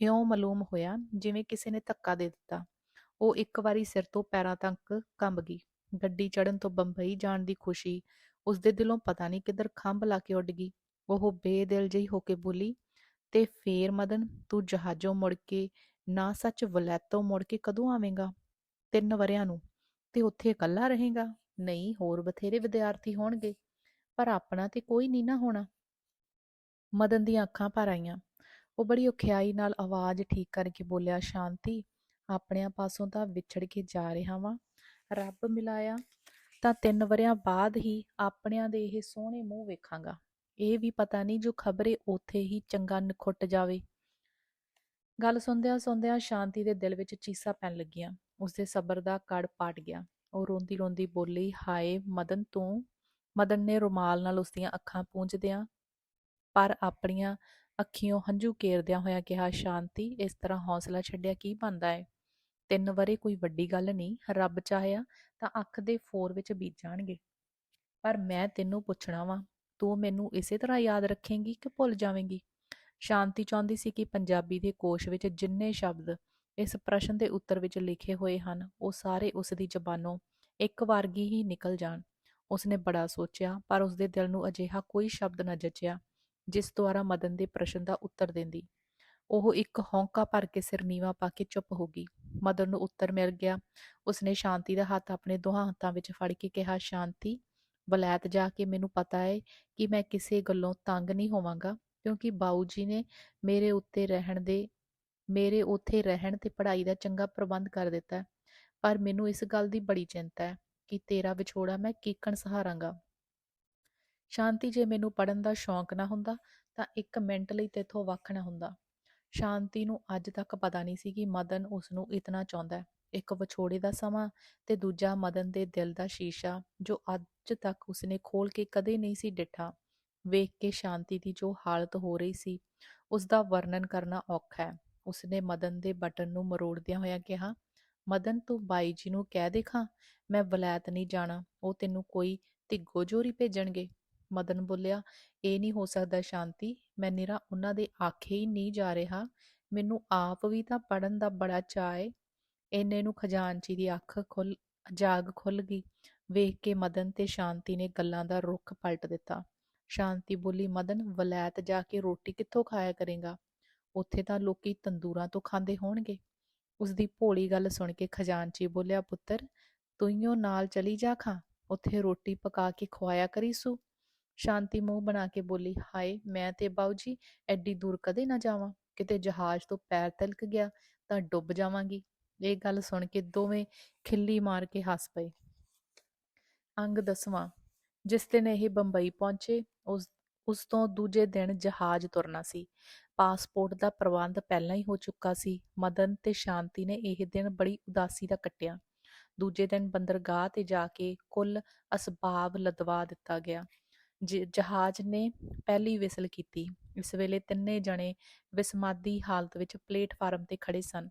ਇਉਂ ਮਾਲੂਮ ਹੋਇਆ ਜਿਵੇਂ ਕਿਸੇ ਨੇ ਧੱਕਾ ਦੇ ਦਿੱਤਾ। ਉਹ ਇੱਕ ਵਾਰੀ ਸਿਰ ਤੋਂ ਪੈਰਾਂ ਤੱਕ ਕੰਬ ਗਈ। ਗੱਡੀ ਚੜ੍ਹਨ ਤੋਂ ਬੰਬਈ ਜਾਣ ਦੀ ਖੁਸ਼ੀ ਉਸਦੇ ਦਿਲੋਂ ਪਤਾ ਨਹੀਂ ਕਿੱਧਰ ਖੰਭ ਲਾ ਕੇ ਉੱਡ ਗਈ। ਉਹ ਬੇਦਿਲ ਜਿਹੀ ਹੋ ਕੇ ਬੋਲੀ, ਤੇ ਫੇਰ ਮਦਨ, ਤੂੰ ਜਹਾਜ਼ੋਂ ਮੁੜ ਕੇ, ਨਾ ਸੱਚ ਵਲੈਤੋਂ ਮੁੜ ਕੇ ਕਦੋਂ ਆਵੇਂਗਾ? 3 ਵਰਿਆਂ ਨੂੰ। ਤੇ ਉੱਥੇ ਇਕੱਲਾ ਰਹੇਗਾ? ਨਹੀਂ, ਹੋਰ ਬਥੇਰੇ ਵਿਦਿਆਰਥੀ ਹੋਣਗੇ, ਪਰ ਆਪਣਾ ਤੇ ਕੋਈ ਨਹੀਂ ਨਾ ਹੋਣਾ। ਮਦਨ ਦੀਆਂ ਅੱਖਾਂ ਭਰ ਆਈਆਂ। ਉਹ ਬੜੀ ਔਖਿਆਈ ਨਾਲ ਆਵਾਜ਼ ਠੀਕ ਕਰਕੇ ਬੋਲਿਆ, ਸ਼ਾਂਤੀ, ਆਪਣਿਆਂ ਪਾਸੋਂ ਤਾਂ ਵਿਛੜ ਕੇ ਜਾ ਰਿਹਾ ਵਾਂ। ਰੱਬ ਮਿਲਾਇਆ ਤਾਂ 3 ਵਰਿਆਂ ਬਾਅਦ ਹੀ ਆਪਣਿਆਂ ਦੇ ਇਹ ਸੋਹਣੇ ਮੂੰਹ ਵੇਖਾਂਗਾ। ਇਹ ਵੀ ਪਤਾ ਨਹੀਂ ਜੋ ਖਬਰੇ ਉੱਥੇ ਹੀ ਚੰਗਾ ਨਖੁੱਟ ਜਾਵੇ। ਗੱਲ ਸੁਣਦਿਆਂ ਸੁਣਦਿਆਂ ਸ਼ਾਂਤੀ ਦੇ ਦਿਲ ਵਿੱਚ ਚੀਸਾਂ ਪੈਣ ਲੱਗੀਆਂ। ਉਸਦੇ ਸਬਰ ਦਾ ਕੜ ਪਾਟ ਗਿਆ। ਉਹ ਰੋਂਦੀ ਰੋਂਦੀ ਬੋਲੀ, ਹਾਏ ਮਦਨ, ਤੂੰ? ਮਦਨ ਨੇ ਰੁਮਾਲ ਨਾਲ ਉਸਦੀਆਂ ਅੱਖਾਂ ਪੂੰਝਦਿਆਂ ਪਰ ਆਪਣੀਆਂ ਅੱਖੀਓਂ ਹੰਝੂ ਕੇਰਦਿਆਂ ਹੋਇਆਂ ਕਿਹਾ, ਸ਼ਾਂਤੀ, ਇਸ ਤਰ੍ਹਾਂ ਹੌਸਲਾ ਛੱਡਿਆ ਕੀ ਬਣਦਾ ਹੈ? 3 ਵਰੇ ਕੋਈ ਵੱਡੀ ਗੱਲ ਨਹੀਂ, ਰੱਬ ਚਾਹਿਆ ਤਾਂ ਅੱਖ ਦੇ ਫੋਰ ਵਿੱਚ ਬੀਤ ਜਾਣਗੇ। ਪਰ ਮੈਂ ਤੈਨੂੰ ਪੁੱਛਣਾ ਵਾਂ, ਤੂੰ ਮੈਨੂੰ ਇਸੇ ਤਰ੍ਹਾਂ ਯਾਦ ਰੱਖੇਂਗੀ ਕਿ ਭੁੱਲ ਜਾਵੇਂਗੀ? ਸ਼ਾਂਤੀ ਚਾਹੁੰਦੀ ਸੀ ਕਿ ਪੰਜਾਬੀ ਦੇ ਕੋਸ਼ ਵਿੱਚ ਜਿੰਨੇ ਸ਼ਬਦ ਇਸ ਪ੍ਰਸ਼ਨ ਦੇ ਉੱਤਰ ਵਿੱਚ ਲਿਖੇ ਹੋਏ ਹਨ, ਉਹ ਸਾਰੇ ਉਸ ਦੀ ਜ਼ਬਾਨੋਂ ਇੱਕ ਵਾਰਗੀ ਹੀ ਨਿਕਲ ਜਾਣ। ਉਸਨੇ ਬੜਾ ਸੋਚਿਆ, ਪਰ ਉਸਦੇ ਦਿਲ ਨੂੰ ਅਜਿਹਾ ਕੋਈ ਸ਼ਬਦ ਨਾ ਜਚਿਆ ਜਿਸ ਦੁਆਰਾ ਮਦਨ ਦੇ ਪ੍ਰਸ਼ਨ ਦਾ ਉੱਤਰ ਦਿੰਦੀ। ਉਹ ਇੱਕ ਹੌਂਕਾ ਭਰ ਕੇ ਸਿਰ ਨੀਵਾਂ ਪਾ ਕੇ ਚੁੱਪ ਹੋ ਗਈ। ਮਦਨ ਨੂੰ ਉੱਤਰ ਮਿਲ ਗਿਆ। ਉਸਨੇ ਸ਼ਾਂਤੀ ਦਾ ਹੱਥ ਆਪਣੇ ਦੋਹਾਂ ਹੱਥਾਂ ਵਿੱਚ ਫੜ ਕੇ ਕਿਹਾ, ਸ਼ਾਂਤੀ, ਵਲੈਤ ਜਾ ਕੇ ਮੈਨੂੰ ਪਤਾ ਹੈ ਕਿ ਮੈਂ ਕਿਸੇ ਗੱਲੋਂ ਤੰਗ ਨਹੀਂ ਹੋਵਾਂਗਾ, ਕਿਉਂਕਿ ਬਾਊ ਜੀ ਨੇ ਮੇਰੇ ਉੱਥੇ ਰਹਿਣ ਤੇ ਪੜ੍ਹਾਈ ਦਾ ਚੰਗਾ ਪ੍ਰਬੰਧ ਕਰ ਦਿੱਤਾ ਹੈ। ਪਰ ਮੈਨੂੰ ਇਸ ਗੱਲ ਦੀ ਬੜੀ ਚਿੰਤਾ ਹੈ ਕਿ ਤੇਰਾ ਵਿਛੋੜਾ ਮੈਂ ਕੀਕਣ ਸਹਾਰਾਂਗਾ। ਸ਼ਾਂਤੀ, ਜੇ ਮੈਨੂੰ ਪੜ੍ਹਨ ਦਾ ਸ਼ੌਂਕ ਨਾ ਹੁੰਦਾ ਤਾਂ 1 ਮਿੰਟ ਲਈ ਤੇਥੋਂ ਵੱਖ ਨਾ ਹੁੰਦਾ। ਸ਼ਾਂਤੀ ਨੂੰ ਅੱਜ ਤੱਕ ਪਤਾ ਨਹੀਂ ਸੀ ਕਿ ਮਦਨ ਉਸਨੂੰ ਇਤਨਾ ਚਾਹੁੰਦਾ ਹੈ। ਇੱਕ ਵਿਛੋੜੇ ਦਾ ਸਮਾਂ ਤੇ ਦੂਜਾ ਮਦਨ ਦੇ ਦਿਲ ਦਾ ਸ਼ੀਸ਼ਾ ਜੋ ਅੱਜ ਤੱਕ ਉਸਨੇ ਖੋਲ ਕੇ ਕਦੇ ਨਹੀਂ ਸੀ ਡਿੱਠਾ। ਵੇਖ ਕੇ ਸ਼ਾਂਤੀ ਦੀ ਜੋ ਹਾਲਤ ਹੋ ਰਹੀ ਸੀ, ਉਸਦਾ ਵਰਣਨ ਕਰਨਾ ਔਖਾ ਹੈ। ਉਸਨੇ ਮਦਨ ਦੇ ਬਟਨ ਨੂੰ ਮਰੋੜਦਿਆਂ ਹੋਇਆਂ ਕਿਹਾ, ਮਦਨ, ਤੂੰ ਬਾਈ ਜੀ ਨੂੰ ਕਹਿ ਦੇਖਾਂ ਮੈਂ ਵਲੈਤ ਨਹੀਂ ਜਾਣਾ, ਉਹ ਤੈਨੂੰ ਕੋਈ ਧਿੱਗੋ ਜੋਰੀ ਭੇਜਣਗੇ। ਮਦਨ ਬੋਲਿਆ, ਇਹ ਨਹੀਂ ਹੋ ਸਕਦਾ ਸ਼ਾਂਤੀ, ਮੈਂ ਨਿਰਾ ਉਹਨਾਂ ਦੇ ਆਖੇ ਹੀ ਨਹੀਂ ਜਾ ਰਿਹਾ, ਮੈਨੂੰ ਆਪ ਵੀ ਤਾਂ ਪੜ੍ਹਨ ਦਾ ਬੜਾ ਚਾਅ ਏ। ਇੰਨੇ ਨੂੰ ਖਜ਼ਾਨਚੀ ਦੀ ਜਾਗ ਖੁੱਲ ਗਈ। ਵੇਖ ਕੇ ਮਦਨ ਤੇ ਸ਼ਾਂਤੀ ਨੇ ਗੱਲਾਂ ਦਾ ਰੁੱਖ ਪਲਟ ਦਿੱਤਾ। ਸ਼ਾਂਤੀ ਬੋਲੀ, ਮਦਨ, ਵਲੈਤ ਜਾ ਕੇ ਰੋਟੀ ਕਿੱਥੋਂ ਖਾਇਆ ਕਰੇਗਾ? ਉੱਥੇ ਤਾਂ ਲੋਕੀ ਤੰਦੂਰਾਂ ਤੋਂ ਖਾਂਦੇ ਹੋਣਗੇ। ਉਸਦੀ ਭੋਲੀ ਗੱਲ ਸੁਣ ਕੇ ਖਜ਼ਾਨਚੀ ਬੋਲਿਆ, ਪੁੱਤਰ, ਤੂੰ ਨਾਲ ਚਲੀ ਜਾ ਖਾਂ, ਉੱਥੇ ਰੋਟੀ ਪਕਾ ਕੇ ਖਵਾਇਆ ਕਰੀ ਸੂ। ਸ਼ਾਂਤੀ ਮੂੰਹ ਬਣਾ ਕੇ ਬੋਲੀ, ਹਾਏ, ਮੈਂ ਤੇ ਬਾਊ ਜੀ ਐਡੀ ਦੂਰ ਕਦੇ ਨਾ ਜਾਵਾਂ, ਕਿਤੇ ਜਹਾਜ਼ ਤੋਂ ਪੈਰ ਤਿਲਕ ਗਿਆ ਤਾਂ ਡੁੱਬ ਜਾਵਾਂਗੀ। ਇਹ ਗੱਲ ਸੁਣ ਕੇ ਦੋਵੇਂ ਖਿੱਲੀ ਮਾਰ ਕੇ ਹੱਸ ਪਏ। ਅੰਗ 10ਵਾਂ। ਜਿਸ ਦਿਨ ਇਹ ਬੰਬਈ ਪਹੁੰਚੇ, ਉਸ ਤੋਂ ਦੂਜੇ ਦਿਨ ਜਹਾਜ਼ ਤੁਰਨਾ ਸੀ। ਪਾਸਪੋਰਟ ਦਾ ਪ੍ਰਬੰਧ ਪਹਿਲਾਂ ਹੀ ਹੋ ਚੁੱਕਾ ਸੀ। ਮਦਨ ਤੇ ਸ਼ਾਂਤੀ ਨੇ ਇਹ ਦਿਨ ਬੜੀ ਉਦਾਸੀ ਦਾ ਕੱਟਿਆ। ਦੂਜੇ ਦਿਨ ਬੰਦਰਗਾਹ ਤੇ ਜਾ ਕੇ ਕੁੱਲ ਅਸਬਾਬ ਲਦਵਾ ਦਿੱਤਾ ਗਿਆ। ਜਹਾਜ਼ ਨੇ ਪਹਿਲੀ ਵਿਸਲ ਕੀਤੀ। ਇਸ ਵੇਲੇ ਤਿੰਨੇ ਜਣੇ ਵਿਸਮਾਦੀ ਹਾਲਤ ਵਿੱਚ ਪਲੇਟਫਾਰਮ ਤੇ ਖੜੇ ਸਨ।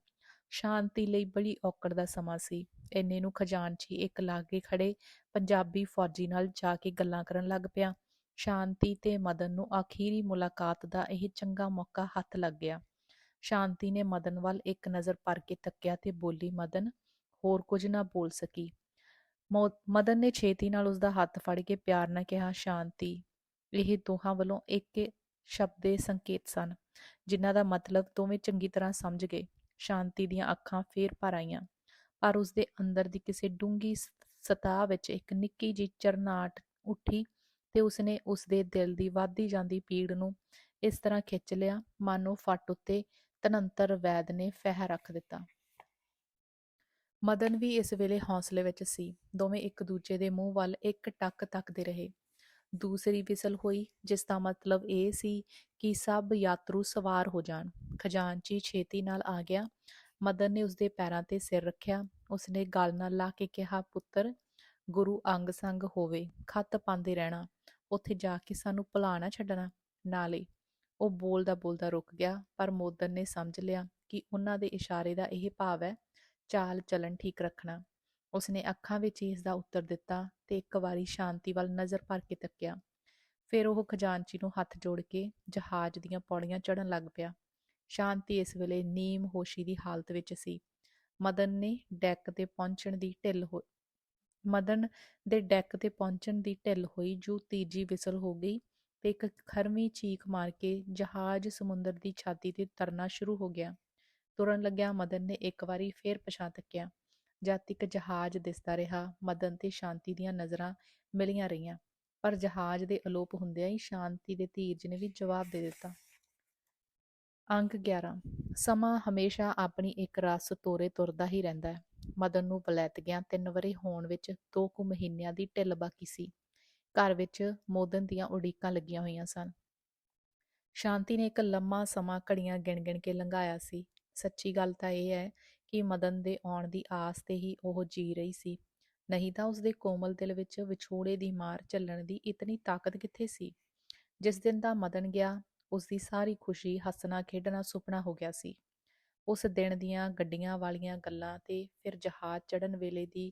ਸ਼ਾਂਤੀ ਲਈ ਬੜੀ ਔਕੜ ਦਾ ਸਮਾਂ ਸੀ। ਇੰਨੇ ਨੂੰ ਖਜ਼ਾਨਚੀ ਇੱਕ ਲਾਗੇ ਖੜੇ ਪੰਜਾਬੀ ਫੌਜੀ ਨਾਲ ਜਾ ਕੇ ਗੱਲਾਂ ਕਰਨ ਲੱਗ ਪਿਆ। ਸ਼ਾਂਤੀ ਤੇ ਮਦਨ ਨੂੰ ਆਖਰੀ ਮੁਲਾਕਾਤ ਦਾ ਇਹ ਚੰਗਾ ਮੌਕਾ ਹੱਥ ਲੱਗ ਗਿਆ। ਸ਼ਾਂਤੀ ਨੇ ਮਦਨ ਵੱਲ ਇੱਕ ਨਜ਼ਰ ਭਰ ਕੇ ਤੱਕਿਆ ਤੇ ਬੋਲੀ, ਮਦਨ। ਹੋਰ ਕੁਝ ਨਾ ਬੋਲ ਸਕੀ। ਮਦਨ ਨੇ ਛੇਤੀ ਨਾਲ ਉਸਦਾ ਹੱਥ ਫੜ ਕੇ ਪਿਆਰ ਨਾਲ ਕਿਹਾ, ਸ਼ਾਂਤੀ। ਇਹ ਦੋਹਾਂ ਵੱਲੋਂ ਇੱਕ ਸ਼ਬਦ ਦੇ ਸੰਕੇਤ ਸਨ, ਜਿਨ੍ਹਾਂ ਦਾ ਮਤਲਬ ਦੋਵੇਂ ਚੰਗੀ ਤਰ੍ਹਾਂ ਸਮਝ ਗਏ। ਸ਼ਾਂਤੀ ਦੀਆਂ ਅੱਖਾਂ ਫੇਰ ਭਰ ਆਈਆਂ, ਪਰ ਉਸਦੇ ਅੰਦਰ ਦੀ ਕਿਸੇ ਡੂੰਘੀ ਸਤਹ ਵਿੱਚ ਇੱਕ ਨਿੱਕੀ ਜਿਹੀ ਝਰਨਾਹਟ ਉੱਠੀ ਤੇ ਉਸਨੇ ਉਸਦੇ ਦਿਲ ਦੀ ਵੱਧਦੀ ਜਾਂਦੀ ਪੀੜ ਨੂੰ ਇਸ ਤਰ੍ਹਾਂ ਖਿੱਚ ਲਿਆ, ਮਾਨੋ ਫੱਟ ਉੱਤੇ ਧਨੰਤਰ ਵੈਦ ਨੇ ਫਹਿ ਰੱਖ ਦਿੱਤਾ। ਮਦਨ ਵੀ ਇਸ ਵੇਲੇ ਹੌਸਲੇ ਵਿੱਚ ਸੀ। ਦੋਵੇਂ ਇੱਕ ਦੂਜੇ ਦੇ ਮੂੰਹ ਵੱਲ ਇੱਕ ਟੱਕ ਤੱਕਦੇ ਰਹੇ। ਦੂਸਰੀ ਵਿਸਲ ਹੋਈ, ਜਿਸ ਦਾ ਮਤਲਬ ਇਹ ਸੀ ਕਿ ਸਭ ਯਾਤਰੂ ਸਵਾਰ ਹੋ ਜਾਣ। ਖਜ਼ਾਨਚੀ ਛੇਤੀ ਨਾਲ ਆ ਗਿਆ। ਮਦਨ ਨੇ ਉਸਦੇ ਪੈਰਾਂ ਤੇ ਸਿਰ ਰੱਖਿਆ। ਉਸਨੇ ਗਲ ਨਾਲ ਲਾ ਕੇ ਕਿਹਾ, ਪੁੱਤਰ, ਗੁਰੂ ਅੰਗ ਸੰਗ ਹੋਵੇ, ਖੱਤ ਪਾਉਂਦੇ ਰਹਿਣਾ, ਉੱਥੇ ਜਾ ਕੇ ਸਾਨੂੰ ਭੁਲਾ ਨਾ ਛੱਡਣਾ। ਨਾਲੇ ਉਹ ਬੋਲਦਾ ਬੋਲਦਾ ਰੁਕ ਗਿਆ, ਪਰ ਮਦਨ ਨੇ ਸਮਝ ਲਿਆ ਕਿ ਉਹਨਾਂ ਦੇ ਇਸ਼ਾਰੇ ਦਾ ਇਹ ਭਾਵ ਹੈ, ਚਾਲ ਚੱਲਣ ਠੀਕ ਰੱਖਣਾ। ਉਸਨੇ ਅੱਖਾਂ ਵਿੱਚ ਹੀ ਇਸ ਦਾ ਉੱਤਰ ਦਿੱਤਾ ਤੇ ਇੱਕ ਵਾਰੀ ਸ਼ਾਂਤੀ ਵੱਲ ਨਜ਼ਰ ਭਰ ਕੇ ਤੱਕਿਆ। ਫਿਰ ਉਹ ਖਜ਼ਾਨਚੀ ਨੂੰ ਹੱਥ ਜੋੜ ਕੇ ਜਹਾਜ਼ ਦੀਆਂ ਪੌੜੀਆਂ ਚੜ੍ਹਨ ਲੱਗ ਪਿਆ। ਸ਼ਾਂਤੀ ਇਸ ਵੇਲੇ ਨੀਮ ਹੋਸ਼ੀ ਦੀ ਹਾਲਤ ਵਿੱਚ ਸੀ। ਮਦਨ ਦੇ ਡੈਕ ਤੇ ਪਹੁੰਚਣ ਦੀ ਢਿੱਲ ਹੋਈ ਜੂ ਤੀਜੀ ਵਿਸਲ ਹੋ ਗਈ ਤੇ ਇੱਕ ਖਰਵੀਂ ਚੀਖ ਮਾਰ ਕੇ ਜਹਾਜ਼ ਸਮੁੰਦਰ ਦੀ ਛਾਤੀ ਤੇ ਤਰਨਾ ਸ਼ੁਰੂ ਹੋ ਗਿਆ। ਤੁਰਨ ਲੱਗਿਆ ਮਦਨ ਨੇ ਇੱਕ ਵਾਰੀ ਫੇਰ ਪਿਛਾਂਹ ਤੱਕਿਆ। ਜਦ ਤੱਕ ਜਹਾਜ਼ ਦਿਸਦਾ ਰਿਹਾ, ਮਦਨ ਤੇ ਸ਼ਾਂਤੀ ਦੀਆਂ ਨਜ਼ਰਾਂ ਮਿਲੀਆਂ ਰਹੀਆਂ, ਪਰ ਜਹਾਜ਼ ਦੇ ਅਲੋਪ ਹੁੰਦਿਆਂ ਹੀ ਸ਼ਾਂਤੀ ਦੇ ਧੀਰਜ ਨੇ ਵੀ ਜਵਾਬ ਦੇ ਦਿੱਤਾ। ਅੰਕ 11। ਸਮਾਂ ਹਮੇਸ਼ਾ ਆਪਣੀ ਇੱਕ ਰਸ ਤੋਰੇ ਤੁਰਦਾ ਹੀ ਰਹਿੰਦਾ ਹੈ। ਮਦਨ ਨੂੰ ਵਲੈਤਿਆਂ 3 ਵਰ੍ਹੇ ਹੋਣ ਵਿੱਚ 2 ਕੁ ਮਹੀਨਿਆਂ ਦੀ ਢਿੱਲ ਬਾਕੀ ਸੀ। ਘਰ ਵਿੱਚ ਮੋਦਨ ਦੀਆਂ ਉਡੀਕਾਂ ਲੱਗੀਆਂ ਹੋਈਆਂ ਸਨ। ਸ਼ਾਂਤੀ ਨੇ ਇੱਕ ਲੰਮਾ ਸਮਾਂ ਘੜੀਆਂ ਗਿਣ ਗਿਣ ਕੇ ਲੰਘਾਇਆ ਸੀ। ਸੱਚੀ ਗੱਲ ਤਾਂ ਇਹ ਹੈ ਕਿ ਮਦਨ ਦੇ ਆਉਣ ਦੀ ਆਸ ਤੇ ਹੀ ਉਹ ਜੀ ਰਹੀ ਸੀ, ਨਹੀਂ ਤਾਂ ਉਸਦੇ ਕੋਮਲ ਦਿਲ ਵਿੱਚ ਵਿਛੋੜੇ ਦੀ ਮਾਰ ਝੱਲਣ ਦੀ ਇਤਨੀ ਤਾਕਤ ਕਿੱਥੇ ਸੀ। ਜਿਸ ਦਿਨ ਦਾ ਮਦਨ ਗਿਆ, ਉਸਦੀ ਸਾਰੀ ਖੁਸ਼ੀ ਹੱਸਣਾ ਖੇਡਣਾ ਸੁਪਨਾ ਹੋ ਗਿਆ ਸੀ। ਉਸ ਦਿਨ ਦੀਆਂ ਗੱਡੀਆਂ ਵਾਲੀਆਂ ਗੱਲਾਂ ਤੇ ਫਿਰ ਜਹਾਜ਼ ਚੜ੍ਹਨ ਵੇਲੇ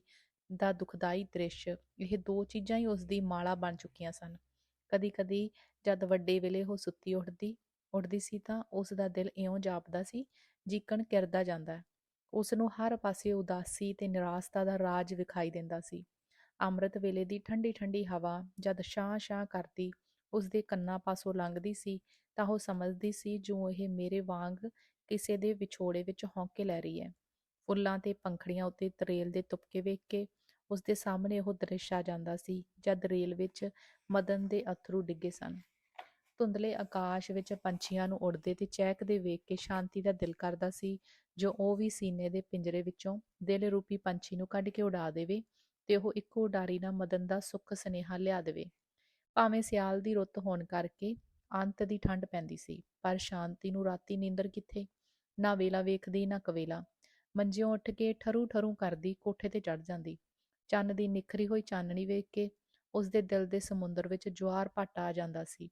ਦਾ ਦੁਖਦਾਈ ਦ੍ਰਿਸ਼, ਇਹ 2 ਚੀਜ਼ਾਂ ਹੀ ਉਸਦੀ ਮਾਲਾ ਬਣ ਚੁੱਕੀਆਂ ਸਨ। ਕਦੀ ਕਦੀ ਜਦ ਵੱਡੇ ਵੇਲੇ ਉਹ ਸੁੱਤੀ ਉੱਠਦੀ ਸੀ ਤਾਂ ਉਸ ਦਾ ਦਿਲ ਇਉਂ ਜਾਪਦਾ ਸੀ ਜਿਕਣ ਕਿਰਦਾ ਜਾਂਦਾ। ਉਸ ਨੂੰ ਹਰ ਪਾਸੇ ਉਦਾਸੀ ਤੇ ਨਿਰਾਸ਼ਤਾ ਦਾ ਰਾਜ ਵਿਖਾਈ ਦਿੰਦਾ ਸੀ। ਅੰਮ੍ਰਿਤ ਵੇਲੇ ਦੀ ਠੰਡੀ ਠੰਡੀ ਹਵਾ ਜਦ ਸ਼ਾਂ ਸ਼ਾਂ ਕਰਦੀ ਉਸਦੇ ਕੰਨਾਂ ਪਾਸੋਂ ਲੰਘਦੀ ਸੀ ਤਾਂ ਉਹ ਸਮਝਦੀ ਸੀ ਜੋ ਇਹ ਮੇਰੇ ਵਾਂਗ ਕਿਸੇ ਦੇ ਵਿਛੋੜੇ ਵਿੱਚ ਹੌਂਕੇ ਲੈ ਰਹੀ ਹੈ। ਫੁੱਲਾਂ ਤੇ ਪੰਖੜੀਆਂ ਉੱਤੇ ਤਰੇਲ ਦੇ ਤੁਪਕੇ ਵੇਖ ਕੇ ਉਸਦੇ ਸਾਹਮਣੇ ਉਹ ਦ੍ਰਿਸ਼ ਆ ਜਾਂਦਾ ਸੀ ਜਦ ਰੇਲ ਵਿੱਚ ਮਦਨ ਦੇ ਅਥਰੂ ਡਿੱਗੇ ਸਨ। ਧੁੰਦਲੇ ਆਕਾਸ਼ ਵਿੱਚ ਪੰਛੀਆਂ ਨੂੰ ਉੜਦੇ ਤੇ ਚਹਿਕਦੇ ਵੇਖ ਕੇ ਸ਼ਾਂਤੀ ਦਾ ਦਿਲ ਕਰਦਾ ਸੀ ਜੋ ਉਹ ਵੀ ਸੀਨੇ ਦੇ ਪਿੰਜਰੇ ਵਿੱਚੋਂ ਦਿਲ ਰੂਪੀ ਪੰਛੀ ਨੂੰ ਕੱਢ ਕੇ ਉਡਾ ਦੇਵੇ ਤੇ ਉਹ ਇੱਕੋ ਉਡਾਰੀ ਨਾਲ ਮਦਨ ਦਾ ਸੁੱਖ ਸੁਨੇਹਾ ਲਿਆ ਦੇਵੇ। ਭਾਵੇਂ ਸਿਆਲ ਦੀ ਰੁੱਤ ਹੋਣ ਕਰਕੇ ਅੰਤ ਦੀ ਠੰਡ ਪੈਂਦੀ ਸੀ, ਪਰ ਸ਼ਾਂਤੀ ਨੂੰ ਰਾਤੀ ਨੀਂਦਰ ਕਿੱਥੇ। ਨਾ ਵੇਲਾ ਵੇਖਦੀ ਨਾ ਕਵੇਲਾ। ਮੰਜਿਓਂ ਉੱਠ ਕੇ ਠਰੂ ਠਰੂ ਕਰਦੀ ਕੋਠੇ ਤੇ ਚੜ੍ਹ ਜਾਂਦੀ। ਚੰਨ ਦੀ ਨਿਖਰੀ ਹੋਈ ਚਾਨਣੀ ਵੇਖ ਕੇ ਉਸਦੇ ਦਿਲ ਦੇ ਸਮੁੰਦਰ ਵਿੱਚ ਜੁਆਰ ਭੱਟ ਆ ਜਾਂਦਾ ਸੀ।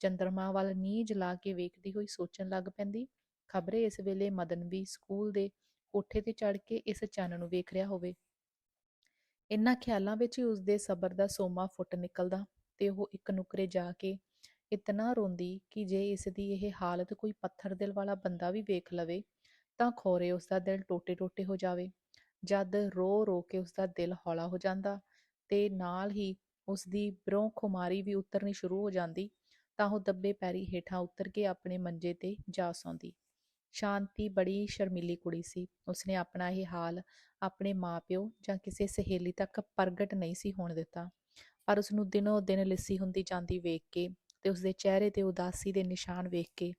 ਚੰਦਰਮਾ ਵੱਲ ਨੀਝ ਲਾ ਕੇ ਵੇਖਦੀ ਹੋਈ ਸੋਚਣ ਲੱਗ ਪੈਂਦੀ, ਖਬਰੇ ਇਸ ਵੇਲੇ ਮਦਨ ਵੀ ਸਕੂਲ ਦੇ ਕੋਠੇ ਤੇ ਚੜ੍ਹ ਕੇ ਇਸ ਚੰਨ ਨੂੰ ਵੇਖ ਰਿਹਾ ਹੋਵੇ। ਇਨ੍ਹਾਂ ਖਿਆਲਾਂ ਵਿੱਚ ਹੀ ਉਸਦੇ ਸਬਰ ਦਾ ਸੋਮਾ ਫੁੱਟ ਨਿਕਲਦਾ ਤੇ ਉਹ ਇੱਕ ਨੁਕਰੇ ਜਾ ਕੇ ਇਤਨਾ ਰੋਂਦੀ ਕਿ ਜੇ ਇਸ ਦੀ ਇਹ ਹਾਲਤ ਕੋਈ ਪੱਥਰ ਦਿਲ ਵਾਲਾ ਬੰਦਾ ਵੀ ਵੇਖ ਲਵੇ ਤਾਂ ਖੌਰੇ ਉਸਦਾ ਦਿਲ ਟੋਟੇ ਟੋਟੇ ਹੋ ਜਾਵੇ। ਜਦ ਰੋ ਰੋ ਕੇ ਉਸਦਾ ਦਿਲ ਹੌਲਾ ਹੋ ਜਾਂਦਾ ਤੇ ਨਾਲ ਹੀ ਉਸਦੀ ਬਿਰੋਂ ਖੁਮਾਰੀ ਵੀ ਉਤਰਨੀ ਸ਼ੁਰੂ ਹੋ ਜਾਂਦੀ ਤਾਂ ਉਹ ਦੱਬੇ ਪੈਰੀ ਹੇਠਾਂ ਉਤਰ ਕੇ ਆਪਣੇ ਮੰਜੇ ਤੇ ਜਾ ਸੌਂਦੀ। ਸ਼ਾਂਤੀ ਬੜੀ ਸ਼ਰਮੀਲੀ ਕੁੜੀ ਸੀ। ਉਸਨੇ ਆਪਣਾ ਇਹ ਹਾਲ ਆਪਣੇ ਮਾਂ-ਪਿਓ ਜਾਂ ਕਿਸੇ ਸਹੇਲੀ ਤੱਕ ਪ੍ਰਗਟ ਨਹੀਂ ਸੀ ਹੋਣ ਦਿੱਤਾ, ਪਰ ਉਸਨੂੰ ਦਿਨੋਂ ਦਿਨ ਲਿੱਸੀ ਹੁੰਦੀ ਜਾਂਦੀ ਵੇਖ ਕੇ ਤੇ ਉਸਦੇ ਚਿਹਰੇ ਤੇ ਉਦਾਸੀ ਦੇ ਨਿਸ਼ਾਨ ਵੇਖ ਕੇ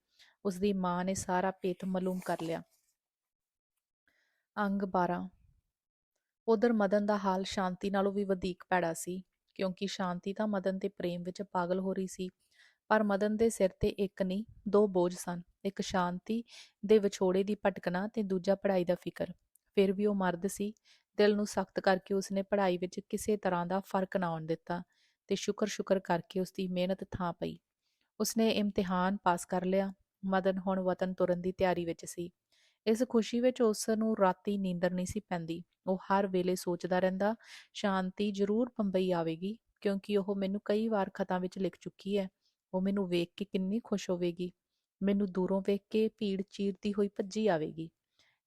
ਉਸਦੀ ਮਾਂ ਨੇ ਸਾਰਾ ਭੇਤ ਮਾਲੂਮ ਕਰ ਲਿਆ। ਅੰਗ 12। ਉਧਰ ਮਦਨ ਦਾ ਹਾਲ ਸ਼ਾਂਤੀ ਨਾਲੋਂ ਵੀ ਵਧੇਕ ਭੈੜਾ ਸੀ, ਕਿਉਂਕਿ ਸ਼ਾਂਤੀ ਤਾਂ ਮਦਨ ਦੇ ਪ੍ਰੇਮ ਵਿੱਚ ਪਾਗਲ ਹੋ ਰਹੀ ਸੀ, ਪਰ ਮਦਨ ਦੇ ਸਿਰ ਤੇ ਇੱਕ ਨਹੀਂ 2 ਬੋਝ ਸਨ। ਇੱਕ ਸ਼ਾਂਤੀ ਦੇ ਵਿਛੋੜੇ ਦੀ ਭਟਕਣਾ ਤੇ ਦੂਜਾ ਪੜ੍ਹਾਈ ਦਾ ਫਿਕਰ। ਫਿਰ ਵੀ ਉਹ ਮਰਦ ਸੀ। ਦਿਲ ਨੂੰ ਸਖਤ ਕਰਕੇ ਉਸਨੇ ਪੜ੍ਹਾਈ ਵਿੱਚ ਕਿਸੇ ਤਰ੍ਹਾਂ ਦਾ ਫਰਕ ਨਾ ਆਉਣ ਦਿੱਤਾ ਤੇ ਸ਼ੁਕਰ ਕਰਕੇ ਉਸਦੀ ਮਿਹਨਤ ਥਾਂ ਪਈ। ਉਸਨੇ ਇਮਤਿਹਾਨ ਪਾਸ ਕਰ ਲਿਆ। ਮਦਨ ਹੁਣ ਵਤਨ ਤੁਰਨ ਦੀ ਤਿਆਰੀ ਵਿੱਚ ਸੀ। ਇਸ ਖੁਸ਼ੀ ਵਿੱਚ ਉਸ ਨੂੰ ਰਾਤੀ ਨੀਂਦਰ ਨਹੀਂ ਸੀ ਪੈਂਦੀ। ਉਹ ਹਰ ਵੇਲੇ ਸੋਚਦਾ ਰਹਿੰਦਾ, ਸ਼ਾਂਤੀ ਜ਼ਰੂਰ ਬੰਬਈ ਆਵੇਗੀ, ਕਿਉਂਕਿ ਉਹ ਮੈਨੂੰ ਕਈ ਵਾਰ ਖਤਾਂ ਵਿੱਚ ਲਿਖ ਚੁੱਕੀ ਹੈ। ਉਹ ਮੈਨੂੰ ਵੇਖ ਕੇ ਕਿੰਨੀ ਖੁਸ਼ ਹੋਵੇਗੀ। ਮੈਨੂੰ ਦੂਰੋਂ ਵੇਖ ਕੇ ਭੀੜ ਚੀਰਦੀ ਹੋਈ ਭੱਜੀ ਆਵੇਗੀ।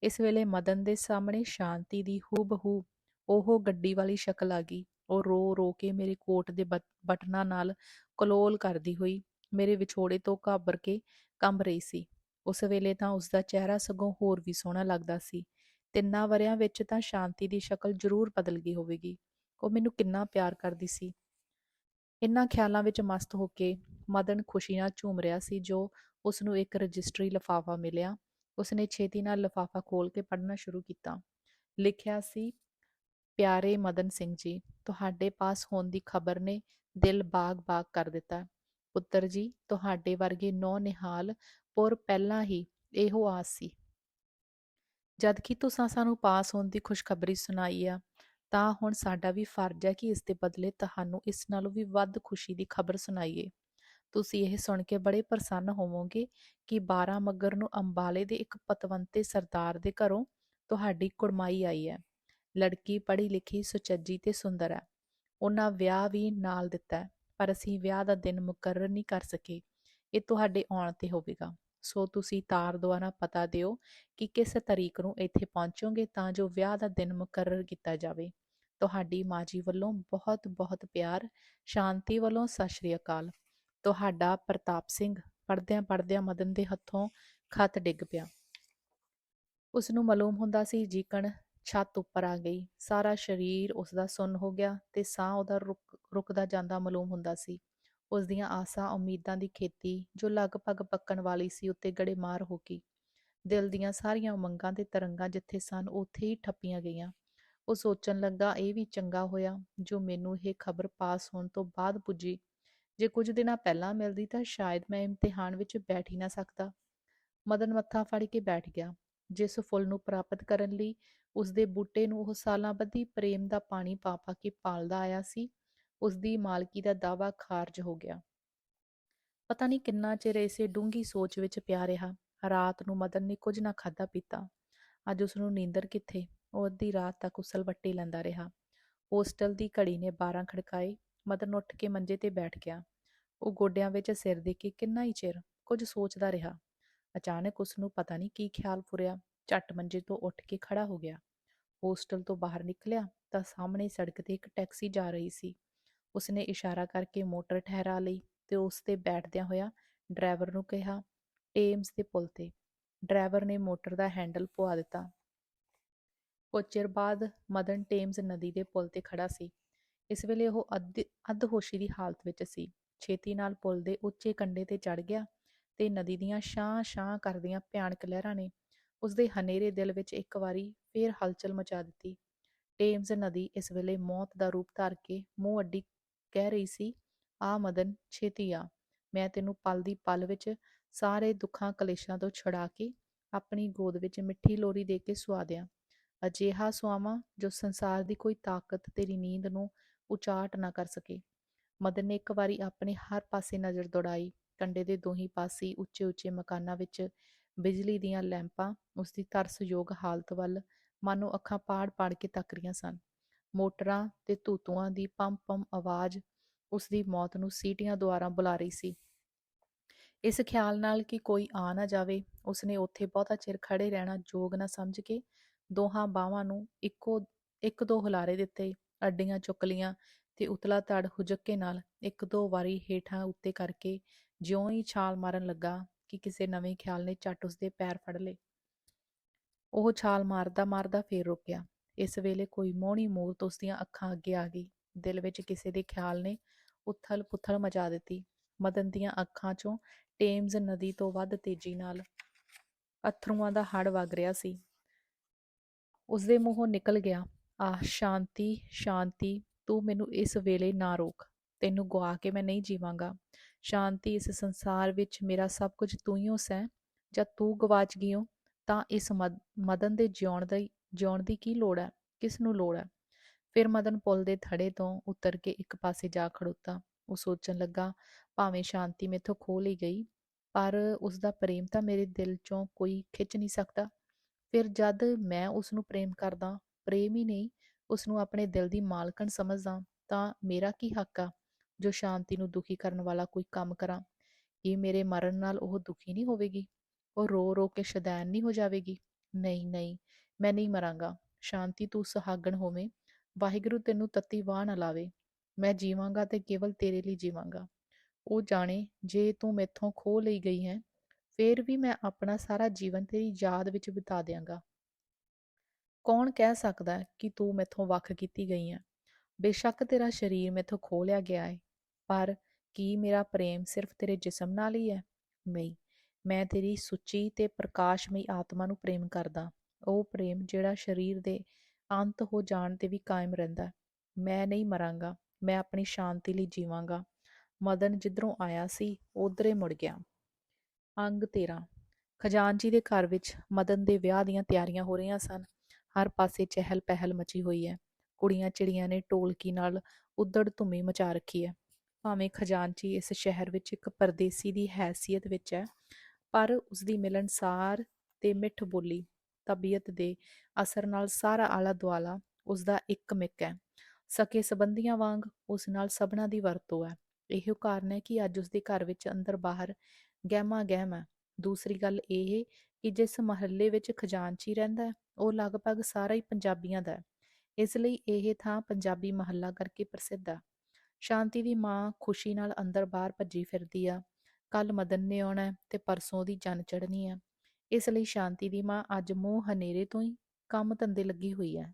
ਇਸ ਵੇਲੇ ਮਦਨ ਦੇ ਸਾਹਮਣੇ ਸ਼ਾਂਤੀ ਦੀ ਹੂਬਹੂ ਉਹ ਗੱਡੀ ਵਾਲੀ ਸ਼ਕਲ ਆ ਗਈ। ਉਹ ਰੋ ਰੋ ਕੇ ਮੇਰੇ ਕੋਟ ਦੇ ਬਟਨਾਂ ਨਾਲ ਕਲੋਲ ਕਰਦੀ ਹੋਈ ਮੇਰੇ ਵਿਛੋੜੇ ਤੋਂ ਘਾਬਰ ਕੇ ਕੰਬ ਰਹੀ ਸੀ। ਉਸ ਵੇਲੇ ਤਾਂ ਉਸਦਾ ਚਿਹਰਾ ਸਗੋਂ ਹੋਰ ਵੀ ਸੋਹਣਾ ਲੱਗਦਾ ਸੀ। 3 ਵਰ੍ਹਿਆਂ ਵਿੱਚ ਤਾਂ ਸ਼ਾਂਤੀ ਦੀ ਸ਼ਕਲ ਜ਼ਰੂਰ ਬਦਲ ਗਈ ਹੋਵੇਗੀ। ਉਹ ਮੈਨੂੰ ਕਿੰਨਾ ਪਿਆਰ ਕਰਦੀ ਸੀ। ਇਨ੍ਹਾਂ ਖਿਆਲਾਂ ਵਿੱਚ ਮਸਤ ਹੋ ਕੇ ਮਦਨ ਖੁਸ਼ੀ ਨਾਲ ਝੂਮ ਰਿਹਾ ਸੀ ਜੋ ਉਸਨੂੰ ਇੱਕ ਰਜਿਸਟਰੀ ਲਿਫਾਫਾ ਮਿਲਿਆ। ਉਸਨੇ ਛੇਤੀ ਨਾਲ ਲਿਫਾਫਾ ਖੋਲ੍ਹ ਕੇ ਪੜ੍ਹਨਾ ਸ਼ੁਰੂ ਕੀਤਾ। ਲਿਖਿਆ ਸੀ, ਪਿਆਰੇ ਮਦਨ ਸਿੰਘ ਜੀ, ਤੁਹਾਡੇ ਪਾਸ ਹੋਣ ਦੀ ਖਬਰ ਨੇ ਦਿਲ ਬਾਗ-ਬਾਗ ਕਰ ਦਿੱਤਾ। ਪੁੱਤਰ ਜੀ, ਤੁਹਾਡੇ ਵਰਗੇ ਨੌ-ਨਿਹਾਲ ਪੁਰ ਪਹਿਲਾਂ ਹੀ ਇਹੋ ਆਸ ਸੀ। ਜਦ ਕਿ ਤੁਸੀਂ ਸਾਨੂੰ ਪਾਸ ਹੋਣ ਦੀ ਖੁਸ਼ਖਬਰੀ ਸੁਣਾਈ ਆ, ਤਾਂ ਹੁਣ ਸਾਡਾ ਵੀ ਫਰਜ਼ ਹੈ ਕਿ ਇਸ ਦੇ ਬਦਲੇ ਤੁਹਾਨੂੰ ਇਸ ਨਾਲੋਂ ਵੀ ਵੱਧ ਖੁਸ਼ੀ ਦੀ ਖਬਰ ਸੁਣਾਈਏ। ਤੁਸੀਂ ਇਹ ਸੁਣ ਕੇ ਬੜੇ ਪ੍ਰਸੰਨ ਹੋਵੋਗੇ ਕਿ 12 ਮੱਘਰ ਨੂੰ ਅੰਬਾਲੇ ਦੇ ਇੱਕ ਪਤਵੰਤੇ ਸਰਦਾਰ ਦੇ ਘਰੋਂ ਤੁਹਾਡੀ ਕੁੜਮਾਈ ਆਈ ਹੈ। ਲੜਕੀ ਪੜ੍ਹੀ ਲਿਖੀ, ਸੁਚੱਜੀ ਤੇ ਸੁੰਦਰ ਹੈ। ਉਹਨਾਂ ਵਿਆਹ ਵੀ ਨਾਲ ਦਿੱਤਾ ਹੈ, ਪਰ ਅਸੀਂ ਵਿਆਹ ਦਾ ਦਿਨ ਮੁਕਰਰ ਨਹੀਂ ਕਰ ਸਕੇ। ਇਹ ਤੁਹਾਡੇ ਆਉਣ ਤੇ ਹੋਵੇਗਾ। ਸੋ ਤੁਸੀਂ ਤਾਰ ਦੁਆਰਾ ਪਤਾ ਦਿਓ ਕਿ ਕਿਸ ਤਰੀਕ ਨੂੰ ਇੱਥੇ ਪਹੁੰਚੋਗੇ ਤਾਂ ਜੋ ਵਿਆਹ ਦਾ ਦਿਨ ਮੁਕਰਰ ਕੀਤਾ ਜਾਵੇ। ਤੁਹਾਡੀ ਮਾਂ ਜੀ ਵੱਲੋਂ ਬਹੁਤ ਬਹੁਤ ਪਿਆਰ। ਸ਼ਾਂਤੀ ਵੱਲੋਂ ਸਤਿ ਸ਼੍ਰੀ ਅਕਾਲ। ਤੁਹਾਡਾ ਪ੍ਰਤਾਪ ਸਿੰਘ। ਪੜ੍ਹਦਿਆਂ ਪੜ੍ਹਦਿਆਂ ਮਦਨ ਦੇ ਹੱਥੋਂ ਖੱਤ ਡਿੱਗ ਪਿਆ। ਉਸਨੂੰ ਮਾਲੂਮ ਹੁੰਦਾ ਸੀ ਜੀਕਣ ਛੱਤ ਉੱਪਰ ਆ ਗਈ। ਸਾਰਾ ਸਰੀਰ ਉਸਦਾ ਸੁੰਨ ਹੋ ਗਿਆ ਤੇ ਸਾਹ ਉਹਦਾ ਰੁਕਦਾ ਜਾਂਦਾ ਮਾਲੂਮ ਹੁੰਦਾ ਸੀ। ਉਸਦੀਆਂ ਆਸਾਂ ਉਮੀਦਾਂ ਦੀ ਖੇਤੀ ਜੋ ਲਗਭਗ ਪੱਕਣ ਵਾਲੀ ਸੀ ਉੱਤੇ ਗੜੇਮਾਰ ਹੋ ਗਈ। ਦਿਲ ਦੀਆਂ ਸਾਰੀਆਂ ਉਮੰਗਾਂ ਤੇ ਤਰੰਗਾਂ ਜਿੱਥੇ ਸਨ ਉੱਥੇ ਹੀ ਠੱਪੀਆਂ ਗਈਆਂ। ਉਹ ਸੋਚਣ ਲੱਗਾ, ਇਹ ਵੀ ਚੰਗਾ ਹੋਇਆ ਜੋ ਮੈਨੂੰ ਇਹ ਖਬਰ ਪਾਸ ਹੋਣ ਤੋਂ ਬਾਅਦ ਪੁੱਜੀ। ਜੇ ਕੁਝ ਦਿਨਾਂ ਪਹਿਲਾਂ ਮਿਲਦੀ ਤਾਂ ਸ਼ਾਇਦ ਮੈਂ ਇਮਤਿਹਾਨ ਵਿੱਚ ਬੈਠ ਹੀ ਨਾ ਸਕਦਾ। ਮਦਨ ਮੱਥਾ ਫੜ ਕੇ ਬੈਠ ਗਿਆ। ਜਿਸ ਫੁੱਲ ਨੂੰ ਪ੍ਰਾਪਤ ਕਰਨ ਲਈ ਉਸਦੇ ਬੂਟੇ ਨੂੰ ਉਹ ਸਾਲਾਂ ਬੱਧੀ ਪ੍ਰੇਮ ਦਾ ਪਾਣੀ ਪਾ ਪਾ ਕੇ ਪਾਲਦਾ ਆਇਆ ਸੀ, ਉਸਦੀ ਮਾਲਕੀ ਦਾ ਦਾਅਵਾ ਖਾਰਜ ਹੋ ਗਿਆ। ਪਤਾ ਨਹੀਂ ਕਿੰਨਾ ਚਿਰ ਇਸੇ ਡੂੰਘੀ ਸੋਚ ਵਿੱਚ ਪਿਆ ਰਿਹਾ। ਰਾਤ ਨੂੰ ਮਦਨ ਨੇ ਕੁਝ ਨਾ ਖਾਧਾ ਪੀਤਾ। ਅੱਜ ਉਸਨੂੰ ਨੀਂਦਰ ਕਿੱਥੇ। ਉਹ ਅੱਧੀ ਰਾਤ ਤੱਕ ਉਸਲਵੱਟੇ ਲੈਂਦਾ ਰਿਹਾ। ਹੋਸਟਲ ਦੀ ਘੜੀ ਨੇ 12 ਖੜਕਾਏ। ਮਦਨ ਉੱਠ ਕੇ ਮੰਜੇ ਤੇ ਬੈਠ ਗਿਆ। ਉਹ ਗੋਡਿਆਂ ਵਿੱਚ ਸਿਰ ਦੇ ਕੇ ਕਿੰਨਾ ਹੀ ਚਿਰ ਕੁਝ ਸੋਚਦਾ ਰਿਹਾ। ਅਚਾਨਕ ਉਸਨੂੰ ਪਤਾ ਨਹੀਂ ਕੀ ਖਿਆਲ ਫੁਰਿਆ। ਝੱਟ ਮੰਜੇ ਤੋਂ ਉੱਠ ਕੇ ਖੜਾ ਹੋ ਗਿਆ। ਹੋਸਟਲ ਤੋਂ ਬਾਹਰ ਨਿਕਲਿਆ ਤਾਂ ਸਾਹਮਣੇ ਸੜਕ ਤੇ ਇੱਕ ਟੈਕਸੀ ਜਾ ਰਹੀ ਸੀ। ਉਸਨੇ ਇਸ਼ਾਰਾ ਕਰਕੇ ਮੋਟਰ ਠਹਿਰਾ ਲਈ ਤੇ ਉਸ ਤੇ ਬੈਠਦਿਆਂ ਹੋਇਆ ਡਰਾਈਵਰ ਨੂੰ ਕਿਹਾ, ਟੇਮਸ ਦੇ ਪੁਲ ਤੇ। ਡਰਾਈਵਰ ਨੇ ਮੋਟਰ ਦਾ ਹੈਂਡਲ ਪਵਾ ਦਿੱਤਾ। ਕੁਝ ਚਿਰ ਬਾਅਦ ਮਦਨ ਟੇਮਸ ਨਦੀ ਦੇ ਪੁਲ ਤੇ ਖੜਾ ਸੀ। ਇਸ ਵੇਲੇ ਉਹ ਅੱਧ-ਹੋਸ਼ੀ ਦੀ ਹਾਲਤ ਵਿੱਚ ਸੀ। ਛੇਤੀ ਨਾਲ ਪੁਲ ਦੇ ਉੱਚੇ ਕੰਢੇ ਤੇ ਚੜ੍ਹ ਗਿਆ ਤੇ ਨਦੀ ਦੀਆਂ ਸ਼ਾਂ-ਸ਼ਾਂ ਕਰਦੀਆਂ ਭਿਆਨਕ ਲਹਿਰਾਂ ਨੇ ਉਸਦੇ ਹਨੇਰੇ ਦਿਲ ਵਿੱਚ ਇੱਕ ਵਾਰੀ ਫੇਰ ਹਲਚਲ ਮਚਾ ਦਿੱਤੀ। ਟੇਮਸ ਨਦੀ ਇਸ ਵੇਲੇ ਮੌਤ ਦਾ ਰੂਪ ਧਾਰ ਕੇ ਮੂੰਹ ਅੱਡੀ ਕਹਿ ਰਹੀ ਸੀ, ਆ ਮਦਨ, ਛੇਤੀ ਆ। ਮੈਂ ਤੈਨੂੰ ਪਲ ਦੀ ਪਲ ਵਿੱਚ ਸਾਰੇ ਦੁੱਖਾਂ ਕਲੇਸ਼ਾਂ ਤੋਂ ਛੁਡਾ ਕੇ ਆਪਣੀ ਗੋਦ ਵਿੱਚ ਮਿੱਠੀ ਲੋਰੀ ਦੇ ਕੇ ਸੁਆ ਦਿਆਂ। ਅਜਿਹਾ ਸੁਆਵਾਂ ਜੋ ਸੰਸਾਰ ਦੀ ਕੋਈ ਤਾਕਤ ਤੇਰੀ ਨੀਂਦ ਨੂੰ ਉਚਾਟ ਨਾ ਕਰ ਸਕੇ। ਮਦਨ ਨੇ ਇੱਕ ਵਾਰੀ ਆਪਣੇ ਹਰ ਪਾਸੇ ਨਜ਼ਰ ਦੌੜਾਈ। ਕੰਢੇ ਦੇ ਦੋਹੀਂ ਪਾਸੇ ਉੱਚੇ ਉੱਚੇ ਮਕਾਨਾਂ ਵਿੱਚ ਬਿਜਲੀ ਦੀਆਂ ਲੈਂਪਾਂ ਉਸਦੀ ਤਰਸਯੋਗ ਹਾਲਤ ਵੱਲ ਮਾਨੋ ਅੱਖਾਂ ਪਾੜ ਪਾੜ ਕੇ ਤੱਕ ਰਹੀਆਂ ਸਨ। ਮੋਟਰਾਂ ਤੇ ਤੂਤੂਆਂ ਦੀ ਪੰਮ-ਪੰਮ ਆਵਾਜ਼ ਉਸਦੀ ਮੌਤ ਨੂੰ ਸੀਟੀਆਂ ਦੁਆਰਾ ਬੁਲਾ ਰਹੀ ਸੀ। ਇਸ ਖਿਆਲ ਨਾਲ ਕਿ ਕੋਈ ਆ ਨਾ ਜਾਵੇ, ਉਸਨੇ ਉੱਥੇ ਬਹੁਤਾ ਚਿਰ ਖੜੇ ਰਹਿਣਾ ਯੋਗ ਨਾ ਸਮਝ ਕੇ ਦੋਹਾਂ ਬਾਹਾਂ ਨੂੰ ਇੱਕ ਦੋ ਹੁਲਾਰੇ ਦਿੱਤੇ, ਅੱਡੀਆਂ ਚੁੱਕ ਲੀਆਂ ਤੇ ਉਤਲਾ ਧੜ ਹੁਜੱਕੇ ਨਾਲ ਇੱਕ ਦੋ ਵਾਰੀ ਹੇਠਾਂ ਉੱਤੇ ਕਰਕੇ ਜਿਉਂ ਹੀ ਛਾਲ ਮਾਰਨ ਲੱਗਾ ਕਿ ਕਿਸੇ ਨਵੇਂ ਖਿਆਲ ਨੇ ਝੱਟ ਉਸਦੇ ਪੈਰ ਫੜ ਲਏ। ਉਹ ਛਾਲ ਮਾਰਦਾ ਮਾਰਦਾ ਫੇਰ ਰੁਕ ਗਿਆ। ਇਸ ਵੇਲੇ ਕੋਈ ਮੋਹਣੀ ਮੂਰਤ ਉਸਦੀਆਂ ਅੱਖਾਂ ਅੱਗੇ ਆ ਗਈ। ਦਿਲ ਵਿੱਚ ਕਿਸੇ ਦੇ ਖਿਆਲ ਨੇ ਉਥਲ ਪੁਥਲ ਮਚਾ ਦਿੱਤੀ। ਮਦਨ ਦੀਆਂ ਅੱਖਾਂ ਚੋਂ ਟੇਮਸ ਨਦੀ ਤੋਂ ਵੱਧ ਤੇਜ਼ੀ ਨਾਲ ਅੱਥਰੂਆਂ ਦਾ ਹੜ੍ਹ ਵਗ ਰਿਹਾ ਸੀ। ਉਸਦੇ ਮੂੰਹੋਂ ਨਿਕਲ ਗਿਆ, ਆਹ ਸ਼ਾਂਤੀ, ਸ਼ਾਂਤੀ, ਤੂੰ ਮੈਨੂੰ ਇਸ ਵੇਲੇ ਨਾ ਰੋਕ। ਤੈਨੂੰ ਗੁਆ ਕੇ ਮੈਂ ਨਹੀਂ ਜੀਵਾਂਗਾ। ਸ਼ਾਂਤੀ, ਇਸ ਸੰਸਾਰ ਵਿੱਚ ਮੇਰਾ ਸਭ ਕੁਝ ਤੂੰ ਹੀ ਹੋ ਸੈਂ। ਜਦ ਤੂੰ ਗਵਾਚ ਗਈਓ ਤਾਂ ਇਸ ਮਦਨ ਦੇ ਜਿਉਣ ਦੀ ਕੀ ਲੋੜ ਹੈ? ਕਿਸ ਨੂੰ ਲੋੜ ਹੈ? ਫਿਰ ਮਦਨ ਪੁਲ ਦੇ ਥੜੇ ਤੋਂ ਉਤਰ ਕੇ ਇੱਕ ਪਾਸੇ ਜਾ ਖੜੋਤਾ। ਉਹ ਸੋਚਣ ਲੱਗਾ, ਭਾਵੇਂ ਸ਼ਾਂਤੀ ਮੈਥੋਂ ਖੋਹ ਲਈ ਗਈ, ਪਰ ਉਸਦਾ ਪ੍ਰੇਮ ਤਾਂ ਮੇਰੇ ਦਿਲ ਚੋਂ ਕੋਈ ਖਿੱਚ ਨਹੀਂ ਸਕਦਾ। ਫਿਰ ਜਦ ਮੈਂ ਉਸ ਨੂੰ ਪ੍ਰੇਮ ਕਰਦਾ, ਪ੍ਰੇਮ ਹੀ ਨਹੀਂ, ਉਸ ਨੂੰ ਆਪਣੇ ਦਿਲ ਦੀ ਮਾਲਕਣ ਸਮਝਦਾ, ਤਾਂ ਮੇਰਾ ਕੀ ਹੱਕ ਆ ਜੋ ਸ਼ਾਂਤੀ ਨੂੰ ਦੁਖੀ ਕਰਨ ਵਾਲਾ ਕੋਈ ਕੰਮ ਕਰਾਂ? ਕੀ ਮੇਰੇ ਮਰਨ ਨਾਲ ਉਹ ਦੁਖੀ ਨਹੀਂ ਹੋਵੇਗੀ? ਉਹ ਰੋ ਰੋ ਕੇ ਸ਼ੈਤਾਨ ਨਹੀਂ ਹੋ ਜਾਵੇਗੀ? ਨਹੀਂ ਨਹੀਂ, ਮੈਂ ਨਹੀਂ ਮਰਾਂਗਾ। ਸ਼ਾਂਤੀ ਤੂੰ ਸੁਹਾਗਣ ਹੋਵੇਂ, ਵਾਹਿਗੁਰੂ ਤੈਨੂੰ ਤੱਤੀ ਵਾਹ ਨਾ ਲਾਵੇ। ਮੈਂ ਜੀਵਾਂਗਾ ਤੇ ਕੇਵਲ ਤੇਰੇ ਲਈ ਜੀਵਾਂਗਾ। ਉਹ ਜਾਣੇ ਜੇ ਤੂੰ ਮੈਥੋਂ ਖੋਹ ਲਈ ਗਈ ਹੈ, ਫੇਰ ਵੀ ਮੈਂ ਆਪਣਾ ਸਾਰਾ ਜੀਵਨ ਤੇਰੀ ਯਾਦ ਵਿੱਚ ਬਿਤਾ ਦਿਆਂਗਾ। ਕੌਣ ਕਹਿ ਸਕਦਾ ਹੈ ਕਿ ਤੂੰ ਮੈਥੋਂ ਵੱਖ ਕੀਤੀ ਗਈ ਹੈ? ਬੇਸ਼ੱਕ ਤੇਰਾ ਸਰੀਰ ਮੈਥੋਂ ਖੋਹ ਲਿਆ ਗਿਆ ਹੈ, ਪਰ ਕੀ ਮੇਰਾ ਪ੍ਰੇਮ ਸਿਰਫ ਤੇਰੇ ਜਿਸਮ ਨਾਲ ਹੀ ਹੈ? ਨਹੀਂ, ਮੈਂ ਤੇਰੀ ਸੁੱਚੀ ਤੇ ਪ੍ਰਕਾਸ਼ਮਈ ਆਤਮਾ ਨੂੰ ਪ੍ਰੇਮ ਕਰਦਾ। ਉਹ ਪ੍ਰੇਮ ਜਿਹੜਾ ਸਰੀਰ ਦੇ ਅੰਤ ਹੋ ਜਾਣ ਤੇ ਵੀ ਕਾਇਮ ਰਹਿੰਦਾ ਹੈ। ਮੈਂ ਨਹੀਂ ਮਰਾਂਗਾ, ਮੈਂ ਆਪਣੀ ਸ਼ਾਂਤੀ ਲਈ ਜੀਵਾਂਗਾ। ਮਦਨ ਜਿੱਧਰੋਂ ਆਇਆ ਸੀ ਉਧਰੇ ਮੁੜ ਗਿਆ। ਅੰਗ 13। ਖਜ਼ਾਨਚੀ ਦੇ ਘਰ ਵਿੱਚ ਮਦਨ ਦੇ ਵਿਆਹ ਦੀਆਂ ਤਿਆਰੀਆਂ ਹੋ ਰਹੀਆਂ ਸਨ। ਹਰ ਪਾਸੇ ਚਹਿਲ ਪਹਿਲ ਮਚੀ ਹੋਈ ਹੈ। ਕੁੜੀਆਂ ਚਿੜੀਆਂ ਨੇ ਢੋਲਕੀ ਨਾਲ ਉੱਧੜ ਧੁੰਮੀ ਮਚਾ ਰੱਖੀ ਹੈ। ਭਾਵੇਂ ਖਜ਼ਾਨਚੀ ਇਸ ਸ਼ਹਿਰ ਵਿੱਚ ਇੱਕ ਪਰਦੇਸੀ ਦੀ ਹੈਸੀਅਤ ਵਿੱਚ ਹੈ, ਪਰ ਉਸਦੀ ਮਿਲਣਸਾਰ ਤੇ ਮਿੱਠ ਬੋਲੀ ਤਬੀਅਤ ਦੇ ਅਸਰ ਨਾਲ ਸਾਰਾ ਆਲਾ ਦੁਆਲਾ ਉਸਦਾ ਇੱਕ ਮਿੱਕ ਹੈ। ਸਕੇ ਸੰਬੰਧੀਆਂ ਵਾਂਗ ਉਸ ਨਾਲ ਸਭਨਾਂ ਦੀ ਵਰਤੋਂ ਹੈ। ਇਹੋ ਕਾਰਨ ਹੈ ਕਿ ਅੱਜ ਉਸਦੇ ਘਰ ਵਿੱਚ ਅੰਦਰ ਬਾਹਰ ਗਹਿਮਾ ਗਹਿਮ ਹੈ। ਦੂਸਰੀ ਗੱਲ ਇਹ ਕਿ ਜਿਸ ਮਹੱਲੇ ਵਿੱਚ ਖਜ਼ਾਨਚੀ ਰਹਿੰਦਾ ਹੈ, ਉਹ ਲਗਭਗ ਸਾਰਾ ਹੀ ਪੰਜਾਬੀਆਂ ਦਾ ਹੈ। ਇਸ ਲਈ ਇਹ ਥਾਂ ਪੰਜਾਬੀ ਮਹੱਲਾ ਕਰਕੇ ਪ੍ਰਸਿੱਧ ਹੈ। ਸ਼ਾਂਤੀ ਦੀ ਮਾਂ ਖੁਸ਼ੀ ਨਾਲ ਅੰਦਰ ਬਾਹਰ ਭੱਜੀ ਫਿਰਦੀ ਆ। ਕੱਲ ਮਦਨ ਨੇ ਆਉਣਾ ਹੈ ਤੇ ਪਰਸੋਂ ਦੀ ਜੰਨ ਚੜ੍ਹਨੀ ਹੈ। ਇਸ ਲਈ ਸ਼ਾਂਤੀ ਦੀ ਮਾਂ ਅੱਜ ਮੂੰਹ ਹਨੇਰੇ ਤੋਂ ਹੀ ਕੰਮ ਧੰਦੇ ਲੱਗੀ ਹੋਈ ਹੈ।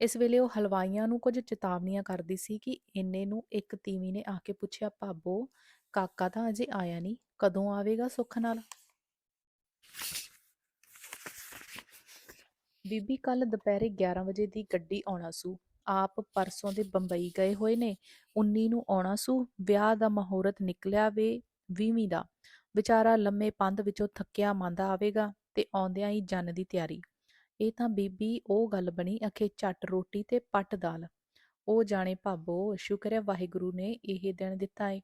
ਇਸ ਵੇਲੇ ਉਹ ਹਲਵਾਈਆਂ ਨੂੰ ਕੁਝ ਚੇਤਾਵਨੀਆਂ ਕਰਦੀ ਸੀ ਕਿ ਇੰਨੇ ਨੂੰ ਇੱਕ ਤੀਵੀਂ ਨੇ ਆ ਕੇ ਪੁੱਛਿਆ, ਭਾਬੋ, ਕਾਕਾ ਤਾਂ ਅਜੇ ਆਇਆ ਨਹੀਂ, ਕਦੋਂ ਆਵੇਗਾ ਸੁੱਖ ਨਾਲ? ਬੀਬੀ ਕੱਲ ਦੁਪਹਿਰੇ 11 ਵਜੇ ਦੀ ਗੱਡੀ ਆਉਣਾ ਸੂ। ਆਪ ਪਰਸੋਂ ਦੇ ਬੰਬਈ ਗਏ ਹੋਏ ਨੇ, 19 ਨੂੰ ਆਉਣਾ ਸੂ। ਵਿਆਹ ਦਾ ਮਹੂਰਤ ਨਿਕਲਿਆ ਵੇ 20ਵੀਂ ਦਾ। ਵਿਚਾਰਾ ਲੰਮੇ ਪੰਧ ਵਿੱਚੋਂ ਥੱਕਿਆ ਮਾਂਦਾ ਆਵੇਗਾ ਤੇ ਆਉਂਦਿਆਂ ਹੀ ਜੰਨ ਦੀ ਤਿਆਰੀ। ਇਹ ਤਾਂ ਬੀਬੀ ਉਹ ਗੱਲ ਬਣੀ ਅਖੇ ਝੱਟ ਰੋਟੀ ਤੇ ਪੱਟ ਦਾਲ। ਉਹ ਜਾਣੇ ਭਾਬੋ, ਸ਼ੁਕਰ ਹੈ ਵਾਹਿਗੁਰੂ ਨੇ ਇਹ ਦਿਨ ਦਿੱਤਾ ਏ।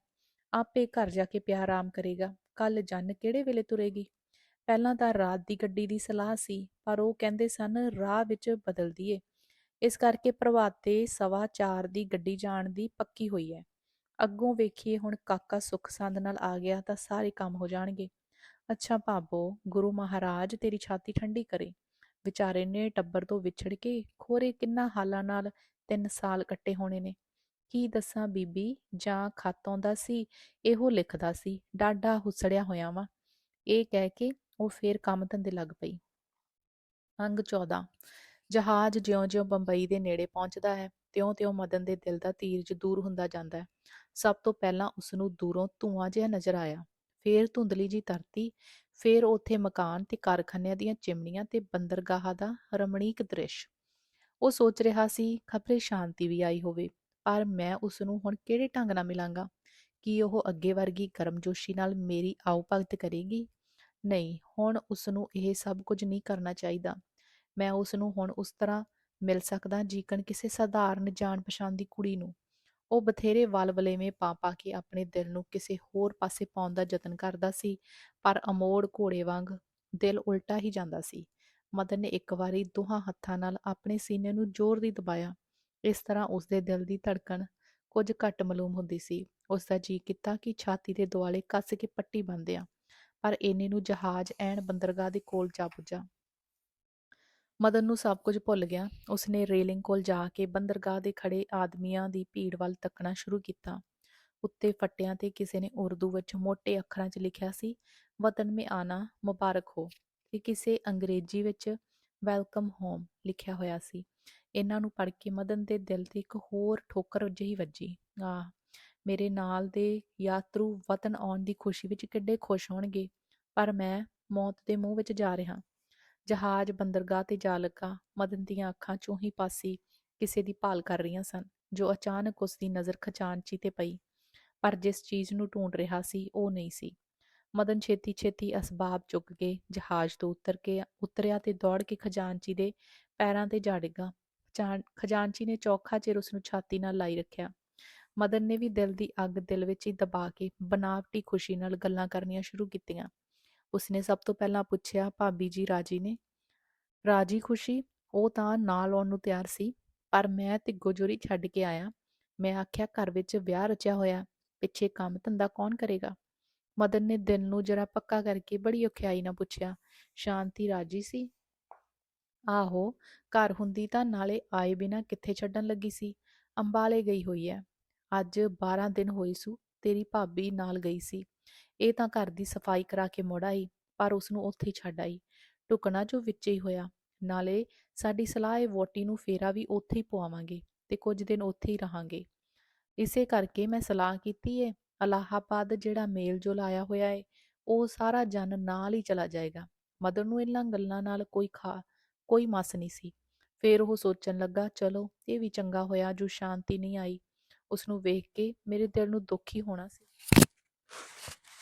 ਆਪੇ ਘਰ ਜਾ ਕੇ ਪਿਆ ਆਰਾਮ ਕਰੇਗਾ। ਕੱਲ ਜੰਨ ਕਿਹੜੇ ਵੇਲੇ ਤੁਰੇਗੀ? ਪਹਿਲਾਂ ਤਾਂ ਰਾਤ ਦੀ ਗੱਡੀ ਦੀ ਸਲਾਹ ਸੀ, ਪਰ ਉਹ ਕਹਿੰਦੇ ਸਨ ਰਾਹ ਵਿੱਚ ਬਦਲਦੀ ਏ। ਇਸ ਕਰਕੇ ਪ੍ਰਭਾਤੇ 4:15 ਦੀ ਗੱਡੀ ਜਾਣ ਦੀ ਪੱਕੀ ਹੋਈ ਹੈ। ਅੱਗੋਂ ਵੇਖੀਏ, ਹੁਣ ਕਾਕਾ ਸੁੱਖ ਸੰਦ ਨਾਲ ਆ ਗਿਆ ਤਾਂ ਸਾਰੇ ਕੰਮ ਹੋ ਜਾਣਗੇ। ਅੱਛਾ ਭਾਬੋ, ਗੁਰੂ ਮਹਾਰਾਜ ਤੇਰੀ ਛਾਤੀ ਠੰਡੀ ਕਰੇ। ਵਿਚਾਰੇ ਨੇ ਟੱਬਰ ਤੋਂ ਵਿਛੜ ਕੇ ਖੋਰੇ ਕਿੰਨਾ ਹਾਲਾਂ ਨਾਲ 3 ਸਾਲ ਕੱਟੇ ਹੋਣੇ ਨੇ। ਕੀ ਦੱਸਾਂ ਬੀਬੀ, ਜਾਂ ਖੱਤ ਆਉਂਦਾ ਸੀ, ਇਹੋ ਲਿਖਦਾ ਸੀ, ਡਾਢਾ ਹੁਸੜਿਆ ਹੋਇਆ ਵਾਂ। ਇਹ ਕਹਿ ਕੇ ਉਹ ਫੇਰ ਕੰਮ ਧੰਦੇ ਲੱਗ ਪਈ। ਅੰਗ 14। ਜਹਾਜ਼ ਜਿਉਂ-ਜਿਉਂ ਬੰਬਈ ਦੇ ਨੇੜੇ ਪਹੁੰਚਦਾ ਹੈ, ਤਿਉਂ-ਤਿਉਂ ਮਦਨ ਦੇ ਦਿਲ ਦਾ ਧੀਰਜ ਦੂਰ ਹੁੰਦਾ ਜਾਂਦਾ ਹੈ। ਸਭ ਤੋਂ ਪਹਿਲਾਂ ਉਸਨੂੰ ਦੂਰੋਂ ਧੂੰਆਂ ਜਿਹਾ ਨਜ਼ਰ ਆਇਆ, ਫੇਰ ਧੁੰਦਲੀ ਜਿਹੀ ਧਰਤੀ, ਫੇਰ ਉੱਥੇ ਮਕਾਨ ਤੇ ਕਾਰਖਾਨਿਆਂ ਦੀਆਂ ਚਿਮਨੀਆਂ ਤੇ ਬੰਦਰਗਾਹ ਦਾ ਰਮਣੀਕ ਦ੍ਰਿਸ਼। ਉਹ ਸੋਚ ਰਿਹਾ ਸੀ, ਖਬਰੇ ਸ਼ਾਂਤੀ ਵੀ ਆਈ ਹੋਵੇ, ਪਰ ਮੈਂ ਉਸਨੂੰ ਹੁਣ ਕਿਹੜੇ ਢੰਗ ਨਾਲ ਮਿਲਾਂਗਾ? ਕੀ ਉਹ ਅੱਗੇ ਵਰਗੀ ਗਰਮਜੋਸ਼ੀ ਨਾਲ ਮੇਰੀ ਆਓ ਭਗਤ ਕਰੇਗੀ? ਨਹੀਂ, ਹੁਣ ਉਸਨੂੰ ਇਹ ਸਭ ਕੁਝ ਨਹੀਂ ਕਰਨਾ ਚਾਹੀਦਾ। ਮੈਂ ਉਸਨੂੰ ਹੁਣ ਉਸ ਤਰ੍ਹਾਂ ਮਿਲ ਸਕਦਾ ਜੀਕਣ ਕਿਸੇ ਸਧਾਰਨ ਜਾਣ ਪਛਾਣ ਦੀ ਕੁੜੀ ਨੂੰ। ਉਹ ਬਥੇਰੇ ਵਲਵਲੇਵੇਂ ਪਾ ਪਾ ਕੇ ਆਪਣੇ ਦਿਲ ਨੂੰ ਕਿਸੇ ਹੋਰ ਪਾਸੇ ਪਾਉਣ ਦਾ ਯਤਨ ਕਰਦਾ ਸੀ, ਪਰ ਅਮੋੜ ਘੋੜੇ ਵਾਂਗ ਦਿਲ ਉਲਟਾ ਹੀ ਜਾਂਦਾ ਸੀ। ਮਦਨ ਨੇ ਇੱਕ ਵਾਰੀ ਦੋਹਾਂ ਹੱਥਾਂ ਨਾਲ ਆਪਣੇ ਸੀਨੇ ਨੂੰ ਜ਼ੋਰ ਦੀ ਦਬਾਇਆ। ਇਸ ਤਰ੍ਹਾਂ ਉਸਦੇ ਦਿਲ ਦੀ ਧੜਕਣ ਕੁਝ ਘੱਟ ਮਾਲੂਮ ਹੁੰਦੀ ਸੀ। ਉਸਦਾ ਜੀਅ ਕੀਤਾ ਕਿ ਛਾਤੀ ਦੇ ਦੁਆਲੇ ਕੱਸ ਕੇ ਪੱਟੀ ਬੰਨ੍ਹ ਦਿਆਂ, ਪਰ ਇੰਨੇ ਨੂੰ ਜਹਾਜ਼ ਐਨ ਬੰਦਰਗਾਹ ਦੇ ਕੋਲ ਜਾ ਪੁੱਜਾ। ਮਦਨ ਨੂੰ ਸਭ ਕੁਝ ਭੁੱਲ ਗਿਆ। ਉਸਨੇ ਰੇਲਿੰਗ ਕੋਲ ਜਾ ਕੇ ਬੰਦਰਗਾਹ ਦੇ ਖੜੇ ਆਦਮੀਆਂ ਦੀ ਭੀੜ ਵੱਲ ਤੱਕਣਾ ਸ਼ੁਰੂ ਕੀਤਾ। ਉੱਤੇ ਫੱਟਿਆਂ ਤੇ ਕਿਸੇ ਨੇ ਉਰਦੂ ਵਿੱਚ ਮੋਟੇ ਅੱਖਰਾਂ 'ਚ ਲਿਖਿਆ ਸੀ, ਵਤਨ ਮੇਂ ਆਣਾ ਮੁਬਾਰਕ ਹੋ, ਤੇ ਕਿਸੇ ਅੰਗਰੇਜ਼ੀ ਵਿੱਚ ਵੈਲਕਮ ਹੋਮ ਲਿਖਿਆ ਹੋਇਆ ਸੀ। ਇਹਨਾਂ ਨੂੰ ਪੜ੍ਹ ਕੇ ਮਦਨ ਦੇ ਦਿਲ ਤੇ ਇੱਕ ਹੋਰ ਠੋਕਰ ਜਿਹੀ ਵੱਜੀ। ਆਹ, ਮੇਰੇ ਨਾਲ ਦੇ ਯਾਤਰੂ ਵਤਨ ਆਉਣ ਦੀ ਖੁਸ਼ੀ ਵਿੱਚ ਕਿੱਡੇ ਖੁਸ਼ ਹੋਣਗੇ, ਪਰ ਮੈਂ ਮੌਤ ਦੇ ਮੂੰਹ ਵਿੱਚ ਜਾ ਰਿਹਾ। ਜਹਾਜ਼ ਬੰਦਰਗਾਹ ਤੇ ਜਾ ਲੱਗਾ। ਮਦਨ ਦੀਆਂ ਅੱਖਾਂ ਚੌਂਹੀ ਪਾਸੇ ਕਿਸੇ ਦੀ ਭਾਲ ਕਰ ਰਹੀਆਂ ਸਨ, ਜੋ ਅਚਾਨਕ ਉਸਦੀ ਨਜ਼ਰ ਖਜ਼ਾਨਚੀ ਤੇ ਪਈ। ਪਰ ਜਿਸ ਚੀਜ਼ ਨੂੰ ਢੂੰਡ ਰਿਹਾ ਸੀ ਉਹ ਨਹੀਂ ਸੀ। ਮਦਨ ਛੇਤੀ ਛੇਤੀ ਅਸਬਾਬ ਚੁੱਕ ਕੇ ਜਹਾਜ਼ ਤੋਂ ਉਤਰਿਆ ਤੇ ਦੌੜ ਕੇ ਖਜ਼ਾਨਚੀ ਦੇ ਪੈਰਾਂ ਤੇ ਜਾ ਡਿੱਗਾ। ਖਜ਼ਾਨਚੀ ਨੇ ਚੌਖਾ ਚਿਰ ਉਸਨੂੰ ਛਾਤੀ ਨਾਲ ਲਾਈ ਰੱਖਿਆ। ਮਦਨ ਨੇ ਵੀ ਦਿਲ ਦੀ ਅੱਗ ਦਿਲ ਵਿੱਚ ਹੀ ਦਬਾ ਕੇ ਬਨਾਵਟੀ ਖੁਸ਼ੀ ਨਾਲ ਗੱਲਾਂ ਕਰਨੀਆਂ ਸ਼ੁਰੂ ਕੀਤੀਆਂ। ਉਸਨੇ ਸਭ ਤੋਂ ਪਹਿਲਾਂ ਪੁੱਛਿਆ, ਭਾਬੀ ਜੀ ਰਾਜੀ ਨੇ? ਰਾਜੀ ਖੁਸ਼ੀ? ਉਹ ਤਾਂ ਨਾਲ ਆਉਣ ਨੂੰ ਤਿਆਰ ਸੀ, ਪਰ ਮੈਂ ਤਿੱਗੋ ਜੋਰੀ ਛੱਡ ਕੇ ਆਇਆ। ਮੈਂ ਆਖਿਆ, ਘਰ ਵਿੱਚ ਵਿਆਹ ਰਚਿਆ ਹੋਇਆ, ਪਿੱਛੇ ਕੰਮ ਧੰਦਾ ਕੌਣ ਕਰੇਗਾ? ਮਦਨ ਨੇ ਦਿਲ ਨੂੰ ਜਰਾ ਪੱਕਾ ਕਰਕੇ ਬੜੀ ਔਖਿਆਈ ਨਾਲ ਪੁੱਛਿਆ, ਸ਼ਾਂਤੀ ਰਾਜੀ ਸੀ? ਆਹੋ, ਘਰ ਹੁੰਦੀ ਤਾਂ ਨਾਲੇ ਆਏ ਬਿਨਾਂ ਕਿੱਥੇ ਛੱਡਣ ਲੱਗੀ ਸੀ। ਅੰਬਾਲੇ ਗਈ ਹੋਈ ਐ। ਅੱਜ 12 ਦਿਨ ਹੋਈ ਸੂ। ਤੇਰੀ ਭਾਬੀ ਨਾਲ ਗਈ ਸੀ। ਇਹ ਤਾਂ ਘਰ ਦੀ ਸਫਾਈ ਕਰਾ ਕੇ ਮੁੜ ਆਈ, ਪਰ ਉਸਨੂੰ ਉੱਥੇ ਹੀ ਛੱਡ ਆਈ। ਟੁਕਣਾ ਜੋ ਵਿੱਚੇ ਹੀ ਹੋਇਆ। ਨਾਲੇ ਸਾਡੀ ਸਲਾਹ ਏ ਵਹੁਟੀ ਨੂੰ ਫੇਰਾ ਵੀ ਉੱਥੇ ਹੀ ਪਵਾਵਾਂਗੇ ਤੇ ਕੁਝ ਦਿਨ ਉੱਥੇ ਹੀ ਰਹਾਂਗੇ। ਇਸੇ ਕਰਕੇ ਮੈਂ ਸਲਾਹ ਕੀਤੀ ਏ, ਅਲਾਹਾਬਾਦ ਜਿਹੜਾ ਮੇਲ ਜੋਲ ਆਇਆ ਹੋਇਆ ਏ, ਉਹ ਸਾਰਾ ਜਨ ਨਾਲ ਹੀ ਚਲਾ ਜਾਏਗਾ। ਮਦਨ ਨੂੰ ਇਹਨਾਂ ਗੱਲਾਂ ਨਾਲ ਕੋਈ ਮੱਸ ਨਹੀਂ ਸੀ। ਫੇਰ ਉਹ ਸੋਚਣ ਲੱਗਾ, ਚਲੋ ਇਹ ਵੀ ਚੰਗਾ ਹੋਇਆ ਜੋ ਸ਼ਾਂਤੀ ਨਹੀਂ ਆਈ। ਉਸਨੂੰ ਵੇਖ ਕੇ ਮੇਰੇ ਦਿਲ ਨੂੰ ਦੁੱਖ ਹੀ ਹੋਣਾ ਸੀ।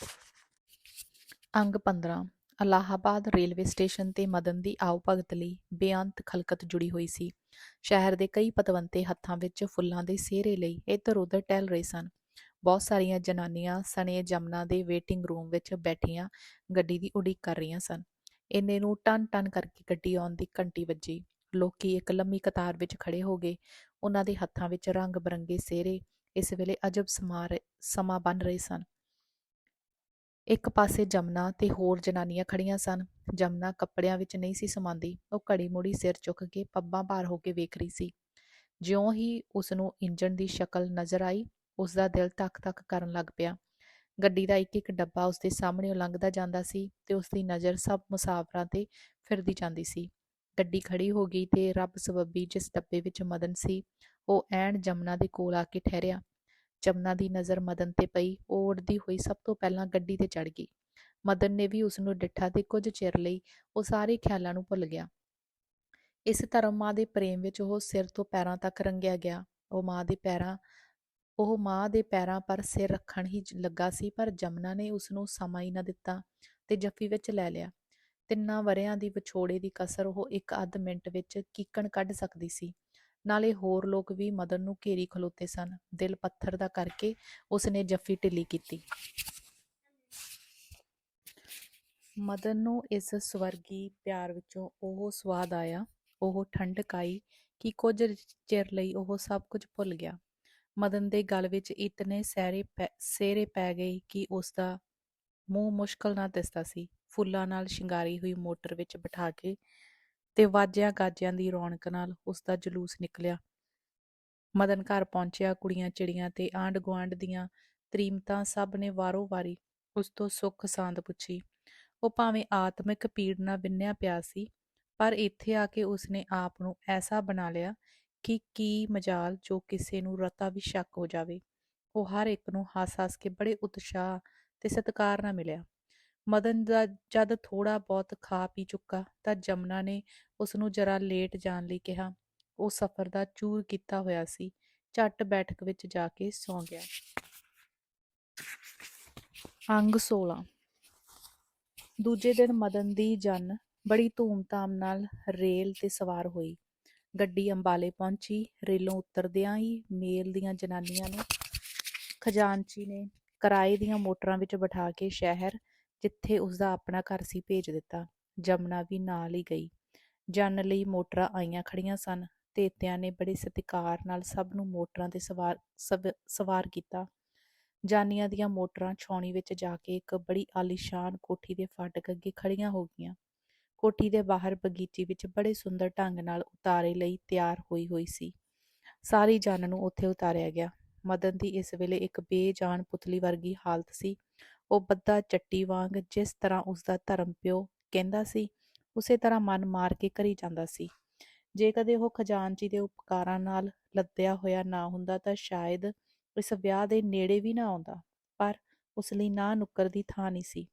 ਅੰਗ 15। ਅਲਾਹਾਬਾਦ ਰੇਲਵੇ ਸਟੇਸ਼ਨ ਤੇ ਮਦਨ ਦੀ ਆਓ ਭਗਤ ਲਈ ਬੇਅੰਤ ਖਲਕਤ ਜੁੜੀ ਹੋਈ ਸੀ। ਸ਼ਹਿਰ ਦੇ ਕਈ ਪਤਵੰਤੇ ਹੱਥਾਂ ਵਿੱਚ ਫੁੱਲਾਂ ਦੇ ਸਿਹਰੇ ਲਈ ਇੱਧਰ ਉੱਧਰ ਟਹਿਲ ਰਹੇ ਸਨ। ਬਹੁਤ ਸਾਰੀਆਂ ਜਨਾਨੀਆਂ ਸਣੇ ਜਮਨਾ ਦੇ ਵੇਟਿੰਗ ਰੂਮ ਵਿੱਚ ਬੈਠੀਆਂ ਗੱਡੀ ਦੀ ਉਡੀਕ ਕਰ ਰਹੀਆਂ ਸਨ। ਇੰਨੇ ਨੂੰ ਟਨ ਟਨ ਕਰਕੇ ਗੱਡੀ ਆਉਣ ਦੀ ਘੰਟੀ ਵੱਜੀ। ਲੋਕੀ ਇੱਕ ਲੰਮੀ ਕਤਾਰ ਵਿੱਚ ਖੜੇ ਹੋ ਗਏ। ਉਹਨਾਂ ਦੇ ਹੱਥਾਂ ਵਿੱਚ ਰੰਗ ਬਰੰਗੇ ਸਿਹਰੇ ਇਸ ਵੇਲੇ ਅਜਬ ਸਮਾਂ ਬਣ ਰਹੇ ਸਨ। ਇੱਕ ਪਾਸੇ ਜਮਨਾ ਤੇ ਹੋਰ ਜਨਾਨੀਆਂ ਖੜੀਆਂ ਸਨ। ਜਮਨਾ ਕੱਪੜਿਆਂ ਵਿੱਚ ਨਹੀਂ ਸੀ ਸਮਾਂਦੀ। ਉਹ ਘੜੀ ਮੁੜੀ ਸਿਰ ਚੁੱਕ ਕੇ ਪੱਬਾਂ ਭਾਰ ਹੋ ਕੇ ਵੇਖ ਰਹੀ ਸੀ। ਜਿਉਂ ਹੀ ਉਸਨੂੰ ਇੰਜਣ ਦੀ ਸ਼ਕਲ ਨਜ਼ਰ ਆਈ, ਉਸਦਾ ਦਿਲ ਧੱਕ ਧੱਕ ਕਰਨ ਲੱਗ ਪਿਆ। ਗੱਡੀ ਦਾ ਇੱਕ ਇੱਕ ਡੱਬਾ ਉਸਦੇ ਸਾਹਮਣੇ ਲੰਘਦਾ ਜਾਂਦਾ ਸੀ ਤੇ ਉਸਦੀ ਨਜ਼ਰ ਸਭ ਮੁਸਾਫਰਾਂ ਤੇ ਫਿਰਦੀ ਜਾਂਦੀ ਸੀ। ਗੱਡੀ ਖੜੀ ਹੋ ਗਈ ਤੇ ਰੱਬ ਸਬੱਬੀ ਜਿਸ ਡੱਬੇ ਵਿੱਚ ਮਦਨ ਸੀ, ਉਹ ਐਨ ਜਮਨਾ ਦੇ ਕੋਲ ਆ ਕੇ ਠਹਿਰਿਆ। ਜਮਨਾ ਦੀ ਨਜ਼ਰ ਮਦਨ ਤੇ ਪਈ। ਉਹ ਉੱਡਦੀ ਹੋਈ ਸਭ ਤੋਂ ਪਹਿਲਾਂ ਗੱਡੀ ਤੇ ਚੜ੍ਹ ਗਈ। ਮਦਨ ਨੇ ਵੀ ਉਸਨੂੰ ਡਿੱਠਾ ਤੇ ਕੁਝ ਚਿਰ ਲਈ ਉਹ ਸਾਰੇ ਖਿਆਲਾਂ ਨੂੰ ਭੁੱਲ ਗਿਆ। ਇਸ ਧਰਮ ਮਾਂ ਦੇ ਪ੍ਰੇਮ ਵਿੱਚ ਉਹ ਸਿਰ ਤੋਂ ਪੈਰਾਂ ਤੱਕ ਰੰਗਿਆ ਗਿਆ। ਉਹ ਮਾਂ ਦੇ ਪੈਰਾਂ ਪਰ ਸਿਰ ਰੱਖਣ ਹੀ ਲੱਗਾ ਸੀ, ਪਰ ਜਮਨਾ ਨੇ ਉਸਨੂੰ ਸਮਾਂ ਹੀ ਨਾ ਦਿੱਤਾ ਤੇ ਜੱਫੀ ਵਿੱਚ ਲੈ ਲਿਆ। 3 ਵਰ੍ਹਿਆਂ ਦੀ ਵਿਛੋੜੇ ਦੀ ਕਸਰ ਉਹ ਇੱਕ ਅੱਧ ਮਿੰਟ ਵਿੱਚ ਕੀਕਣ ਕੱਢ ਸਕਦੀ ਸੀ। ਨਾਲੇ ਹੋਰ ਲੋਕ ਵੀ ਮਦਨ ਨੂੰ ਘੇਰੀ ਖਲੋਤੇ ਸਨ। ਦਿਲ ਪੱਥਰ ਦਾ ਕਰਕੇ ਉਸਨੇ ਜੱਫੀ ਢਿੱਲੀ ਕੀਤੀ। ਮਦਨ ਨੂੰ ਇਸ ਸਵਰਗੀ ਪਿਆਰ ਵਿੱਚੋਂ ਉਹ ਸਵਾਦ ਆਇਆ, ਉਹ ਠੰਡਕ ਆਈ ਕਿ ਕੁਝ ਚਿਰ ਲਈ ਉਹ ਸਭ ਕੁਝ ਭੁੱਲ ਗਿਆ। ਮਦਨ ਦੇ ਗਲ ਵਿੱਚ ਇਤਨੇ ਸਿਹਰੇ ਪੈ ਗਏ ਕਿ ਉਸਦਾ ਮੂੰਹ ਮੁਸ਼ਕਲ ਨਾਲ ਦਿਸਦਾ ਸੀ। ਫੁੱਲਾਂ ਨਾਲ ਸ਼ਿੰਗਾਰੀ ਹੋਈ ਮੋਟਰ ਵਿੱਚ ਬਿਠਾ ਕੇ ਤੇ ਵਾਜਿਆਂ ਗਾਜਿਆਂ ਦੀ ਰੌਣਕ ਨਾਲ ਉਸਦਾ ਜਲੂਸ ਨਿਕਲਿਆ। ਮਦਨ ਘਰ ਪਹੁੰਚਿਆ। ਕੁੜੀਆਂ ਚਿੜੀਆਂ ਤੇ ਆਂਢ ਗੁਆਂਢ ਦੀਆਂ ਤ੍ਰੀਮਤਾਂ ਸਭ ਨੇ ਵਾਰੋ ਵਾਰੀ ਉਸ ਤੋਂ ਸੁੱਖ ਸਾਂਦ ਪੁੱਛੀ। ਉਹ ਭਾਵੇਂ ਆਤਮਿਕ ਪੀੜ ਨਾਲ ਵਿੰਨ੍ਹਿਆ ਪਿਆ ਸੀ, ਪਰ ਇੱਥੇ ਆ ਕੇ ਉਸਨੇ ਆਪ ਨੂੰ ਐਸਾ ਬਣਾ ਲਿਆ ਕਿ ਕੀ ਮਜਾਲ ਜੋ ਕਿਸੇ ਨੂੰ ਰਤਾ ਵੀ ਸ਼ੱਕ ਹੋ ਜਾਵੇ। ਉਹ ਹਰ ਇੱਕ ਨੂੰ ਹੱਸ ਹੱਸ ਕੇ ਬੜੇ ਉਤਸ਼ਾਹ ਤੇ ਸਤਿਕਾਰ ਨਾਲ ਮਿਲਿਆ। ਮਦਨ ਦਾ ਜਦ ਥੋੜਾ ਬਹੁਤ ਖਾ ਪੀ ਚੁੱਕਾ ਤਾਂ ਜਮਨਾ ਨੇ ਉਸਨੂੰ ਜਰਾ ਲੇਟ ਜਾਣ ਲਈ ਕਿਹਾ। ਉਹ ਸਫ਼ਰ ਦਾ ਚੂਰ ਕੀਤਾ ਹੋਇਆ ਸੀ। ਝੱਟ ਬੈਠਕ ਵਿੱਚ ਜਾ ਕੇ ਸੌਂ ਗਿਆ। ਅੰਗ 16। ਦੂਜੇ ਦਿਨ ਮਦਨ ਦੀ ਜਨ ਬੜੀ ਧੂਮ-ਧਾਮ ਨਾਲ ਰੇਲ ਤੇ ਸਵਾਰ ਹੋਈ। ਗੱਡੀ ਅੰਬਾਲੇ ਪਹੁੰਚੀ। ਰੇਲੋਂ ਉਤਰਦਿਆਂ ਹੀ ਮੇਲ ਦੀਆਂ ਜਨਾਨੀਆਂ ਨੂੰ ਖਜ਼ਾਨਚੀ ਨੇ ਕਿਰਾਏ ਦੀਆਂ ਮੋਟਰਾਂ ਵਿੱਚ ਬਿਠਾ ਕੇ ਸ਼ਹਿਰ, ਜਿੱਥੇ ਉਸਦਾ ਆਪਣਾ ਘਰ ਸੀ, ਭੇਜ ਦਿੱਤਾ। ਜਮਨਾ ਵੀ ਨਾਲ ਹੀ ਗਈ। ਜਨ ਲਈ ਮੋਟਰਾਂ ਆਈਆਂ ਖੜੀਆਂ ਸਨ। ਧੇਤਿਆਂ ਨੇ ਬੜੇ ਸਤਿਕਾਰ ਨਾਲ ਸਭ ਨੂੰ ਮੋਟਰਾਂ ਤੇ ਸਵਾਰ ਕੀਤਾ। ਜਾਨੀਆਂ ਦੀਆਂ ਮੋਟਰਾਂ ਛਾਉਣੀ ਵਿੱਚ ਜਾ ਕੇ ਇੱਕ ਬੜੀ ਆਲੀਸ਼ਾਨ ਕੋਠੀ ਦੇ ਫਾਟਕ ਅੱਗੇ ਖੜੀਆਂ ਹੋ ਗਈਆਂ। ਕੋਠੀ ਦੇ ਬਾਹਰ ਬਗੀਚੀ ਵਿੱਚ ਬੜੇ ਸੁੰਦਰ ਢੰਗ ਨਾਲ ਉਤਾਰੇ ਲਈ ਤਿਆਰ ਹੋਈ ਸੀ। ਸਾਰੀ ਜਨ ਨੂੰ ਉੱਥੇ ਉਤਾਰਿਆ ਗਿਆ। ਮਦਨ ਦੀ ਇਸ ਵੇਲੇ ਇੱਕ ਬੇਜਾਨ ਪੁਤਲੀ ਵਰਗੀ ਹਾਲਤ ਸੀ। ਉਹ ਬੱਧਾ ਚੱਟੀ ਵਾਂਗ ਜਿਸ ਤਰ੍ਹਾਂ ਉਸਦਾ ਧਰਮ ਪਿਓ ਕਹਿੰਦਾ ਸੀ, ਉਸੇ ਤਰ੍ਹਾਂ ਮਨ ਮਾਰ ਕੇ ਕਰੀ ਜਾਂਦਾ ਸੀ। ਜੇ ਕਦੇ ਉਹ ਖਜ਼ਾਨਚੀ ਦੇ ਉਪਕਾਰਾਂ ਨਾਲ ਲੱਦਿਆ ਹੋਇਆ ਨਾ ਹੁੰਦਾ ਤਾਂ ਸ਼ਾਇਦ ਇਸ ਵਿਆਹ ਦੇ ਨੇੜੇ ਵੀ ਨਾ ਆਉਂਦਾ, ਪਰ ਉਸ ਲਈ ਨਾ ਨੁੱਕਰ ਦੀ ਥਾਂ ਨਹੀਂ ਸੀ।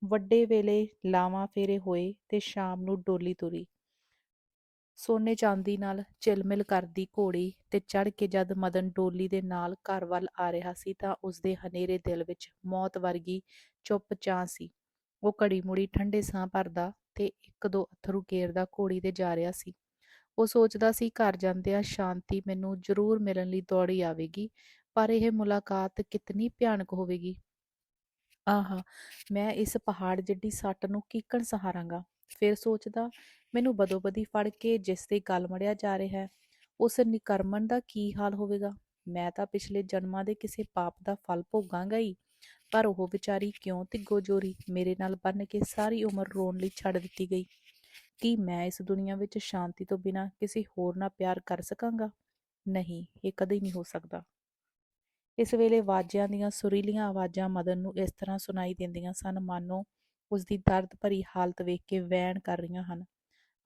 ਵੱਡੇ ਵੇਲੇ ਲਾਵਾਂ ਫੇਰੇ ਹੋਏ ਤੇ ਸ਼ਾਮ ਨੂੰ ਡੋਲੀ ਤੁਰੀ। ਸੋਨੇ ਚਾਂਦੀ ਨਾਲ ਝਿਲਮਿਲ ਕਰਦੀ ਘੋੜੀ ਤੇ ਚੜ੍ਹ ਕੇ ਜਦ ਮਦਨ ਡੋਲੀ ਦੇ ਨਾਲ ਘਰ ਵੱਲ ਆ ਰਿਹਾ ਸੀ ਤਾਂ ਉਸਦੇ ਹਨੇਰੇ ਦਿਲ ਵਿੱਚ ਮੌਤ ਵਰਗੀ ਚੁੱਪ ਚਾਂ ਸੀ। ਉਹ ਘੜੀ ਮੁੜੀ ਠੰਡੇ ਸਾਹ ਭਰਦਾ ਤੇ ਇੱਕ ਦੋ ਅੱਥਰੂ ਗੇਰਦਾ ਘੋੜੀ ਤੇ ਜਾ ਰਿਹਾ ਸੀ। ਉਹ ਸੋਚਦਾ ਸੀ, ਘਰ ਜਾਂਦਿਆਂ ਸ਼ਾਂਤੀ ਮੈਨੂੰ ਜ਼ਰੂਰ ਮਿਲਣ ਲਈ ਦੌੜੀ ਆਵੇਗੀ, ਪਰ ਇਹ ਮੁਲਾਕਾਤ ਕਿਤਨੀ ਭਿਆਨਕ ਹੋਵੇਗੀ। ਆਹਾ! ਮੈਂ ਇਸ ਪਹਾੜ ਜਿੱਡੀ ਸੱਟ ਨੂੰ ਕੀਕਣ ਸਹਾਰਾਂਗਾ। ਫਿਰ ਸੋਚਦਾ, ਮੈਨੂੰ ਬਦੋ-ਬਦੀ ਫੜ ਕੇ ਜਿਸ ਦੇ ਗਲ ਮੜਿਆ ਜਾ ਰਿਹਾ ਹੈ, ਉਸ ਨਿਕਰਮਣ ਦਾ ਕੀ ਹਾਲ ਹੋਵੇਗਾ। ਮੈਂ ਤਾਂ ਪਿਛਲੇ ਜਨਮਾਂ ਦੇ ਕਿਸੇ ਪਾਪ ਦਾ ਫਲ ਭੋਗਾਂਗਾ ਹੀ, ਪਰ ਉਹ ਵਿਚਾਰੀ ਕਿਉਂ ਤਿੱਗੋ ਜੋਰੀ ਮੇਰੇ ਨਾਲ ਬੰਨ੍ਹ ਕੇ ਸਾਰੀ ਉਮਰ ਰੋਣ ਲਈ ਛੱਡ ਦਿੱਤੀ ਗਈ। ਕੀ ਮੈਂ ਇਸ ਦੁਨੀਆ ਵਿੱਚ ਸ਼ਾਂਤੀ ਤੋਂ ਬਿਨਾਂ ਕਿਸੇ ਹੋਰ ਨਾਲ ਪਿਆਰ ਕਰ ਸਕਾਂਗਾ? ਨਹੀਂ, ਇਹ ਕਦੇ ਨਹੀਂ ਹੋ ਸਕਦਾ। ਇਸ ਵੇਲੇ ਵਾਜਿਆਂ ਦੀਆਂ ਸੁਰੀਲੀਆਂ ਆਵਾਜ਼ਾਂ ਮਦਨ ਨੂੰ ਇਸ ਤਰ੍ਹਾਂ ਸੁਣਾਈ ਦਿੰਦੀਆਂ ਸਨ, ਮਾਨੋ ਉਸਦੀ ਦਰਦ ਭਰੀ ਹਾਲਤ ਵੇਖ ਕੇ ਵੈਣ ਕਰ ਰਹੀਆਂ ਹਨ।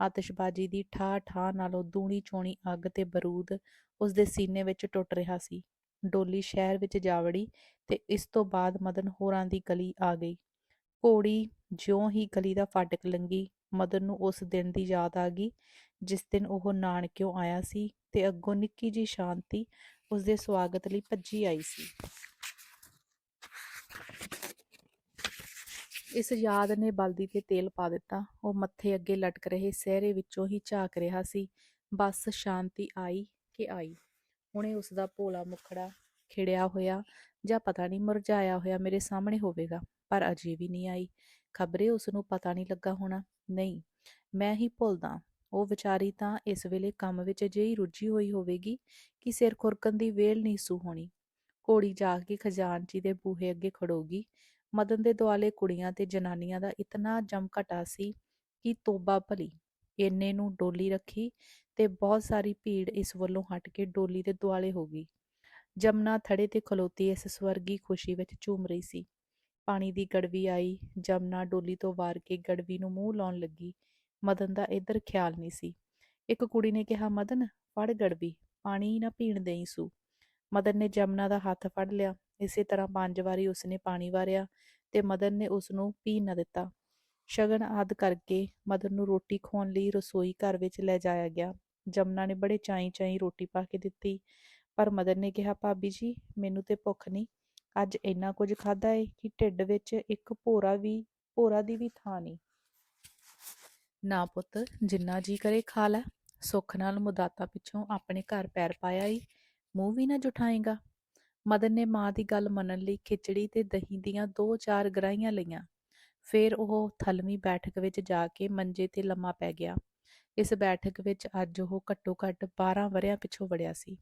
ਆਤਿਸ਼ਬਾਜ਼ੀ ਦੀ ਠਾਹ-ਠਾਹ ਨਾਲੋਂ ਦੂਣੀ ਚੌਣੀ ਅੱਗ ਤੇ ਬਰੂਦ ਉਸਦੇ ਸੀਨੇ ਵਿੱਚ ਟੁੱਟ ਰਿਹਾ ਸੀ। ਡੋਲੀ ਸ਼ਹਿਰ ਵਿੱਚ ਜਾ ਵੜੀ ਤੇ ਇਸ ਤੋਂ ਬਾਅਦ ਮਦਨ ਹੋਰਾਂ ਦੀ ਗਲੀ ਆ ਗਈ। ਘੋੜੀ ਜਿਉਂ ਹੀ ਗਲੀ ਦਾ ਫਾਟਕ ਲੰਘੀ, ਮਦਨ ਨੂੰ ਉਸ ਦਿਨ ਦੀ ਯਾਦ ਆ ਗਈ ਜਿਸ ਦਿਨ ਉਹ ਨਾਨਕਿਓਂ ਆਇਆ ਸੀ ਤੇ ਅੱਗੋਂ ਨਿੱਕੀ ਜਿਹੀ ਸ਼ਾਂਤੀ ਉਸਦੇ ਸਵਾਗਤ ਲਈ ਭੱਜੀ ਆਈ ਸੀ। ਇਸ ਯਾਦ ਨੇ ਬਲਦੀ ਤੇ ਤੇਲ ਪਾ ਦਿੱਤਾ। ਉਹ ਮੱਥੇ ਅੱਗੇ ਲਟਕ ਰਹੇ ਸਿਹਰੇ ਵਿੱਚੋਂ ਹੀ ਝਾਕ ਰਿਹਾ ਸੀ। ਬਸ ਸ਼ਾਂਤੀ ਆਈ ਕਿ ਆਈ। ਹੁਣੇ ਉਸਦਾ ਭੋਲਾ ਮੁਖੜਾ ਖਿੜਿਆ ਹੋਇਆ ਜਾਂ ਪਤਾ ਨਹੀਂ ਮੁਰਝਾਇਆ ਹੋਇਆ ਮੇਰੇ ਸਾਹਮਣੇ ਹੋਵੇਗਾ, ਪਰ ਅਜੇ ਵੀ ਨਹੀਂ ਆਈ। ਖਬਰੇ ਉਸਨੂੰ ਪਤਾ ਨਹੀਂ ਲੱਗਾ ਹੋਣਾ। ਨਹੀਂ, ਮੈਂ ਹੀ ਭੁੱਲਦਾ। ਉਹ ਵਿਚਾਰੀ ਤਾਂ ਇਸ ਵੇਲੇ ਕੰਮ ਵਿੱਚ ਅਜਿਹੀ ਰੁੱਝੀ ਹੋਈ ਹੋਵੇਗੀ ਕਿ ਸਿਰ ਖੁਰਕਣ ਦੀ ਵੇਲ ਨਹੀਂ ਸੂ ਹੋਣੀ। ਘੋੜੀ ਜਾ ਕੇ ਖਜ਼ਾਨਚੀ ਦੇ ਬੂਹੇ ਅੱਗੇ ਖੜੋਗੀ। ਮਦਨ ਦੇ ਦੁਆਲੇ ਕੁੜੀਆਂ ਤੇ ਜਨਾਨੀਆਂ ਦਾ ਇਤਨਾ ਜਮਘਟਾ ਸੀ ਕਿ ਤੋਬਾ ਭਲੀ। ਇੰਨੇ ਨੂੰ ਡੋਲੀ ਰੱਖੀ ਤੇ ਬਹੁਤ ਸਾਰੀ ਭੀੜ ਇਸ ਵੱਲੋਂ ਹਟ ਕੇ ਡੋਲੀ ਦੇ ਦੁਆਲੇ ਹੋ ਗਈ। ਜਮਨਾ ਥੜੇ ਤੇ ਖਲੋਤੀ ਇਸ ਸਵਰਗੀ ਖੁਸ਼ੀ ਵਿੱਚ ਝੂਮ ਰਹੀ ਸੀ। ਪਾਣੀ ਦੀ ਗੜਵੀ ਆਈ। ਜਮਨਾ ਡੋਲੀ ਤੋਂ ਵਾਰ ਕੇ ਗੜਵੀ ਨੂੰ ਮੂੰਹ ਲਾਉਣ ਲੱਗੀ। ਮਦਨ ਦਾ ਇੱਧਰ ਖਿਆਲ ਨਹੀਂ ਸੀ। ਇੱਕ ਕੁੜੀ ਨੇ ਕਿਹਾ, ਮਦਨ ਫੜ ਗੜਵੀ, ਪਾਣੀ ਨਾ ਪੀਣ ਦੇਈਂ ਸੂ। ਮਦਨ ਨੇ ਜਮਨਾ ਦਾ ਹੱਥ ਫੜ ਲਿਆ। ਇਸੇ ਤਰ੍ਹਾਂ 5 ਵਾਰੀ ਉਸਨੇ ਪਾਣੀ ਵਾਰਿਆ ਤੇ ਮਦਨ ਨੇ ਉਸਨੂੰ ਪੀਣ ਨਾ ਦਿੱਤਾ। ਸ਼ਗਨ ਆਦਿ ਕਰਕੇ ਮਦਨ ਨੂੰ ਰੋਟੀ ਖਵਾਉਣ ਲਈ ਰਸੋਈ ਘਰ ਵਿੱਚ ਲੈ ਜਾਇਆ ਗਿਆ। ਜਮਨਾ ਨੇ ਬੜੇ ਚਾਈਂ ਰੋਟੀ ਪਾ ਕੇ ਦਿੱਤੀ, ਪਰ ਮਦਨ ਨੇ ਕਿਹਾ, ਭਾਬੀ ਜੀ ਮੈਨੂੰ ਤੇ ਭੁੱਖ ਨਹੀਂ। ਅੱਜ ਇੰਨਾ ਕੁਝ ਖਾਧਾ ਏ ਕਿ ਢਿੱਡ ਵਿੱਚ ਇੱਕ ਭੋਰਾ ਦੀ ਵੀ ਥਾਂ ਨਹੀਂ। ਨਾ ਪੁੱਤ, ਜਿੰਨਾ ਜੀ ਕਰੇ ਖਾ ਲੈ। ਸੁੱਖ ਨਾਲ ਮੁਦਾਤਾ ਪਿੱਛੋਂ ਆਪਣੇ ਘਰ ਪੈਰ ਪਾਇਆ ਈ, ਮੂੰਹ ਵੀ ਨਾ ਜੁਠਾਏਗਾ। ਮਦਨ ਨੇ ਮਾਂ ਦੀ ਗੱਲ ਮੰਨਣ ਲਈ ਖਿਚੜੀ ਤੇ ਦਹੀਂ ਦੀਆਂ 2-4 ਗਰਾਹੀਆਂ ਲਈਆਂ। ਫਿਰ ਉਹ ਥਲਵੀਂ ਬੈਠਕ ਵਿੱਚ ਜਾ ਕੇ ਮੰਜੇ ਤੇ ਲੰਮਾ ਪੈ ਗਿਆ। ਇਸ ਬੈਠਕ ਵਿੱਚ ਅੱਜ ਉਹ ਘੱਟੋ ਘੱਟ 12 ਵਰ੍ਹਿਆਂ ਪਿੱਛੋਂ ਵੜਿਆ ਸੀ।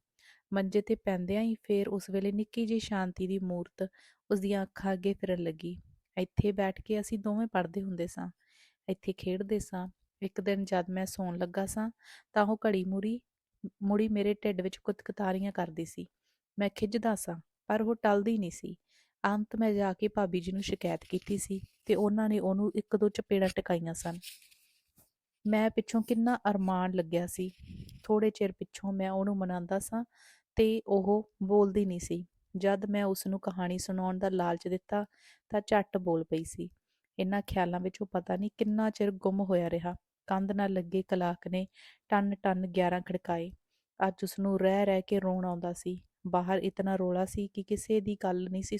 ਮੰਜੇ ਤੇ ਪੈਂਦਿਆਂ ਹੀ ਫਿਰ ਉਸ ਵੇਲੇ ਨਿੱਕੀ ਜਿਹੀ ਸ਼ਾਂਤੀ ਦੀ ਮੂਰਤ ਉਸਦੀਆਂ ਅੱਖਾਂ ਅੱਗੇ ਫਿਰਨ ਲੱਗੀ। ਇੱਥੇ ਬੈਠ ਕੇ ਅਸੀਂ ਦੋਵੇਂ ਪੜ੍ਹਦੇ ਹੁੰਦੇ ਸਾਂ, ਇੱਥੇ ਖੇਡਦੇ ਸਾਂ। ਇੱਕ ਦਿਨ ਜਦ ਮੈਂ ਸੌਣ ਲੱਗਾ ਸਾਂ ਤਾਂ ਉਹ ਘੜੀ ਮੁੜੀ ਮੇਰੇ ਢਿੱਡ ਵਿੱਚ ਕੁਤਕਤਾਰੀਆਂ ਕਰਦੀ ਸੀ। ਮੈਂ ਖਿੱਝਦਾ ਸਾਂ, ਪਰ ਉਹ ਟਲਦੀ ਨਹੀਂ ਸੀ। ਅੰਤ ਮੈਂ ਜਾ ਕੇ ਭਾਬੀ ਜੀ ਨੂੰ ਸ਼ਿਕਾਇਤ ਕੀਤੀ ਸੀ ਤੇ ਉਹਨਾਂ ਨੇ ਉਹਨੂੰ 1-2 ਚਪੇੜਾਂ ਟਿਕਾਈਆਂ ਸਨ। ਮੈਂ ਪਿੱਛੋਂ ਕਿੰਨਾ ਅਰਮਾਨ ਲੱਗਿਆ ਸੀ। ਥੋੜ੍ਹੇ ਚਿਰ ਪਿੱਛੋਂ ਮੈਂ ਉਹਨੂੰ ਮਨਾਉਂਦਾ ਸਾਂ ਤੇ ਉਹ ਬੋਲਦੀ ਨਹੀਂ ਸੀ। ਜਦ ਮੈਂ ਉਸਨੂੰ ਕਹਾਣੀ ਸੁਣਾਉਣ ਦਾ ਲਾਲਚ ਦਿੱਤਾ ਤਾਂ ਝੱਟ ਬੋਲ ਪਈ ਸੀ। ਇਹਨਾਂ ਖਿਆਲਾਂ ਵਿੱਚ ਉਹ ਪਤਾ ਨਹੀਂ ਕਿੰਨਾ ਚਿਰ ਗੁੰਮ ਹੋਇਆ ਰਿਹਾ। ਕੰਧ ਨਾਲ ਲੱਗੇ ਕਲਾਕ ਨੇ ਟਨ 11 ਖੜਕਾਏ। ਅੱਜ ਉਸਨੂੰ ਰਹਿ ਕੇ ਰੋਣ ਆਉਂਦਾ ਸੀ। ਬਾਹਰ ਇਤਨਾ ਰੌਲਾ ਸੀ ਕਿ ਕਿਸੇ ਦੀ ਗੱਲ ਨਹੀਂ ਸੀ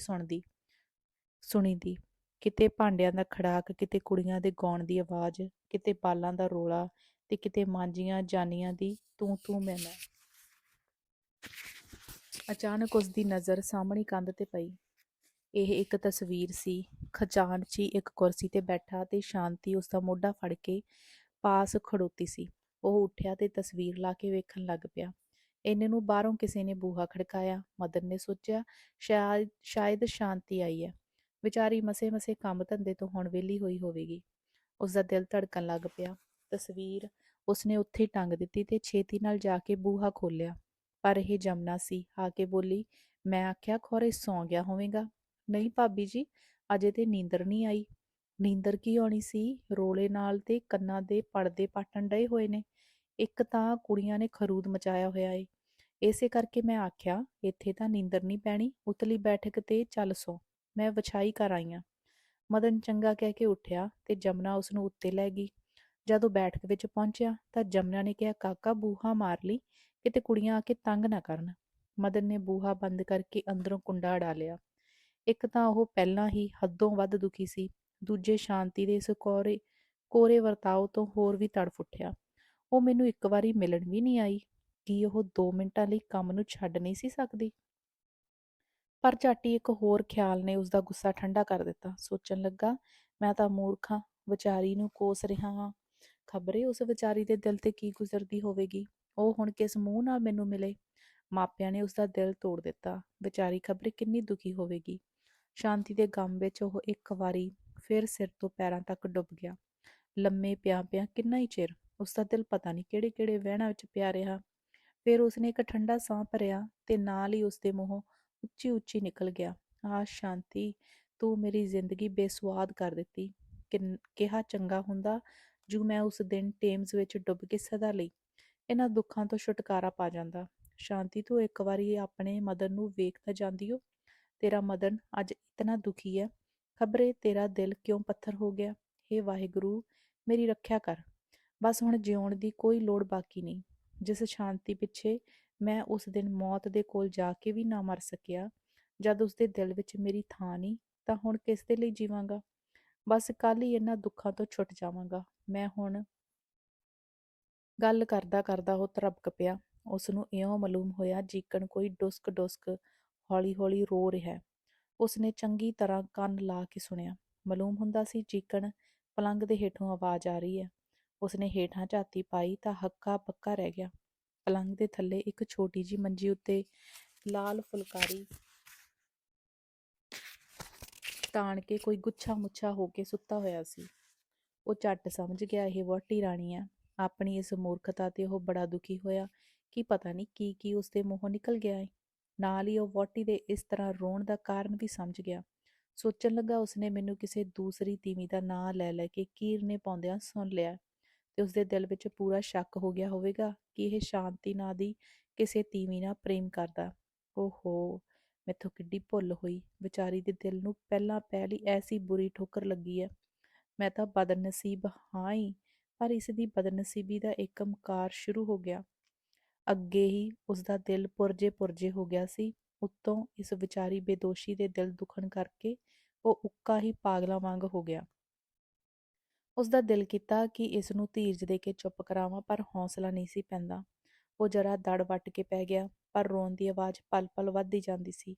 ਸੁਣੀਦੀ। ਕਿਤੇ ਭਾਂਡਿਆਂ ਦਾ ਖੜਾਕ, ਕਿਤੇ ਕੁੜੀਆਂ ਦੇ ਗਾਉਣ ਦੀ ਆਵਾਜ਼, ਕਿਤੇ ਬਾਲਾਂ ਦਾ ਰੌਲਾ ਤੇ ਕਿਤੇ ਮਾਂਜੀਆਂ ਜਾਨੀਆਂ ਦੀ ਤੂੰ ਮੈਂ। ਅਚਾਨਕ ਉਸਦੀ ਨਜ਼ਰ ਸਾਹਮਣੀ ਕੰਧ ਤੇ ਪਈ। ਇਹ ਇੱਕ ਤਸਵੀਰ ਸੀ। ਖਜ਼ਾਨਚੀ ਇੱਕ ਕੁਰਸੀ ਤੇ ਬੈਠਾ ਤੇ ਸ਼ਾਂਤੀ ਉਸਦਾ ਮੋਢਾ ਫੜ ਕੇ ਪਾਸ ਖੜੋਤੀ ਸੀ। ਉਹ ਉੱਠਿਆ ਤੇ ਤਸਵੀਰ ਲਾ ਕੇ ਵੇਖਣ ਲੱਗ ਪਿਆ। ਇੰਨੇ ਨੂੰ ਬਾਹਰੋਂ ਕਿਸੇ ਨੇ ਬੂਹਾ ਖੜਕਾਇਆ। ਮਦਨ ਨੇ ਸੋਚਿਆ ਸ਼ਾਇਦ ਸ਼ਾਂਤੀ ਆਈ ਹੈ। ਵਿਚਾਰੀ ਮਸੇ ਕੰਮ ਧੰਦੇ ਤੋਂ ਹੁਣ ਵਿਹਲੀ ਹੋਈ ਹੋਵੇਗੀ। ਉਸਦਾ ਦਿਲ ਧੜਕਣ ਲੱਗ ਪਿਆ। ਤਸਵੀਰ ਉਸਨੇ ਉੱਥੇ ਟੰਗ ਦਿੱਤੀ ਤੇ ਛੇਤੀ ਨਾਲ ਜਾ ਕੇ ਬੂਹਾ ਖੋਲ੍ਹਿਆ। ਪਰ ਇਹ ਜਮਨਾ ਸੀ। ਆ ਕੇ ਬੋਲੀ, ਮੈਂ ਆਖਿਆ ਖੌਰੇ ਸੌਂ ਗਿਆ ਹੋਵੇਗਾ। ਨਹੀਂ ਭਾਬੀ ਜੀ, ਅਜੇ ਤੇ ਨੀਂਦਰ ਨਹੀਂ ਆਈ। ਨੀਂਦਰ ਕੀ ਆਉਣੀ ਸੀ, ਰੋਲੇ ਨਾਲ ਤੇ ਕੰਨਾਂ ਦੇ ਪਰਦੇ ਪਾਟਣ ਡਏ ਹੋਏ ਨੇ। ਇੱਕ ਤਾਂ ਕੁੜੀਆਂ ਨੇ ਖਰੂਦ ਮਚਾਇਆ ਹੋਇਆ ਏ। ਇਸੇ ਕਰਕੇ ਮੈਂ ਆਖਿਆ ਇੱਥੇ ਤਾਂ ਨੀਂਦਰ ਨਹੀਂ ਪੈਣੀ, ਉਤਲੀ ਬੈਠਕ ਤੇ ਚੱਲ ਸੌ, ਮੈਂ ਵਿਛਾਈ ਕਰ ਆਈ ਆਂ। ਮਦਨ ਚੰਗਾ ਕਹਿ ਕੇ ਉੱਠਿਆ ਤੇ ਜਮਨਾ ਉਸਨੂੰ ਉੱਤੇ ਲੈ ਗਈ। ਜਦੋਂ ਬੈਠਕ ਵਿੱਚ ਪਹੁੰਚਿਆ ਤਾਂ ਜਮਨਾ ਨੇ ਕਿਹਾ, ਕਾਕਾ ਬੂਹਾ ਮਾਰ ਲਈ, ਕਿਤੇ ਕੁੜੀਆਂ ਆ ਕੇ ਤੰਗ ਨਾ ਕਰਨ। ਮਦਨ ਨੇ ਬੂਹਾ ਬੰਦ ਕਰਕੇ ਅੰਦਰੋਂ ਕੁੰਡਾ ਅੜਾ ਲਿਆ। ਇੱਕ ਤਾਂ ਉਹ ਪਹਿਲਾਂ ਹੀ ਹੱਦੋਂ ਵੱਧ ਦੁਖੀ ਸੀ, ਦੂਜੇ ਸ਼ਾਂਤੀ ਦੇ ਇਸ ਕੋਰੇ ਵਰਤਾਓ ਤੋਂ ਹੋਰ ਵੀ ਤੜਫ ਉੱਠਿਆ। ਉਹ ਮੈਨੂੰ ਇੱਕ ਵਾਰੀ ਮਿਲਣ ਵੀ ਨਹੀਂ ਆਈ। ਕੀ ਉਹ 2 ਮਿੰਟਾਂ ਲਈ ਕੰਮ ਨੂੰ ਛੱਡ ਨਹੀਂ ਸੀ ਸਕਦੀ? ਪਰ ਝੱਟ ਹੀ ਇੱਕ ਹੋਰ ਖਿਆਲ ਨੇ ਉਸਦਾ ਗੁੱਸਾ ਠੰਡਾ ਕਰ ਦਿੱਤਾ। ਸੋਚਣ ਲੱਗਾ, ਮੈਂ ਤਾਂ ਮੂਰਖ ਹਾਂ, ਵਿਚਾਰੀ ਨੂੰ ਕੋਸ ਰਿਹਾ ਹਾਂ। ਖਬਰੇ ਉਸ ਵਿਚਾਰੀ ਦੇ ਦਿਲ ਤੇ ਕੀ ਗੁਜ਼ਰਦੀ ਹੋਵੇਗੀ। ਉਹ ਹੁਣ ਕਿਸ ਮੂੰਹ ਨਾਲ ਮੈਨੂੰ ਮਿਲੇ। ਮਾਪਿਆਂ ਨੇ ਉਸਦਾ ਦਿਲ ਤੋੜ ਦਿੱਤਾ। ਵਿਚਾਰੀ ਖਬਰੇ ਕਿੰਨੀ ਦੁਖੀ ਹੋਵੇਗੀ। ਸ਼ਾਂਤੀ ਦੇ ਗਮ ਵਿੱਚ ਉਹ ਇੱਕ ਵਾਰੀ ਫਿਰ ਸਿਰ ਤੋਂ ਪੈਰਾਂ ਤੱਕ ਡੁੱਬ ਗਿਆ। ਲੰਮੇ ਪਿਆ ਪਿਆ ਕਿੰਨਾ ਹੀ ਚਿਰ ਉਸਦਾ ਦਿਲ ਪਤਾ ਨਹੀਂ ਕਿਹੜੇ ਕਿਹੜੇ ਵਹਿਣਾਂ ਵਿੱਚ ਪਿਆ ਰਿਹਾ। ਫਿਰ ਉਸਨੇ ਇੱਕ ਠੰਡਾ ਸਾਹ ਭਰਿਆ ਤੇ ਨਾਲ ਹੀ ਉਸਦੇ ਮੂੰਹੋਂ ਉੱਚੀ ਉੱਚੀ ਨਿਕਲ ਗਿਆ, ਆਹ ਸ਼ਾਂਤੀ, ਤੂੰ ਮੇਰੀ ਜ਼ਿੰਦਗੀ ਬੇਸੁਆਦ ਕਰ ਦਿੱਤੀ। ਕਿਹਾ ਚੰਗਾ ਹੁੰਦਾ ਜੋ ਮੈਂ ਉਸ ਦਿਨ ਟੇਮਜ਼ ਵਿੱਚ ਡੁੱਬ ਕੇ ਸਦਾ ਲਈ ਇਹਨਾਂ ਦੁੱਖਾਂ ਤੋਂ ਛੁਟਕਾਰਾ ਪਾ ਜਾਂਦਾ। ਸ਼ਾਂਤੀ, ਤੂੰ ਇੱਕ ਵਾਰੀ ਆਪਣੇ ਮਦਨ ਨੂੰ ਵੇਖ ਤਾਂ ਜਾਂਦੀ ਹੋ। ਤੇਰਾ ਮਦਨ ਅੱਜ ਇਤਨਾ ਦੁਖੀ ਹੈ। ਖਬਰੇ ਤੇਰਾ ਦਿਲ ਕਿਉਂ ਪੱਥਰ ਹੋ ਗਿਆ। ਹੇ ਵਾਹਿਗੁਰੂ, ਮੇਰੀ ਰੱਖਿਆ ਕਰ। ਬਸ ਹੁਣ ਜਿਉਣ ਦੀ ਕੋਈ ਲੋੜ ਬਾਕੀ ਨਹੀਂ। ਜਿਸ ਸ਼ਾਂਤੀ ਪਿੱਛੇ ਮੈਂ ਉਸ ਦਿਨ ਮੌਤ ਦੇ ਕੋਲ ਜਾ ਕੇ ਵੀ ਨਾ ਮਰ ਸਕਿਆ, ਜਦ ਉਸਦੇ ਦਿਲ ਵਿੱਚ ਮੇਰੀ ਥਾਂ ਨਹੀਂ, ਤਾਂ ਹੁਣ ਕਿਸ ਦੇ ਲਈ ਜੀਵਾਂਗਾ। ਬਸ ਕੱਲ ਹੀ ਇਹਨਾਂ ਦੁੱਖਾਂ ਤੋਂ ਛੁੱਟ ਜਾਵਾਂਗਾ ਮੈਂ ਹੁਣ। ਗੱਲ ਕਰਦਾ ਕਰਦਾ ਉਹ ਤੜਪਕ ਪਿਆ। ਉਸਨੂੰ ਇਉਂ ਮਾਲੂਮ ਹੋਇਆ ਜੀਕਣ ਕੋਈ ਡੁਸਕ ਡੁਸਕ ਹੌਲੀ ਹੌਲੀ ਰੋ ਰਿਹਾ। ਉਸਨੇ ਚੰਗੀ ਤਰ੍ਹਾਂ ਕੰਨ ਲਾ ਕੇ ਸੁਣਿਆ। ਮਾਲੂਮ ਹੁੰਦਾ ਸੀ ਜੀਕਣ ਪਲੰਗ ਦੇ ਹੇਠੋਂ ਆਵਾਜ਼ ਆ ਰਹੀ ਹੈ। ਉਸਨੇ ਹੇਠਾਂ ਝਾਤੀ ਪਾਈ ਤਾਂ ਹੱਕਾ ਬੱਕਾ ਰਹਿ ਗਿਆ। ਪਲੰਗ ਦੇ ਥੱਲੇ ਇੱਕ ਛੋਟੀ ਜਿਹੀ ਮੰਜੀ ਉੱਤੇ ਲਾਲ ਫੁਲਕਾਰੀ ਤਾਣ ਕੇ ਕੋਈ ਗੁੱਛਾ ਮੁੱਛਾ ਹੋ ਕੇ ਸੁੱਤਾ ਹੋਇਆ ਸੀ। ਉਹ ਝੱਟ ਸਮਝ ਗਿਆ ਇਹ ਵਹੁਟੀ ਰਾਣੀ ਆ। ਆਪਣੀ ਇਸ ਮੂਰਖਤਾ ਤੇ ਉਹ ਬੜਾ ਦੁਖੀ ਹੋਇਆ ਕਿ ਪਤਾ ਨਹੀਂ ਕੀ ਕੀ ਉਸਦੇ ਮੂੰਹੋਂ ਨਿਕਲ ਗਿਆ ਹੈ। ਨਾਲ ਹੀ ਉਹ ਵਹੁਟੀ ਦੇ ਇਸ ਤਰ੍ਹਾਂ ਰੋਣ ਦਾ ਕਾਰਨ ਵੀ ਸਮਝ ਗਿਆ। ਸੋਚਣ ਲੱਗਾ, ਉਸਨੇ ਮੈਨੂੰ ਕਿਸੇ ਦੂਸਰੀ ਤੀਵੀਂ ਦਾ ਨਾਂ ਲੈ ਲੈ ਕੇ ਕੀਰਨੇ ਪਾਉਂਦਿਆਂ ਸੁਣ ਲਿਆ ਤੇ ਉਸਦੇ ਦਿਲ ਵਿੱਚ ਪੂਰਾ ਸ਼ੱਕ ਹੋ ਗਿਆ ਹੋਵੇਗਾ ਕਿ ਇਹ ਸ਼ਾਂਤੀ ਨਾਂ ਦੀ ਕਿਸੇ ਤੀਵੀਂ ਨਾਲ ਪ੍ਰੇਮ ਕਰਦਾ। ਓਹੋ, ਮੈਥੋਂ ਕਿੱਡੀ ਭੁੱਲ ਹੋਈ। ਵਿਚਾਰੀ ਦੇ ਦਿਲ ਨੂੰ ਪਹਿਲਾਂ ਪਹਿਲੀ ਐਸੀ ਬੁਰੀ ਠੋਕਰ ਲੱਗੀ ਹੈ। ਮੈਂ ਤਾਂ ਬਦਨਸੀਬ ਹਾਂ ਹੀ, ਪਰ ਇਸ ਦੀ ਬਦਨਸੀਬੀ ਦਾ ਏਕਮਕਾਰ ਸ਼ੁਰੂ ਹੋ ਗਿਆ। ਅੱਗੇ ਹੀ ਉਸਦਾ ਦਿਲ ਪੁਰਜੇ ਪੁਰਜੇ ਹੋ ਗਿਆ ਸੀ, ਉੱਤੋਂ ਇਸ ਵਿਚਾਰੀ ਬੇਦੋਸ਼ੀ ਦੇ ਦਿਲ ਦੁਖਣ ਕਰਕੇ ਉਹ ਉੱਕਾ ਹੀ ਪਾਗਲਾਂ ਵਾਂਗ ਹੋ ਗਿਆ। ਉਸਦਾ ਦਿਲ ਕੀਤਾ ਕਿ ਇਸ ਨੂੰ ਧੀਰਜ ਦੇ ਕੇ ਚੁੱਪ ਕਰਾਵਾਂ, ਪਰ ਹੌਸਲਾ ਨਹੀਂ ਸੀ ਪੈਂਦਾ। ਉਹ ਜਰਾ ਦੜ ਵੱਟ ਕੇ ਪੈ ਗਿਆ, ਪਰ ਰੋਣ ਦੀ ਆਵਾਜ਼ ਪਲ ਪਲ ਵੱਧਦੀ ਜਾਂਦੀ ਸੀ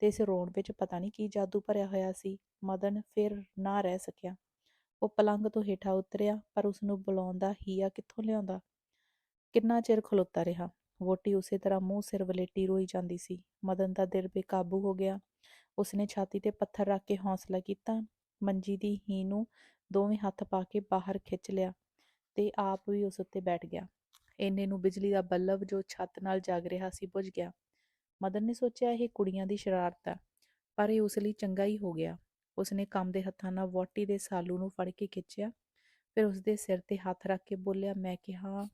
ਤੇ ਇਸ ਰੋਣ ਵਿੱਚ ਪਤਾ ਨਹੀਂ ਕੀ ਜਾਦੂ ਭਰਿਆ ਹੋਇਆ ਸੀ। ਮਦਨ ਫਿਰ ਨਾ ਰਹਿ ਸਕਿਆ। ਉਹ ਪਲੰਗ ਤੋਂ ਹੇਠਾਂ ਉਤਰਿਆ, ਪਰ ਉਸਨੂੰ ਬੁਲਾਉਣ ਦਾ ਹੀਆ ਕਿੱਥੋਂ ਲਿਆਉਂਦਾ। ਕਿੰਨਾ ਚਿਰ ਖਲੋਤਾ ਰਿਹਾ। ਵਹੁਟੀ ਉਸੇ ਤਰ੍ਹਾਂ ਮੂੰਹ ਸਿਰ ਵਲੇਟੀ ਰੋਈ ਜਾਂਦੀ ਸੀ। ਮਦਨ ਦਾ ਦਿਲ ਬੇਕਾਬੂ ਹੋ ਗਿਆ। ਉਸਨੇ ਛਾਤੀ ਤੇ ਪੱਥਰ ਰੱਖ ਕੇ ਹੌਸਲਾ ਕੀਤਾ। ਮੰਜੀ ਦੀ ਹੀ ਨੂੰ ਦੋਵੇਂ ਹੱਥ ਪਾ ਕੇ ਬਾਹਰ ਖਿੱਚ ਲਿਆ ਤੇ ਆਪ ਵੀ ਉਸ ਉੱਤੇ ਬੈਠ ਗਿਆ। ਇੰਨੇ ਨੂੰ ਬਿਜਲੀ ਦਾ ਬੱਲਬ ਜੋ ਛੱਤ ਨਾਲ ਜਗ ਰਿਹਾ ਸੀ ਬੁਝ ਗਿਆ। ਮਦਨ ਨੇ ਸੋਚਿਆ ਇਹ ਕੁੜੀਆਂ ਦੀ ਸ਼ਰਾਰਤ ਹੈ, ਪਰ ਇਹ ਉਸ ਲਈ ਚੰਗਾ ਹੀ ਹੋ ਗਿਆ। ਉਸਨੇ ਕੰਬਦੇ ਹੱਥਾਂ ਨਾਲ ਵਹੁਟੀ ਦੇ ਸਾਲੂ ਨੂੰ ਫੜ ਕੇ ਖਿੱਚਿਆ, ਫਿਰ ਉਸਦੇ ਸਿਰ ਤੇ ਹੱਥ ਰੱਖ ਕੇ ਬੋਲਿਆ, ਮੈਂ ਕਿਹਾ।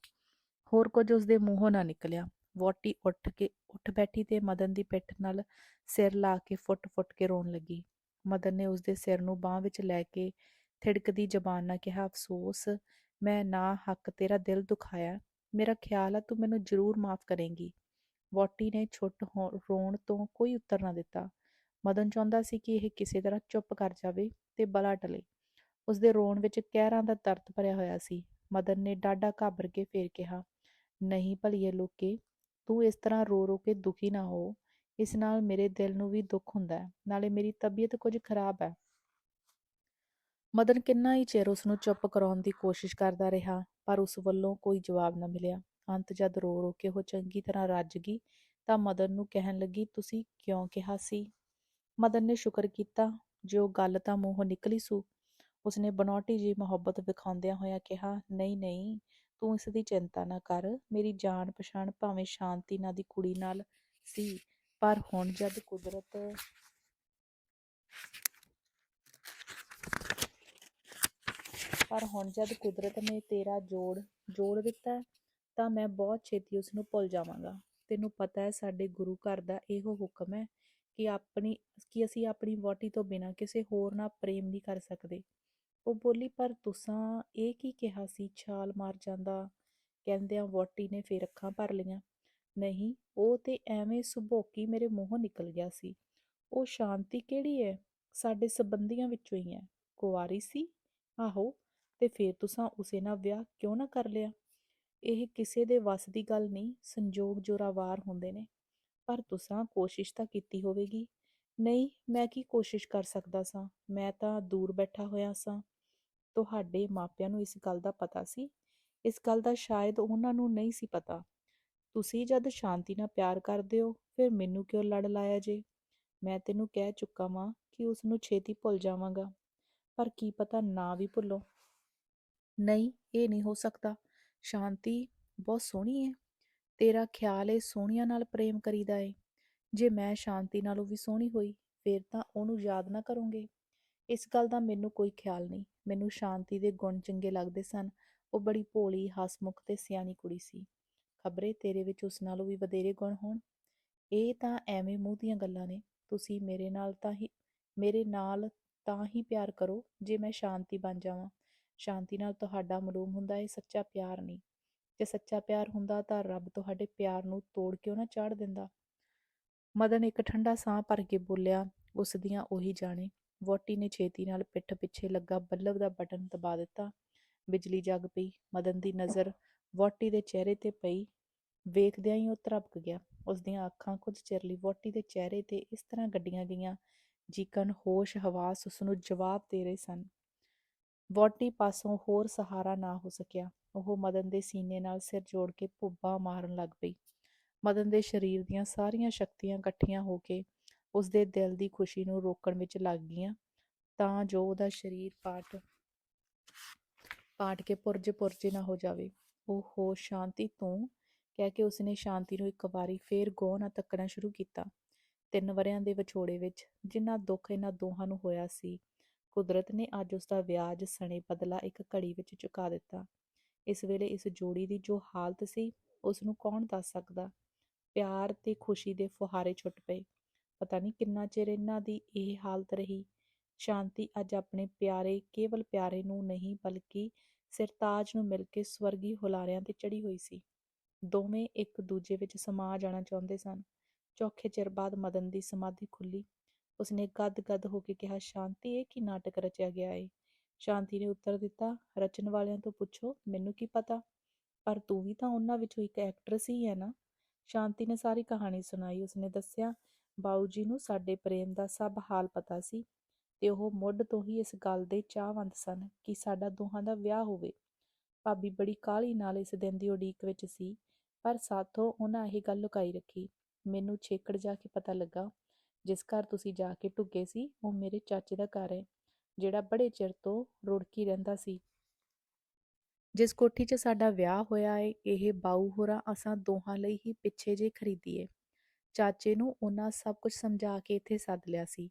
ਹੋਰ ਕੁਝ ਉਸਦੇ ਮੂੰਹੋਂ ਨਾ ਨਿਕਲਿਆ। ਵਹੁਟੀ ਉੱਠ ਬੈਠੀ ਤੇ ਮਦਨ ਦੀ ਪਿੱਠ ਨਾਲ ਸਿਰ ਲਾ ਕੇ ਫੁੱਟ ਫੁੱਟ ਕੇ ਰੋਣ ਲੱਗੀ। ਮਦਨ ਨੇ ਉਸਦੇ ਸਿਰ ਨੂੰ ਬਾਂਹ ਵਿੱਚ ਲੈ ਕੇ ਥਿੜਕਦੀ ਜ਼ਬਾਨ ਨਾਲ ਕਿਹਾ, ਅਫਸੋਸ, ਮੈਂ ਨਾ ਹੱਕ ਤੇਰਾ ਦਿਲ ਦੁਖਾਇਆ। ਮੇਰਾ ਖਿਆਲ ਹੈ ਤੂੰ ਮੈਨੂੰ ਜ਼ਰੂਰ ਮਾਫ਼ ਕਰੇਂਗੀ। ਵਹੁਟੀ ਨੇ ਛੁੱਟ ਰੋਣ ਤੋਂ ਕੋਈ ਉੱਤਰ ਨਾ ਦਿੱਤਾ। ਮਦਨ ਚਾਹੁੰਦਾ ਸੀ ਕਿ ਇਹ ਕਿਸੇ ਤਰ੍ਹਾਂ ਚੁੱਪ ਕਰ ਜਾਵੇ ਤੇ ਬਲਾ ਟਲੇ। ਉਸਦੇ ਰੋਣ ਵਿੱਚ ਕਹਿਰਾਂ ਦਾ ਦਰਦ ਭਰਿਆ ਹੋਇਆ ਸੀ। ਮਦਨ ਨੇ ਡਾਢਾ ਘਾਬਰ ਕੇ ਫੇਰ ਕਿਹਾ, ਨਹੀਂ ਭਲੀਏ ਲੋਕੇ, ਤੂੰ ਇਸ ਤਰ੍ਹਾਂ ਰੋ ਰੋ ਕੇ ਦੁਖੀ ਨਾ ਹੋ। ਇਸ ਨਾਲ ਮੇਰੇ ਦਿਲ ਨੂੰ ਵੀ ਦੁੱਖ ਹੁੰਦਾ ਹੈ, ਨਾਲੇ ਮੇਰੀ ਤਬੀਅਤ ਕੁਝ ਖਰਾਬ ਹੈ। ਮਦਨ ਕਿੰਨਾ ਹੀ ਚਿਰ ਉਸਨੂੰ ਚੁੱਪ ਕਰਾਉਣ ਦੀ ਕੋਸ਼ਿਸ਼ ਕਰਦਾ ਰਿਹਾ, ਪਰ ਉਸ ਵੱਲੋਂ ਕੋਈ ਜਵਾਬ ਨਾ ਮਿਲਿਆ। ਅੰਤ ਜਦ ਰੋ ਰੋ ਕੇ ਉਹ ਚੰਗੀ ਤਰ੍ਹਾਂ ਰੱਜ ਗਈ ਤਾਂ ਮਦਨ ਨੂੰ ਕਹਿਣ ਲੱਗੀ, ਤੁਸੀਂ ਕਿਉਂ ਕਿਹਾ ਸੀ। ਮਦਨ ਨੇ ਸ਼ੁਕਰ ਕੀਤਾ ਜੇ ਉਹ ਗੱਲ ਤਾਂ ਮੂੰਹੋਂ ਨਿਕਲੀ ਸੂ। ਉਸਨੇ ਬਨੌਟੀ ਜਿਹੀ ਮੁਹੱਬਤ ਵਿਖਾਉਂਦਿਆਂ ਹੋਇਆਂ ਕਿਹਾ, ਨਹੀਂ ਨਹੀਂ, ਤੂੰ ਇਸ ਦੀ ਚਿੰਤਾ ਨਾ ਕਰ। ਮੇਰੀ ਜਾਣ ਪਛਾਣ ਭਾਵੇਂ ਸ਼ਾਂਤੀ ਨਾਂ ਦੀ ਕੁੜੀ ਨਾਲ ਸੀ, ਪਰ ਹੁਣ ਜਦ ਕੁਦਰਤ ਨੇ ਤੇਰਾ ਜੋੜ ਦਿੱਤਾ ਤਾਂ ਮੈਂ ਬਹੁਤ ਛੇਤੀ ਉਸਨੂੰ ਭੁੱਲ ਜਾਵਾਂਗਾ। ਤੈਨੂੰ ਪਤਾ ਹੈ ਸਾਡੇ ਗੁਰੂ ਘਰ ਦਾ ਇਹੋ ਹੁਕਮ ਹੈ ਕਿ ਅਸੀਂ ਆਪਣੀ ਵਹੁਟੀ ਤੋਂ ਬਿਨਾਂ ਕਿਸੇ ਹੋਰ ਨਾਲ ਪ੍ਰੇਮ ਨਹੀਂ ਕਰ ਸਕਦੇ। ਉਹ ਬੋਲੀ, ਪਰ ਤੁਸਾਂ ਇਹ ਕੀ ਕਿਹਾ ਸੀ, ਛਾਲ ਮਾਰ ਜਾਂਦਾ। ਕਹਿੰਦਿਆਂ ਵਹੁਟੀ ਨੇ ਫੇਰ ਅੱਖਾਂ ਭਰ ਲਈਆਂ। ਨਹੀਂ, ਉਹ ਤੇ ਐਵੇਂ ਸੁਭੋਕੀ ਮੇਰੇ ਮੂੰਹੋਂ ਨਿਕਲ ਗਿਆ ਸੀ। ਉਹ ਸ਼ਾਂਤੀ ਕਿਹੜੀ ਹੈ, ਸਾਡੇ ਸੰਬੰਧੀਆਂ ਵਿੱਚੋਂ ਹੀ ਹੈ। ਕੁਆਰੀ ਸੀ। ਆਹੋ, ਤੇ ਫੇਰ ਤੁਸਾਂ ਉਸੇ ਨਾਲ ਵਿਆਹ ਕਿਉਂ ਨਾ ਕਰ ਲਿਆ। ਇਹ ਕਿਸੇ ਦੇ ਵੱਸ ਦੀ ਗੱਲ ਨਹੀਂ, ਸੰਜੋਗ ਜ਼ੋਰਾਵਾਰ ਹੁੰਦੇ ਨੇ। ਪਰ ਤੁਸਾਂ ਕੋਸ਼ਿਸ਼ ਤਾਂ ਕੀਤੀ ਹੋਵੇਗੀ। ਨਹੀਂ, ਮੈਂ ਕੀ ਕੋਸ਼ਿਸ਼ ਕਰ ਸਕਦਾ ਸਾਂ, ਮੈਂ ਤਾਂ ਦੂਰ ਬੈਠਾ ਹੋਇਆ ਸਾਂ। ਤੁਹਾਡੇ ਮਾਪਿਆਂ ਨੂੰ ਇਸ ਗੱਲ ਦਾ ਪਤਾ ਸੀ? ਇਸ ਗੱਲ ਦਾ ਸ਼ਾਇਦ ਉਹਨਾਂ ਨੂੰ ਨਹੀਂ ਸੀ ਪਤਾ। ਤੁਸੀਂ ਜਦ ਸ਼ਾਂਤੀ ਨਾਲ ਪਿਆਰ ਕਰਦੇ ਹੋ, ਫਿਰ ਮੈਨੂੰ ਕਿਉਂ ਲੜ ਲਾਇਆ ਜੇ? ਮੈਂ ਤੈਨੂੰ ਕਹਿ ਚੁੱਕਾ ਵਾਂ ਕਿ ਉਸ ਨੂੰ ਛੇਤੀ ਭੁੱਲ ਜਾਵਾਂਗਾ, ਪਰ ਕੀ ਪਤਾ ਨਾ ਵੀ ਭੁੱਲੋ। ਨਹੀਂ, ਇਹ ਨਹੀਂ ਹੋ ਸਕਦਾ। ਸ਼ਾਂਤੀ ਬਹੁਤ ਸੋਹਣੀ ਹੈ। ਤੇਰਾ ਖਿਆਲ ਏ ਸੋਹਣੀਆਂ ਨਾਲ ਪ੍ਰੇਮ ਕਰੀਦਾ ਏ। ਜੇ ਮੈਂ ਸ਼ਾਂਤੀ ਨਾਲੋਂ ਵੀ ਸੋਹਣੀ ਹੋਈ, ਫਿਰ ਤਾਂ ਉਹਨੂੰ ਯਾਦ ਨਾ ਕਰੋਗੇ। ਇਸ ਗੱਲ ਦਾ ਮੈਨੂੰ ਕੋਈ ਖਿਆਲ ਨਹੀਂ। ਮੈਨੂੰ ਸ਼ਾਂਤੀ ਦੇ ਗੁਣ ਚੰਗੇ ਲੱਗਦੇ ਸਨ। ਉਹ ਬੜੀ ਭੋਲੀ, ਹਸਮੁਖ ਤੇ ਸਿਆਣੀ ਕੁੜੀ ਸੀ। ਖਬਰੇ ਤੇਰੇ ਵਿੱਚ ਉਸ ਨਾਲੋਂ ਵੀ ਵਧੇਰੇ ਗੁਣ ਹੋਣ। ਇਹ ਤਾਂ ਐਵੇਂ ਮੂੰਹ ਦੀਆਂ ਗੱਲਾਂ ਨੇ। ਤੁਸੀਂ ਮੇਰੇ ਨਾਲ ਤਾਂ ਹੀ ਪਿਆਰ ਕਰੋ ਜੇ ਮੈਂ ਸ਼ਾਂਤੀ ਬਣ ਜਾਵਾਂ। ਸ਼ਾਂਤੀ ਨਾਲ ਤੁਹਾਡਾ ਮਾਲੂਮ ਹੁੰਦਾ ਏ ਸੱਚਾ ਪਿਆਰ ਨਹੀਂ। ਜੇ ਸੱਚਾ ਪਿਆਰ ਹੁੰਦਾ ਤਾਂ ਰੱਬ ਤੁਹਾਡੇ ਪਿਆਰ ਨੂੰ ਤੋੜ ਕਿਉਂ ਨਾ ਚਾੜ ਦਿੰਦਾ। ਮਦਨ ਇੱਕ ਠੰਡਾ ਸਾਹ ਭਰ ਕੇ ਬੋਲਿਆ, ਉਸ ਦੀਆਂ ਉਹੀ ਜਾਣੇ। ਵਹੁਟੀ ਨੇ ਛੇਤੀ ਨਾਲ ਪਿੱਠ ਪਿੱਛੇ ਲੱਗਾ ਬੱਲਬ ਦਾ ਬਟਨ ਦਬਾ ਦਿੱਤਾ। ਬਿਜਲੀ ਜਗ ਪਈ। ਮਦਨ ਦੀ ਨਜ਼ਰ ਵਹੁਟੀ ਦੇ ਚਿਹਰੇ ਤੇ ਪਈ। ਵੇਖਦਿਆਂ ਹੀ ਉਹ ਧੜਕ ਗਿਆ। ਉਸ ਦੀਆਂ ਅੱਖਾਂ ਕੁਝ ਚਿਰ ਲਈ ਵਹੁਟੀ ਦੇ ਚਿਹਰੇ ਤੇ ਇਸ ਤਰ੍ਹਾਂ ਗੱਡੀਆਂ ਗਈਆਂ, ਜਿਕਣ ਹੋਸ਼ ਹਵਾਸ ਉਸ ਨੂੰ ਜਵਾਬ ਦੇ ਰਹੇ ਸਨ। ਵਹੁਟੀ ਪਾਸੋਂ ਹੋਰ ਸਹਾਰਾ ਨਾ ਹੋ ਸਕਿਆ। ਉਹ ਮਦਨ ਦੇ ਸੀਨੇ ਨਾਲ ਸਿਰ ਜੋੜ ਕੇ ਭੁੱਬਾਂ ਮਾਰਨ ਲੱਗ ਪਈ। ਮਦਨ ਦੇ ਸਰੀਰ ਦੀਆਂ ਸਾਰੀਆਂ ਸ਼ਕਤੀਆਂ ਇਕੱਠੀਆਂ ਹੋ ਕੇ ਉਸ ਦੇ ਦਿਲ ਦੀ ਖੁਸ਼ੀ ਨੂੰ ਰੋਕਣ ਵਿੱਚ ਲੱਗ ਗਈਆਂ, ਤਾਂ ਜੋ ਉਹਦਾ ਸਰੀਰ ਪਾਟ ਕੇ ਪੁਰਜੇ ਨਾ ਹੋ ਜਾਵੇ। ਓਹੋ ਸ਼ਾਂਤੀ, ਤੂੰ, ਕਹਿ ਕੇ ਉਸਨੇ ਸ਼ਾਂਤੀ ਨੂੰ ਇੱਕ ਵਾਰੀ ਫੇਰ ਗੌਰ ਨਾਲ ਤੱਕਣਾ ਸ਼ੁਰੂ ਕੀਤਾ। 3 ਵਰ੍ਹਿਆਂ ਦੇ ਵਿਛੋੜੇ ਵਿੱਚ ਜਿੰਨਾ ਦੁੱਖ ਇਹਨਾਂ ਦੋਹਾਂ ਨੂੰ ਹੋਇਆ ਸੀ, ਕੁਦਰਤ ਨੇ ਅੱਜ ਉਸਦਾ ਵਿਆਜ ਸਣੇ ਬਦਲਾ ਇੱਕ ਘੜੀ ਵਿੱਚ ਚੁਕਾ ਦਿੱਤਾ। ਇਸ ਵੇਲੇ ਇਸ ਜੋੜੀ ਦੀ ਜੋ ਹਾਲਤ ਸੀ, ਉਸ ਨੂੰ ਕੌਣ ਦੱਸ ਸਕਦਾ। ਪਿਆਰ ਤੇ ਖੁਸ਼ੀ ਦੇ ਫੁਹਾਰੇ ਛੁੱਟ ਪਏ। ਪਤਾ ਨਹੀਂ ਕਿੰਨਾ ਚਿਰ ਇਹਨਾਂ ਦੀ ਇਹ ਹਾਲਤ ਰਹੀ। ਸ਼ਾਂਤੀ ਅੱਜ ਆਪਣੇ ਪਿਆਰੇ, ਕੇਵਲ ਪਿਆਰੇ ਨੂੰ ਨਹੀਂ ਬਲਕਿ ਸਿਰਤਾਜ ਨੂੰ ਮਿਲ ਕੇ ਸਵਰਗੀ ਹੁਲਾਰਿਆਂ ਤੇ ਚੜ੍ਹੀ ਹੋਈ ਸੀ। ਦੋਵੇਂ ਇੱਕ ਦੂਜੇ ਵਿੱਚ ਸਮਾ ਜਾਣਾ ਚਾਹੁੰਦੇ ਸਨ। ਚੌਖੇ ਚਿਰ ਬਾਅਦ ਮਦਨ ਦੀ ਸਮਾਧੀ ਖੁੱਲੀ। ਉਸਨੇ ਗਦ-ਗਦ ਹੋ ਕੇ ਕਿਹਾ, ਸ਼ਾਂਤੀ, ਇਹ ਕੀ ਨਾਟਕ ਰਚਿਆ ਗਿਆ ਏ? ਸ਼ਾਂਤੀ ਨੇ ਉੱਤਰ ਦਿੱਤਾ, ਰਚਨ ਵਾਲਿਆਂ ਤੋਂ ਪੁੱਛੋ, ਮੈਨੂੰ ਕੀ ਪਤਾ। ਪਰ ਤੂੰ ਵੀ ਤਾਂ ਉਹਨਾਂ ਵਿੱਚੋਂ ਇੱਕ ਐਕਟਰਸ ਹੀ ਹੈ ਨਾ। ਸ਼ਾਂਤੀ ਨੇ ਸਾਰੀ ਕਹਾਣੀ ਸੁਣਾਈ। ਉਸਨੇ ਦੱਸਿਆ, ਬਾਊ ਜੀ ਨੂੰ ਸਾਡੇ ਪ੍ਰੇਮ ਦਾ ਸਭ ਹਾਲ ਪਤਾ ਸੀ ਤੇ ਉਹ ਮੁੱਢ ਤੋਂ ਹੀ ਇਸ ਗੱਲ ਦੇ ਚਾਹਵੰਦ ਸਨ ਕਿ ਸਾਡਾ ਦੋਹਾਂ ਦਾ ਵਿਆਹ ਹੋਵੇ। ਭਾਬੀ ਬੜੀ ਕਾਹਲੀ ਨਾਲ ਇਸ ਦਿਨ ਦੀ ਉਡੀਕ ਵਿੱਚ ਸੀ, ਪਰ ਸਾਥੋਂ ਉਹਨਾਂ ਇਹ ਗੱਲ ਲੁਕਾਈ ਰੱਖੀ। ਮੈਨੂੰ ਛੇਕੜ ਜਾ ਕੇ ਪਤਾ ਲੱਗਾ, ਜਿਸ ਘਰ ਤੁਸੀਂ ਜਾ ਕੇ ਢੁੱਕੇ ਸੀ, ਉਹ ਮੇਰੇ ਚਾਚੇ ਦਾ ਘਰ ਹੈ, ਜਿਹੜਾ ਬੜੇ ਚਿਰ ਤੋਂ ਰੁੜਕੀ ਰਹਿੰਦਾ ਸੀ। ਜਿਸ ਕੋਠੀ 'ਚ ਸਾਡਾ ਵਿਆਹ ਹੋਇਆ ਏ, ਇਹ ਬਾਊ ਹੋਰਾਂ ਅਸਾਂ ਦੋਹਾਂ ਲਈ ਹੀ ਪਿੱਛੇ ਜੇ ਖਰੀਦੀ ਏ। ਚਾਚੇ ਨੂੰ ਉਹਨਾਂ ਸਭ ਕੁਝ ਸਮਝਾ ਕੇ ਇੱਥੇ ਸੱਦ ਲਿਆ ਸੀ।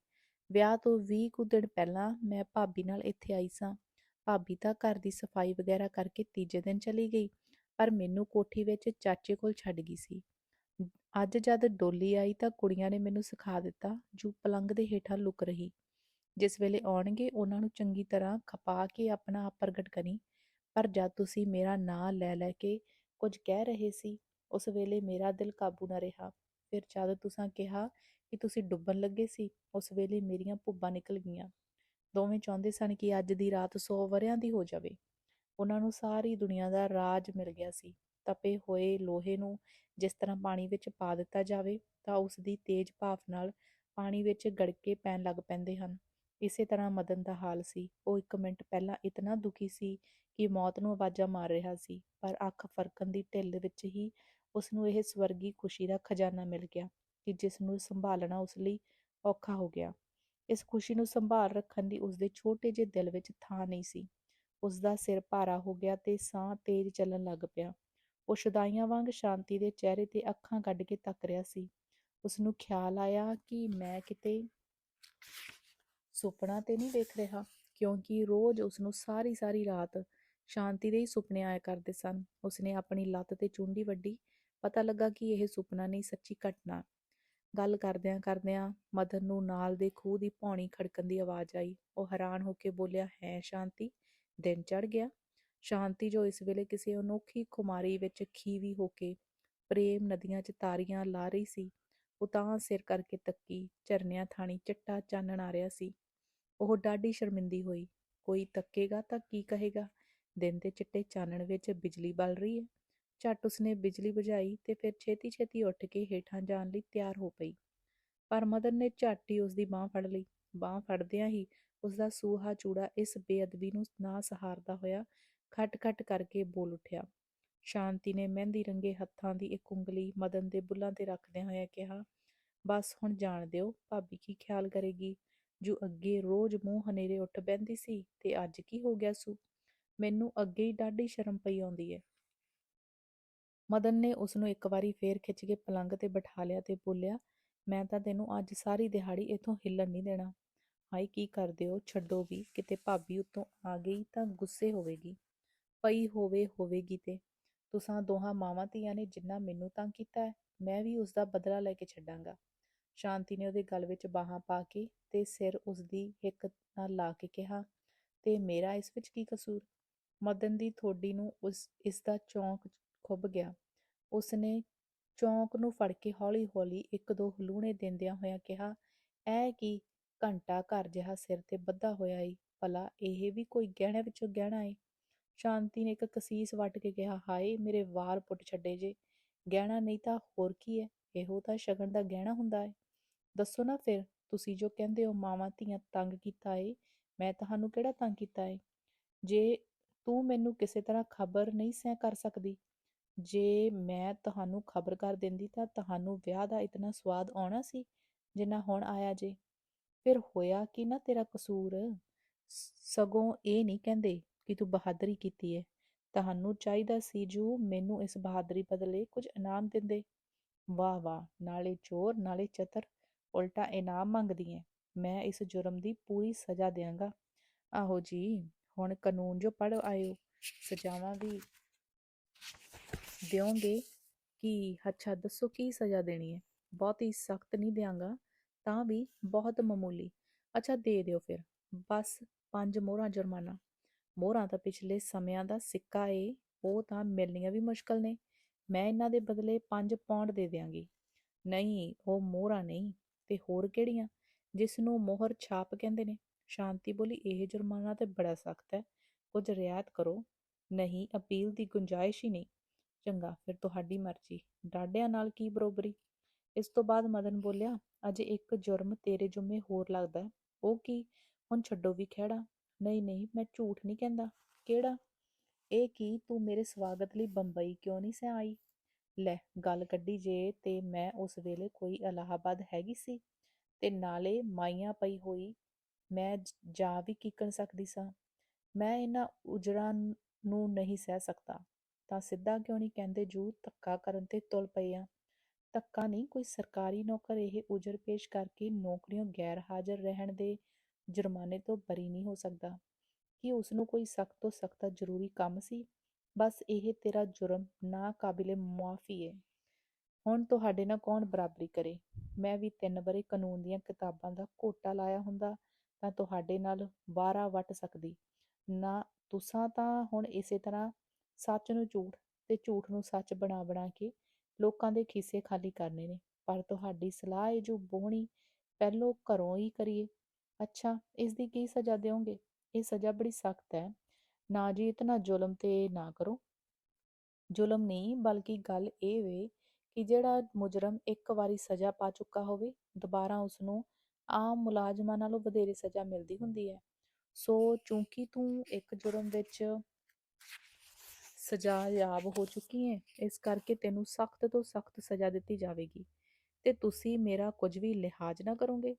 ਵਿਆਹ ਤੋਂ 20 ਕੁ ਦਿਨ ਪਹਿਲਾਂ ਮੈਂ ਭਾਬੀ ਨਾਲ ਇੱਥੇ ਆਈ ਸਾਂ। ਭਾਬੀ ਤਾਂ ਘਰ ਦੀ ਸਫਾਈ ਵਗੈਰਾ ਕਰਕੇ ਤੀਜੇ ਦਿਨ ਚਲੀ ਗਈ, ਪਰ ਮੈਨੂੰ ਕੋਠੀ ਵਿੱਚ ਚਾਚੇ ਕੋਲ ਛੱਡ ਗਈ ਸੀ। ਅੱਜ ਜਦ ਡੋਲੀ ਆਈ ਤਾਂ ਕੁੜੀਆਂ ਨੇ ਮੈਨੂੰ ਸਿਖਾ ਦਿੱਤਾ, ਜੂ ਪਲੰਗ ਦੇ ਹੇਠਾਂ ਲੁਕ ਰਹੀ। ਜਿਸ ਵੇਲੇ ਆਉਣਗੇ ਉਹਨਾਂ ਨੂੰ ਚੰਗੀ ਤਰ੍ਹਾਂ ਖਪਾ ਕੇ ਆਪਣਾ ਆਪ ਪ੍ਰਗਟ ਕਰੀ। ਪਰ ਜਦ ਤੁਸੀਂ ਮੇਰਾ ਨਾਂ ਲੈ ਲੈ ਕੇ ਕੁਝ ਕਹਿ ਰਹੇ ਸੀ, ਉਸ ਵੇਲੇ ਮੇਰਾ ਦਿਲ ਕਾਬੂ ਨਾ ਰਿਹਾ। ਫਿਰ ਜਦ ਤੁਸੀਂ ਕਿਹਾ ਕਿ ਤੁਸੀਂ ਡੁੱਬਣ ਲੱਗੇ ਸੀ, ਉਸ ਵੇਲੇ ਮੇਰੀਆਂ ਭੁੱਬਾਂ ਨਿਕਲ ਗਈਆਂ। ਦੋਵੇਂ ਚਾਹੁੰਦੇ ਸਨ ਕਿ ਅੱਜ ਦੀ ਰਾਤ 100 ਵਰ੍ਹਿਆਂ ਦੀ ਹੋ ਜਾਵੇ। ਉਹਨਾਂ ਨੂੰ ਸਾਰੀ ਦੁਨੀਆ ਦਾ ਰਾਜ ਮਿਲ ਗਿਆ ਸੀ। ਤਪੇ ਹੋਏ ਲੋਹੇ ਨੂੰ ਜਿਸ ਤਰ੍ਹਾਂ ਪਾਣੀ ਵਿੱਚ ਪਾ ਦਿੱਤਾ ਜਾਵੇ ਤਾਂ ਉਸ ਦੀ ਤੇਜ਼ ਭਾਫ ਨਾਲ ਪਾਣੀ ਵਿੱਚ ਗੜਕੇ ਪੈਣ ਲੱਗ ਪੈਂਦੇ ਹਨ। ਇਸੇ ਤਰ੍ਹਾਂ ਮਦਨ ਦਾ ਹਾਲ ਸੀ। ਉਹ 1 ਮਿੰਟ ਪਹਿਲਾਂ ਇਤਨਾ ਦੁਖੀ ਸੀ ਕਿ ਮੌਤ ਨੂੰ ਆਵਾਜ਼ਾਂ ਮਾਰ ਰਿਹਾ ਸੀ, ਪਰ ਅੱਖ ਫਰਕਣ ਦੀ ਢਿੱਲ ਵਿੱਚ ਹੀ ਉਸ ਨੂੰ ਇਹ ਸਵਰਗੀ ਖੁਸ਼ੀ ਦਾ ਖਜ਼ਾਨਾ ਮਿਲ ਗਿਆ ਕਿ ਜਿਸ ਨੂੰ ਸੰਭਾਲਣਾ ਉਸ ਲਈ ਔਖਾ ਹੋ ਗਿਆ। ਇਸ ਖੁਸ਼ੀ ਨੂੰ ਸੰਭਾਲ ਰੱਖਣ ਦੀ ਉਸਦੇ ਛੋਟੇ ਜਿਹੇ ਦਿਲ ਵਿੱਚ ਥਾਂ ਨਹੀਂ ਸੀ। ਉਸਦਾ ਸਿਰ ਭਾਰਾ ਹੋ ਗਿਆ ਤੇ ਸਾਹ ਤੇਜ਼ ਚੱਲਣ ਲੱਗ ਪਿਆ। ਉਹ ਸ਼ੁਦਾਈਆਂ ਵਾਂਗ ਸ਼ਾਂਤੀ ਦੇ ਚਿਹਰੇ ਤੇ ਅੱਖਾਂ ਕੱਢ ਕੇ ਤੱਕ ਰਿਹਾ ਸੀ। ਉਸਨੂੰ ਖਿਆਲ ਆਇਆ ਕਿ ਮੈਂ ਕਿਤੇ ਸੁਪਨਾ ਤੇ ਨਹੀਂ ਵੇਖ ਰਿਹਾ, ਕਿਉਂਕਿ ਰੋਜ਼ ਉਸਨੂੰ ਸਾਰੀ ਰਾਤ ਸ਼ਾਂਤੀ ਦੇ ਹੀ ਸੁਪਨੇ ਆਇਆ ਕਰਦੇ ਸਨ। ਉਸਨੇ ਆਪਣੀ ਲੱਤ ਤੇ ਚੁੰਡੀ ਵੱਢੀ। ਪਤਾ ਲੱਗਾ ਕਿ ਇਹ ਸੁਪਨਾ ਨਹੀਂ, ਸੱਚੀ ਘਟਨਾ। ਗੱਲ ਕਰਦਿਆਂ ਕਰਦਿਆਂ ਮਦਨ ਨੂੰ ਨਾਲ ਦੇ ਖੂਹ ਦੀ ਭੌਣੀ ਖੜਕਣ ਦੀ ਆਵਾਜ਼ ਆਈ। ਉਹ ਹੈਰਾਨ ਹੋ ਕੇ ਬੋਲਿਆ, ਹੈ ਸ਼ਾਂਤੀ, ਦਿਨ ਚੜ੍ਹ ਗਿਆ। ਸ਼ਾਂਤੀ, ਜੋ ਇਸ ਵੇਲੇ ਕਿਸੇ ਅਨੋਖੀ ਖੁਮਾਰੀ ਵਿੱਚ ਖੀਵੀ ਹੋ ਕੇ ਪ੍ਰੇਮ ਨਦੀਆਂ 'ਚ ਤਾਰੀਆਂ ਲਾ ਰਹੀ ਸੀ, ਉਤਾਂਹ ਸਿਰ ਕਰਕੇ ਤੱਕੀ। ਝਰਨਿਆਂ ਥਾਣੀ ਚਿੱਟਾ ਚਾਨਣ ਆ ਰਿਹਾ ਸੀ। ਉਹ ਡਾਢੀ ਸ਼ਰਮਿੰਦੀ ਹੋਈ। ਕੋਈ ਤੱਕੇਗਾ ਤਾਂ ਕੀ ਕਹੇਗਾ, ਦਿਨ ਦੇ ਚਿੱਟੇ ਚਾਨਣ ਵਿੱਚ ਬਿਜਲੀ ਬਲ ਰਹੀ ਹੈ। ਝੱਟ ਉਸਨੇ ਬਿਜਲੀ ਬੁਝਾਈ ਤੇ ਫਿਰ ਛੇਤੀ ਛੇਤੀ ਉੱਠ ਕੇ ਹੇਠਾਂ ਜਾਣ ਲਈ ਤਿਆਰ ਹੋ ਪਈ। ਪਰ ਮਦਨ ਨੇ ਝੱਟ ਹੀ ਉਸਦੀ ਬਾਂਹ ਫੜ ਲਈ। ਬਾਂਹ ਫੜਦਿਆਂ ਹੀ ਉਸਦਾ ਸੂਹਾ ਚੂੜਾ ਇਸ ਬੇਅਦਬੀ ਨੂੰ ਨਾ ਸਹਾਰਦਾ ਹੋਇਆ ਖਟ ਖਟ ਕਰਕੇ ਬੋਲ ਉੱਠਿਆ। ਸ਼ਾਂਤੀ ਨੇ ਮਹਿੰਦੀ ਰੰਗੇ ਹੱਥਾਂ ਦੀ ਇੱਕ ਉਂਗਲੀ ਮਦਨ ਦੇ ਬੁੱਲ੍ਹਾਂ ਤੇ ਰੱਖਦਿਆਂ ਹੋਇਆ ਕਿਹਾ, ਬਸ ਹੁਣ ਜਾਣ ਦਿਓ, ਭਾਬੀ ਕੀ ਖਿਆਲ ਕਰੇਗੀ? ਜੋ ਅੱਗੇ ਰੋਜ਼ ਮੂੰਹ ਹਨੇਰੇ ਉੱਠ ਬਹਿੰਦੀ ਸੀ ਤੇ ਅੱਜ ਕੀ ਹੋ ਗਿਆ ਸੂ? ਮੈਨੂੰ ਅੱਗੇ ਹੀ ਡਾਢੀ ਸ਼ਰਮ ਪਈ ਆਉਂਦੀ ਹੈ। ਮਦਨ ਨੇ ਉਸਨੂੰ ਇੱਕ ਵਾਰੀ ਫੇਰ ਖਿੱਚ ਕੇ ਪਲੰਗ ਤੇ ਬਿਠਾ ਲਿਆ ਤੇ ਬੋਲਿਆ, ਮੈਂ ਤਾਂ ਤੈਨੂੰ ਅੱਜ ਸਾਰੀ ਦਿਹਾੜੀ ਇੱਥੋਂ ਹਿੱਲਣ ਨਹੀਂ ਦੇਣਾ। ਹਾਏ ਕੀ ਕਰਦੇ ਹੋ, ਛੱਡੋ ਵੀ, ਕਿਤੇ ਭਾਬੀ ਉੱਤੋਂ ਆ ਗਈ ਤਾਂ ਗੁੱਸੇ ਹੋਵੇਗੀ। ਪਈ ਹੋਵੇਗੀ ਤੇ ਤੁਸਾਂ ਦੋਹਾਂ ਮਾਵਾਂ ਧੀਆਂ ਨੇ ਜਿੰਨਾ ਮੈਨੂੰ ਤੰਗ ਕੀਤਾ ਹੈ, ਮੈਂ ਵੀ ਉਸਦਾ ਬਦਲਾ ਲੈ ਕੇ ਛੱਡਾਂਗਾ। ਸ਼ਾਂਤੀ ਨੇ ਉਹਦੇ ਗਲ ਵਿੱਚ ਬਾਹਾਂ ਪਾ ਕੇ ਤੇ ਸਿਰ ਉਸਦੀ ਹਿੱਕ ਨਾਲ ਲਾ ਕੇ ਕਿਹਾ, ਤੇ ਮੇਰਾ ਇਸ ਵਿੱਚ ਕੀ ਕਸੂਰ? ਮਦਨ ਦੀ ਠੋਡੀ ਨੂੰ ਇਸ ਦਾ ਚੌਂਕ ਖੁੱਭ ਗਿਆ। ਉਸਨੇ ਚੌਂਕ ਨੂੰ ਫੜ ਕੇ ਹੌਲੀ ਹੌਲੀ ਇੱਕ ਦੋ ਹਲੂਣੇ ਦਿੰਦਿਆਂ ਹੋਇਆਂ ਕਿਹਾ, ਐ ਕੀ ਘੰਟਾ ਘਰ ਜਿਹਾ ਸਿਰ ਤੇ ਬੱਧਾ ਹੋਇਆ ਈ, ਭਲਾ ਇਹ ਵੀ ਕੋਈ ਗਹਿਣਿਆਂ ਵਿੱਚੋਂ ਗਹਿਣਾ ਏ? ਸ਼ਾਂਤੀ ਨੇ ਇੱਕ ਕਸੀਸ ਵੱਟ ਕੇ ਕਿਹਾ, ਹਾਏ ਮੇਰੇ ਵਾਲ ਪੁੱਟ ਛੱਡੇ ਜੇ, ਗਹਿਣਾ ਨਹੀਂ ਤਾਂ ਹੋਰ ਕੀ ਹੈ? ਇਹੋ ਤਾਂ ਸ਼ਗਨ ਦਾ ਗਹਿਣਾ ਹੁੰਦਾ ਹੈ। ਦੱਸੋ ਨਾ ਫਿਰ, ਤੁਸੀਂ ਜੋ ਕਹਿੰਦੇ ਹੋ ਮਾਵਾਂ ਧੀਆਂ ਤੰਗ ਕੀਤਾ ਏ, ਮੈਂ ਤੁਹਾਨੂੰ ਕਿਹੜਾ ਤੰਗ ਕੀਤਾ ਏ? ਜੇ ਤੂੰ ਮੈਨੂੰ ਕਿਸੇ ਤਰ੍ਹਾਂ ਖਬਰ ਨਹੀਂ ਸੈਂ ਕਰ ਸਕਦੀ, ਜੇ ਮੈਂ ਤੁਹਾਨੂੰ ਖਬਰ ਕਰ ਦਿੰਦੀ ਤਾਂ ਤੁਹਾਨੂੰ ਵਿਆਹ ਦਾ ਇਤਨਾ ਸਵਾਦ ਆਉਣਾ ਸੀ ਜਿੰਨਾ ਹੁਣ ਆਇਆ ਜੇ। ਫਿਰ ਹੋਇਆ ਕੀ ਨਾ ਤੇਰਾ ਕਸੂਰ? ਸਗੋਂ ਇਹ ਨਹੀਂ ਕਹਿੰਦੇ ਕਿ ਤੂੰ ਬਹਾਦਰੀ ਕੀਤੀ ਹੈ। ਤੁਹਾਨੂੰ ਚਾਹੀਦਾ ਸੀ ਜੋ ਮੈਨੂੰ ਇਸ ਬਹਾਦਰੀ ਬਦਲੇ ਕੁਝ ਇਨਾਮ ਦਿੰਦੇ। ਵਾਹ ਵਾਹ, ਨਾਲੇ ਚੋਰ ਨਾਲੇ ਚਤਰ, ਉਲਟਾ ਇਨਾਮ ਮੰਗਦੀ ਹੈ। ਮੈਂ ਇਸ ਜੁਰਮ ਦੀ ਪੂਰੀ ਸਜ਼ਾ ਦਿਆਂਗਾ। ਆਹੋ ਜੀ, ਹੁਣ ਕਾਨੂੰਨ ਜੋ ਪੜ੍ਹ ਆਇਓ, ਸਜ਼ਾਵਾਂ ਵੀ ਦਿਓਗੇ ਕਿ? ਅੱਛਾ ਦੱਸੋ ਕੀ ਸਜ਼ਾ ਦੇਣੀ ਹੈ? ਬਹੁਤੀ ਸਖਤ ਨਹੀਂ ਦਿਆਂਗਾ, ਤਾਂ ਵੀ ਬਹੁਤ ਮਾਮੂਲੀ। ਅੱਛਾ ਦੇ ਦਿਓ ਫਿਰ, ਬਸ 5 ਮੋਹਰਾਂ ਜੁਰਮਾਨਾ। ਮੋਹਰਾਂ ਤਾਂ ਪਿਛਲੇ ਸਮਿਆਂ ਦਾ ਸਿੱਕਾ ਏ, ਉਹ ਤਾਂ ਮਿਲਣੀਆਂ ਵੀ ਮੁਸ਼ਕਲ ਨੇ। ਮੈਂ ਇਹਨਾਂ ਦੇ ਬਦਲੇ 5 ਪੌਂਡ ਦੇ ਦਿਆਂਗੀ। ਨਹੀਂ, ਉਹ ਮੋਹਰਾਂ ਨਹੀਂ, ਤੇ ਹੋਰ ਕਿਹੜੀਆਂ, ਜਿਸ ਨੂੰ ਮੋਹਰ ਛਾਪ ਕਹਿੰਦੇ ਨੇ? ਸ਼ਾਂਤੀ ਬੋਲੀ, ਇਹ ਜੁਰਮਾਨਾ ਤੇ ਬੜਾ ਸਖਤ ਹੈ, ਕੁਝ ਰਿਆਇਤ ਕਰੋ। ਨਹੀਂ, ਅਪੀਲ ਦੀ ਗੁੰਜਾਇਸ਼ ਹੀ ਨਹੀਂ। ਚੰਗਾ ਫਿਰ ਤੁਹਾਡੀ ਮਰਜ਼ੀ, ਡਾਢਿਆਂ ਨਾਲ ਕੀ ਬਰੋਬਰੀ। ਇਸ ਤੋਂ ਬਾਅਦ ਮਦਨ ਬੋਲਿਆ, ਅਜੇ ਇੱਕ ਜੁਰਮ ਤੇਰੇ ਜੁੰਮੇ ਹੋਰ ਲੱਗਦਾ ਹੈ। ਉਹ ਕੀ? ਹੁਣ ਛੱਡੋ ਵੀ ਖਹਿੜਾ। ਨਹੀਂ ਨਹੀਂ, ਮੈਂ ਝੂਠ ਨਹੀਂ ਕਹਿੰਦਾ। ਕਿਹੜਾ? ਇਹ ਕੀ ਤੂੰ ਮੇਰੇ ਸਵਾਗਤ ਲਈ ਬੰਬਈ ਕਿਉਂ ਨਹੀਂ ਸੈਂ ਆਈ? ਲੈ ਗੱਲ ਕੱਢੀ ਜੇ, ਤੇ ਮੈਂ ਉਸ ਵੇਲੇ ਕੋਈ ਇਲਾਹਾਬਾਦ ਹੈਗੀ ਸੀ, ਤੇ ਨਾਲੇ ਮਾਈਆਂ ਪਈ ਹੋਈ, ਮੈਂ ਜਾ ਵੀ ਕੀਕਣ ਸਕਦੀ ਸਾਂ। ਮੈਂ ਇਹਨਾਂ ਉਜੜਾਂ ਨੂੰ ਨਹੀਂ ਸਹਿ ਸਕਦਾ। ਤਾਂ ਸਿੱਧਾ ਕਿਉਂ ਨਹੀਂ ਕਹਿੰਦੇ ਜੂ, ਧੱਕਾ ਕਰਨ ਤੇ ਤੁਲ ਪਏ ਆ। ਧੱਕਾ ਨਹੀਂ, ਕੋਈ ਸਰਕਾਰੀ ਨੌਕਰ ਇਹ ਉਜਰ ਪੇਸ਼ ਕਰਕੇ ਨੌਕਰੀਓਂ ਗੈਰ ਹਾਜ਼ਰ ਰਹਿਣ ਦੇ ਜੁਰਮਾਨੇ ਤੋਂ ਬਰੀ ਨਹੀਂ ਹੋ ਸਕਦਾ। ਕਿ ਉਸਨੂੰ ਕੋਈ ਸਖਤ ਤੋਂ ਸਖਤ ਜ਼ਰੂਰੀ ਕੰਮ ਸੀ? ਬਸ ਇਹ ਤੇਰਾ ਜੁਰਮ ਨਾ ਕਾਬਿਲੇ ਮੁਆਫ਼ੀ ਹੈ। ਹੁਣ ਤੁਹਾਡੇ ਨਾਲ ਕੌਣ ਬਰਾਬਰੀ ਕਰੇ? ਮੈਂ ਵੀ 3 ਵਰ੍ਹੇ ਕਾਨੂੰਨ ਦੀਆਂ ਕਿਤਾਬਾਂ ਦਾ ਘੋਟਾ ਲਾਇਆ ਹੁੰਦਾ ਤਾਂ ਤੁਹਾਡੇ ਨਾਲ ਵਾਰਾ ਵੱਟ ਸਕਦੀ। ਨਾ, ਤੁਸਾਂ ਤਾਂ ਹੁਣ ਇਸੇ ਤਰ੍ਹਾਂ ਸੱਚ ਨੂੰ ਝੂਠ ਤੇ ਝੂਠ ਨੂੰ ਸੱਚ ਬਣਾ ਬਣਾ ਕੇ ਲੋਕਾਂ ਦੇ ਖੀਸੇ ਖਾਲੀ ਕਰਨੇ ਨੇ। ਪਰ ਤੁਹਾਡੀ ਸਲਾਹ ਏ ਜੋ ਬੋਹਣੀ ਪਹਿਲੋਂ ਘਰੋਂ ਹੀ ਕਰੀਏ। ਅੱਛਾ, ਇਸ ਦੀ ਕੀ ਸਜ਼ਾ ਦਿਓਗੇ? ਇਹ ਸਜ਼ਾ ਬੜੀ ਸਖਤ ਹੈ। ਨਾ ਜੀ, ਇਤਨਾ ਜ਼ੁਲਮ ਤੇ ਨਾ ਕਰੋ। ਜ਼ੁਲਮ ਨਹੀਂ, ਬਲਕਿ ਗੱਲ ਇਹ ਵੇ ਕਿ ਜਿਹੜਾ ਮੁਜਰਮ ਇੱਕ ਵਾਰੀ ਸਜ਼ਾ ਪਾ ਚੁੱਕਾ ਹੋਵੇ, ਦੁਬਾਰਾ ਉਸਨੂੰ ਆਮ ਮੁਲਾਜ਼ਮਾਂ ਨਾਲੋਂ ਵਧੇਰੇ ਸਜ਼ਾ ਮਿਲਦੀ ਹੁੰਦੀ ਹੈ। ਸੋ ਚੂੰਕਿ ਤੂੰ ਇੱਕ ਜੁਰਮ ਵਿੱਚ ਸਜ਼ਾਯਾਬ ਹੋ ਚੁੱਕੀ ਹੈ, ਇਸ ਕਰਕੇ ਤੈਨੂੰ ਸਖਤ ਤੋਂ ਸਖਤ ਸਜ਼ਾ ਦਿੱਤੀ ਜਾਵੇਗੀ, ਤੇ ਤੁਸੀਂ ਮੇਰਾ ਕੁਝ ਵੀ ਲਿਹਾਜ਼ ਨਾ ਕਰੋਗੇ।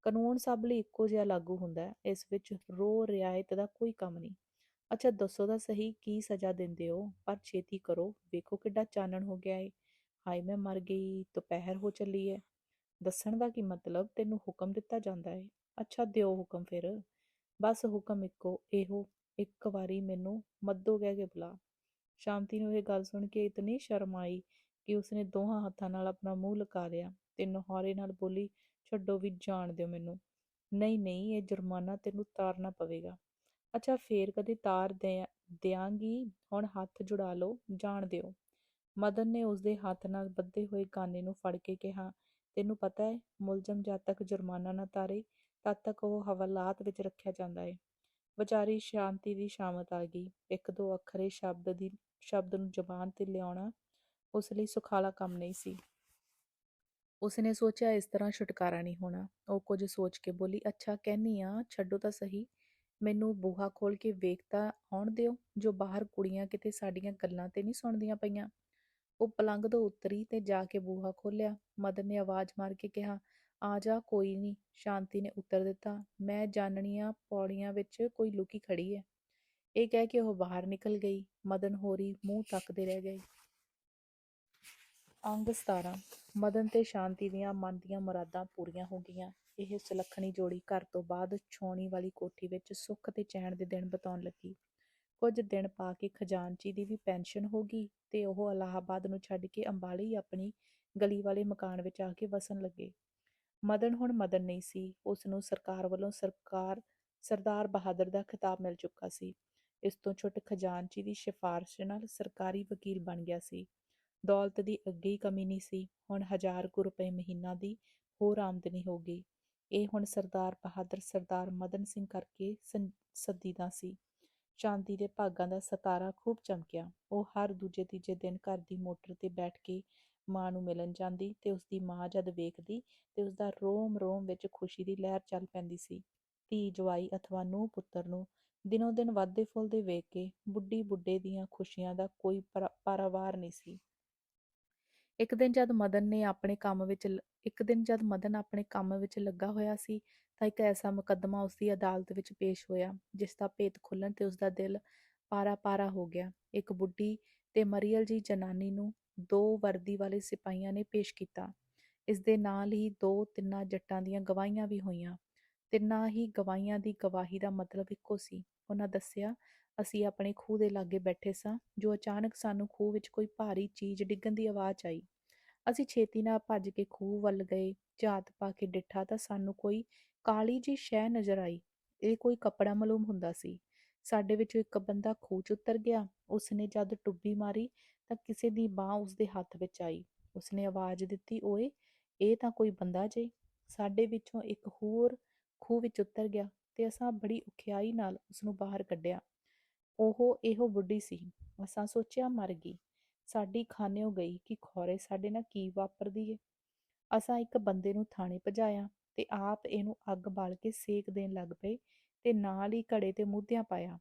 ਕਾਨੂੰਨ ਸਭ ਲਈ ਇੱਕੋ ਜਿਹਾ ਲਾਗੂ ਹੁੰਦਾ ਹੈ, ਇਸ ਵਿੱਚ ਰੋਹ ਰਿਆਇਤ ਦਾ ਕੋਈ ਕੰਮ ਨਹੀਂ। ਅੱਛਾ ਦੱਸੋ ਤਾਂ ਸਹੀ ਕੀ ਸਜ਼ਾ ਦਿੰਦੇ ਹੋ? ਪਰ ਛੇਤੀ ਕਰੋ, ਵੇਖੋ ਕਿੱਡਾ ਚਾਨਣ ਹੋ ਗਿਆ ਏ। ਹਾਏ ਮੈਂ ਮਰ ਗਈ, ਦੁਪਹਿਰ ਹੋ ਚੱਲੀ ਹੈ। ਦੱਸਣ ਦਾ ਕੀ ਮਤਲਬ, ਤੈਨੂੰ ਹੁਕਮ ਦਿੱਤਾ ਜਾਂਦਾ ਏ। ਅੱਛਾ ਦਿਓ ਹੁਕਮ ਫਿਰ। ਬਸ ਹੁਕਮ ਇੱਕੋ, ਇਹੋ, ਇੱਕ ਵਾਰੀ ਮੈਨੂੰ ਮੱਦੋ ਕਹਿ ਕੇ ਬੁਲਾ। ਸ਼ਾਂਤੀ ਨੂੰ ਇਹ ਗੱਲ ਸੁਣ ਕੇ ਇਤਨੀ ਸ਼ਰਮ ਆਈ ਕਿ ਉਸਨੇ ਦੋਹਾਂ ਹੱਥਾਂ ਨਾਲ ਆਪਣਾ ਮੂੰਹ ਲੁਕਾ ਲਿਆ ਤੇ ਨੁਹਾਰੇ ਨਾਲ ਬੋਲੀ, ਛੱਡੋ ਵੀ, ਜਾਣ ਦਿਓ ਮੈਨੂੰ। ਨਹੀਂ ਨਹੀਂ, ਇਹ ਜੁਰਮਾਨਾ ਤੈਨੂੰ ਤਾਰਨਾ ਪਵੇਗਾ। ਅੱਛਾ ਫੇਰ ਕਦੇ ਤਾਰ ਦਿਆਂਗੀ, ਹੁਣ ਹੱਥ ਜੁੜਾ ਲਓ, ਜਾਣ ਦਿਓ। ਮਦਨ ਨੇ ਉਸਦੇ ਹੱਥ ਨਾਲ ਬੱਧੇ ਹੋਏ ਕਾਨੇ ਨੂੰ ਫੜ ਕੇ ਕਿਹਾ, ਤੈਨੂੰ ਪਤਾ ਹੈ, ਮੁਲਜ਼ਮ ਜਦ ਤੱਕ ਜੁਰਮਾਨਾ ਨਾ ਤਾਰੇ ਤਦ ਤੱਕ ਉਹ ਹਵਾਲਾਤ ਵਿੱਚ ਰੱਖਿਆ ਜਾਂਦਾ ਹੈ। ਵਿਚਾਰੀ ਸ਼ਾਂਤੀ ਦੀ ਸ਼ਾਮਤ ਆ ਗਈ। ਇੱਕ ਦੋ ਅੱਖਰੇ ਸ਼ਬਦ ਨੂੰ ਜ਼ਬਾਨ ਤੇ ਲਿਆਉਣਾ ਉਸ ਲਈ ਸੁਖਾਲਾ ਕੰਮ ਨਹੀਂ ਸੀ। ਉਸਨੇ ਸੋਚਿਆ ਇਸ ਤਰ੍ਹਾਂ ਛੁਟਕਾਰਾ ਨਹੀਂ ਹੋਣਾ। ਉਹ ਕੁਝ ਸੋਚ ਕੇ ਬੋਲੀ, ਅੱਛਾ ਕਹਿੰਨੀ ਆ, ਛੱਡੋ ਤਾਂ ਸਹੀ। ਮੈਨੂੰ ਬੂਹਾ ਖੋਲ ਕੇ ਵੇਖ ਤਾਂ ਆਉਣ ਦਿਓ, ਜੋ ਬਾਹਰ ਕੁੜੀਆਂ ਕਿਤੇ ਸਾਡੀਆਂ ਗੱਲਾਂ ਤੇ ਨਹੀਂ ਸੁਣਦੀਆਂ ਪਈਆਂ। ਉਹ ਪਲੰਘ ਤੋਂ ਉਤਰੀ ਤੇ ਜਾ ਕੇ ਬੂਹਾ ਖੋਲ੍ਹਿਆ। ਮਦਨ ਨੇ ਆਵਾਜ਼ ਮਾਰ ਕੇ ਕਿਹਾ, ਆ ਜਾ, ਕੋਈ ਨਹੀਂ। ਸ਼ਾਂਤੀ ਨੇ ਉੱਤਰ ਦਿੱਤਾ, ਮੈਂ ਜਾਣਨੀ ਆ ਪੌੜੀਆਂ ਵਿੱਚ ਕੋਈ ਲੁਕੀ ਖੜੀ ਹੈ। ਇਹ ਕਹਿ ਕੇ ਉਹ ਬਾਹਰ ਨਿਕਲ ਗਈ। ਮਦਨ ਹੋਰੀ ਮੂੰਹ ਤੱਕਦੇ ਰਹਿ ਗਏ। ਅੰਗ 17। ਮਦਨ ਤੇ ਸ਼ਾਂਤੀ ਦੀਆਂ ਮਨ ਦੀਆਂ ਮੁਰਾਦਾਂ ਪੂਰੀਆਂ ਹੋ ਗਈਆਂ। ਇਹ ਸੁਲੱਖਣੀ ਜੋੜੀ ਘਰ ਤੋਂ ਬਾਅਦ ਛਾਉਣੀ ਵਾਲੀ ਕੋਠੀ ਵਿੱਚ ਸੁੱਖ ਤੇ ਚੈਨ ਦੇ ਦਿਨ ਬਿਤਾਉਣ ਲੱਗੀ। ਕੁਝ ਦਿਨ ਪਾ ਕੇ ਖਜ਼ਾਨਚੀ ਦੀ ਵੀ ਪੈਨਸ਼ਨ ਹੋ ਗਈ ਤੇ ਉਹ ਇਲਾਹਾਬਾਦ ਨੂੰ ਛੱਡ ਕੇ ਅੰਬਾਲੇ ਆਪਣੀ ਗਲੀ ਵਾਲੇ ਮਕਾਨ ਵਿੱਚ ਆ ਕੇ ਵਸਣ ਲੱਗੇ। ਮਦਨ ਹੁਣ ਮਦਨ ਨਹੀਂ ਸੀ। ਉਸ ਨੂੰ ਸਰਕਾਰ ਵੱਲੋਂ ਸਰਦਾਰ ਬਹਾਦਰ ਦਾ ਖਿਤਾਬ ਮਿਲ ਚੁੱਕਾ ਸੀ। ਇਸ ਤੋਂ ਛੁੱਟ ਖਜ਼ਾਨਚੀ ਦੀ ਸਿਫਾਰਿਸ਼ ਨਾਲ ਸਰਕਾਰੀ ਵਕੀਲ ਬਣ ਗਿਆ ਸੀ। ਦੌਲਤ ਦੀ ਅੱਗੇ ਹੀ ਕਮੀ ਨਹੀਂ ਸੀ। ਹੁਣ 1000 ਕੁ ਰੁਪਏ ਮਹੀਨਾ ਦੀ ਹੋਰ ਆਮਦਨੀ ਹੋ ਗਈ। ਇਹ ਹੁਣ ਸਰਦਾਰ ਬਹਾਦਰ ਸਰਦਾਰ ਮਦਨ ਸਿੰਘ ਕਰਕੇ ਸੱਦੀਦਾ ਸੀ। ਸ਼ਾਂਤੀ ਦੇ ਭਾਗਾਂ ਦਾ ਸਿਤਾਰਾ ਖੂਬ ਚਮਕਿਆ। ਉਹ ਹਰ ਦੂਜੇ ਤੀਜੇ ਦਿਨ ਘਰ ਦੀ ਮੋਟਰ ਤੇ ਬੈਠ ਕੇ ਮਾਂ ਨੂੰ ਮਿਲਣ ਜਾਂਦੀ ਤੇ ਉਸਦੀ ਮਾਂ ਜਦ ਵੇਖਦੀ ਤੇ ਉਸਦਾ ਰੋਮ ਰੋਮ ਵਿੱਚ ਖੁਸ਼ੀ ਦੀ ਲਹਿਰ ਚੱਲ ਪੈਂਦੀ ਸੀ। ਧੀ ਜਵਾਈ ਅਥਵਾ ਨੂੰਹ ਪੁੱਤਰ ਨੂੰ ਦਿਨੋਂ ਦਿਨ ਵੱਧਦੇ ਫੁੱਲਦੇ ਵੇਖ ਕੇ ਬੁੱਢੀ ਬੁੱਢੇ ਦੀਆਂ ਖੁਸ਼ੀਆਂ ਦਾ ਕੋਈ ਪਾਰਾਵਾਰ ਨਹੀਂ ਸੀ। ਇੱਕ ਦਿਨ ਜਦ ਮਦਨ ਆਪਣੇ ਕੰਮ ਵਿੱਚ ਲੱਗਾ ਹੋਇਆ ਸੀ ਤਾਂ ਇੱਕ ਐਸਾ ਮੁਕੱਦਮਾ ਉਸਦੀ ਅਦਾਲਤ ਵਿੱਚ ਪੇਸ਼ ਹੋਇਆ ਜਿਸ ਦਾ ਭੇਤ ਖੁੱਲ੍ਹਣ ਤੇ ਉਸਦਾ ਦਿਲ ਪਾਰਾ ਪਾਰਾ ਹੋ ਗਿਆ। ਇੱਕ ਬੁੱਢੀ ਤੇ ਮਰੀਅਲ ਜੀ ਜਨਾਨੀ ਨੂੰ 2 ਵਰਦੀ ਵਾਲੇ ਸਿਪਾਹੀਆਂ ਨੇ ਪੇਸ਼ ਕੀਤਾ। ਇਸ ਦੇ ਨਾਲ ਹੀ 2-3 ਜੱਟਾਂ ਦੀਆਂ ਗਵਾਹੀਆਂ ਵੀ ਹੋਈਆਂ। ਤਿੰਨਾਂ ਹੀ ਗਵਾਹੀਆਂ ਦੀ ਗਵਾਹੀ ਦਾ ਮਤਲਬ ਇੱਕੋ ਸੀ। ਉਹਨਾਂ ਦੱਸਿਆ, ਅਸੀਂ ਆਪਣੇ ਖੂਹ ਦੇ ਲਾਗੇ ਬੈਠੇ ਸਾਂ ਜੋ ਅਚਾਨਕ ਸਾਨੂੰ ਖੂਹ ਵਿੱਚ ਕੋਈ ਭਾਰੀ ਚੀਜ਼ ਡਿੱਗਣ ਦੀ ਆਵਾਜ਼ ਆਈ। ਅਸੀਂ ਛੇਤੀ ਨਾਲ ਭੱਜ ਕੇ ਖੂਹ ਵੱਲ ਗਏ। ਝਾਤ ਪਾ ਕੇ ਡਿੱਠਾ ਤਾਂ ਸਾਨੂੰ ਕੋਈ ਕਾਲੀ ਜਿਹੀ ਸ਼ੈ ਨਜ਼ਰ ਆਈ। ਇਹ ਕੋਈ ਕੱਪੜਾ ਮਾਲੂਮ ਹੁੰਦਾ ਸੀ। ਸਾਡੇ ਵਿੱਚੋਂ ਇੱਕ ਬੰਦਾ ਖੂਹ 'ਚ ਉਤਰ ਗਿਆ। ਉਸਨੇ ਜਦ ਟੁੱਬੀ ਮਾਰੀ ਤਾਂ ਕਿਸੇ ਦੀ ਬਾਂਹ ਉਸਦੇ ਹੱਥ ਵਿੱਚ ਆਈ। ਉਸਨੇ ਆਵਾਜ਼ ਦਿੱਤੀ, ਓਏ, ਇਹ ਤਾਂ ਕੋਈ ਬੰਦਾ ਜੇ। ਸਾਡੇ ਵਿੱਚੋਂ ਇੱਕ ਹੋਰ ਖੂਹ ਵਿੱਚ ਉਤਰ ਗਿਆ ਤੇ ਅਸਾਂ ਬੜੀ ਔਖਿਆਈ ਨਾਲ ਉਸਨੂੰ ਬਾਹਰ ਕੱਢਿਆ। ਉਹ ਇਹੋ ਬੁੱਢੀ ਸੀ। ਅਸਾਂ ਸੋਚਿਆ ਮਰ ਗਈ। ਸਾਡੀ ਖਾਨਿਓ ਗਈ ਕਿ ਖੌਰੇ ਸਾਡੇ ਨਾਲ ਕੀ ਵਾਪਰਦੀ ਏ। ਅਸਾਂ ਇੱਕ ਬੰਦੇ ਨੂੰ ਥਾਣੇ ਭਜਾਇਆ ਤੇ ਆਪ ਇਹਨੂੰ ਅੱਗ ਬਾਲ ਕੇ ਸੇਕ ਦੇਣ ਲੱਗ ਪਏ ਤੇ ਨਾਲ ਹੀ ਘੜੇ ਤੇ ਮੂਧਿਆਂ ਪਾਇਆ।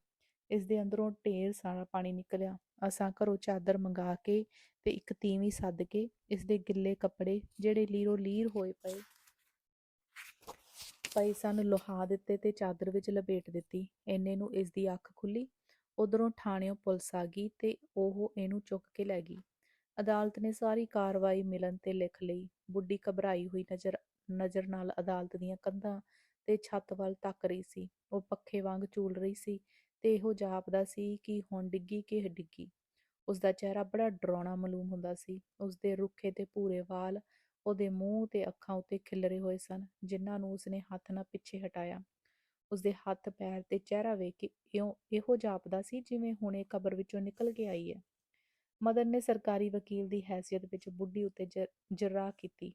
ਇਸ ਦੇ ਅੰਦਰੋਂ ਢੇਰ ਸਾਰਾ ਪਾਣੀ ਨਿਕਲਿਆ। ਅਸਾਂ ਘਰੋਂ ਚਾਦਰ ਮੰਗਾ ਕੇ ਤੇ ਇੱਕ ਤੀਵੀਂ ਸੱਦ ਕੇ ਇਸ ਦੇ ਗਿੱਲੇ ਕੱਪੜੇ ਜਿਹੜੇ ਲੀਰੋ ਲੀਰ ਹੋਏ ਪਏ ਸਨ ਲੁਹਾ ਦਿੱਤੇ ਤੇ ਚਾਦਰ ਵਿੱਚ ਲਪੇਟ ਦਿੱਤੀ। ਇੰਨੇ ਨੂੰ ਇਸ ਦੀ ਅੱਖ ਖੁੱਲੀ। ਉਧਰੋਂ ਥਾਣਿਓਂ ਪੁਲਿਸ ਆ ਗਈ ਤੇ ਉਹ ਇਹਨੂੰ ਚੁੱਕ ਕੇ ਲੈ ਗਈ। ਅਦਾਲਤ ਨੇ ਸਾਰੀ ਕਾਰਵਾਈ ਮਿਲਣ ਤੇ ਲਿਖ ਲਈ। ਬੁੱਢੀ ਘਬਰਾਈ ਹੋਈ ਨਜ਼ਰ ਨਾਲ ਅਦਾਲਤ ਦੀਆਂ ਕੰਧਾਂ ਤੇ ਛੱਤ ਵੱਲ ਤੱਕ ਰਹੀ ਸੀ। ਉਹ ਪੱਖੇ ਵਾਂਗ ਝੂਲ ਰਹੀ ਸੀ ਤੇ ਇਹੋ ਜਾਪਦਾ ਸੀ ਕਿ ਹੁਣ ਡਿੱਗੀ ਕਿ ਡਿੱਗੀ। ਉਸਦਾ ਚਿਹਰਾ ਬੜਾ ਡਰਾਉਣਾ ਮਾਲੂਮ ਹੁੰਦਾ ਸੀ। ਉਸਦੇ ਰੁੱਖੇ ਤੇ ਭੂਰੇ ਵਾਲ ਉਹਦੇ ਮੂੰਹ ਤੇ ਅੱਖਾਂ ਉੱਤੇ ਖਿੱਲਰੇ ਹੋਏ ਸਨ, ਜਿਨ੍ਹਾਂ ਨੂੰ ਉਸਨੇ ਹੱਥ ਨਾਲ ਪਿੱਛੇ ਹਟਾਇਆ। ਉਸਦੇ ਹੱਥ ਪੈਰ ਤੇ ਚਿਹਰਾ ਵੇਖ ਕੇ ਇਹੋ ਜਾਪਦਾ ਸੀ ਜਿਵੇਂ ਹੁਣੇ ਕਬਰ ਵਿੱਚੋਂ ਨਿਕਲ ਕੇ ਆਈ ਹੈ। ਮਦਨ ਨੇ ਸਰਕਾਰੀ ਵਕੀਲ ਦੀ ਹੈਸੀਅਤ ਵਿੱਚ ਬੁੱਢੀ ਉੱਤੇ ਜਰ੍ਹਾਂ ਕੀਤੀ।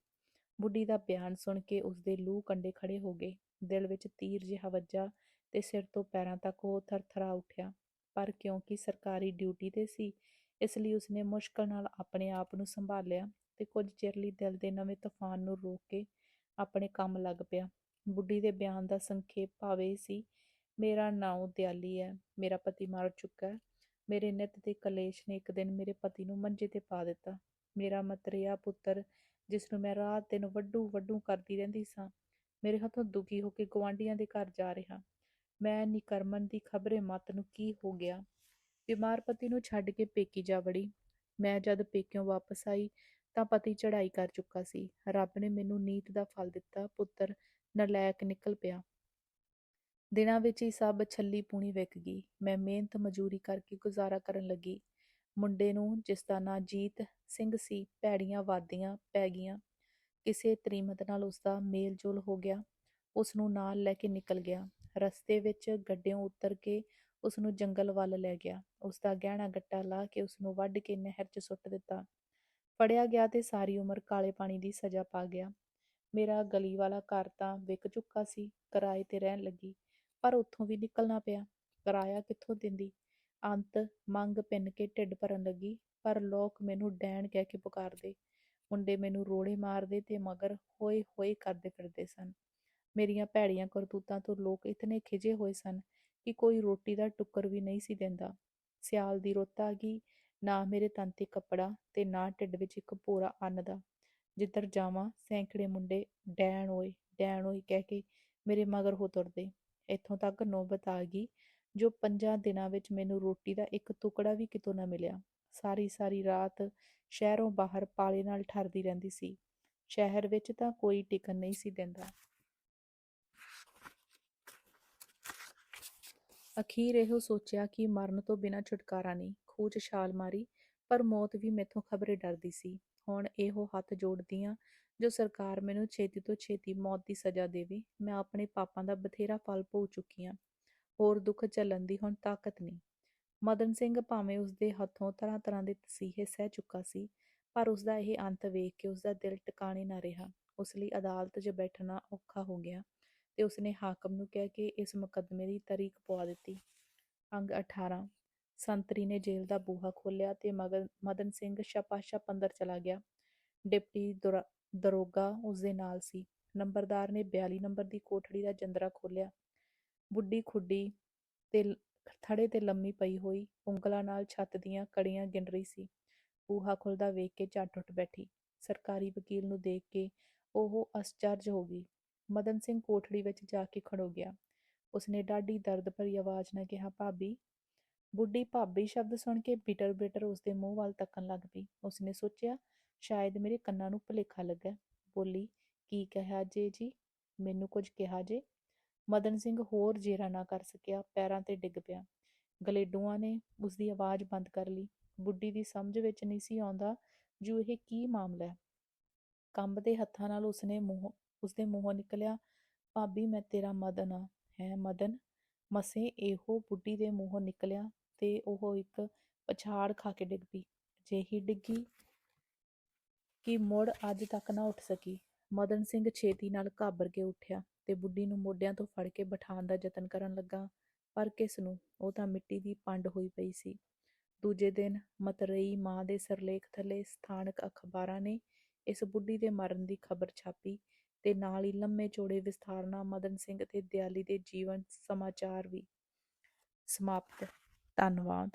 ਬੁੱਢੀ ਦਾ ਬਿਆਨ ਸੁਣ ਕੇ ਉਸਦੇ ਲੂਹ ਕੰਡੇ ਖੜੇ ਹੋ ਗਏ। ਦਿਲ ਵਿੱਚ ਤੀਰ ਜਿਹਾ ਵੱਜਾ ਤੇ ਸਿਰ ਤੋਂ ਪੈਰਾਂ ਤੱਕ ਉਹ ਥਰਥਰਾ ਉੱਠਿਆ। ਪਰ ਕਿਉਂਕਿ ਸਰਕਾਰੀ ਡਿਊਟੀ ਤੇ ਸੀ, ਇਸ ਲਈ ਉਸਨੇ ਮੁਸ਼ਕਲ ਨਾਲ ਆਪਣੇ ਆਪ ਨੂੰ ਸੰਭਾਲਿਆ ਤੇ ਕੁਝ ਚਿਰ ਲਈ ਦਿਲ ਦੇ ਨਵੇਂ ਤੂਫਾਨ ਨੂੰ ਰੋਕ ਕੇ ਆਪਣੇ ਕੰਮ ਲੱਗ ਪਿਆ। ਬੁੱਢੀ ਦੇ ਬਿਆਨ ਦਾ ਸੰਖੇਪ ਭਾਵ ਇਹ ਸੀ, ਮੇਰਾ ਨਾਂਉ ਦਿਆਲੀ ਹੈ। ਮੇਰਾ ਪਤੀ ਮਰ ਚੁੱਕਾ ਹੈ। ਮੇਰੇ ਨਿੱਤ ਦੇ ਕਲੇਸ਼ ਨੇ ਇੱਕ ਦਿਨ ਮੇਰੇ ਪਤੀ ਨੂੰ ਮੰਜੇ ਤੇ ਪਾ ਦਿੱਤਾ। ਮੇਰਾ ਮਤਰੇਆ ਪੁੱਤਰ, ਜਿਸ ਨੂੰ ਮੈਂ ਰਾਤ ਦਿਨ ਵੱਢੂ ਵੱਢੂ ਕਰਦੀ ਰਹਿੰਦੀ ਸਾਂ, ਮੇਰੇ ਹੱਥੋਂ ਦੁਖੀ ਹੋ ਕੇ ਗੁਆਂਢੀਆਂ ਦੇ ਘਰ ਜਾ ਰਿਹਾ। ਮੈਂ ਨਿਕਰਮਨ ਦੀ ਖਬਰੇ ਮੱਤ ਨੂੰ ਕੀ ਹੋ ਗਿਆ। ਬਿਮਾਰ ਪਤੀ ਨੂੰ ਛੱਡ ਕੇ ਪੇਕੀ ਜਾ ਵੜੀ। ਮੈਂ ਜਦ ਪੇਕਿਓਂ ਵਾਪਸ ਆਈ ਤਾਂ ਪਤੀ ਚੜ੍ਹਾਈ ਕਰ ਚੁੱਕਾ ਸੀ। ਰੱਬ ਨੇ ਮੈਨੂੰ ਨੀਤ ਦਾ ਫਲ ਦਿੱਤਾ। ਪੁੱਤਰ ਨਲਾਇਕ ਨਿਕਲ ਪਿਆ। ਦਿਨਾਂ ਵਿੱਚ ਹੀ ਸਭ ਛੱਲੀ ਪੂਣੀ ਵਿਕ ਗਈ। ਮੈਂ ਮਿਹਨਤ ਮਜ਼ਦੂਰੀ ਕਰਕੇ ਗੁਜ਼ਾਰਾ ਕਰਨ ਲੱਗੀ। ਮੁੰਡੇ ਨੂੰ, ਜਿਸ ਦਾ ਨਾਂ ਜੀਤ ਸਿੰਘ ਸੀ, ਭੈੜੀਆਂ ਵਾਦੀਆਂ ਪੈ ਗਈਆਂ। ਕਿਸੇ ਤਰੀਮਤ ਨਾਲ ਉਸਦਾ ਮੇਲ ਜੋਲ ਹੋ ਗਿਆ। ਉਸ ਨੂੰ ਨਾਲ ਲੈ ਕੇ ਨਿਕਲ ਗਿਆ। ਰਸਤੇ ਵਿੱਚ ਗੱਡਿਓਂ ਉਤਰ ਕੇ ਉਸ ਨੂੰ ਜੰਗਲ ਵੱਲ ਲੈ ਗਿਆ। ਉਸਦਾ ਗਹਿਣਾ ਗੱਟਾ ਲਾਹ ਕੇ ਉਸ ਨੂੰ ਵੱਢ ਕੇ ਨਹਿਰ 'ਚ ਸੁੱਟ ਦਿੱਤਾ। ਫੜਿਆ ਗਿਆ ਤੇ ਸਾਰੀ ਉਮਰ ਕਾਲੇ ਪਾਣੀ ਦੀ ਸਜ਼ਾ ਪਾ ਗਿਆ। ਮੇਰਾ ਗਲੀ ਵਾਲਾ ਘਰ ਤਾਂ ਵਿਕ ਚੁੱਕਾ ਸੀ। ਕਿਰਾਏ ਤੇ ਰਹਿਣ ਲੱਗੀ, ਪਰ ਉੱਥੋਂ ਵੀ ਨਿਕਲਣਾ ਪਿਆ। ਕਿਰਾਇਆ ਕਿੱਥੋਂ ਦਿੰਦੀ। ਅੰਤ ਮੰਗ ਭਿੰਨ ਕੇ ਢਿੱਡ ਭਰਨ ਲੱਗੀ, ਪਰ ਲੋਕ ਮੈਨੂੰ ਡੈਣ ਕਹਿ ਕੇ ਪੁਕਾਰਦੇ। ਮੁੰਡੇ ਮੈਨੂੰ ਰੋੜੇ ਮਾਰਦੇ ਤੇ ਮਗਰ ਹੋਏ ਹੋਏ ਕਰਦੇ ਫਿਰਦੇ ਸਨ। ਮੇਰੀਆਂ ਭੈੜੀਆਂ ਕਰਤੂਤਾਂ ਤੋਂ ਲੋਕ ਇਤਨੇ ਖਿਜੇ ਹੋਏ ਸਨ ਕਿ ਕੋਈ ਰੋਟੀ ਦਾ ਟੁੱਕਰ ਵੀ ਨਹੀਂ ਸੀ ਦਿੰਦਾ। ਸਿਆਲ ਦੀ ਰੁੱਤ ਆ ਗਈ, ਨਾ ਮੇਰੇ ਤਨ ਤੇ ਕੱਪੜਾ ਤੇ ਨਾ ਢਿੱਡ ਵਿੱਚ ਇੱਕ ਭੋਰਾ ਅੰਨ ਦਾ। ਜਿੱਧਰ ਜਾਵਾਂ ਸੈਂਕੜੇ ਮੁੰਡੇ ਡੈਣ ਓਏ ਕਹਿ ਕੇ ਮੇਰੇ ਮਗਰ ਹੋ ਤੁਰਦੇ। ਇੱਥੋਂ ਤੱਕ ਨੌਬਤ ਆ ਗਈ ਜੋ 5 ਦਿਨਾਂ ਵਿੱਚ ਮੈਨੂੰ ਰੋਟੀ ਦਾ ਇੱਕ ਟੁਕੜਾ ਵੀ ਕਿਤੋਂ ਨਾ ਮਿਲਿਆ। ਸਾਰੀ ਸਾਰੀ ਰਾਤ ਸ਼ਹਿਰੋਂ ਬਾਹਰ ਪਾਲੇ ਨਾਲ ਠਰਦੀ ਰਹਿੰਦੀ ਸੀ। ਸ਼ਹਿਰ ਵਿੱਚ ਤਾਂ ਕੋਈ ਟਿਕਣ ਨਹੀਂ ਸੀ ਦਿੰਦਾ। ਅਖੀਰ ਇਹੋ ਸੋਚਿਆ ਕਿ ਮਰਨ ਤੋਂ ਬਿਨਾਂ ਛੁਟਕਾਰਾ ਨਹੀਂ। ਖੂਹ 'ਚ ਛਾਲ ਮਾਰੀ, ਪਰ ਮੌਤ ਵੀ ਮੈਥੋਂ ਖਬਰੇ ਡਰਦੀ ਸੀ। ਹੁਣ ਇਹੋ ਹੱਥ ਜੋੜਦੀਆਂ ਜੋ ਸਰਕਾਰ ਮੈਨੂੰ ਛੇਤੀ ਤੋਂ ਛੇਤੀ ਮੌਤ ਦੀ ਸਜ਼ਾ ਦੇਵੇ। ਮੈਂ ਆਪਣੇ ਪਾਪਾਂ ਦਾ ਬਥੇਰਾ ਫਲ ਭੋਗ ਚੁੱਕੀ ਹਾਂ। ਹੋਰ ਦੁੱਖ ਝੱਲਣ ਦੀ ਹੁਣ ਤਾਕਤ ਨਹੀਂ। ਮਦਨ ਸਿੰਘ ਭਾਵੇਂ ਉਸਦੇ ਹੱਥੋਂ ਤਰ੍ਹਾਂ ਤਰ੍ਹਾਂ ਦੇ ਤਸੀਹੇ ਸਹਿ ਚੁੱਕਾ ਸੀ, ਪਰ ਉਸਦਾ ਇਹ ਅੰਤ ਵੇਖ ਕੇ ਉਸਦਾ ਦਿਲ ਟਿਕਾਣੇ ਨਾ ਰਿਹਾ। ਉਸ ਲਈ ਅਦਾਲਤ 'ਚ ਬੈਠਣਾ ਔਖਾ ਹੋ ਗਿਆ ਤੇ ਉਸਨੇ ਹਾਕਮ ਨੂੰ ਕਹਿ ਕੇ ਇਸ ਮੁਕੱਦਮੇ ਦੀ ਤਾਰੀਖ ਪਵਾ ਦਿੱਤੀ। ਅੰਗ 18। ਸੰਤਰੀ ਨੇ ਜੇਲ੍ਹ ਦਾ ਬੂਹਾ ਖੋਲ੍ਹਿਆ ਤੇ ਮਦਨ ਸਿੰਘ ਛਪਾ-ਛਪ ਅੰਦਰ ਚਲਾ ਗਿਆ। ਡਿਪਟੀ ਦਰੋਗਾ ਉਸਦੇ ਨਾਲ ਸੀ। ਨੰਬਰਦਾਰ ਨੇ 42 ਨੰਬਰ ਦੀ ਕੋਠੜੀ ਦਾ ਜੰਦਰਾ ਖੋਲ੍ਹਿਆ। ਬੁੱਢੀ ਖੁੱਡੀ ਤੇ ਥੜੇ ਤੇ ਲੰਮੀ ਪਈ ਹੋਈ ਉਂਗਲਾਂ ਨਾਲ ਛੱਤ ਦੀਆਂ ਕੜੀਆਂ ਗਿਣ ਰਹੀ ਸੀ। ਬੂਹਾ ਖੁੱਲਦਾ ਵੇਖ ਕੇ ਝੱਟ ਉੱਠ ਬੈਠੀ। ਸਰਕਾਰੀ ਵਕੀਲ ਨੂੰ ਦੇਖ ਕੇ ਉਹ ਅਸਚਰਜ ਹੋ ਗਈ। ਮਦਨ ਸਿੰਘ ਕੋਠੜੀ ਵਿੱਚ ਜਾ ਕੇ ਖੜੋ ਗਿਆ। ਉਸਨੇ ਡਾਢੀ ਦਰਦ ਭਰੀ ਆਵਾਜ਼ ਨਾਲ ਕਿਹਾ, ਭਾਬੀ। ਬੁੱਢੀ ਭਾਬੀ ਸ਼ਬਦ ਸੁਣ ਕੇ ਬਿਟਰ ਬਿਟਰ ਉਸਦੇ ਮੂੰਹ ਵੱਲ ਤੱਕਣ ਲੱਗ ਪਈ। ਉਸਨੇ ਸੋਚਿਆ ਸ਼ਾਇਦ ਮੇਰੇ ਕੰਨਾਂ ਨੂੰ ਭੁਲੇਖਾ ਲੱਗਾ। ਬੋਲੀ, ਕੀ ਕਿਹਾ ਜੇ ਜੀ? ਮੈਨੂੰ ਕੁਝ ਕਿਹਾ ਜੇ? ਮਦਨ ਸਿੰਘ ਹੋਰ ਜੇਰਾ ਨਾ ਕਰ ਸਕਿਆ, ਪੈਰਾਂ ਤੇ ਡਿੱਗ ਪਿਆ। ਗਲੇਡੂਆਂ ਨੇ ਉਸਦੀ ਆਵਾਜ਼ ਬੰਦ ਕਰ ਲਈ। ਬੁੱਢੀ ਦੀ ਸਮਝ ਵਿੱਚ ਨਹੀਂ ਸੀ ਆਉਂਦਾ ਜੋ ਇਹ ਕੀ ਮਾਮਲਾ ਹੈ। ਕੰਬਦੇ ਹੱਥਾਂ ਨਾਲ ਉਸਦੇ ਮੂੰਹੋਂ ਨਿਕਲਿਆ, ਭਾਬੀ ਮੈਂ ਤੇਰਾ ਮਦਨ ਆ। ਹੈ ਮਦਨ? ਮਸੇ ਇਹੋ ਬੁੱਢੀ ਦੇ ਮੂੰਹੋਂ ਨਿਕਲਿਆ ਤੇ ਉਹ ਇੱਕ ਪਛਾੜ ਖਾ ਕੇ ਡਿੱਗ ਪਈ। ਅਜਿਹੀ ਡਿੱਗੀ ਕਿ ਮੁੜ ਅੱਜ ਤੱਕ ਨਾ ਉੱਠ ਸਕੀ। ਮਦਨ ਸਿੰਘ ਛੇਤੀ ਨਾਲ ਘਾਬਰ ਕੇ ਉੱਠਿਆ ਤੇ ਬੁੱਢੀ ਨੂੰ ਮੋਢਿਆਂ ਤੋਂ ਫੜ ਕੇ ਬਿਠਾਉਣ ਦਾ ਯਤਨ ਕਰਨ ਲੱਗਾ, ਪਰ ਕਿਸ ਨੂੰ? ਉਹ ਤਾਂ ਮਿੱਟੀ ਦੀ ਪੰਡ ਹੋਈ ਪਈ ਸੀ। ਦੂਜੇ ਦਿਨ ਮਤਰੇਈ ਮਾਂ ਦੇ ਸਿਰਲੇਖ ਥੱਲੇ ਸਥਾਨਕ ਅਖਬਾਰਾਂ ਨੇ ਇਸ ਬੁੱਢੀ ਦੇ ਮਰਨ ਦੀ ਖਬਰ ਛਾਪੀ ਤੇ ਨਾਲ ਹੀ ਲੰਮੇ ਚੌੜੇ ਵਿਸਥਾਰ ਨਾਲ ਮਦਨ ਸਿੰਘ ਤੇ ਦਿਆਲੀ ਦੇ ਜੀਵਨ ਸਮਾਚਾਰ ਵੀ। ਸਮਾਪਤ। ਧੰਨਵਾਦ।